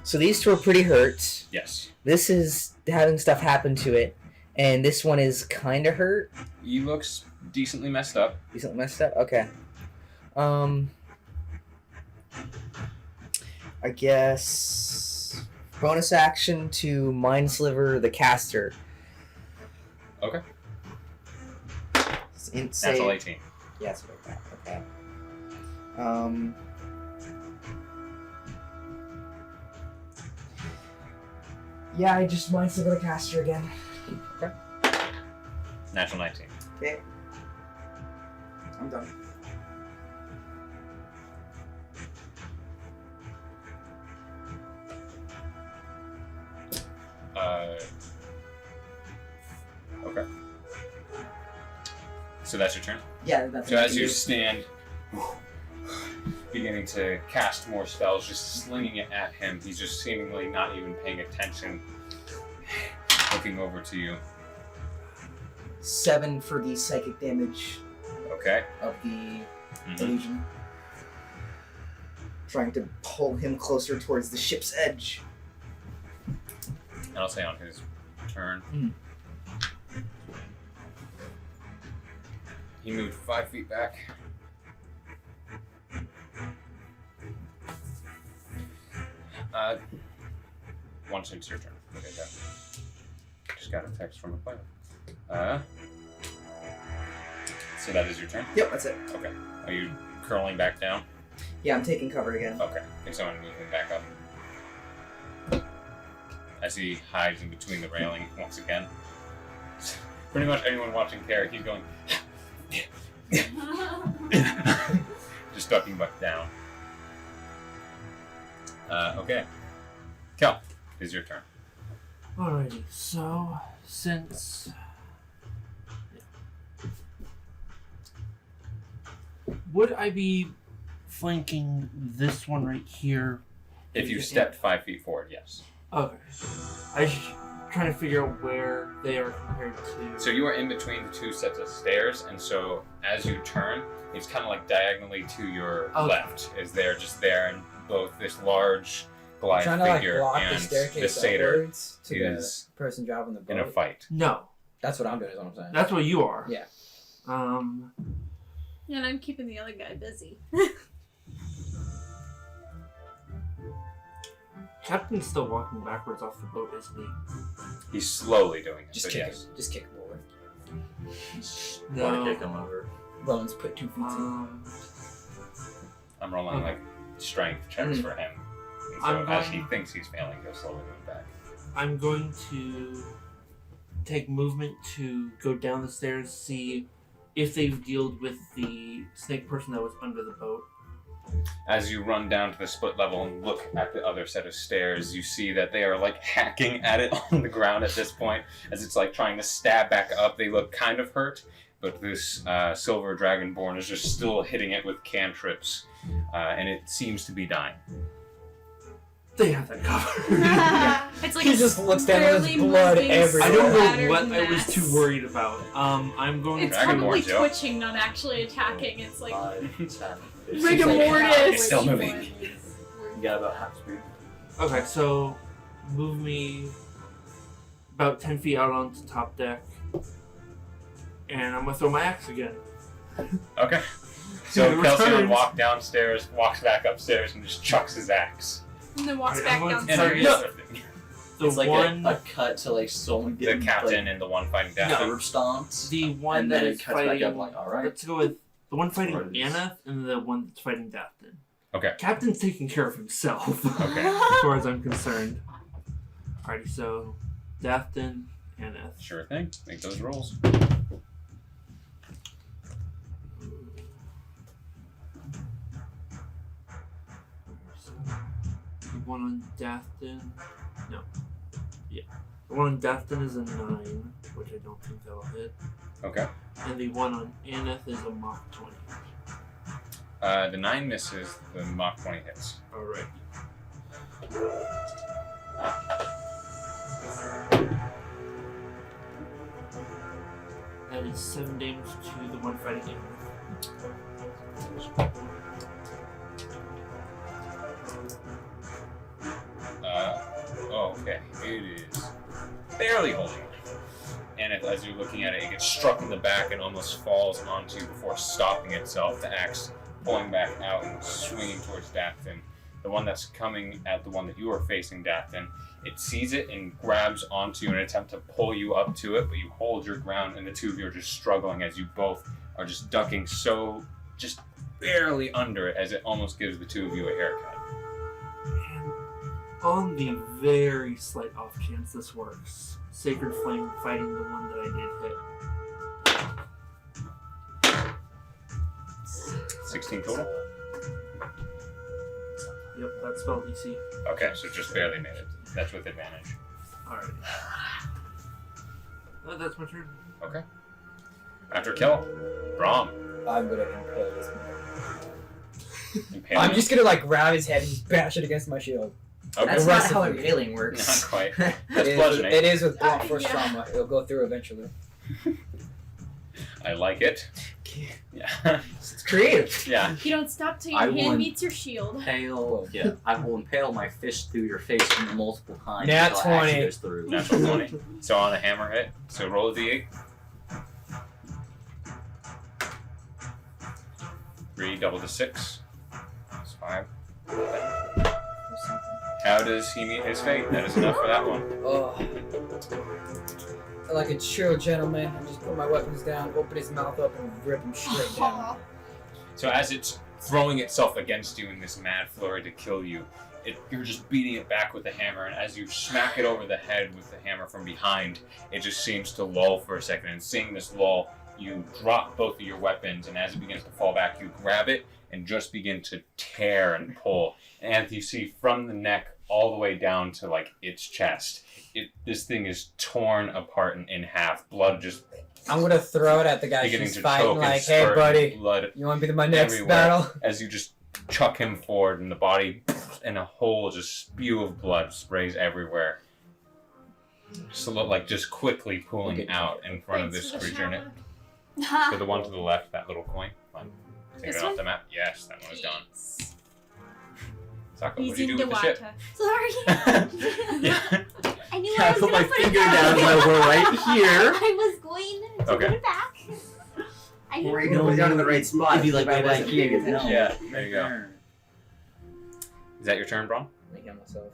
Speaker 2: So these two are pretty hurt.
Speaker 1: Yes.
Speaker 2: This is having stuff happen to it, and this one is kind of hurt.
Speaker 1: He looks decently messed up.
Speaker 2: Decently messed up. Okay. I guess bonus action to Mind Sliver the caster.
Speaker 1: Okay.
Speaker 2: That's
Speaker 1: Natural 18.
Speaker 2: Yeah, that's what I got. Okay. Yeah, I just Mind Sliver the caster again.
Speaker 1: Okay. Natural 19.
Speaker 2: Okay. I'm done.
Speaker 1: Okay. So that's your turn?
Speaker 2: Yeah, that's
Speaker 1: So
Speaker 2: what
Speaker 1: as
Speaker 2: I
Speaker 1: you
Speaker 2: do.
Speaker 1: stand, beginning to cast more spells, just slinging it at him, he's just seemingly not even paying attention, looking over to you.
Speaker 2: 7 for the psychic damage
Speaker 1: Okay.
Speaker 2: of the illusion. Trying to pull him closer towards the ship's edge.
Speaker 1: And I'll say on his turn. He moved 5 feet back. Once it's your turn. Okay, go. Just got a text from a player. So that is your turn?
Speaker 2: Yep, that's it.
Speaker 1: Okay. Are you curling back down?
Speaker 2: Yeah, I'm taking cover again.
Speaker 1: Okay. Can someone move him back up? As he hides in between the railing once again. Pretty much anyone watching Cleric, he's going just ducking back down. Okay. Kel, it's your turn.
Speaker 4: Alrighty, so since would I be flanking this one right here?
Speaker 1: If you stepped 5 feet forward, yes.
Speaker 4: Okay. I was trying to figure out where they are compared to.
Speaker 1: So you are in between the two sets of stairs, and so as you turn, it's kind of like diagonally to your left. Is there just there, and both this large Goliath
Speaker 10: Trying to like
Speaker 1: figure
Speaker 10: block the
Speaker 1: and the
Speaker 10: staircase
Speaker 1: satyr
Speaker 10: upwards to
Speaker 1: is
Speaker 10: the person driving the boat.
Speaker 1: in a fight.
Speaker 4: No.
Speaker 10: That's what I'm doing. Is what I'm saying.
Speaker 4: That's what you are.
Speaker 10: Yeah.
Speaker 3: And I'm keeping the other guy busy.
Speaker 4: Captain's still walking backwards off the boat, isn't he?
Speaker 1: He's slowly doing it.
Speaker 10: Just
Speaker 1: but
Speaker 10: kick
Speaker 1: yes.
Speaker 10: him. Just kick him over.
Speaker 4: No.
Speaker 11: Want to kick him over?
Speaker 10: Rowan's put 2 feet
Speaker 4: Um,
Speaker 1: I'm rolling like strength checks for him. And so
Speaker 4: I'm
Speaker 1: as
Speaker 4: going-
Speaker 1: he thinks he's failing, he'll slowly move back.
Speaker 4: I'm going to take movement to go down the stairs, see if they've dealt with the snake person that was under the boat.
Speaker 1: As you run down to the split level and look at the other set of stairs, you see that they are like hacking at it on the ground at this point, as it's like trying to stab back up. They look kind of hurt, but this silver dragonborn is just still hitting it with cantrips, and it seems to be dying.
Speaker 4: They have that covered.
Speaker 13: It's like
Speaker 10: He
Speaker 13: a
Speaker 10: just looks down and there's
Speaker 13: barely
Speaker 10: blood
Speaker 13: moving,
Speaker 10: everywhere.
Speaker 4: I don't know
Speaker 13: splattered
Speaker 4: what I was
Speaker 13: mess.
Speaker 4: too worried about. I'm going
Speaker 13: It's
Speaker 4: to...
Speaker 13: probably
Speaker 1: Dragonborns, yo.
Speaker 13: twitching, not actually attacking. It's like
Speaker 11: 5, 10.
Speaker 13: rigor mortis.
Speaker 12: It's still moving.
Speaker 11: You got about half speed.
Speaker 4: Okay, so move me about 10 feet out onto top deck. And I'm going to throw my axe again.
Speaker 1: Okay. So
Speaker 4: It
Speaker 1: Kelsion
Speaker 4: returns.
Speaker 1: walks downstairs, walks back upstairs, and just chucks his axe.
Speaker 13: And then walks
Speaker 4: Alright,
Speaker 13: back
Speaker 4: I'm
Speaker 1: And
Speaker 4: gonna
Speaker 13: downstairs.
Speaker 1: the other thing.
Speaker 11: It's like
Speaker 4: one...
Speaker 11: a cut to like someone
Speaker 1: The
Speaker 11: getting
Speaker 1: captain and the one fighting down.
Speaker 11: curb stomped.
Speaker 4: The one
Speaker 11: And
Speaker 4: that
Speaker 11: then it
Speaker 4: is
Speaker 11: cuts back
Speaker 4: fighting...
Speaker 11: up like, alright.
Speaker 4: Let's go with the one fighting
Speaker 11: Or it is.
Speaker 4: Aneth and the one that's fighting DATH'TAN.
Speaker 1: Okay.
Speaker 4: Captain's taking care of himself.
Speaker 1: Okay.
Speaker 4: As far as I'm concerned. Alrighty, so DATH'TAN, Aneth.
Speaker 1: Sure thing. Make those rolls.
Speaker 4: The one on DATH'TAN, no. Yeah. The one on DATH'TAN is a 9, which I don't think that'll hit.
Speaker 1: Okay.
Speaker 4: And the one on Aneth is a Mach 20.
Speaker 1: The 9 misses, the Mach 20 hits.
Speaker 4: Alright. That is 7 damage to the one fighting Aneth.
Speaker 1: Okay. It is barely holding it. And as you're looking at it, it gets struck in the back and almost falls onto you before stopping itself, the axe pulling back out and swinging towards DATH'TAN. The one that's coming at the one that you are facing, DATH'TAN, it sees it and grabs onto you in an attempt to pull you up to it, but you hold your ground and the two of you are just struggling as you both are just ducking so just barely under it as it almost gives the two of you a haircut.
Speaker 4: And on the very slight off chance this works, Sacred Flame fighting the one that I did hit.
Speaker 1: 16 total?
Speaker 4: Yep, that's spell DC.
Speaker 1: Okay, so just barely made it. That's with advantage.
Speaker 4: Alright. That's my turn.
Speaker 1: Okay. After kill, Braum.
Speaker 10: I'm gonna impale this man.
Speaker 1: Impale
Speaker 10: I'm
Speaker 1: him.
Speaker 10: just gonna like grab his head and just bash it against my shield.
Speaker 1: Okay.
Speaker 2: That's
Speaker 10: The
Speaker 2: not
Speaker 10: rest
Speaker 2: how
Speaker 10: of it.
Speaker 2: impaling works.
Speaker 1: Not quite.
Speaker 10: It
Speaker 1: That's
Speaker 10: is,
Speaker 1: bludgeoning.
Speaker 10: it is with blunt force
Speaker 13: Yeah.
Speaker 10: trauma. It'll go through eventually.
Speaker 1: I like it. Yeah.
Speaker 2: It's creative.
Speaker 1: Yeah.
Speaker 13: You don't stop till your
Speaker 11: I
Speaker 13: hand
Speaker 11: won.
Speaker 13: meets your shield.
Speaker 11: Impale. Yeah, I will impale my fist through your face multiple times
Speaker 10: Nat
Speaker 11: until it actually
Speaker 10: 20.
Speaker 11: goes through.
Speaker 1: Natural 20. So on a hammer hit. So roll a d8. 3, double to 6. That's 5. How does he meet his fate? That is enough for that one.
Speaker 10: Oh. Like a true gentleman, I just put my weapons down, open his mouth up, and rip him straight down.
Speaker 1: So as it's throwing itself against you in this mad flurry to kill you, you're just beating it back with the hammer, and as you smack it over the head with the hammer from behind, it just seems to lull for a second. And seeing this lull, you drop both of your weapons, and as it begins to fall back, you grab it and just begin to tear and pull. And you see from the neck all the way down to like its chest, this thing is torn apart in half. Blood just
Speaker 10: I'm gonna throw it at the guy
Speaker 1: beginning
Speaker 10: she's
Speaker 1: to
Speaker 10: fighting,
Speaker 1: choke and
Speaker 10: like, hey
Speaker 1: spurt
Speaker 10: buddy,
Speaker 1: blood
Speaker 10: you wanna be my next
Speaker 1: everywhere
Speaker 10: battle?
Speaker 1: as you just chuck him forward, and the body and a whole just spew of blood sprays everywhere. Just look like just quickly pooling out in front of this creature. And it, for the one to the left, that little coin. Fine. Take
Speaker 13: This
Speaker 1: it off
Speaker 13: one?
Speaker 1: the map. Yes, that one is gone. Saaka,
Speaker 13: He's
Speaker 1: what do you
Speaker 13: in
Speaker 1: do with the ship?
Speaker 13: Sorry.
Speaker 1: Yeah.
Speaker 5: I knew
Speaker 11: Yeah,
Speaker 5: I
Speaker 11: I
Speaker 5: was
Speaker 11: put
Speaker 5: gonna
Speaker 11: my
Speaker 5: put
Speaker 11: finger
Speaker 5: it
Speaker 11: down
Speaker 5: back.
Speaker 11: and we're right here.
Speaker 5: I was going to
Speaker 1: Okay.
Speaker 5: put it back. I knew
Speaker 2: Or you can put it down in the right spot.
Speaker 11: It'd be like
Speaker 2: If I
Speaker 11: right
Speaker 2: wasn't
Speaker 11: here.
Speaker 2: paying attention.
Speaker 1: Yeah, there you go. Is that your turn, Braun?
Speaker 10: I heal myself.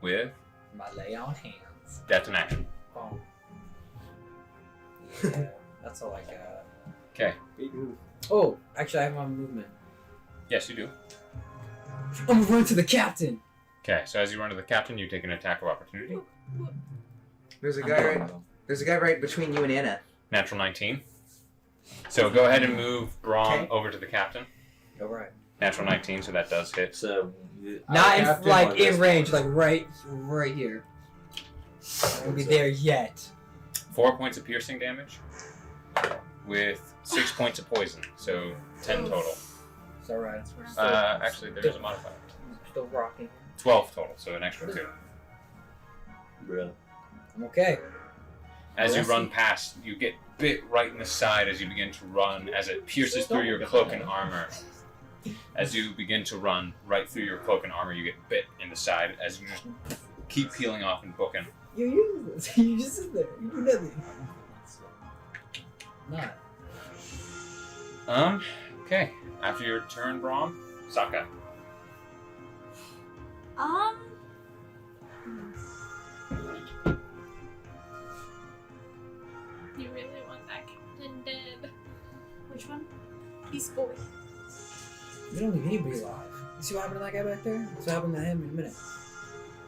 Speaker 1: With
Speaker 10: My lay on hands.
Speaker 1: detonation.
Speaker 10: Oh. Yeah, that's all I got.
Speaker 1: Okay.
Speaker 10: Oh, actually I have my movement.
Speaker 1: Yes, you do.
Speaker 10: I'm gonna run to the captain!
Speaker 1: Okay, so as you run to the captain, you take an attack of opportunity.
Speaker 2: There's a guy right between you and Anna.
Speaker 1: Natural 19. So go ahead and move Braum over to the captain.
Speaker 12: Alright.
Speaker 1: Natural 19, so that does hit.
Speaker 12: So
Speaker 10: Not in, like in range, like right here. I won't be there yet.
Speaker 1: 4 points of piercing damage with 6 points of poison, so 10 total.
Speaker 10: It's alright.
Speaker 1: Actually, there's a modifier.
Speaker 10: Still rocking.
Speaker 1: 12 total, so an extra 2.
Speaker 12: Bro.
Speaker 10: I'm okay.
Speaker 1: As you run past, you get bit right in the side as you begin to run, as it pierces through your cloak and armor. As you begin to run right through your cloak and armor, you get bit in the side as you just keep peeling off and booking.
Speaker 10: You just sit there. You do nothing. Not.
Speaker 1: Okay. After your turn, Braum, SAAKA.
Speaker 13: You really want that captain dead.
Speaker 5: Which one?
Speaker 13: He's boy.
Speaker 10: We don't leave anybody alive. You see what happened to that guy back there? What's happening to him in a minute?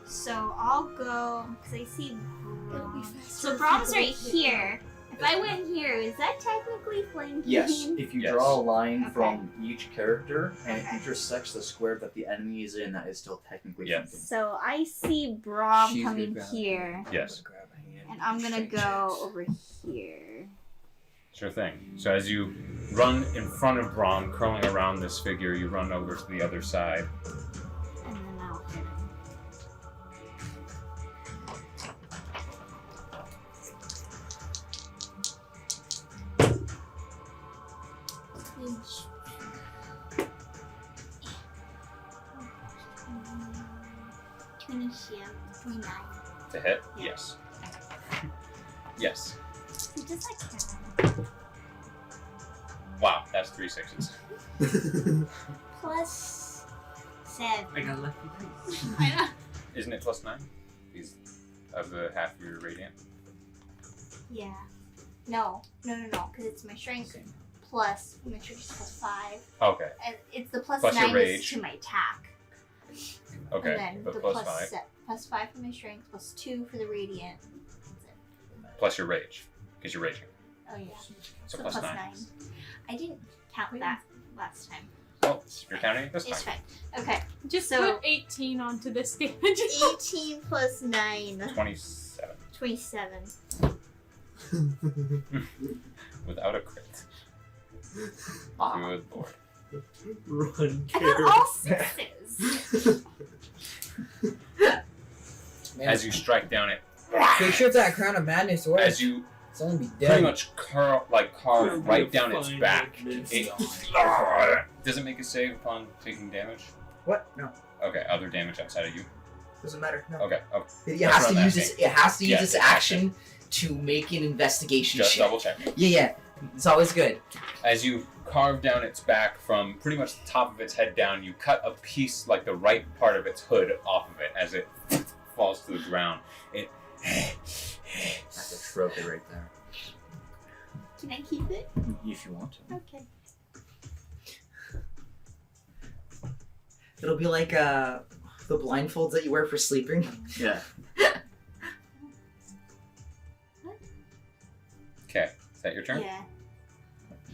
Speaker 5: So I'll go, because I see
Speaker 13: It'll be
Speaker 5: Braum.
Speaker 13: faster
Speaker 5: So
Speaker 13: if
Speaker 5: Braum's
Speaker 13: people
Speaker 5: right
Speaker 13: hit
Speaker 5: here. If I went here, is that technically flanking?
Speaker 12: Yes, if you draw a line
Speaker 5: Okay.
Speaker 12: from each character and
Speaker 5: Okay.
Speaker 12: it intersects the square that the enemy is in, that is still technically
Speaker 1: Yes.
Speaker 12: flanking.
Speaker 5: So I see Braum
Speaker 10: She's
Speaker 5: coming
Speaker 10: gonna grab
Speaker 5: here,
Speaker 1: Yes.
Speaker 10: Grab a hand.
Speaker 5: and I'm gonna go over here.
Speaker 1: Sure thing. So as you run in front of Braum, curling around this figure, you run over to the other side.
Speaker 5: And then I'll hit him. Twenty-seven, 29.
Speaker 1: To hit? Yes. Yes.
Speaker 5: So just like that.
Speaker 1: Wow, that's 3 sixes.
Speaker 5: Plus 7.
Speaker 8: I got lucky dice.
Speaker 5: I know.
Speaker 1: Isn't it plus 9? These of the half of your radiant.
Speaker 5: Yeah. No, because it's my strength plus, my strength is plus 5.
Speaker 1: Okay.
Speaker 5: And it's the plus
Speaker 1: Plus your
Speaker 5: 9 is
Speaker 1: rage.
Speaker 5: to my attack.
Speaker 1: Okay.
Speaker 5: And then
Speaker 1: But
Speaker 5: the
Speaker 1: plus 5.
Speaker 5: plus 5 for my strength, plus 2 for the radiant. That's it.
Speaker 1: Plus your rage. Because you're raging.
Speaker 5: Oh yeah.
Speaker 1: So
Speaker 5: So
Speaker 1: plus
Speaker 5: plus
Speaker 1: 9.
Speaker 5: 9. I didn't count that last time.
Speaker 1: Well, you're counting it this
Speaker 5: It's
Speaker 1: time.
Speaker 5: fine. Okay.
Speaker 13: Just
Speaker 5: So-
Speaker 13: put 18 onto this damage.
Speaker 5: 18 plus 9.
Speaker 1: 27.
Speaker 5: 27.
Speaker 1: Without a crit. Good lord.
Speaker 8: Run,
Speaker 5: I got all 6s.
Speaker 10: Man,
Speaker 1: As you strike down it,
Speaker 10: make sure that Crown of Madness works.
Speaker 1: as you
Speaker 10: It's only be
Speaker 1: pretty
Speaker 10: dead.
Speaker 1: much carve right down its back, it does it make a save upon taking damage?
Speaker 2: What? No.
Speaker 1: Okay, other damage outside of you.
Speaker 2: Doesn't matter. No.
Speaker 1: Okay,
Speaker 2: It
Speaker 1: That's
Speaker 2: has
Speaker 1: what
Speaker 2: to
Speaker 1: I'm
Speaker 2: use its.
Speaker 1: asking.
Speaker 2: It has to use
Speaker 1: Yeah,
Speaker 2: its
Speaker 1: it's
Speaker 2: action to make an investigation.
Speaker 1: just
Speaker 2: check.
Speaker 1: double check.
Speaker 2: Yeah. It's always good.
Speaker 1: As you carve down its back from pretty much the top of its head down, you cut a piece, like the right part of its hood, off of it as it falls to the ground. It
Speaker 12: That's a trophy right there.
Speaker 5: Can I keep it?
Speaker 12: If you want to.
Speaker 5: Okay.
Speaker 2: It'll be like the blindfolds that you wear for sleeping.
Speaker 12: Yeah.
Speaker 1: okay. Is that your turn?
Speaker 5: Yeah.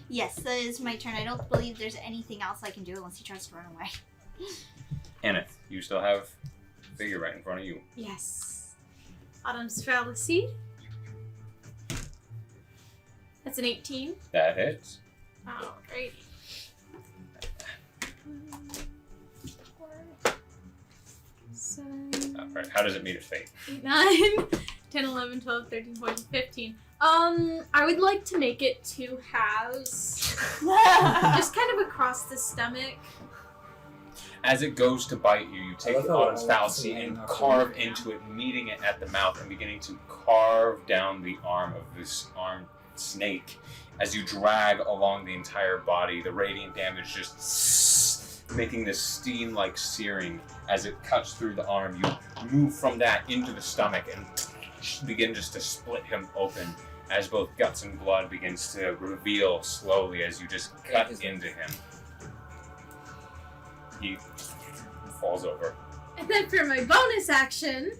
Speaker 5: Yes, that is my turn. I don't believe there's anything else I can do unless he tries to run away.
Speaker 1: Aneth, you still have a figure right in front of you.
Speaker 3: Yes. Autumn's Fallacy. That's an 18.
Speaker 1: That hits.
Speaker 3: Alrighty. 7,
Speaker 1: Alright, how does it meet its fate?
Speaker 3: 8, 9, 10, 11, 12, 13, 14, 15. I would like to make it 2 halves. Just kind of across the stomach.
Speaker 1: As it goes to bite you, you take
Speaker 10: love how
Speaker 1: Autumn's
Speaker 10: all
Speaker 1: Fallacy
Speaker 10: it's
Speaker 1: and
Speaker 10: laying
Speaker 1: carve
Speaker 10: up.
Speaker 1: into it, meeting it at the mouth and beginning to carve down the arm of this armed snake. As you drag along the entire body, the radiant damage just making this steam-like searing. As it cuts through the arm, you move from that into the stomach and begin just to split him open as both guts and blood begins to reveal slowly as you just cut into him. He falls over.
Speaker 3: And then for my bonus action,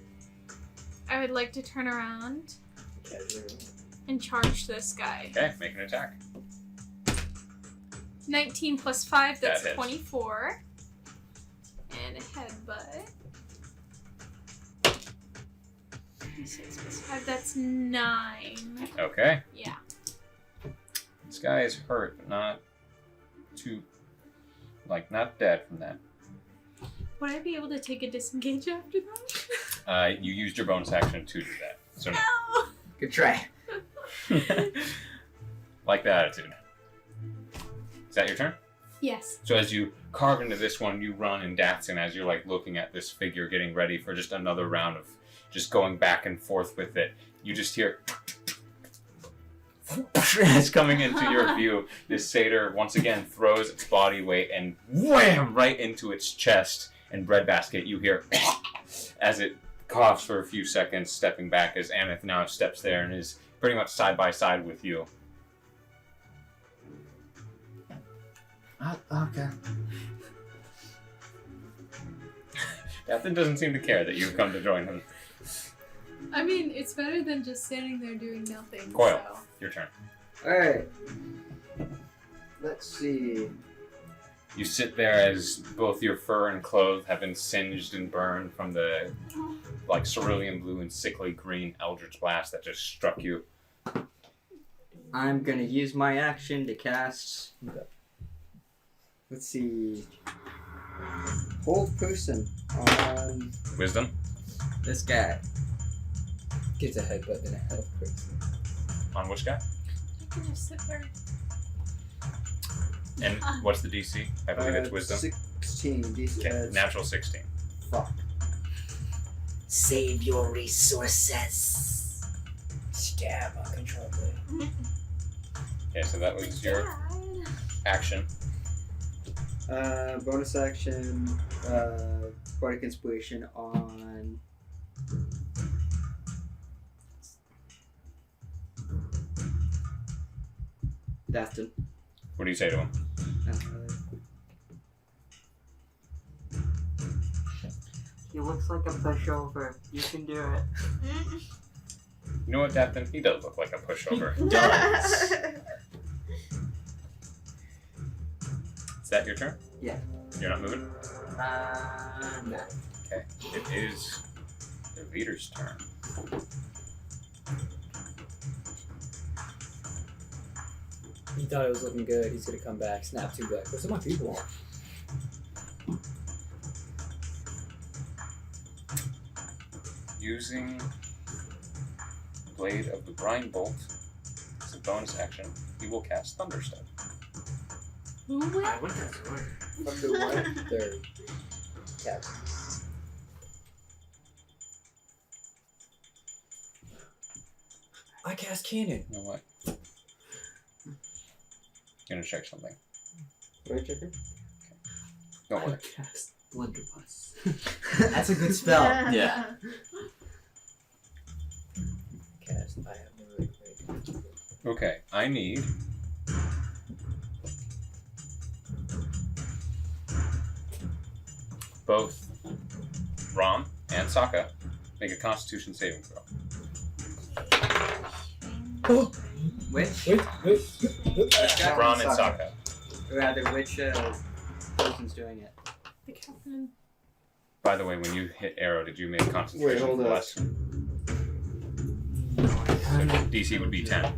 Speaker 3: I would like to turn around
Speaker 13: and charge this guy.
Speaker 1: Okay, make an attack.
Speaker 13: 19 plus 5, that's
Speaker 1: That hits.
Speaker 13: 24. And a headbutt. 6 plus 5, that's 9.
Speaker 1: Okay.
Speaker 13: Yeah.
Speaker 1: This guy is hurt, but not not dead from that.
Speaker 13: Would I be able to take a disengage after that?
Speaker 1: You used your bonus action to do that. So
Speaker 13: No!
Speaker 2: Good try.
Speaker 1: like the attitude. Is that your turn?
Speaker 13: Yes.
Speaker 1: So as you carve into this one, you run and DATH'TAN as you're like looking at this figure getting ready for just another round of just going back and forth with it. You just hear as coming into your view, this satyr once again throws its body weight and wham right into its chest and breadbasket. You hear as it coughs for a few seconds, stepping back as ANETH now steps there and is pretty much side by side with you.
Speaker 11: Okay.
Speaker 1: DATH'TAN doesn't seem to care that you've come to join him.
Speaker 13: I mean, it's better than just standing there doing nothing.
Speaker 1: Coil,
Speaker 13: So.
Speaker 1: your turn.
Speaker 8: Alright. Let's see.
Speaker 1: You sit there as both your fur and clothes have been singed and burned from the like cerulean blue and sickly green eldritch blast that just struck you.
Speaker 8: I'm gonna use my action to cast. Let's see. Hold person on
Speaker 1: Wisdom.
Speaker 8: this guy.
Speaker 10: Gets a headbutt and a health crit.
Speaker 1: On which guy?
Speaker 13: I can just sit there.
Speaker 1: And what's the DC? I believe it's Wisdom.
Speaker 8: 16. DC,
Speaker 1: Okay, natural 16.
Speaker 8: Fuck.
Speaker 6: Save your resources.
Speaker 10: Stab uncontrollably.
Speaker 1: Okay, so that was your action.
Speaker 8: Bonus action. Bardic Inspiration on. DATH'TAN.
Speaker 1: What do you say to him?
Speaker 8: He looks like a pushover. You can do it.
Speaker 1: You know what, DATH'TAN? He does look like a pushover. Is that your turn?
Speaker 8: Yeah.
Speaker 1: You're not moving?
Speaker 8: No.
Speaker 1: Okay. It is the leader's turn.
Speaker 10: He thought it was looking good. He's gonna come back, snap 2 back. Where's my people?
Speaker 1: Using Blade of the Brine Bolt as a bonus action, he will cast Thunderstep.
Speaker 13: Who will?
Speaker 4: I went that way.
Speaker 8: Fuck the what?
Speaker 10: Third. Cap. I cast cannon.
Speaker 1: You know what? Gonna check something.
Speaker 8: Right, checker?
Speaker 1: Don't worry.
Speaker 4: I cast Blunderbuss.
Speaker 2: That's a good spell.
Speaker 11: Yeah.
Speaker 10: Cast. I have no really great.
Speaker 1: Okay, I need both Rom and SAAKA make a Constitution saving throw.
Speaker 8: Which?
Speaker 10: Wait.
Speaker 1: Rom and SAAKA.
Speaker 8: Rather, which person's doing it?
Speaker 13: The captain.
Speaker 1: By the way, when you hit arrow, did you make Constitution
Speaker 8: Wait, hold up.
Speaker 1: less? So DC would be 10.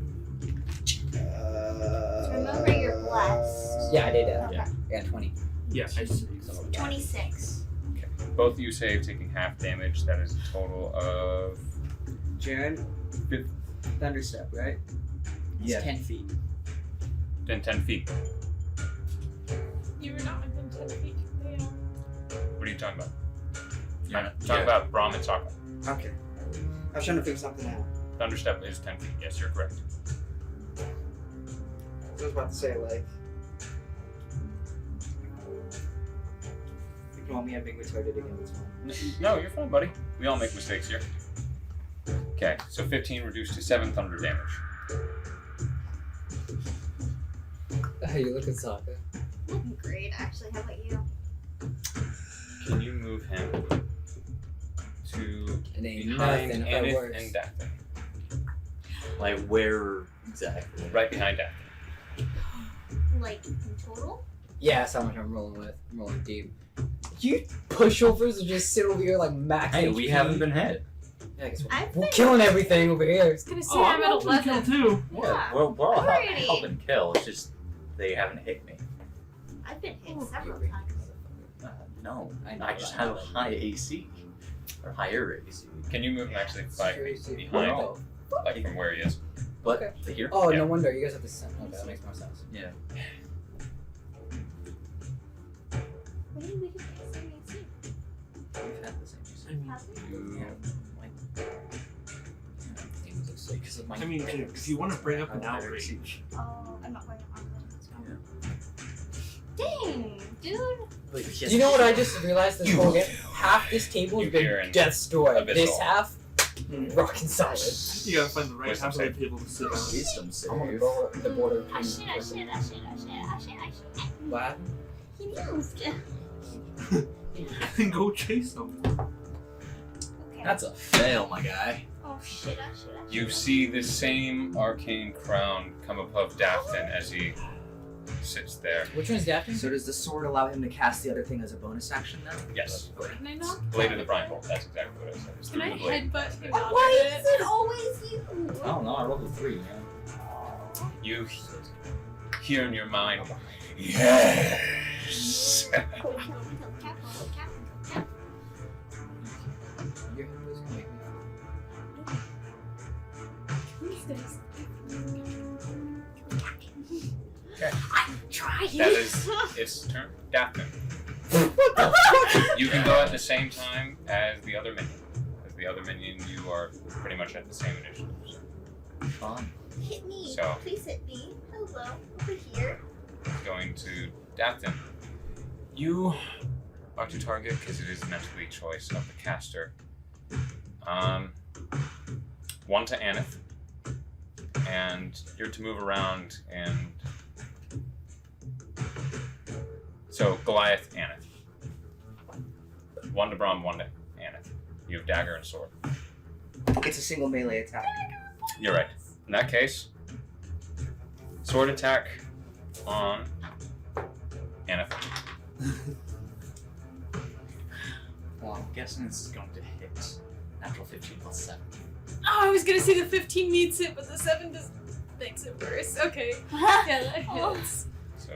Speaker 5: Remember you're blessed.
Speaker 10: Yeah, I did that.
Speaker 5: Okay.
Speaker 10: Yeah. I got 20.
Speaker 4: Yeah, I see.
Speaker 5: 26.
Speaker 1: Both of you save, taking half damage. That is a total of
Speaker 8: Jaron? Thunderstep, right? It's
Speaker 11: Yeah.
Speaker 8: 10 feet.
Speaker 1: 10 feet.
Speaker 13: You were not within 10 feet. Yeah.
Speaker 1: What are you talking about?
Speaker 11: Yeah.
Speaker 1: I'm talking about Rom and SAAKA.
Speaker 8: Okay. I was trying to figure something out.
Speaker 1: Thunderstep is 10 feet. Yes, you're correct.
Speaker 8: I was about to say, like. Ignore me, I'm being retarded again this one.
Speaker 1: No, you're fine, buddy. We all make mistakes here. Okay, so 15 reduced to 7 thunder damage.
Speaker 10: Hey, you look at SAAKA.
Speaker 5: Great, actually. How about you?
Speaker 1: Can you move him to
Speaker 10: It ain't
Speaker 1: behind
Speaker 10: nothing if I
Speaker 1: ANETH
Speaker 10: works.
Speaker 1: and DATH'TAN?
Speaker 11: Like where exactly?
Speaker 1: Right behind that.
Speaker 5: Like in total?
Speaker 10: Yeah, that's how much I'm rolling with. I'm rolling deep. You pushovers will just sit over here like max
Speaker 11: Hey,
Speaker 10: HP.
Speaker 11: we haven't been hit.
Speaker 10: Yeah, I guess
Speaker 5: I've
Speaker 10: we're
Speaker 5: been-
Speaker 10: killing everything over here.
Speaker 13: I was gonna say I'm at
Speaker 4: helping
Speaker 13: 11.
Speaker 4: kill too.
Speaker 5: Yeah.
Speaker 11: We're all
Speaker 5: Alrighty.
Speaker 11: helping kill. It's just they haven't hit me.
Speaker 5: I've been hit several times.
Speaker 11: No,
Speaker 10: I know
Speaker 11: I just
Speaker 10: that.
Speaker 11: have high AC or higher AC.
Speaker 1: Can you move him actually 5 feet
Speaker 10: Seriously.
Speaker 1: behind,
Speaker 10: Oh.
Speaker 1: like from where he is?
Speaker 11: But
Speaker 10: Okay.
Speaker 11: here.
Speaker 10: Oh,
Speaker 1: Yeah.
Speaker 10: no wonder. You guys have the same. Okay, that makes more sense.
Speaker 11: Yeah.
Speaker 5: Maybe we can get some AC.
Speaker 11: We've had the same AC.
Speaker 5: Have we?
Speaker 11: You,
Speaker 10: Because of my
Speaker 4: I mean, if you want to bring up an outrage,
Speaker 5: Oh, I'm not wearing armor. Dang, dude.
Speaker 10: Do you know what I just realized this whole game? Half this table has
Speaker 1: You hear
Speaker 10: been
Speaker 1: in
Speaker 10: destroyed. This
Speaker 1: Abyssal.
Speaker 10: half, rocking solid.
Speaker 4: you gotta find the right
Speaker 1: Wisdom
Speaker 4: half of the
Speaker 1: save.
Speaker 4: table to sit on.
Speaker 11: Wisdom
Speaker 10: I'm on
Speaker 11: save.
Speaker 10: the border.
Speaker 5: Ah shit, ah shit, ah shit, ah shit, ah shit, ah shit.
Speaker 10: What happened?
Speaker 5: He moved.
Speaker 4: Then go chase them.
Speaker 5: Okay.
Speaker 11: That's a fail, my guy.
Speaker 5: Oh shit, ah shit, ah shit.
Speaker 1: You see the same arcane crown come above DATH'TAN as he sits there.
Speaker 10: Which one's Daphne?
Speaker 2: So does the sword allow him to cast the other thing as a bonus action then?
Speaker 1: Yes.
Speaker 13: Can I knock?
Speaker 1: Blade of the Blindfold. That's exactly what I said. It's
Speaker 13: Can I
Speaker 1: through the blade.
Speaker 13: headbutt him
Speaker 5: Oh,
Speaker 13: out
Speaker 5: why
Speaker 13: of
Speaker 5: is
Speaker 13: it?
Speaker 5: it always you?
Speaker 11: I don't know. I rolled a 3, man.
Speaker 1: You hear in your mind, yes.
Speaker 5: Cap, cap, cap.
Speaker 10: Your hand was gonna make me.
Speaker 1: Okay.
Speaker 5: I'm trying.
Speaker 1: That is its turn. DATH'TAN. You can go at the same time as the other minion. As the other minion, you are pretty much at the same initiative.
Speaker 11: Fun.
Speaker 5: Hit me.
Speaker 1: So.
Speaker 5: Please hit me. Hello. Over here.
Speaker 1: Going to DATH'TAN. You are to target because it is mentally choice of the caster. One to ANETH, and you're to move around and so Goliath, ANETH. One to Braum, one to ANETH. You have dagger and sword.
Speaker 2: It's a single melee attack.
Speaker 1: You're right. In that case, sword attack on ANETH.
Speaker 11: Well, I'm guessing this is going to hit. Natural 15 plus 7.
Speaker 13: Oh, I was gonna say the 15 meets it, but the 7 just makes it worse. Okay. Yeah, that hits.
Speaker 1: So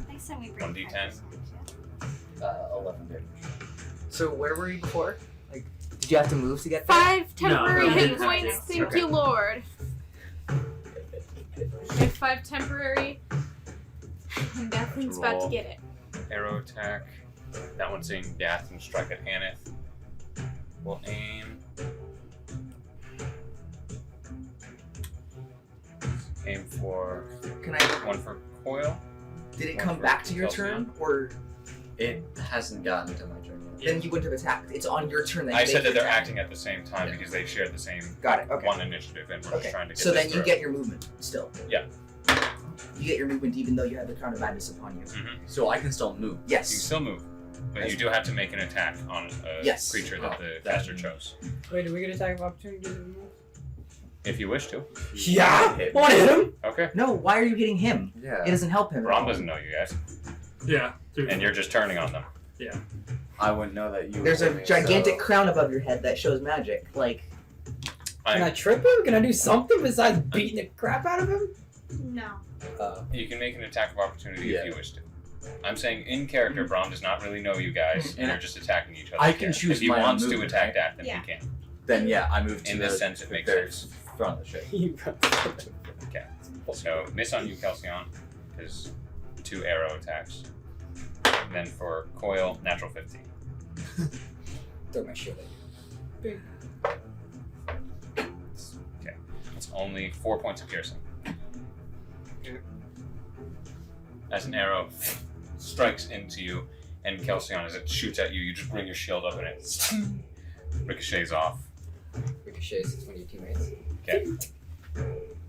Speaker 5: Next time we bring
Speaker 1: 1d10.
Speaker 11: 11 damage.
Speaker 2: So where were you before? Like, did you have to move to get there?
Speaker 13: 5 temporary
Speaker 4: no,
Speaker 13: hit
Speaker 4: didn't have
Speaker 13: points.
Speaker 4: to.
Speaker 13: Thank
Speaker 2: Okay.
Speaker 13: you, Lord. I have 5 temporary. And Bethany's about to
Speaker 1: Roll.
Speaker 13: get it.
Speaker 1: Arrow attack. That one's saying death and strike at ANETH. We'll aim. Aim for
Speaker 2: Can I?
Speaker 1: one for COIL.
Speaker 2: Did it
Speaker 1: One
Speaker 2: come
Speaker 1: for
Speaker 2: back to your
Speaker 1: Kelsion.
Speaker 2: turn, or
Speaker 11: It hasn't gotten to my turn yet.
Speaker 2: then you wouldn't have attacked? It's on your turn. That
Speaker 1: I
Speaker 2: you
Speaker 1: said
Speaker 2: make
Speaker 1: that they're
Speaker 2: your attack.
Speaker 1: acting at the same time because they share the same
Speaker 2: Got it. Okay.
Speaker 1: one initiative, and we're just
Speaker 2: Okay.
Speaker 1: trying to get
Speaker 2: So
Speaker 1: this
Speaker 2: then you
Speaker 1: through.
Speaker 2: get your movement still.
Speaker 1: Yeah.
Speaker 2: You get your movement even though you have the crown of madness upon you.
Speaker 11: So I can still move.
Speaker 1: You can
Speaker 2: Yes.
Speaker 1: still move, but you do have to make an attack on a
Speaker 2: Yes.
Speaker 1: creature that
Speaker 11: Oh,
Speaker 1: the
Speaker 11: that-
Speaker 1: caster chose,
Speaker 10: Wait, do we get attack of opportunity? to move?
Speaker 1: if you wish to.
Speaker 10: Yeah!
Speaker 11: Hit.
Speaker 10: Wanna hit him?
Speaker 1: Okay.
Speaker 2: No. Why are you hitting him?
Speaker 11: Yeah.
Speaker 2: It doesn't help him. at
Speaker 1: Braum
Speaker 2: all.
Speaker 1: doesn't know you guys,
Speaker 4: Yeah.
Speaker 1: and you're just turning on them.
Speaker 11: I wouldn't know that you.
Speaker 2: There's
Speaker 11: were
Speaker 2: a
Speaker 11: me,
Speaker 2: gigantic
Speaker 11: so-
Speaker 2: crown above your head that shows magic. Like,
Speaker 10: Can I trip him? Can I do something besides beating the crap out of him?
Speaker 5: No.
Speaker 1: You can make an attack of opportunity
Speaker 11: Yeah.
Speaker 1: if you wish to. I'm saying in character, Braum does not really know you guys, and
Speaker 11: And
Speaker 1: you're just attacking each other.
Speaker 11: I can choose
Speaker 1: If he
Speaker 11: my own
Speaker 1: wants to
Speaker 11: movement,
Speaker 1: attack
Speaker 11: right?
Speaker 1: that, then
Speaker 5: Yeah.
Speaker 1: he can.
Speaker 11: Then yeah, I move to
Speaker 1: In
Speaker 11: the,
Speaker 1: this sense, it
Speaker 11: the
Speaker 1: makes
Speaker 11: very
Speaker 1: sense.
Speaker 11: front of the ship.
Speaker 1: Okay. So miss on you, Kelsion, is 2 arrow attacks. And then for COIL, natural 15.
Speaker 10: Throw my shield at you.
Speaker 1: Okay. It's only 4 points of piercing. As an arrow strikes into you, and Kelsion, as it shoots at you, you just bring your shield up and it ricochets off.
Speaker 10: Ricochets, it's one of your teammates.
Speaker 1: Okay.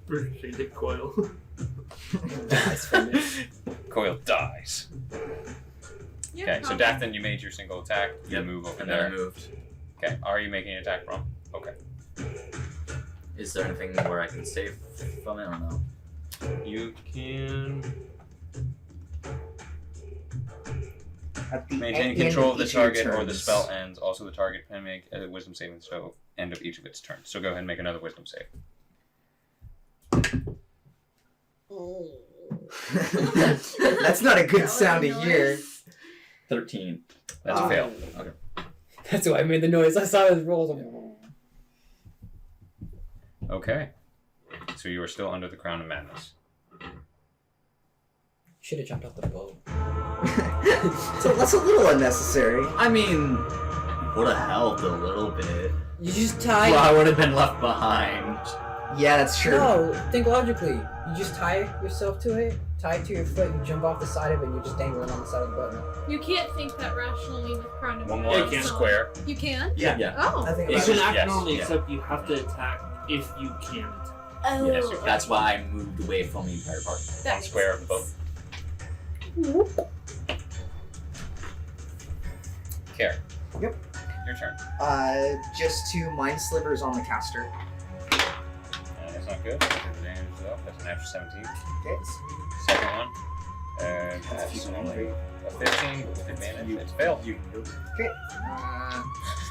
Speaker 4: Ricochet hit coil.
Speaker 10: Nice from it.
Speaker 1: COIL dies.
Speaker 13: Yeah,
Speaker 1: Okay, so
Speaker 13: probably.
Speaker 1: DATH'TAN, you made your single attack. You
Speaker 11: Yep,
Speaker 1: move over
Speaker 11: And then I
Speaker 1: there.
Speaker 11: moved.
Speaker 1: Okay, are you making an attack, Braum? Okay.
Speaker 11: Is there anything where I can save from it or no?
Speaker 1: You can maintain
Speaker 2: at the
Speaker 1: control of
Speaker 2: end
Speaker 1: the
Speaker 2: each your
Speaker 1: target or the
Speaker 2: turns.
Speaker 1: spell ends. Also, the target can make a wisdom saving throw end of each of its turns. So go ahead and make another wisdom save.
Speaker 2: That's not a good sound to hear.
Speaker 11: 13.
Speaker 1: That's a fail.
Speaker 11: Okay.
Speaker 10: That's why I made the noise. I saw his rolls.
Speaker 1: Okay. So you are still under the crown of madness.
Speaker 10: Should have jumped off the boat.
Speaker 2: So that's a little unnecessary.
Speaker 11: I mean, would have helped a little bit.
Speaker 10: You just tie.
Speaker 11: Well, I would have been left behind.
Speaker 2: Yeah, that's true.
Speaker 10: No, think logically. You just tie yourself to it, tie it to your foot, you jump off the side of it, and you're just dangling on the side of the boat now.
Speaker 13: You can't think that rationally with Crown of
Speaker 1: One
Speaker 13: Madness.
Speaker 1: more
Speaker 4: You can.
Speaker 1: square.
Speaker 13: You can?
Speaker 11: Yeah. Yeah.
Speaker 13: Oh.
Speaker 2: I think
Speaker 4: You
Speaker 2: about
Speaker 4: can
Speaker 2: it.
Speaker 4: act
Speaker 1: Yes,
Speaker 4: normally,
Speaker 1: yeah.
Speaker 4: except you have to attack if you can attack.
Speaker 5: Oh.
Speaker 1: Yes, you can.
Speaker 11: That's why I moved away from the entire party.
Speaker 13: That
Speaker 1: One square of the boat. Care.
Speaker 2: Yep.
Speaker 1: Your turn.
Speaker 2: Just 2 mind slivers on the caster.
Speaker 1: That's not good. That's advantage though. That's an natural 17.
Speaker 2: Okay.
Speaker 1: Second one. That's only a 15 with advantage. It's failed.
Speaker 2: Okay.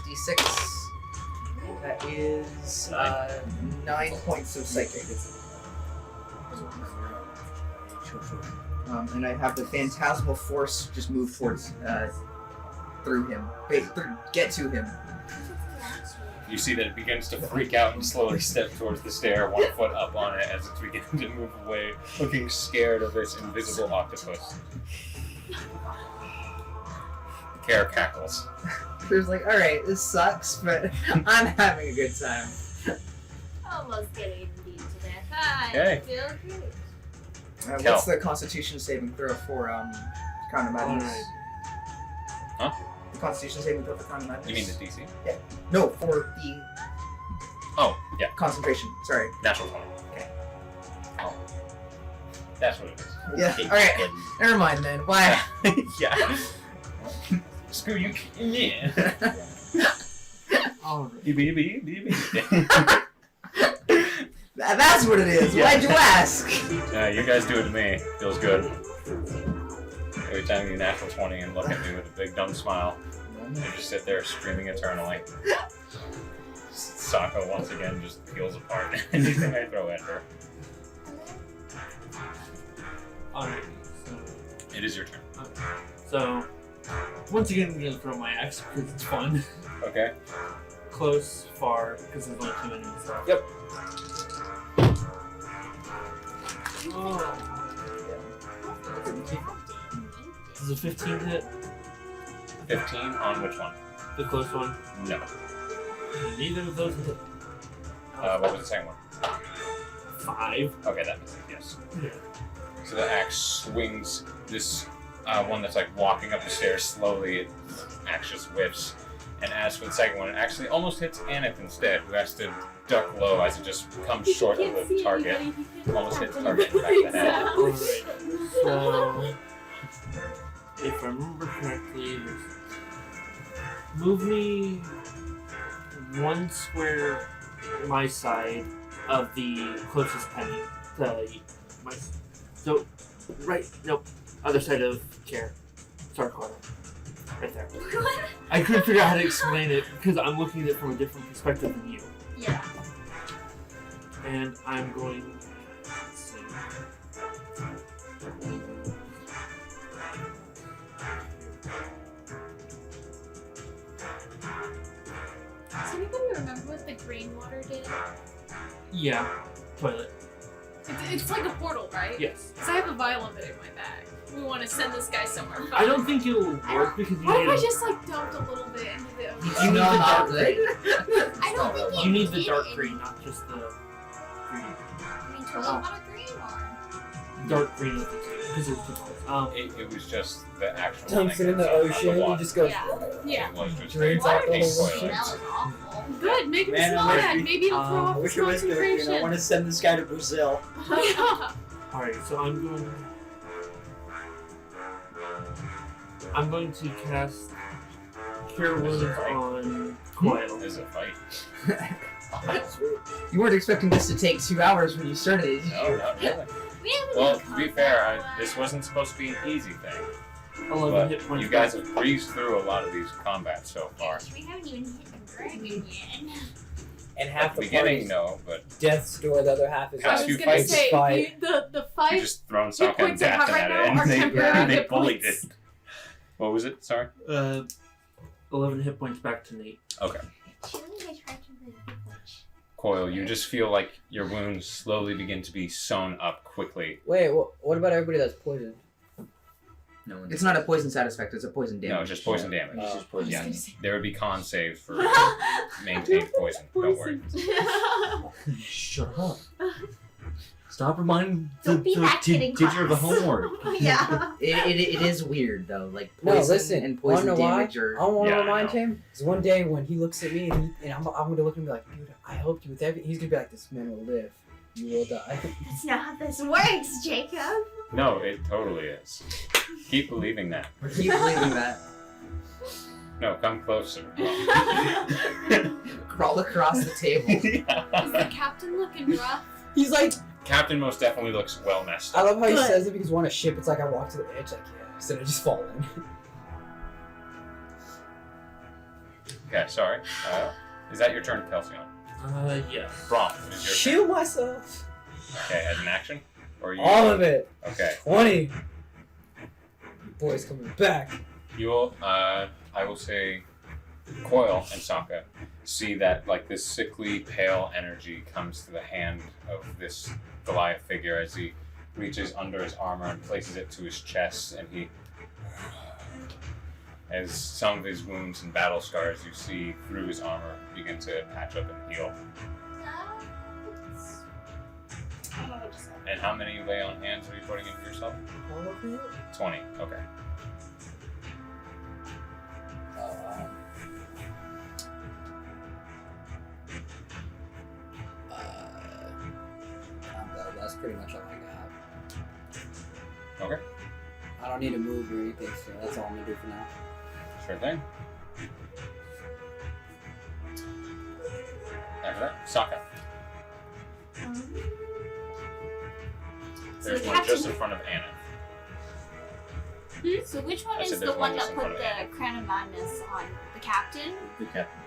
Speaker 2: D6. That is 9 points of psychic. And I have the phantasmal force just move towards, through him. Get to him.
Speaker 1: You see that it begins to freak out and slowly step towards the stair, 1 foot up on it as it's beginning to move away, looking scared of this invisible octopus. Care cackles.
Speaker 2: There's like, alright, this sucks, but I'm having a good time.
Speaker 5: Almost getting beat to death. I
Speaker 1: Okay.
Speaker 5: feel good.
Speaker 2: What's the Constitution saving throw for Crown of Madness?
Speaker 1: Huh?
Speaker 2: The Constitution saving throw for Crown of Madness?
Speaker 1: You mean the DC?
Speaker 2: Yeah. No, for the
Speaker 1: Oh, yeah.
Speaker 2: concentration. Sorry.
Speaker 1: Natural 20.
Speaker 2: Okay.
Speaker 1: Oh. That's what it is.
Speaker 2: Yeah. Alright. Never mind then. Why?
Speaker 1: Yeah. Screw you. Yeah.
Speaker 2: That's what it is.
Speaker 1: Yeah.
Speaker 2: Why'd you ask?
Speaker 1: You guys do it to me. Feels good. Every time you natural 20 and look at me with a big dumb smile, and just sit there screaming eternally. SAAKA once again just peels apart anything I throw at her.
Speaker 4: Alright, so,
Speaker 1: It is your turn.
Speaker 4: so once again, I'm gonna throw my axe because it's fun.
Speaker 1: Okay.
Speaker 4: Close, far, because there's only 2 enemies left.
Speaker 1: Yep.
Speaker 4: Oh. Does a 15 hit?
Speaker 1: 15 on which one?
Speaker 4: The close one?
Speaker 1: No.
Speaker 4: Neither of those hit.
Speaker 1: What was the second one?
Speaker 4: 5.
Speaker 1: Okay, that makes sense, yes.
Speaker 4: Yeah.
Speaker 1: So the axe swings this one that's like walking up the stairs slowly. Axe just whiffs. And as for the second one, it actually almost hits ANETH instead, who has to duck low as it just comes short of the target. Almost hits target in the back of the head.
Speaker 4: Alright, so if I remember correctly, move me 1 square my side of the closest penny to my. So, right, nope, other side of Care. Sorry, Coil. Right there. I couldn't figure out how to explain it because I'm looking at it from a different perspective than you.
Speaker 5: Yeah.
Speaker 4: And I'm going. Let's see.
Speaker 13: Does anybody remember what the green water did?
Speaker 4: Yeah, toilet.
Speaker 13: It's like a portal, right?
Speaker 4: Yes.
Speaker 13: Because I have a vial of it in my bag. We want to send this guy somewhere fun.
Speaker 4: I don't think it'll work because you
Speaker 13: What if
Speaker 4: need.
Speaker 13: I just like dumped a little bit into the ocean?
Speaker 4: You need the dark green.
Speaker 5: I don't think
Speaker 4: You need the
Speaker 5: did
Speaker 4: dark
Speaker 5: it.
Speaker 4: green, not just the green.
Speaker 5: I mean, toilet water green or?
Speaker 4: Dark green is the two because there's 2 colors.
Speaker 1: It was just the actual
Speaker 10: Dumps
Speaker 1: thing
Speaker 10: it in the
Speaker 1: that's on
Speaker 10: ocean, you
Speaker 1: water.
Speaker 10: just go.
Speaker 13: Yeah.
Speaker 1: It was just
Speaker 10: Drains out the
Speaker 1: pink
Speaker 10: whole
Speaker 1: toilet.
Speaker 5: That was awful.
Speaker 13: Good, make him
Speaker 8: Man,
Speaker 13: smell
Speaker 8: I
Speaker 13: that.
Speaker 8: wish
Speaker 13: Maybe it'll throw
Speaker 8: I
Speaker 13: off
Speaker 8: wish
Speaker 13: his
Speaker 8: it was good. I want
Speaker 13: concentration.
Speaker 8: to send this guy to Brazil.
Speaker 4: Alright, so I'm going to cast Cure Wounds on Coil.
Speaker 1: There's a fight.
Speaker 2: You weren't expecting this to take 2 hours when you started it, did you?
Speaker 1: No, not really.
Speaker 13: We haven't
Speaker 1: Well,
Speaker 13: been
Speaker 1: to be fair, this wasn't supposed to be an easy thing.
Speaker 4: 11
Speaker 1: But
Speaker 4: hit points.
Speaker 1: you guys have breezed through a lot of these combats so far.
Speaker 5: We haven't even hit the dragon yet.
Speaker 14: And
Speaker 1: At
Speaker 14: half
Speaker 1: the
Speaker 14: the
Speaker 1: beginning,
Speaker 14: party's
Speaker 1: no, but
Speaker 14: death's door, the other half is
Speaker 1: Past
Speaker 13: I was
Speaker 1: few
Speaker 13: gonna
Speaker 1: fights.
Speaker 13: say
Speaker 14: Fight.
Speaker 13: the
Speaker 1: you
Speaker 13: five
Speaker 1: just thrown
Speaker 13: hit
Speaker 1: Saaka and
Speaker 13: points I have
Speaker 1: DATH'TAN
Speaker 13: right
Speaker 1: at it,
Speaker 13: now are
Speaker 1: and
Speaker 13: temporary
Speaker 1: they
Speaker 13: hit
Speaker 1: bullied
Speaker 13: points.
Speaker 1: it. What was it? Sorry?
Speaker 4: 11 hit points back to Nate.
Speaker 1: Okay.
Speaker 5: Shouldn't I try to really push?
Speaker 1: Coil, you just feel like your wounds slowly begin to be sewn up quickly.
Speaker 14: Wait, what about everybody that's poisoned?
Speaker 11: No one.
Speaker 2: It's not a poison side effect, it's a poison damage.
Speaker 1: No, just poison damage.
Speaker 11: It's just poison.
Speaker 1: Yeah, there would be con saves for maintained poison. Don't worry.
Speaker 4: Shut up. Stop reminding
Speaker 5: Don't be that kid in
Speaker 4: teacher of the
Speaker 5: class.
Speaker 4: homework.
Speaker 5: Yeah.
Speaker 2: It is weird though, like
Speaker 14: No,
Speaker 2: poison
Speaker 14: listen.
Speaker 2: and
Speaker 14: Wanna
Speaker 2: poison
Speaker 14: know why?
Speaker 2: damage are.
Speaker 14: I want to
Speaker 1: Yeah, I
Speaker 14: remind
Speaker 1: know.
Speaker 14: him. Because one day when he looks at me and I'm going to look at him and be like, dude, I helped you with everything. He's going to be like, this man will live. You will die.
Speaker 5: That's not how this works, Jacob.
Speaker 1: No, it totally is. Keep believing that.
Speaker 2: Keep believing that.
Speaker 1: No, come closer.
Speaker 2: Crawl across the table.
Speaker 13: Is the captain looking rough?
Speaker 14: He's like,
Speaker 1: Captain most definitely looks well messed
Speaker 14: I
Speaker 1: up.
Speaker 14: love how he
Speaker 5: Good.
Speaker 14: says it because we're on a ship. It's like I walk to the edge, like, yeah. Instead of just falling.
Speaker 1: Okay, sorry. Is that your turn, Kelsion?
Speaker 4: Yeah.
Speaker 1: Braum, it is your
Speaker 14: Shield myself.
Speaker 1: turn. Okay, as an action? Or you?
Speaker 14: All of it.
Speaker 1: Okay.
Speaker 14: 20. Boys coming back.
Speaker 1: You will, I will say, Coil and Saaka see that, like, this sickly, pale energy comes to the hand of this Goliath figure as he reaches under his armor and places it to his chest, and he, as some of his wounds and battle scars you see through his armor begin to patch up and heal. And how many lay on hands are you putting into yourself?
Speaker 14: All of it?
Speaker 1: 20, okay.
Speaker 14: That's pretty much all I got.
Speaker 1: Okay,
Speaker 14: I don't need to move or anything, so that's all I'm gonna do for now.
Speaker 1: sure thing. After that, Saaka.
Speaker 5: So
Speaker 1: There's
Speaker 5: the
Speaker 1: one
Speaker 5: captain-
Speaker 1: just in front of Anna.
Speaker 5: So which one
Speaker 1: I said
Speaker 5: is
Speaker 1: there's
Speaker 5: the
Speaker 1: one
Speaker 5: one
Speaker 1: just
Speaker 5: that
Speaker 1: in
Speaker 5: put
Speaker 1: front of
Speaker 5: the crown of madness on the captain?
Speaker 11: The captain.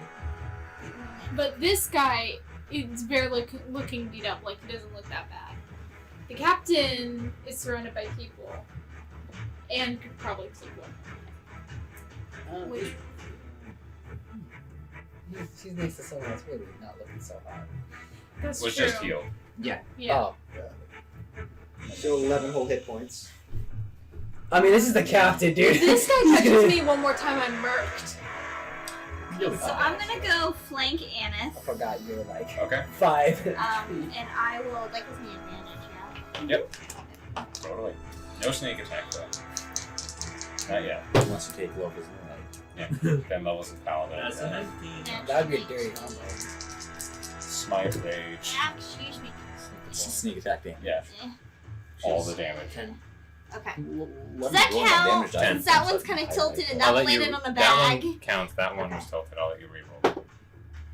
Speaker 13: But this guy is very looking beat up. Like, he doesn't look that bad. The captain is surrounded by people and could probably take one. Which,
Speaker 14: She's next to someone that's really not looking so hot.
Speaker 13: that's
Speaker 1: Was
Speaker 13: true.
Speaker 1: just healed.
Speaker 13: Yeah.
Speaker 14: Oh.
Speaker 8: So 11 whole hit points.
Speaker 14: I mean, this is the captain, dude.
Speaker 13: If this guy
Speaker 14: He's
Speaker 13: touches
Speaker 14: gonna-
Speaker 13: me one more time, I'm murked.
Speaker 5: So I'm gonna go flank
Speaker 14: I
Speaker 5: Aneth.
Speaker 14: forgot you were like
Speaker 1: Okay.
Speaker 14: 5.
Speaker 5: And I will like with me advantage, yeah.
Speaker 1: Yep. Totally. No sneak attack though. Not yet.
Speaker 11: Once you take levels in
Speaker 1: Yeah. 10 levels of paladin.
Speaker 4: That's a 19.
Speaker 14: That'd be a dirty combo.
Speaker 1: Smite rage.
Speaker 5: Excuse me.
Speaker 11: it's sneak attack damage.
Speaker 1: Yeah. All the damage.
Speaker 5: Okay.
Speaker 11: Does
Speaker 5: that count?
Speaker 1: Ten.
Speaker 5: Since that one's kind of tilted and
Speaker 1: I'll
Speaker 5: that
Speaker 1: let you-
Speaker 5: landed on the
Speaker 1: That
Speaker 5: bag.
Speaker 1: one counts. That one was tilted. I'll let you reroll.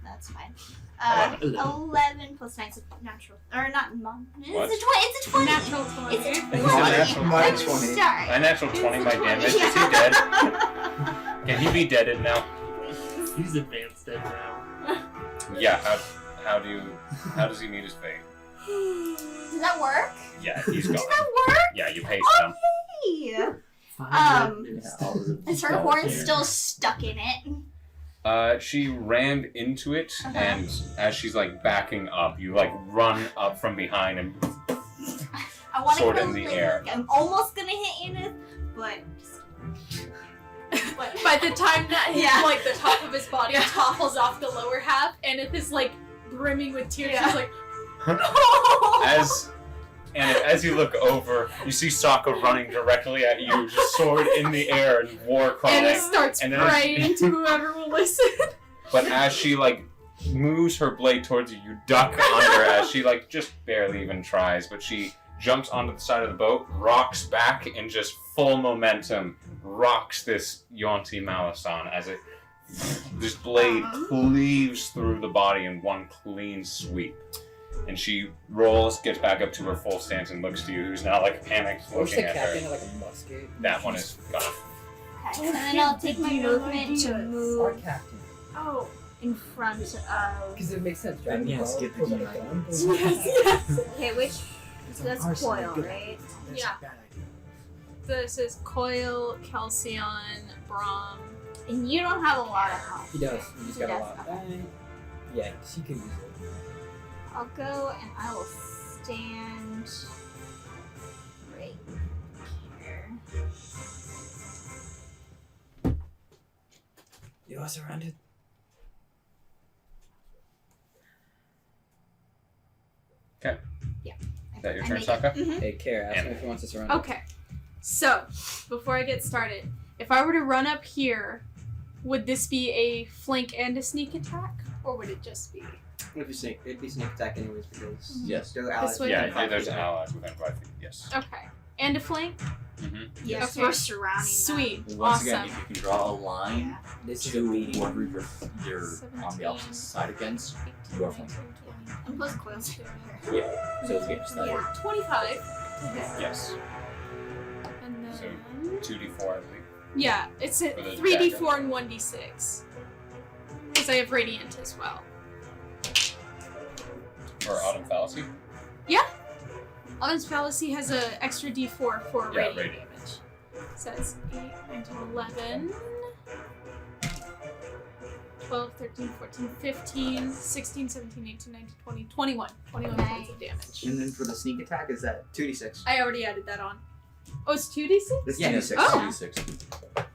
Speaker 5: That's fine.
Speaker 13: 11.
Speaker 5: 11 plus 9 is natural. Or not, mom.
Speaker 1: What?
Speaker 5: It's a 20.
Speaker 13: Natural 20.
Speaker 5: It's a 20.
Speaker 1: It's a natural
Speaker 5: I'm
Speaker 8: 20.
Speaker 5: sorry.
Speaker 1: A natural 20 by damage. Is he dead? Can he be deaded now?
Speaker 4: He's advanced dead now.
Speaker 1: Yeah. How does he meet his fate?
Speaker 5: Does that work?
Speaker 1: Yeah, he's gone.
Speaker 5: Does that work?
Speaker 1: Yeah, you paced him.
Speaker 5: Hey!
Speaker 4: 5
Speaker 5: Is her horn still stuck in it?
Speaker 1: She ran into it, and as she's like backing up, you like run up from behind and
Speaker 5: I want to
Speaker 1: sword
Speaker 5: go
Speaker 1: in the
Speaker 5: later.
Speaker 1: air.
Speaker 5: I'm almost gonna hit Aneth, but.
Speaker 13: By the time that his,
Speaker 5: Yeah.
Speaker 13: like the top of his body topples off the lower half, and it is like brimming with tears.
Speaker 5: Yeah.
Speaker 13: She's like,
Speaker 1: as you look over, you see Saaka running directly at you, just sword in the air and war crying.
Speaker 13: and it starts
Speaker 1: And then-
Speaker 13: praying to whoever will listen.
Speaker 1: But as she like moves her blade towards you, you duck under as she like just barely even tries, but she jumps onto the side of the boat, rocks back, and just full momentum rocks this Yuan-Ti Malisan as it This blade cleaves through the body in one clean sweep. And she rolls, gets back up to her full stance, and looks to you, who's now like panicked
Speaker 14: What's
Speaker 1: looking
Speaker 14: the
Speaker 1: at
Speaker 14: captain
Speaker 1: her.
Speaker 14: have like a musket?
Speaker 1: That one is gone.
Speaker 5: Okay, and then I'll take my movement to
Speaker 14: Our
Speaker 5: move
Speaker 14: captain.
Speaker 13: Oh.
Speaker 5: in front of.
Speaker 14: Because it makes sense, right?
Speaker 10: And yeah, skip the
Speaker 14: Like a
Speaker 10: D9.
Speaker 14: gun.
Speaker 13: Yes.
Speaker 5: Okay, which?
Speaker 10: It's
Speaker 5: So that's
Speaker 10: on our side.
Speaker 5: coil,
Speaker 10: Good.
Speaker 5: right?
Speaker 10: That's
Speaker 13: Yeah.
Speaker 10: a bad idea.
Speaker 13: This is Coil, Kelsion, Brahm.
Speaker 5: And you don't have a lot of health.
Speaker 14: He does. He just
Speaker 5: He
Speaker 14: got a
Speaker 5: does,
Speaker 14: lot.
Speaker 5: okay.
Speaker 14: Yeah, she could use it.
Speaker 5: I'll go and I will stand right here.
Speaker 14: You are surrounded.
Speaker 1: Okay.
Speaker 5: Yeah.
Speaker 1: Is that your
Speaker 5: I
Speaker 1: turn,
Speaker 5: make it.
Speaker 1: Saka?
Speaker 14: Hey, Kara, ask him
Speaker 1: Anna.
Speaker 14: if he wants to surround.
Speaker 13: Okay. So, before I get started, if I were to run up here, would this be a flank and a sneak attack? Or would it just be?
Speaker 8: It'd be sneak attack anyways because
Speaker 11: Yes.
Speaker 8: they're allies.
Speaker 13: This way?
Speaker 1: Yeah,
Speaker 8: within 5
Speaker 1: there's
Speaker 8: feet.
Speaker 1: allies within 5 feet, yes.
Speaker 13: Okay. And a flank?
Speaker 1: Mm-hmm.
Speaker 5: Yeah,
Speaker 13: Okay.
Speaker 5: we're surrounding
Speaker 13: Sweet.
Speaker 11: Once
Speaker 13: Awesome.
Speaker 11: again, if you can draw a line
Speaker 14: This is a
Speaker 11: to
Speaker 14: meeting.
Speaker 11: whoever you're on the opposite side against, you are flanking.
Speaker 5: them. And plus coils.
Speaker 11: Yeah. So it's good. Just that.
Speaker 5: Yeah.
Speaker 13: 25.
Speaker 1: Yes.
Speaker 13: And then...
Speaker 1: So 2d4, I believe.
Speaker 13: Yeah, it's a
Speaker 1: For the
Speaker 13: 3d4 and 1d6. Because I have Radiant as well.
Speaker 1: For Autumn Fallacy?
Speaker 13: Yeah. Autumn's Fallacy has an extra d4 for
Speaker 1: Yeah,
Speaker 13: radiant
Speaker 1: radiant.
Speaker 13: damage. So that's 8, 9, 10, 11, 12, 13, 14, 15, 16, 17, 18, 19, 20, 21. 21 points of damage.
Speaker 2: And then for the sneak attack, is that 2d6?
Speaker 13: I already added that on. Oh, it's 2d6?
Speaker 2: This
Speaker 8: Yeah.
Speaker 2: 2d6.
Speaker 13: Oh.
Speaker 11: 2d6.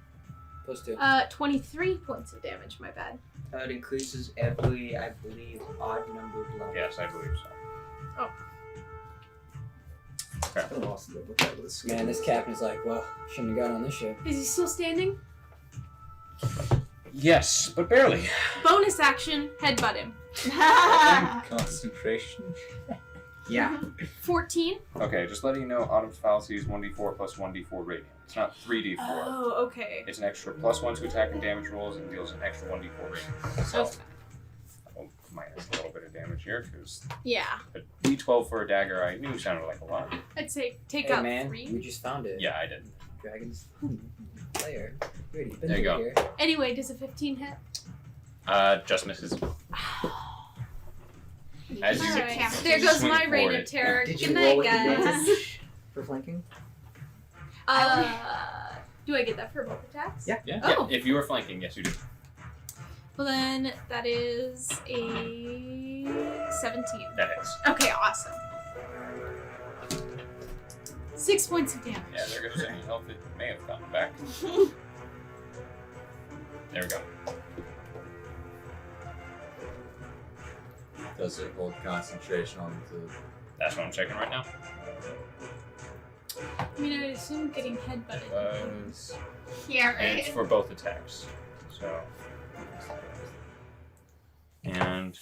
Speaker 14: Plus 2.
Speaker 13: 23 points of damage, my bad.
Speaker 8: It increases every, I believe, odd numbered level.
Speaker 1: Yes, I believe so.
Speaker 13: Oh.
Speaker 2: I lost the book out with a skill.
Speaker 14: Man, this captain is like, well, shouldn't have got on this ship.
Speaker 13: Is he still standing?
Speaker 1: Yes, but barely.
Speaker 13: Bonus action, headbutt him.
Speaker 11: Concentration.
Speaker 2: Yeah.
Speaker 13: 14.
Speaker 1: Okay, just letting you know, Autumn's Fallacy is 1d4 plus 1d4 radiant. It's not 3d4.
Speaker 13: Oh, okay.
Speaker 1: It's an extra +1 to attack and damage rolls and deals an extra 1d4 radiant. So,
Speaker 13: Okay.
Speaker 1: I'll minus a little bit of damage here, because
Speaker 13: Yeah.
Speaker 1: a d12 for a dagger I knew sounded like a lot.
Speaker 13: I'd say take
Speaker 14: Hey,
Speaker 13: out
Speaker 14: man,
Speaker 13: 3.
Speaker 14: we just found it.
Speaker 1: Yeah, I did.
Speaker 14: Dragon's player. We already been
Speaker 1: There you go.
Speaker 14: here.
Speaker 13: Anyway, does a 15 hit?
Speaker 1: Just misses. As you
Speaker 13: Alright, there goes
Speaker 1: swing
Speaker 13: my
Speaker 1: forward
Speaker 13: reign of
Speaker 1: it.
Speaker 13: terror.
Speaker 2: Did
Speaker 13: Good
Speaker 2: you roll
Speaker 13: night,
Speaker 2: with
Speaker 13: guys.
Speaker 2: advantage for flanking?
Speaker 13: Do I get that for both attacks?
Speaker 2: Yeah.
Speaker 1: Yeah,
Speaker 13: Oh.
Speaker 1: yeah, if you were flanking, yes you do.
Speaker 13: Well, then that is a 17.
Speaker 1: That hits.
Speaker 13: Okay, awesome. 6 points of damage.
Speaker 1: Yeah, there goes any health it may have gotten back. There we go.
Speaker 11: Does it hold concentration on the?
Speaker 1: That's what I'm checking right now.
Speaker 13: I mean, I assume getting headbutted.
Speaker 5: Yeah,
Speaker 1: And it's
Speaker 5: right.
Speaker 1: for both attacks. So. And.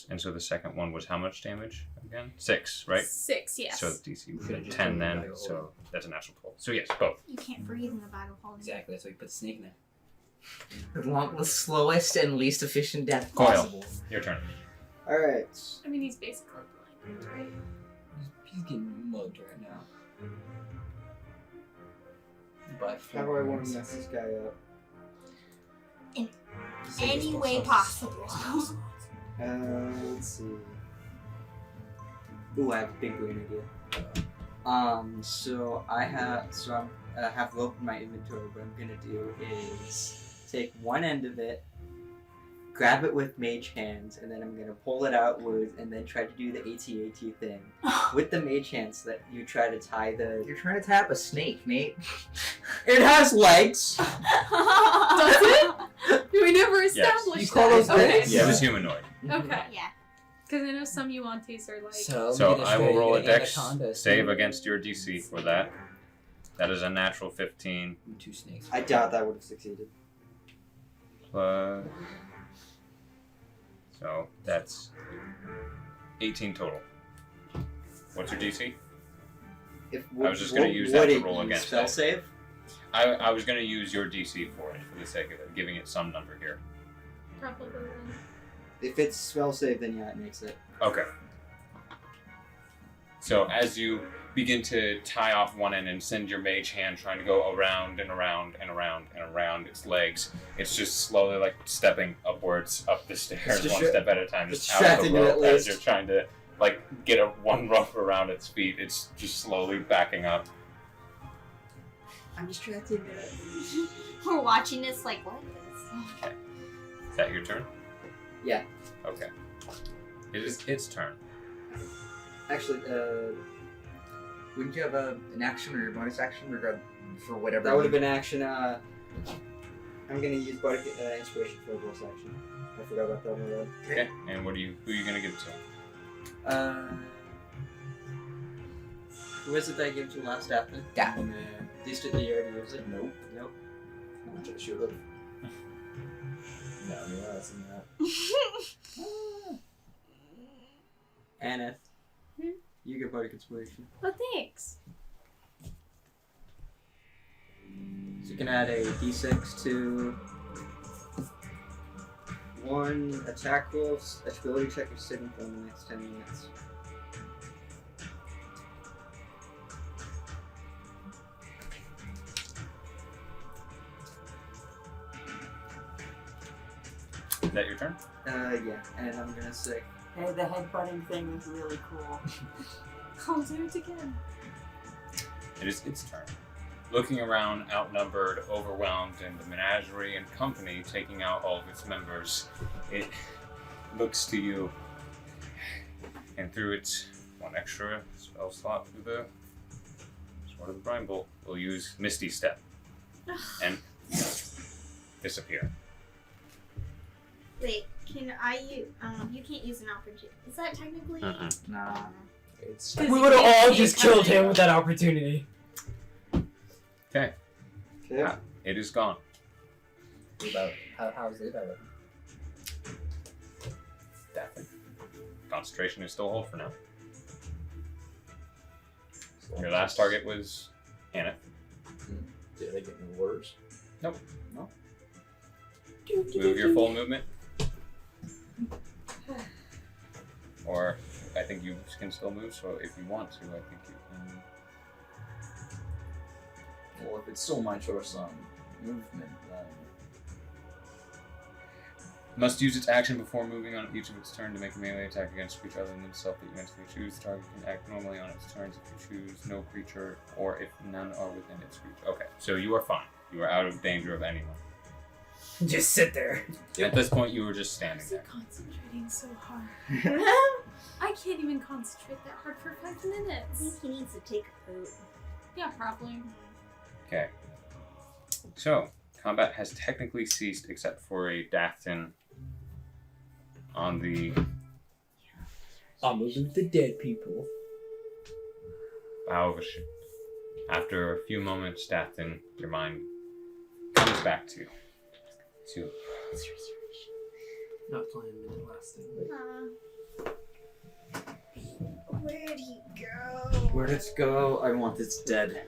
Speaker 1: And so the second one was how much damage again? 6, right?
Speaker 13: 6, yes.
Speaker 1: So the DC would
Speaker 14: Should've
Speaker 1: be
Speaker 14: just
Speaker 1: 10
Speaker 14: done the
Speaker 1: then,
Speaker 14: bag of
Speaker 1: so
Speaker 14: holding.
Speaker 1: that's a natural 12. So yes, both.
Speaker 5: You can't breathe in the bag of holding.
Speaker 14: Exactly, that's why you put the snake in it.
Speaker 2: The slowest and least efficient death
Speaker 1: Coil.
Speaker 2: possible.
Speaker 1: Your turn.
Speaker 8: Alright.
Speaker 13: I mean, he's basically blind, right?
Speaker 14: He's getting mugged right now. By
Speaker 8: How do I want to mess this guy up?
Speaker 5: In any way possible.
Speaker 8: Let's see. Ooh, I have a big brain idea. So I have rope in my inventory. What I'm gonna do is take one end of it, grab it with mage hands, and then I'm gonna pull it outwards, and then try to do the AT-AT thing with the mage hands so that you try to tie the.
Speaker 2: You're trying to tap a snake, Nate.
Speaker 8: It has legs.
Speaker 13: Does it? We never established
Speaker 2: You call
Speaker 13: that.
Speaker 2: those
Speaker 13: Okay.
Speaker 2: legs?
Speaker 1: Yeah, it was humanoid.
Speaker 13: Okay.
Speaker 5: Yeah.
Speaker 13: Because I know some Yuan-Tis are like...
Speaker 1: So I will roll a dex
Speaker 14: Anaconda,
Speaker 1: save against your DC for that. That is a natural 15.
Speaker 14: 2 snakes.
Speaker 8: I doubt that would have succeeded.
Speaker 1: Plus. So that's 18 total. What's your DC?
Speaker 8: If
Speaker 1: I was just gonna use that
Speaker 8: would
Speaker 1: to
Speaker 8: it
Speaker 1: roll
Speaker 8: use
Speaker 1: against
Speaker 8: spell
Speaker 1: it.
Speaker 8: save.
Speaker 1: I was going to use your DC for it, for the sake of it, giving it some number here.
Speaker 13: Probably.
Speaker 8: If it's spell save, then yeah, it makes it.
Speaker 1: Okay. So as you begin to tie off one end and send your mage hand trying to go around and around and around and around its legs, it's just slowly like stepping upwards up the stairs one step at a time, just out of the rope as you're trying to like get one rope around its feet. It's just slowly backing up.
Speaker 2: I'm distracted.
Speaker 5: We're watching this like, what is this?
Speaker 1: Okay. Is that your turn?
Speaker 8: Yeah.
Speaker 1: Okay. It is its turn.
Speaker 2: Actually, wouldn't you have an action or a bonus action for whatever?
Speaker 8: That would have been action. I'm gonna use Bardic Inspiration for a bonus action. I forgot about that one.
Speaker 1: Okay. And who are you gonna give it to?
Speaker 8: Who is it that I gave to last after?
Speaker 2: Dath'tan.
Speaker 8: Did you already use it?
Speaker 12: Nope.
Speaker 8: Nope.
Speaker 12: I should have. No, you're not seeing that.
Speaker 8: Aneth. You get Bardic Inspiration.
Speaker 13: Oh, thanks.
Speaker 8: So you can add a d6 to one attack roll, ability check you're sitting for in the next 10 minutes.
Speaker 1: Is that your turn?
Speaker 8: Yeah, and I'm gonna say,
Speaker 15: Hey, the headbutting thing is really cool.
Speaker 13: I'll do it again.
Speaker 1: It is its turn. Looking around, outnumbered, overwhelmed, and the menagerie and company taking out all of its members, it looks to you, and through its one extra spell slot through the Sword of the Brine Bolt, will use Misty Step and disappear.
Speaker 5: Wait, can I use, you can't use an opportunity. Is that technically?
Speaker 2: Nah.
Speaker 10: We would have all just killed him with that opportunity.
Speaker 1: Okay.
Speaker 8: Yeah.
Speaker 1: It is gone.
Speaker 12: How's Levi looking?
Speaker 1: Definitely. Concentration is still hold for now. Your last target was Aneth.
Speaker 12: Did they get any orders?
Speaker 1: Nope. No. Move your full movement. Or I think you can still move, so if you want to, I think you can.
Speaker 11: Well, if it's so my choice on movement, then
Speaker 1: Must use its action before moving on each of its turn to make a melee attack against a creature other than itself that you mentally choose. The target can act normally on its turns if you choose no creature or if none are within its reach. Okay, so you are fine. You are out of danger of anyone.
Speaker 10: Just sit there.
Speaker 1: At this point, you were just standing there.
Speaker 13: Concentrating so hard. I can't even concentrate that hard for 5 minutes.
Speaker 5: I think he needs to take a poop.
Speaker 13: Yeah, probably.
Speaker 1: Okay. So, combat has technically ceased except for a DATH'TAN on the
Speaker 14: I'm moving the dead people.
Speaker 1: bow of a ship. After a few moments, DATH'TAN, your mind comes back to you.
Speaker 4: Not playing minute lasting.
Speaker 5: Where'd he go?
Speaker 8: Where'd it go? I want this dead.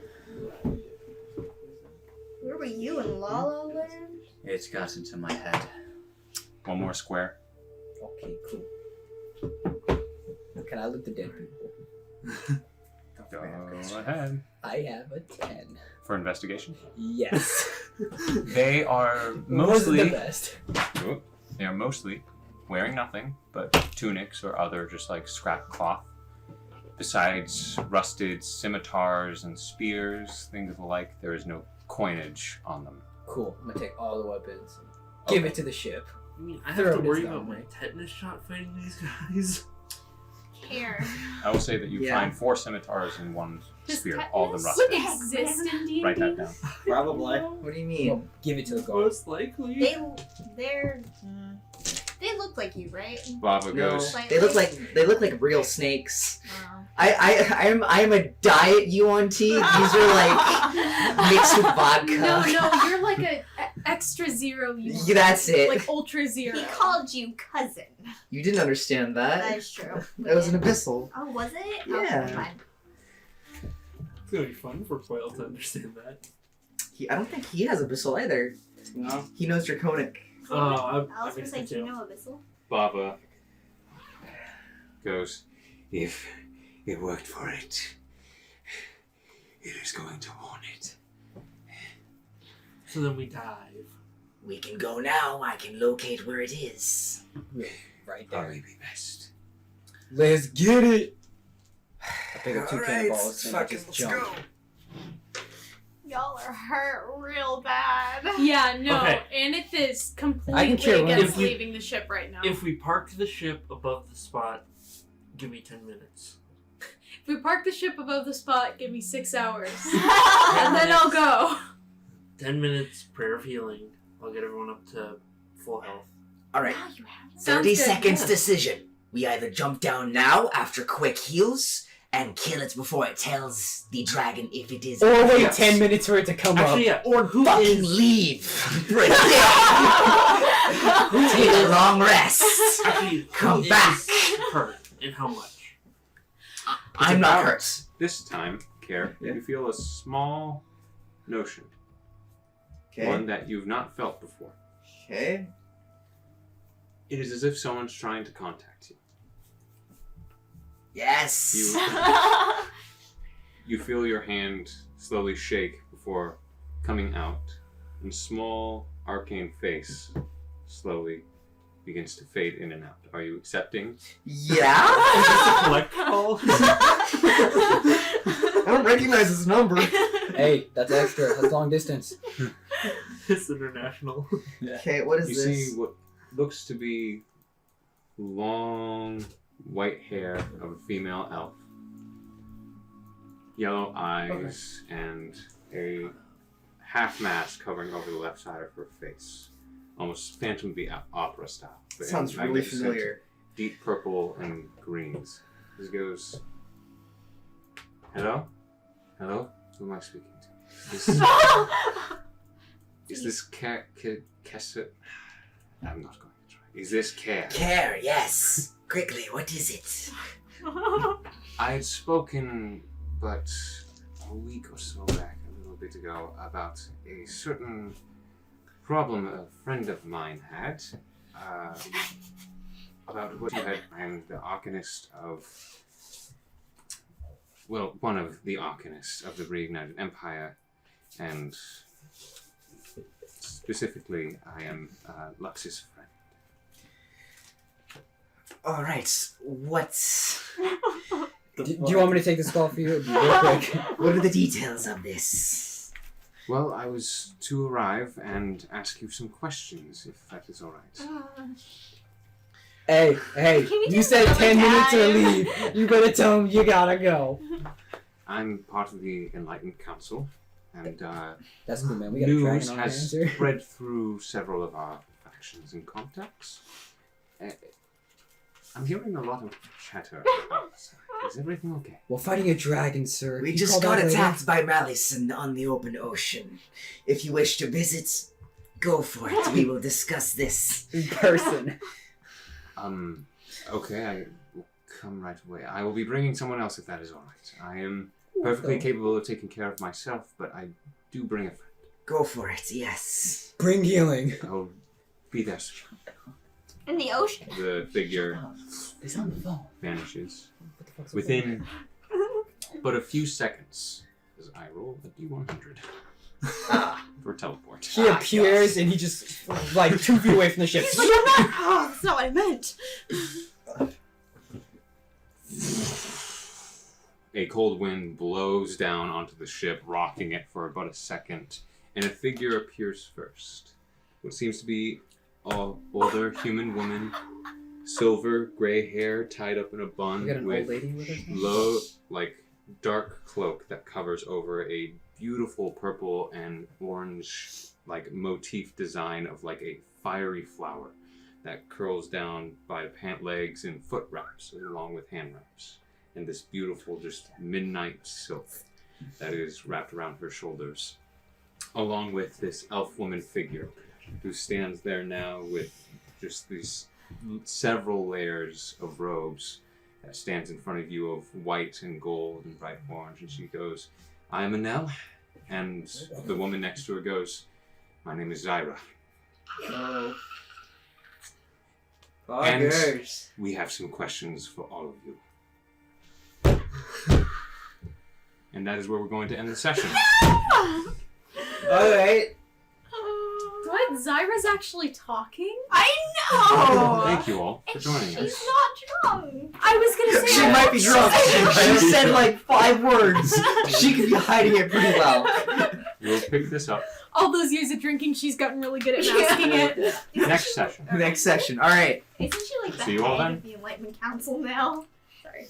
Speaker 5: Where were you in La La Land?
Speaker 11: it's got into my head.
Speaker 1: One more square.
Speaker 14: Okay, cool. Can I look the dead people?
Speaker 1: Go ahead.
Speaker 14: I have a 10.
Speaker 1: For investigation?
Speaker 14: Yes.
Speaker 1: They are
Speaker 14: Wasn't
Speaker 1: mostly
Speaker 14: the best.
Speaker 1: They are mostly wearing nothing but tunics or other just like scrap cloth. Besides rusted scimitars and spears, things of the like, there is no coinage on them.
Speaker 14: Cool. I'm gonna take all the weapons. Give it to the ship.
Speaker 4: I mean, I
Speaker 14: Throw
Speaker 4: have to
Speaker 14: this
Speaker 4: worry
Speaker 14: down
Speaker 4: about my tetanus shot fighting these guys.
Speaker 5: Care.
Speaker 1: I will say that you
Speaker 8: Yeah.
Speaker 1: find 4 scimitars and 1
Speaker 13: Does
Speaker 1: spear, all of them
Speaker 13: tetanus
Speaker 1: rusted.
Speaker 13: exist in D&D?
Speaker 1: Write that down.
Speaker 8: Probably.
Speaker 2: What do you mean?
Speaker 14: Well, give it to the guard.
Speaker 4: Most likely.
Speaker 5: They look like you, right?
Speaker 1: Baba
Speaker 2: No,
Speaker 1: goes,
Speaker 2: they look like real snakes.
Speaker 5: Oh.
Speaker 2: I am a diet Yuan-Ti. These are like mixed with vodka.
Speaker 13: No, you're like a extra zero.
Speaker 2: Yeah, that's it.
Speaker 13: Like ultra zero.
Speaker 5: He called you cousin.
Speaker 2: You didn't understand that.
Speaker 5: That is true.
Speaker 2: That was an abyssal.
Speaker 5: Oh, was it?
Speaker 2: Yeah.
Speaker 5: Okay, fine.
Speaker 4: It's gonna be fun for Coil to understand that.
Speaker 2: I don't think he has Abyssal either.
Speaker 8: No.
Speaker 2: He knows Draconic.
Speaker 5: I was gonna say, do you know Abyssal?
Speaker 1: Baba goes, if it worked for it, it is going to want it.
Speaker 4: So then we dive.
Speaker 6: We can go now. I can locate where it is.
Speaker 14: Right there.
Speaker 1: Probably be best.
Speaker 14: Let's get it. I pick up 2
Speaker 6: Alright,
Speaker 14: cannonballs and I
Speaker 6: fucking
Speaker 14: just
Speaker 6: let's
Speaker 14: jump.
Speaker 6: go.
Speaker 5: Y'all are hurt real bad.
Speaker 13: Yeah, no.
Speaker 4: Okay.
Speaker 13: Aneth is
Speaker 14: I can
Speaker 13: completely
Speaker 14: cheer when-
Speaker 13: against
Speaker 4: If we-
Speaker 13: leaving the ship right now.
Speaker 4: If we park the ship above the spot, give me 10 minutes.
Speaker 13: If we park the ship above the spot, give me 6 hours. And then I'll go.
Speaker 4: 10 minutes, prayer of healing. I'll get everyone up to full health.
Speaker 6: Alright,
Speaker 5: Wow, you have it.
Speaker 6: 30
Speaker 13: Sounds good,
Speaker 6: seconds
Speaker 4: yeah.
Speaker 6: decision. We either jump down now after quick heals and kill it before it tells the dragon if it is.
Speaker 14: Or wait
Speaker 6: yes.
Speaker 14: 10 minutes for it to come
Speaker 4: Actually,
Speaker 14: up.
Speaker 4: yeah.
Speaker 6: Or
Speaker 4: Who
Speaker 6: fucking
Speaker 4: is-
Speaker 6: leave. Take a long rest.
Speaker 4: Actually, who
Speaker 6: Come
Speaker 4: is
Speaker 6: back.
Speaker 4: hurt and how much?
Speaker 6: I'm not
Speaker 1: about-
Speaker 6: hurt.
Speaker 1: This time, Care, you feel a small notion.
Speaker 2: Okay.
Speaker 1: One that you've not felt before.
Speaker 2: Okay.
Speaker 1: It is as if someone's trying to contact you.
Speaker 6: Yes.
Speaker 1: You feel your hand slowly shake before coming out, and small arcane face slowly begins to fade in and out. Are you accepting?
Speaker 2: Yeah?
Speaker 4: Collect call?
Speaker 2: I don't recognize his number.
Speaker 14: Hey, that's extra. That's long distance.
Speaker 4: It's international.
Speaker 2: Okay, what is
Speaker 1: You
Speaker 2: this?
Speaker 1: see what looks to be long white hair of a female elf, yellow eyes, and a half mask covering over the left side of her face. Almost Phantom of the Opera style. but in
Speaker 2: Sounds really
Speaker 1: magnificent
Speaker 2: familiar.
Speaker 1: Deep purple and greens. This goes, hello? Hello? Who am I speaking to? Is this Kesset? I'm not going to try. Is this Care?
Speaker 6: Care, yes. Quickly, what is it?
Speaker 1: I had spoken, but a week or so back, a little bit ago, about a certain problem a friend of mine had. About what you had. I'm the Arcanist of. Well, one of the Arcanists of the Reignited Empire, and specifically, I am Lux's friend.
Speaker 6: Alright, what's...
Speaker 14: Do you want me to take this call for you? Real quick.
Speaker 6: What are the details of this?
Speaker 1: Well, I was to arrive and ask you some questions, if that is all right.
Speaker 14: Hey,
Speaker 5: Can we
Speaker 14: you
Speaker 5: do
Speaker 14: said
Speaker 5: another
Speaker 14: 10 minutes or
Speaker 5: time?
Speaker 14: leave. You better tell him you gotta go.
Speaker 1: I'm part of the Enlightened Council, and
Speaker 14: That's cool, man. We got a
Speaker 1: news
Speaker 14: dragon on our
Speaker 1: has
Speaker 14: hands here.
Speaker 1: spread through several of our factions and contacts. I'm hearing a lot of chatter outside. Is everything okay?
Speaker 14: We're fighting a dragon, sir.
Speaker 6: We
Speaker 14: Can you
Speaker 6: just
Speaker 14: call
Speaker 6: got
Speaker 14: back later?
Speaker 6: attacked by Malison on the open ocean. If you wish to visit, go for it. We will discuss this.
Speaker 14: In person.
Speaker 1: Okay, I will come right away. I will be bringing someone else if that is all right. I am perfectly capable of taking care of myself, but I do bring a friend.
Speaker 6: Go for it, yes.
Speaker 14: Bring healing.
Speaker 1: I'll be there soon.
Speaker 5: In the ocean.
Speaker 1: The figure
Speaker 14: He's on the phone.
Speaker 1: vanishes
Speaker 14: What the fuck's
Speaker 1: within but a few seconds as I roll a d100 for teleport.
Speaker 14: He appears and he just, like, 2 feet away from the ship.
Speaker 3: He's like, I'm not. Oh, that's not what I meant.
Speaker 1: A cold wind blows down onto the ship, rocking it for about a second, and a figure appears first. What seems to be an older human woman, silver gray hair tied up in a bun
Speaker 14: We got an
Speaker 1: with
Speaker 14: old lady with us.
Speaker 1: low, like dark cloak that covers over a beautiful purple and orange, like motif design of like a fiery flower that curls down by the pant legs and foot wraps, along with hand wraps. And this beautiful, just midnight silk that is wrapped around her shoulders, along with this elf woman figure who stands there now with just these several layers of robes that stands in front of you of white and gold and bright orange. And she goes, I am Anel. And the woman next to her goes, "My name is Zyra.
Speaker 8: Oh.
Speaker 1: And
Speaker 8: Buggers.
Speaker 1: we have some questions for all of you." And that is where we're going to end the session.
Speaker 8: Alright.
Speaker 13: What? Zyra's actually talking?
Speaker 5: I know!
Speaker 1: Thank you all for joining
Speaker 5: She's
Speaker 1: us.
Speaker 5: not drunk.
Speaker 13: I was gonna say
Speaker 8: She might be drunk. She said like 5 words. She could be hiding it pretty well.
Speaker 1: We'll pick this up
Speaker 13: all those years of drinking, she's gotten really good at masking it.
Speaker 1: next session.
Speaker 8: Next session. Alright.
Speaker 5: Isn't she like the
Speaker 1: See you all
Speaker 5: head
Speaker 1: then.
Speaker 5: of the Enlightenment Council now? Sorry.